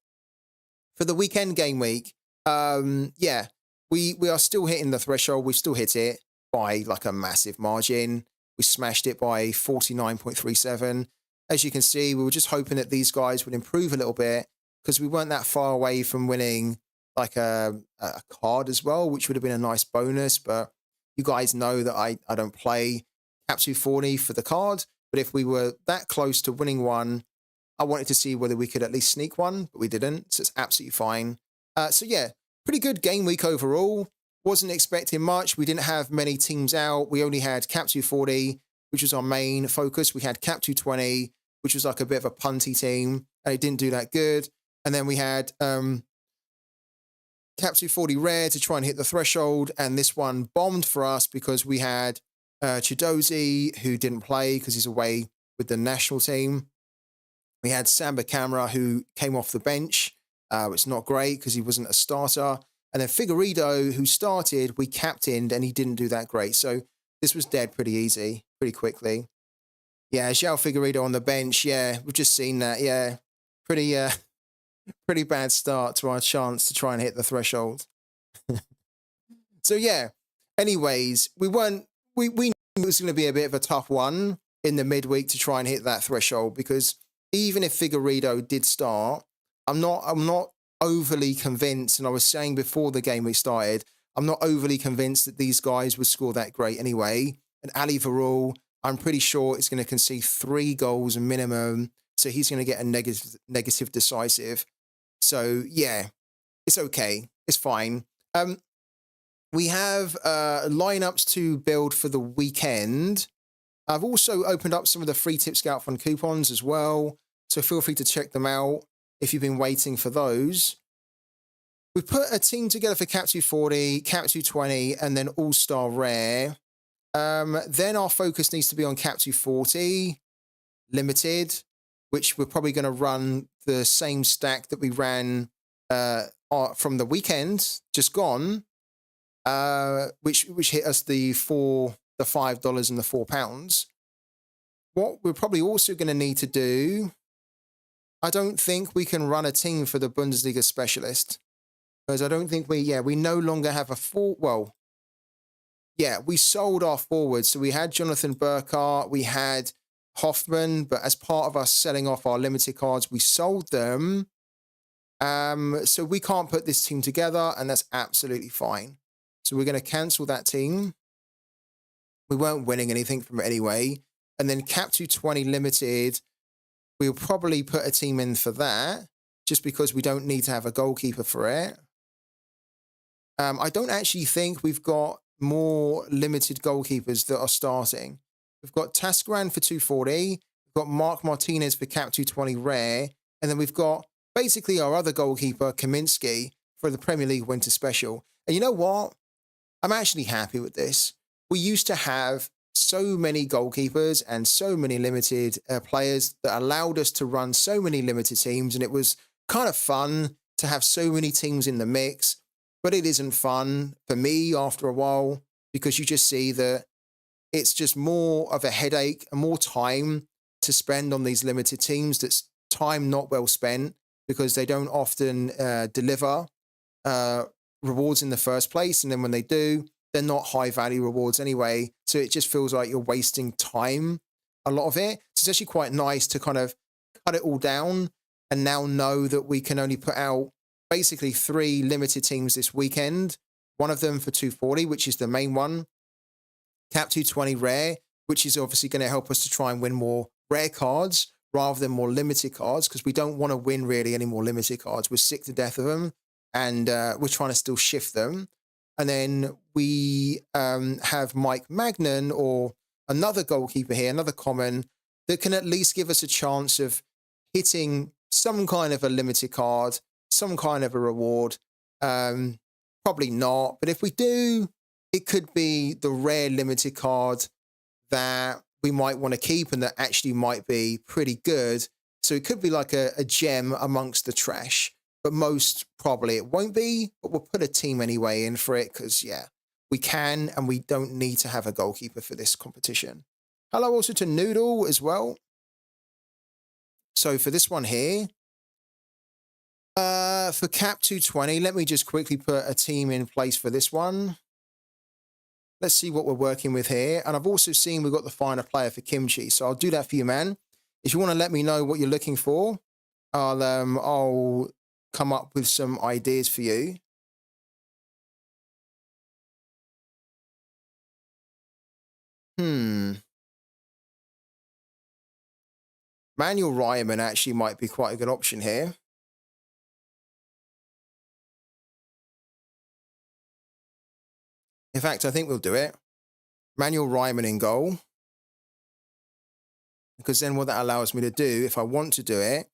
for the weekend game week, yeah, we are still hitting the threshold. We've still hit it by like a massive margin. We smashed it by 49.37. As you can see, we were just hoping that these guys would improve a little bit because we weren't that far away from winning like a card as well, which would have been a nice bonus. But you guys know that I don't play Cap 240 for the card. But if we were that close to winning one, I wanted to see whether we could at least sneak one, but we didn't. So it's absolutely fine. So yeah, pretty good game week overall. Wasn't expecting much. We didn't have many teams out. We only had Cap 240, which was our main focus. We had Cap 220, which was like a bit of a punty team, and it didn't do that good. And then we had Cap 240 rare to try and hit the threshold, and this one bombed for us because we had Chidozi, who didn't play because he's away with the national team. We had Samba Camera, who came off the bench. It's not great because he wasn't a starter. And then Figueiredo, who started, we captained, and he didn't do that great. So this was dead pretty easy, pretty quickly. Yeah, João Figueiredo on the bench. Yeah, we've just seen that. Yeah, pretty bad start to our chance to try and hit the threshold. So yeah, anyways, we knew it was going to be a bit of a tough one in the midweek to try and hit that threshold because even if Figueiredo did start, I'm not overly convinced, and I was saying before the game week started, I'm not overly convinced that these guys would score that great anyway. And Ali Varul, I'm pretty sure is going to concede 3 goals minimum, so he's going to get a negative decisive. So yeah, it's okay, it's fine. We have lineups to build for the weekend. I've also opened up some of the free Tip Scout Fund coupons as well, so feel free to check them out if you've been waiting for those. We've put a team together for Cap 240, Cap 220, and then All-Star Rare. Then our focus needs to be on Cap 240, Limited, which we're probably going to run the same stack that we ran from the weekend, just gone, which hit us the $5 and the £4. What we're probably also going to need to do, I don't think we can run a team for the Bundesliga specialist because I don't think we no longer have a we sold our forwards. So we had Jonathan Burkhart, we had Hoffman, but as part of us selling off our limited cards, we sold them. So we can't put this team together, and that's absolutely fine. So we're going to cancel that team. We weren't winning anything from it anyway. And then Cap 220 Limited, we'll probably put a team in for that, just because we don't need to have a goalkeeper for it. I don't actually think we've got more limited goalkeepers that are starting. We've got Tascaran for 240, we've got Mark Martinez for Cap 220 Rare, and then we've got basically our other goalkeeper, Kaminski, for the Premier League Winter Special. And you know what? I'm actually happy with this. We used to have so many goalkeepers and so many limited players that allowed us to run so many limited teams, and it was kind of fun to have so many teams in the mix. But it isn't fun for me after a while because you just see that it's just more of a headache and more time to spend on these limited teams. That's time not well spent because they don't often deliver rewards in the first place. And then when they do, they're not high value rewards anyway. So it just feels like you're wasting time, a lot of it. So it's actually quite nice to kind of cut it all down and now know that we can only put out basically 3 limited teams this weekend. One of them for 240, which is the main one. Cap 220 Rare, which is obviously going to help us to try and win more rare cards rather than more limited cards, because we don't want to win really any more limited cards. We're sick to death of them. and we're trying to still shift them. And then we have Mike Magnan, or another goalkeeper here, another common, that can at least give us a chance of hitting some kind of a limited card, some kind of a reward. Probably not, but if we do, it could be the rare limited card that we might want to keep and that actually might be pretty good. So it could be like a gem amongst the trash, but most probably it won't be, but we'll put a team anyway in for it because, yeah, we can and we don't need to have a goalkeeper for this competition. Hello also to Noodle as well. So for this one here, for Cap 220, let me just quickly put a team in place for this one. Let's see what we're working with here. And I've also seen we've got the final player for Kimchi. So I'll do that for you, man. If you want to let me know what you're looking for, I'll come up with some ideas for you. Manuel Ryman actually might be quite a good option here. In fact, I think we'll do it. Manuel Ryman in goal. Because then what that allows me to do, if I want to do it,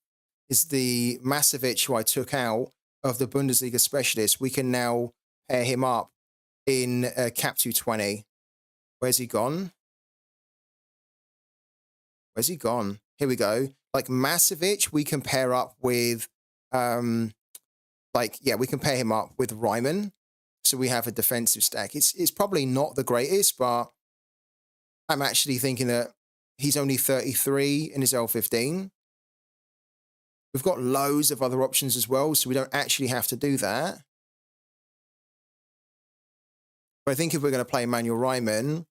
is the Masovic who I took out of the Bundesliga specialist, we can now pair him up in Cap 220. Where's he gone? Where's he gone? Here we go. Like Masovic, we can pair up with, we can pair him up with Ryman. So we have a defensive stack. It's probably not the greatest, but I'm actually thinking that he's only 33 in his L15. We've got loads of other options as well, so we don't actually have to do that. But I think if we're going to play Manuel Ryman,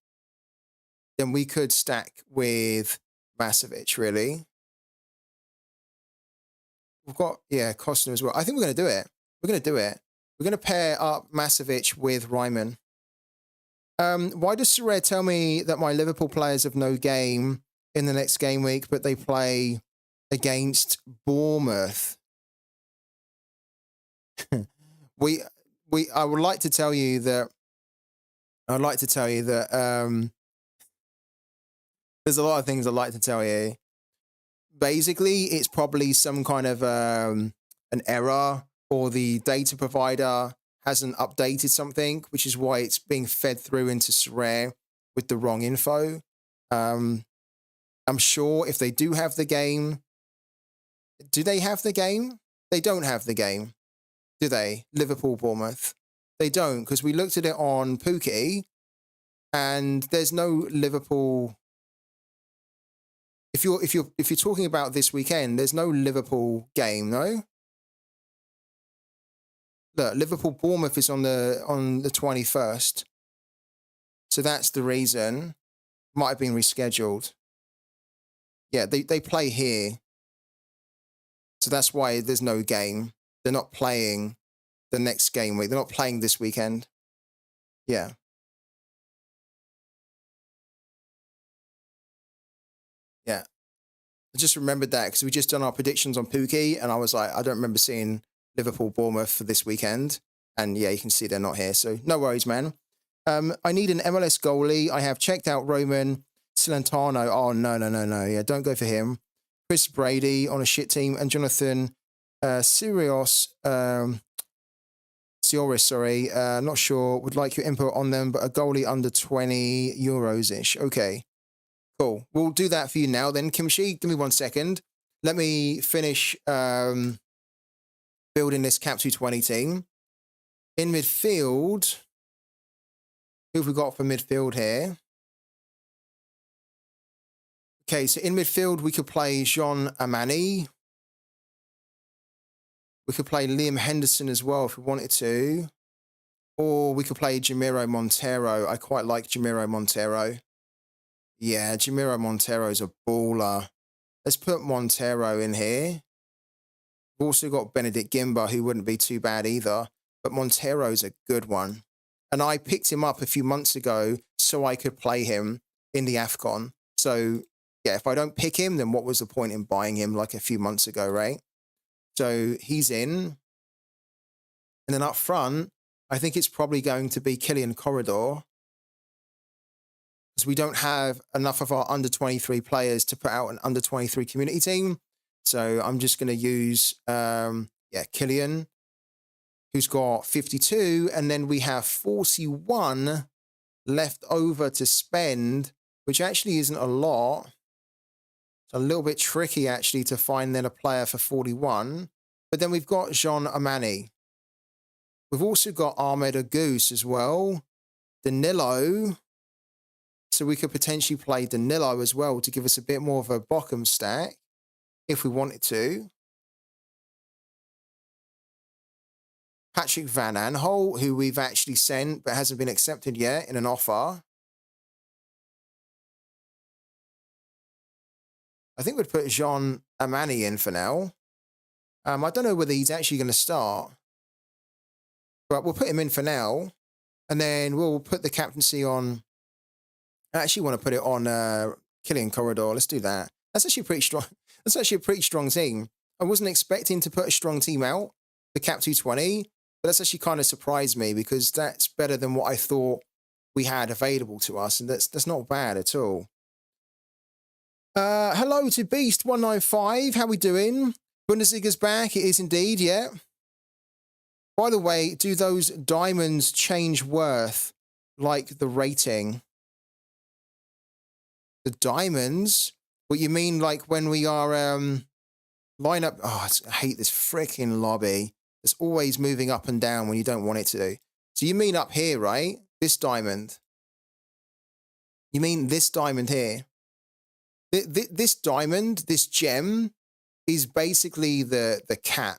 then we could stack with Masovic, really. We've got, Costner as well. I think we're going to do it. We're going to do it. We're going to pair up Masovic with Ryman. Why does Sorare tell me that my Liverpool players have no game in the next game week, but they play against Bournemouth? I would like to tell you that. There's a lot of things I'd like to tell you. Basically, it's probably some kind of an error, or the data provider hasn't updated something, which is why it's being fed through into Sorare with the wrong info. I'm sure if they do have the game, do they have the game? They don't have the game, do they? Liverpool, Bournemouth. They don't, because we looked at it on Pooky, and there's no Liverpool. If you're talking about this weekend, there's no Liverpool game, no. Look, Liverpool Bournemouth is on the 21st. So that's the reason. Might have been rescheduled. Yeah, they play here. So that's why there's no game. They're not playing the next game week. They're not playing this weekend. Yeah. Yeah. I just remembered that because we just done our predictions on Pookie, and I was like, I don't remember seeing Liverpool Bournemouth for this weekend. And yeah, you can see they're not here. So no worries, man. I need an MLS goalie. I have checked out Roman Celentano. Oh, no. Yeah, don't go for him. Chris Brady on a shit team, and Jonathan Sioris, not sure. Would like your input on them, but a goalie under 20 euros-ish. Okay, cool. We'll do that for you now then, Kimchi. Give me 1 second. Let me finish building this Cap 220 team. In midfield, who have we got for midfield here? Okay, so in midfield, we could play Jean Amani. We could play Liam Henderson as well if we wanted to. Or we could play Jamiro Montero. I quite like Jamiro Montero. Yeah, Jamiro Montero's a baller. Let's put Montero in here. We've also got Benedict Gimba, who wouldn't be too bad either. But Montero's a good one. And I picked him up a few months ago so I could play him in the AFCON. So, yeah, if I don't pick him, then what was the point in buying him like a few months ago, right? So he's in. And then up front, I think it's probably going to be Killian Corridor, because we don't have enough of our under 23 players to put out an under 23 community team. So I'm just going to use, Killian, who's got 52. And then we have 41 left over to spend, which actually isn't a lot. It's a little bit tricky, actually, to find then a player for 41. But then we've got Jean Amani. We've also got Ahmed Agoose as well. Danilo. So we could potentially play Danilo as well to give us a bit more of a Bochum stack if we wanted to. Patrick Van Aanholt, who we've actually sent but hasn't been accepted yet in an offer. I think we'd put Jean Amani in for now. I don't know whether he's actually going to start, but we'll put him in for now. And then we'll put the captaincy on. I actually want to put it on Killian Corridor. Let's do that. That's actually pretty strong. That's actually a pretty strong team. I wasn't expecting to put a strong team out for Cap 220, but that's actually kind of surprised me because that's better than what I thought we had available to us. And that's not bad at all. Hello to Beast195. How we doing? Bundesliga's back. It is indeed, yeah. By the way, do those diamonds change worth like the rating? The diamonds? What you mean like when we are line up? Oh, I hate this freaking lobby. It's always moving up and down when you don't want it to do. So you mean up here, right? This diamond. You mean this diamond here? This diamond, this gem, is basically the cap.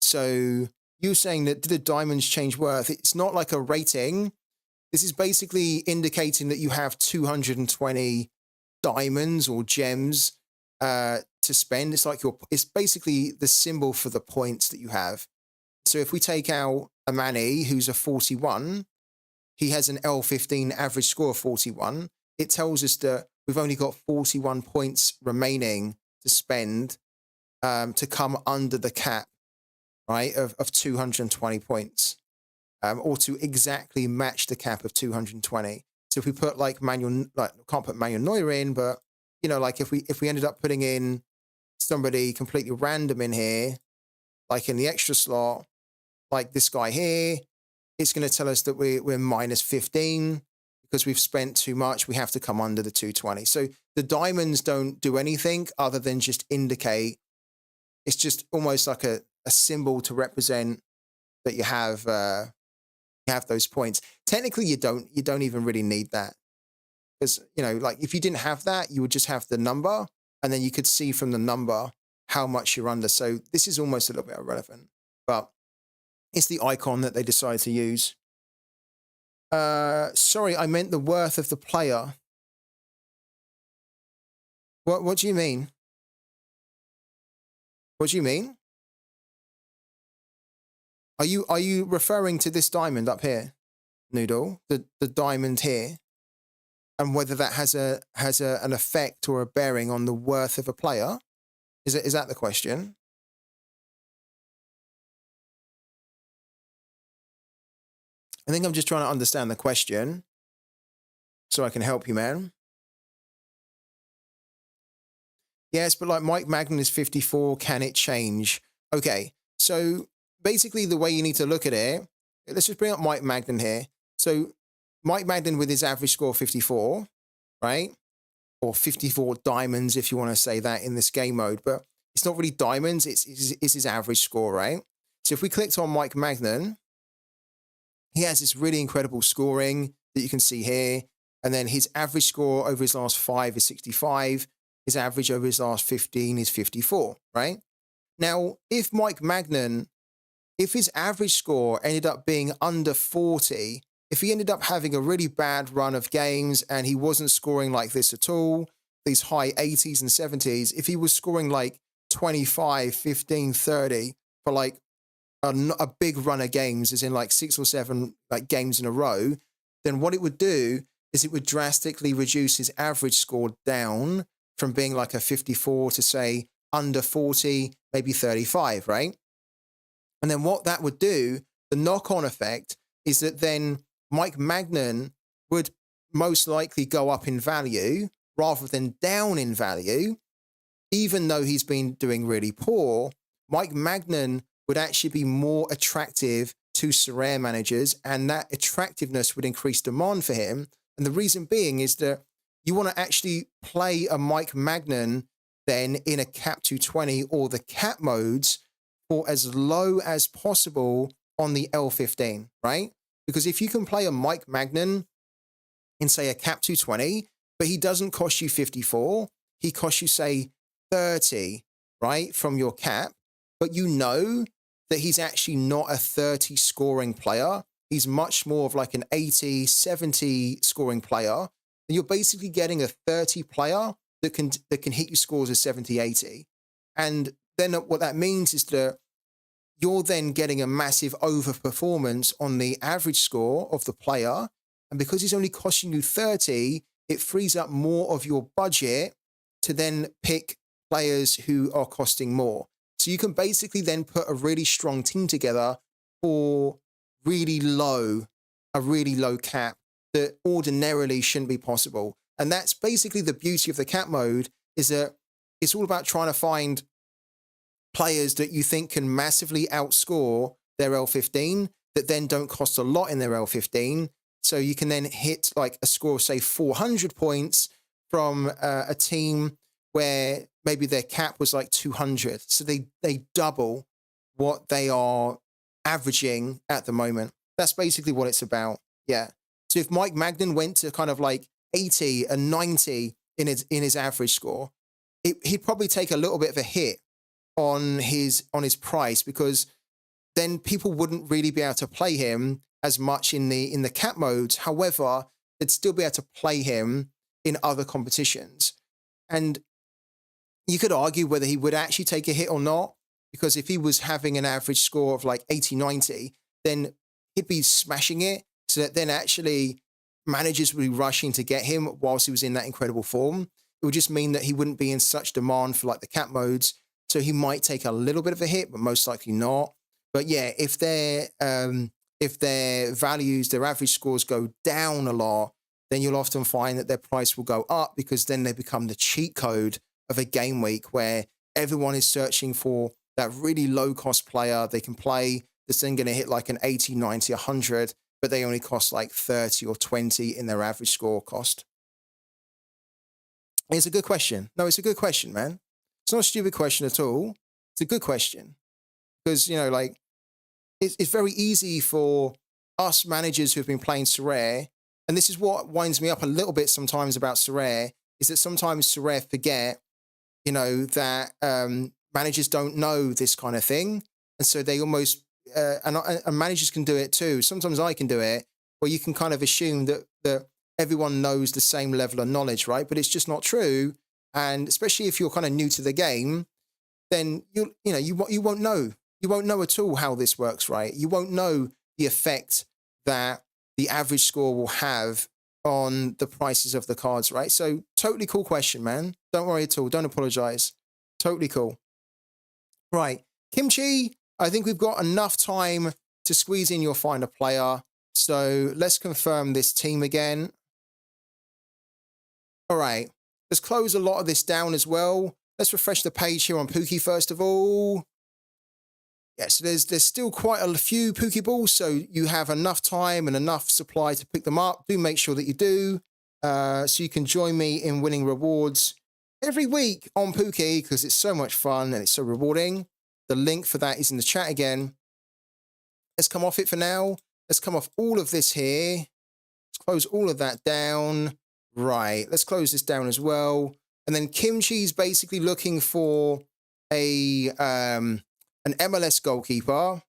So you're saying that do the diamonds change worth? It's not like a rating. This is basically indicating that you have 220 diamonds or gems to spend. It's like it's basically the symbol for the points that you have. So if we take out Amani, who's a 41, he has an L15 average score of 41. It tells us that we've only got 41 points remaining to spend to come under the cap, right, of 220 points, or to exactly match the cap of 220. So if we put like can't put Manuel Neuer in, but you know, like if we ended up putting in somebody completely random in here, like in the extra slot, like this guy here, it's going to tell us that we're minus 15 because we've spent too much. We have to come under the 220. So the diamonds don't do anything other than just indicate. It's just almost like a symbol to represent that you have those points. Technically, you don't even really need that, because you know, like if you didn't have that, you would just have the number, and then you could see from the number how much you're under. So this is almost a little bit irrelevant, but it's the icon that they decide to use. Sorry, I meant the worth of the player. What do you mean? What do you mean? Are you referring to this diamond up here, Noodle? The diamond here, and whether that has an effect or a bearing on the worth of a player? Is that the question? I think I'm just trying to understand the question so I can help you, man. Yes, but like Mike Magnan is 54. Can it change? Okay, so basically the way you need to look at it, let's just bring up Mike Magnan here. So Mike Magnan with his average score 54, right? Or 54 diamonds, if you want to say that in this game mode, but it's not really diamonds, it's his average score, right? So if we clicked on Mike Magnan, he has this really incredible scoring that you can see here. And then his average score over his last 5 is 65. His average over his last 15 is 54, right? Now, if Mike Magnan, if his average score ended up being under 40, if he ended up having a really bad run of games and he wasn't scoring like this at all, these high 80s and 70s, if he was scoring like 25, 15, 30 for like a big run of games, as in like 6 or 7 like games in a row, then what it would do is it would drastically reduce his average score down from being like a 54 to say under 40, maybe 35, right? And then what that would do, the knock-on effect, is that then Mike Magnan would most likely go up in value rather than down in value. Even though he's been doing really poor, Mike Magnan would actually be more attractive to Sorare managers, and that attractiveness would increase demand for him. And the reason being is that you want to actually play a Mike Magnan then in a cap 220 or the cap modes for as low as possible on the L15, right? Because if you can play a Mike Magnan in, say, a cap 220, but he doesn't cost you 54, he costs you, say, 30, right, from your cap, but you know that he's actually not a 30 scoring player. He's much more of like an 80, 70 scoring player. And you're basically getting a 30 player that can hit you scores of 70, 80. And then what that means is that you're then getting a massive overperformance on the average score of the player. And because he's only costing you 30, it frees up more of your budget to then pick players who are costing more. So you can basically then put a really strong team together for a really low cap that ordinarily shouldn't be possible. And that's basically the beauty of the cap mode, is that it's all about trying to find players that you think can massively outscore their L15 that then don't cost a lot in their L15. So you can then hit like a score of, say, 400 points from a team where maybe their cap was like 200. So they double what they are averaging at the moment. That's basically what it's about. Yeah. So if Mike Magnan went to kind of like 80 and 90 in his average score, he'd probably take a little bit of a hit on his price, because then people wouldn't really be able to play him as much in the cap modes. However, they'd still be able to play him in other competitions. And you could argue whether he would actually take a hit or not, because if he was having an average score of like 80, 90, then he'd be smashing it. So that then actually managers would be rushing to get him whilst he was in that incredible form. It would just mean that he wouldn't be in such demand for like the cap modes. So he might take a little bit of a hit, but most likely not. But yeah, if their values, their average scores go down a lot, then you'll often find that their price will go up, because then they become the cheat code of a game week where everyone is searching for that really low cost player they can play that's then going to hit like an 80, 90, 100, but they only cost like 30 or 20 in their average score cost. It's a good question. No, it's a good question, man. It's not a stupid question at all. It's a good question. Because, you know, like, it's very easy for us managers who have been playing Sorare, and this is what winds me up a little bit sometimes about Sorare, is that sometimes Sorare forget, you know, that managers don't know this kind of thing. And so they almost, and managers can do it too. Sometimes I can do it, where you can kind of assume that everyone knows the same level of knowledge, right? But it's just not true. And especially if you're kind of new to the game, then you won't know. You won't know at all how this works, right? You won't know the effect that the average score will have on the prices of the cards, right? So totally cool question, man. Don't worry at all. Don't apologize. Totally cool. Right. Kimchi, I think we've got enough time to squeeze in your finder player. So let's confirm this team again. All right. Let's close a lot of this down as well. Let's refresh the page here on Pooky first of all. Yeah, so there's still quite a few Pooky balls, so you have enough time and enough supply to pick them up. Do make sure that you do, so you can join me in winning rewards every week on Pooky, because it's so much fun and it's so rewarding. The link for that is in the chat again. Let's come off it for now. Let's come off all of this here. Let's close all of that down. Right, let's close this down as well. And then Kimchi's basically looking for an MLS goalkeeper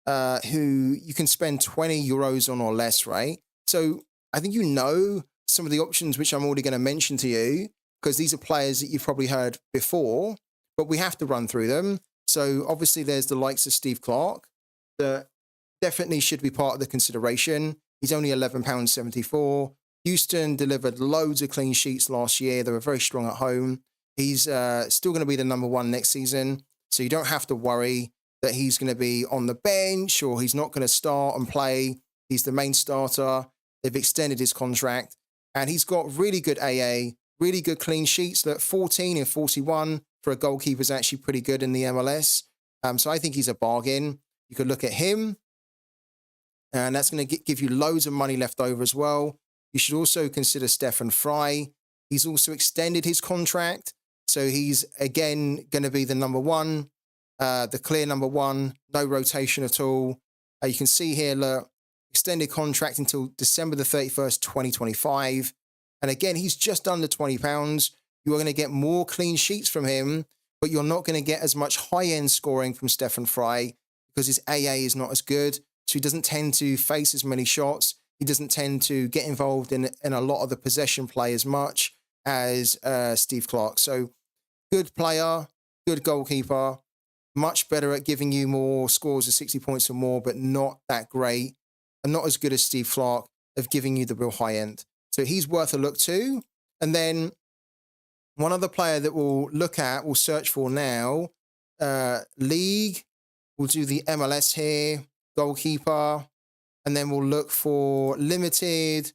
who you can spend 20 euros on or less, right? So I think you know some of the options which I'm already going to mention to you, because these are players that you've probably heard before, but we have to run through them. So obviously there's the likes of Steve Clark that definitely should be part of the consideration. He's only £11.74. Houston delivered loads of clean sheets last year. They were very strong at home. He's still going to be the number one next season, so you don't have to worry. that he's going to be on the bench or he's not going to start and play. He's the main starter. They've extended his contract, and he's got really good AA, really good clean sheets. That 14 and 41 for a goalkeeper is actually pretty good in the MLS. So I think he's a bargain. You could look at him, and that's going to give you loads of money left over as well. You should also consider Stefan Fry. He's also extended his contract, so he's again going to be the number one, the clear number one, no rotation at all. You can see here, look, extended contract until December the 31st, 2025. And again, he's just under £20. You are going to get more clean sheets from him, but you're not going to get as much high-end scoring from Stefan Fry because his AA is not as good. So he doesn't tend to face as many shots. He doesn't tend to get involved in a lot of the possession play as much as Steve Clark. So good player, good goalkeeper, much better at giving you more scores of 60 points or more, but not that great and not as good as Steve Clark of giving you the real high end. So he's worth a look too. And then one other player that we'll search for now, league, we'll do the MLS here, goalkeeper, and then we'll look for limited.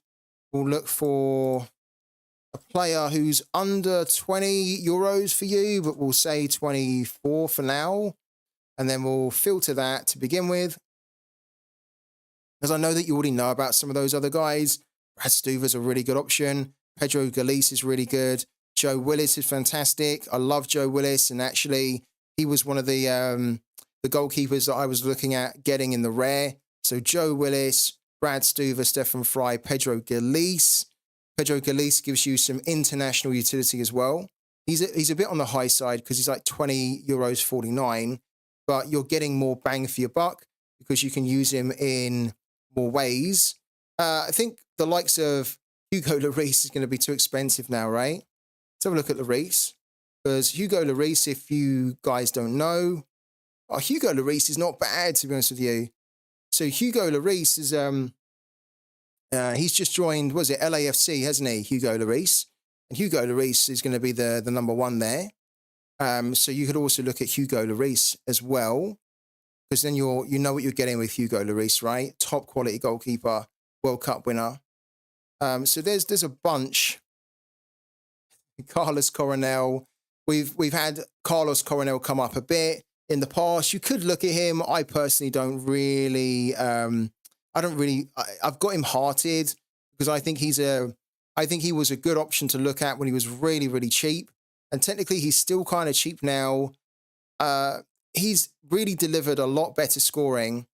We'll look for a player who's under 20 euros for you, but we'll say 24 for now. And then we'll filter that to begin with. Because I know that you already know about some of those other guys. Brad Stuver's a really good option. Pedro Galice is really good. Joe Willis is fantastic. I love Joe Willis, and actually he was one of the goalkeepers that I was looking at getting in the rare. So Joe Willis, Brad Stuver, Stefan Fry, Pedro Galice. Pedro Galice gives you some international utility as well. He's a bit on the high side because he's like 20 euros 49, but you're getting more bang for your buck because you can use him in more ways. I think the likes of Hugo Lloris is going to be too expensive now, right? Let's have a look at Lloris. Because Hugo Lloris, if you guys don't know, Hugo Lloris is not bad, to be honest with you. So Hugo Lloris is, he's just joined, was it LAFC, hasn't he, Hugo Lloris? And Hugo Lloris is going to be the number one there. So you could also look at Hugo Lloris as well, because then you know what you're getting with Hugo Lloris, right? Top quality goalkeeper, World Cup winner. So there's a bunch. Carlos Coronel. We've had Carlos Coronel come up a bit in the past. You could look at him. I personally don't really. I've got him hearted because I think he was a good option to look at when he was really, really cheap. And technically, he's still kind of cheap now. He's really delivered a lot better scoring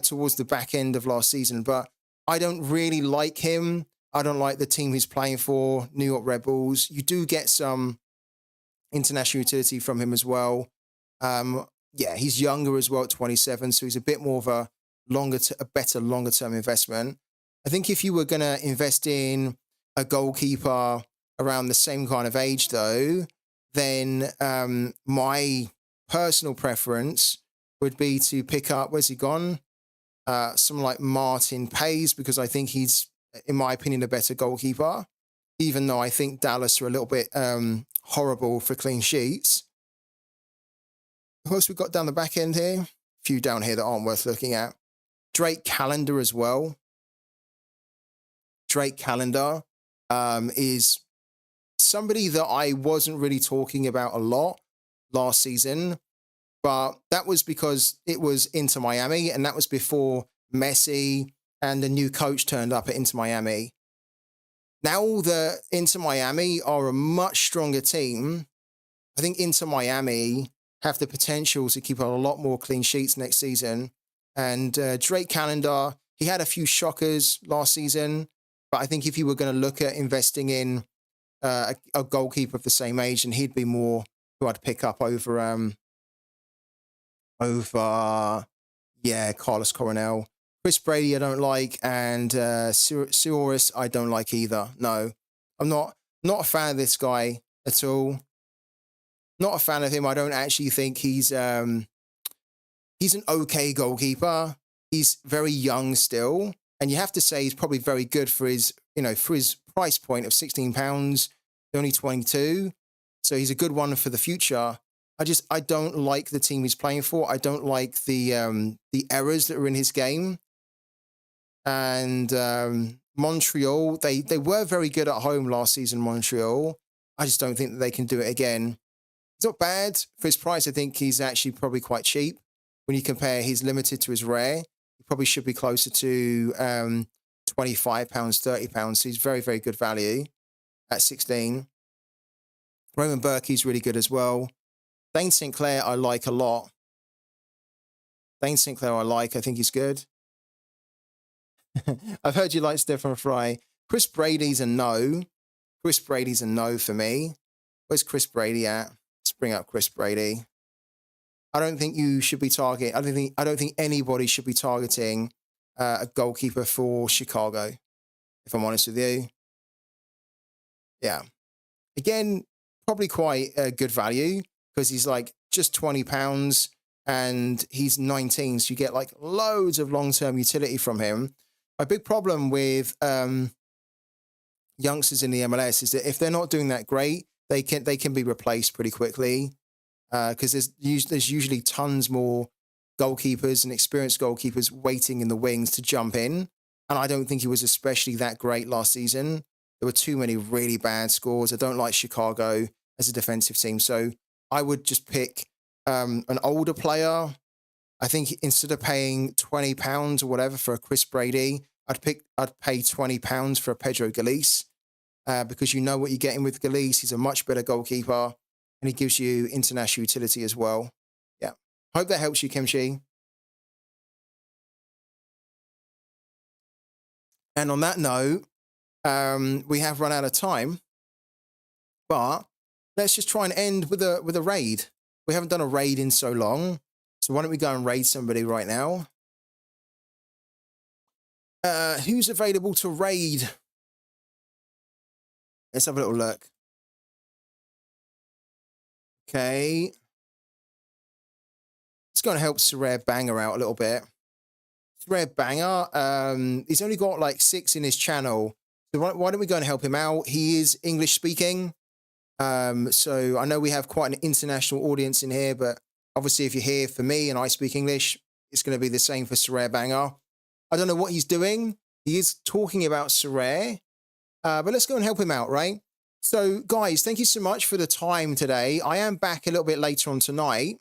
towards the back end of last season, but I don't really like him. I don't like the team he's playing for, New York Red Bulls. You do get some international utility from him as well. He's younger as well at 27, so he's a bit more of a better longer-term investment. I think if you were going to invest in a goalkeeper around the same kind of age, though, then my personal preference would be to pick up, where's he gone? Someone like Martin Pays, because I think he's, in my opinion, a better goalkeeper, even though I think Dallas are a little bit horrible for clean sheets. Who else we got down the back end here? A few down here that aren't worth looking at. Drake Callender as well. Drake Callender is somebody that I wasn't really talking about a lot last season, but that was because it was Inter Miami, and that was before Messi and the new coach turned up at Inter Miami. Now the Inter Miami are a much stronger team. I think Inter Miami have the potential to keep a lot more clean sheets next season. And Drake Callender, he had a few shockers last season, but I think if you were going to look at investing in a goalkeeper of the same age, then he'd be more who I'd pick up over Carlos Coronel. Chris Brady I don't like, and Sorare I don't like either. No, I'm not a fan of this guy at all. Not a fan of him. I don't actually think he's an okay goalkeeper. He's very young still, and you have to say he's probably very good for his price point of £16, only 22. So he's a good one for the future. I don't like the team he's playing for. I don't like the errors that are in his game. And Montreal, they were very good at home last season, Montreal. I just don't think that they can do it again. It's not bad. For his price, I think he's actually probably quite cheap. When you compare his limited to his rare, he probably should be closer to £25, £30. So he's very, very good value at 16. Roman Berkey's really good as well. Dane Sinclair, I like a lot. Dane Sinclair, I think he's good. I've heard you like Stefan Fry. Chris Brady's a no. Chris Brady's a no for me. Where's Chris Brady at? Let's bring up Chris Brady. I don't think you should be targeting. I don't think anybody should be targeting a goalkeeper for Chicago, if I'm honest with you. Yeah. Again, probably quite a good value because he's like just £20 and he's 19. So you get like loads of long-term utility from him. My big problem with youngsters in the MLS is that if they're not doing that great, they can be replaced pretty quickly because there's usually tons more goalkeepers and experienced goalkeepers waiting in the wings to jump in. And I don't think he was especially that great last season. There were too many really bad scores. I don't like Chicago as a defensive team. So I would just pick an older player. I think instead of paying £20 or whatever for a Chris Brady, I'd pay £20 for a Pedro Galise because you know what you're getting with Galise. He's a much better goalkeeper and he gives you international utility as well. Yeah. Hope that helps you, Kimchi. And on that note, we have run out of time, but let's just try and end with a raid. We haven't done a raid in so long. So why don't we go and raid somebody right now? Who's available to raid? Let's have a little look. Okay. Let's go and help Sorare Banger out a little bit. Sorare Banger, he's only got like 6 in his channel. So why don't we go and help him out? He is English speaking. So I know we have quite an international audience in here, but obviously if you're here for me and I speak English, it's going to be the same for Sorare Banger. I don't know what he's doing. He is talking about Sorare, but let's go and help him out, right? So guys, thank you so much for the time today. I am back a little bit later on tonight.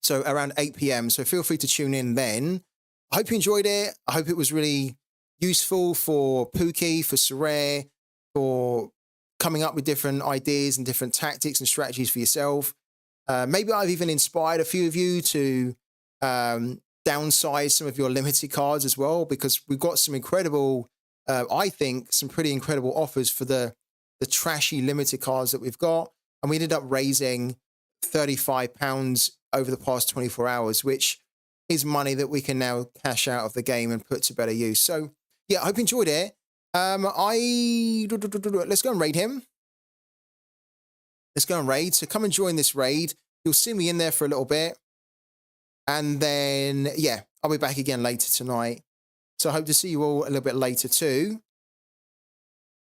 So around 8 p.m. So feel free to tune in then. I hope you enjoyed it. I hope it was really useful for Pooky, for Sorare, for coming up with different ideas and different tactics and strategies for yourself. Maybe I've even inspired a few of you to downsize some of your limited cards as well, because we've got some incredible, I think, some pretty incredible offers for the trashy limited cards that we've got. And we ended up raising £35 over the past 24 hours, which is money that we can now cash out of the game and put to better use. So yeah, I hope you enjoyed it. Let's go and raid him. Let's go and raid. So come and join this raid. You'll see me in there for a little bit. And then, yeah, I'll be back again later tonight. So I hope to see you all a little bit later too.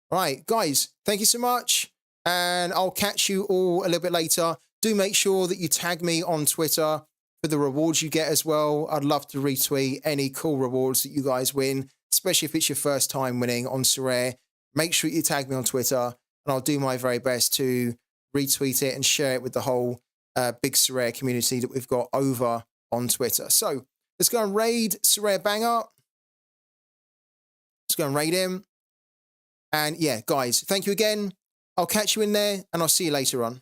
All right, guys, thank you so much. And I'll catch you all a little bit later. Do make sure that you tag me on Twitter for the rewards you get as well. I'd love to retweet any cool rewards that you guys win, especially if it's your first time winning on Sorare. Make sure you tag me on Twitter, and I'll do my very best to retweet it and share it with the whole big Sorare community that we've got over on Twitter. So let's go and raid Sorare Banger. Let's go and raid him. And yeah, guys, thank you again. I'll catch you in there, and I'll see you later on.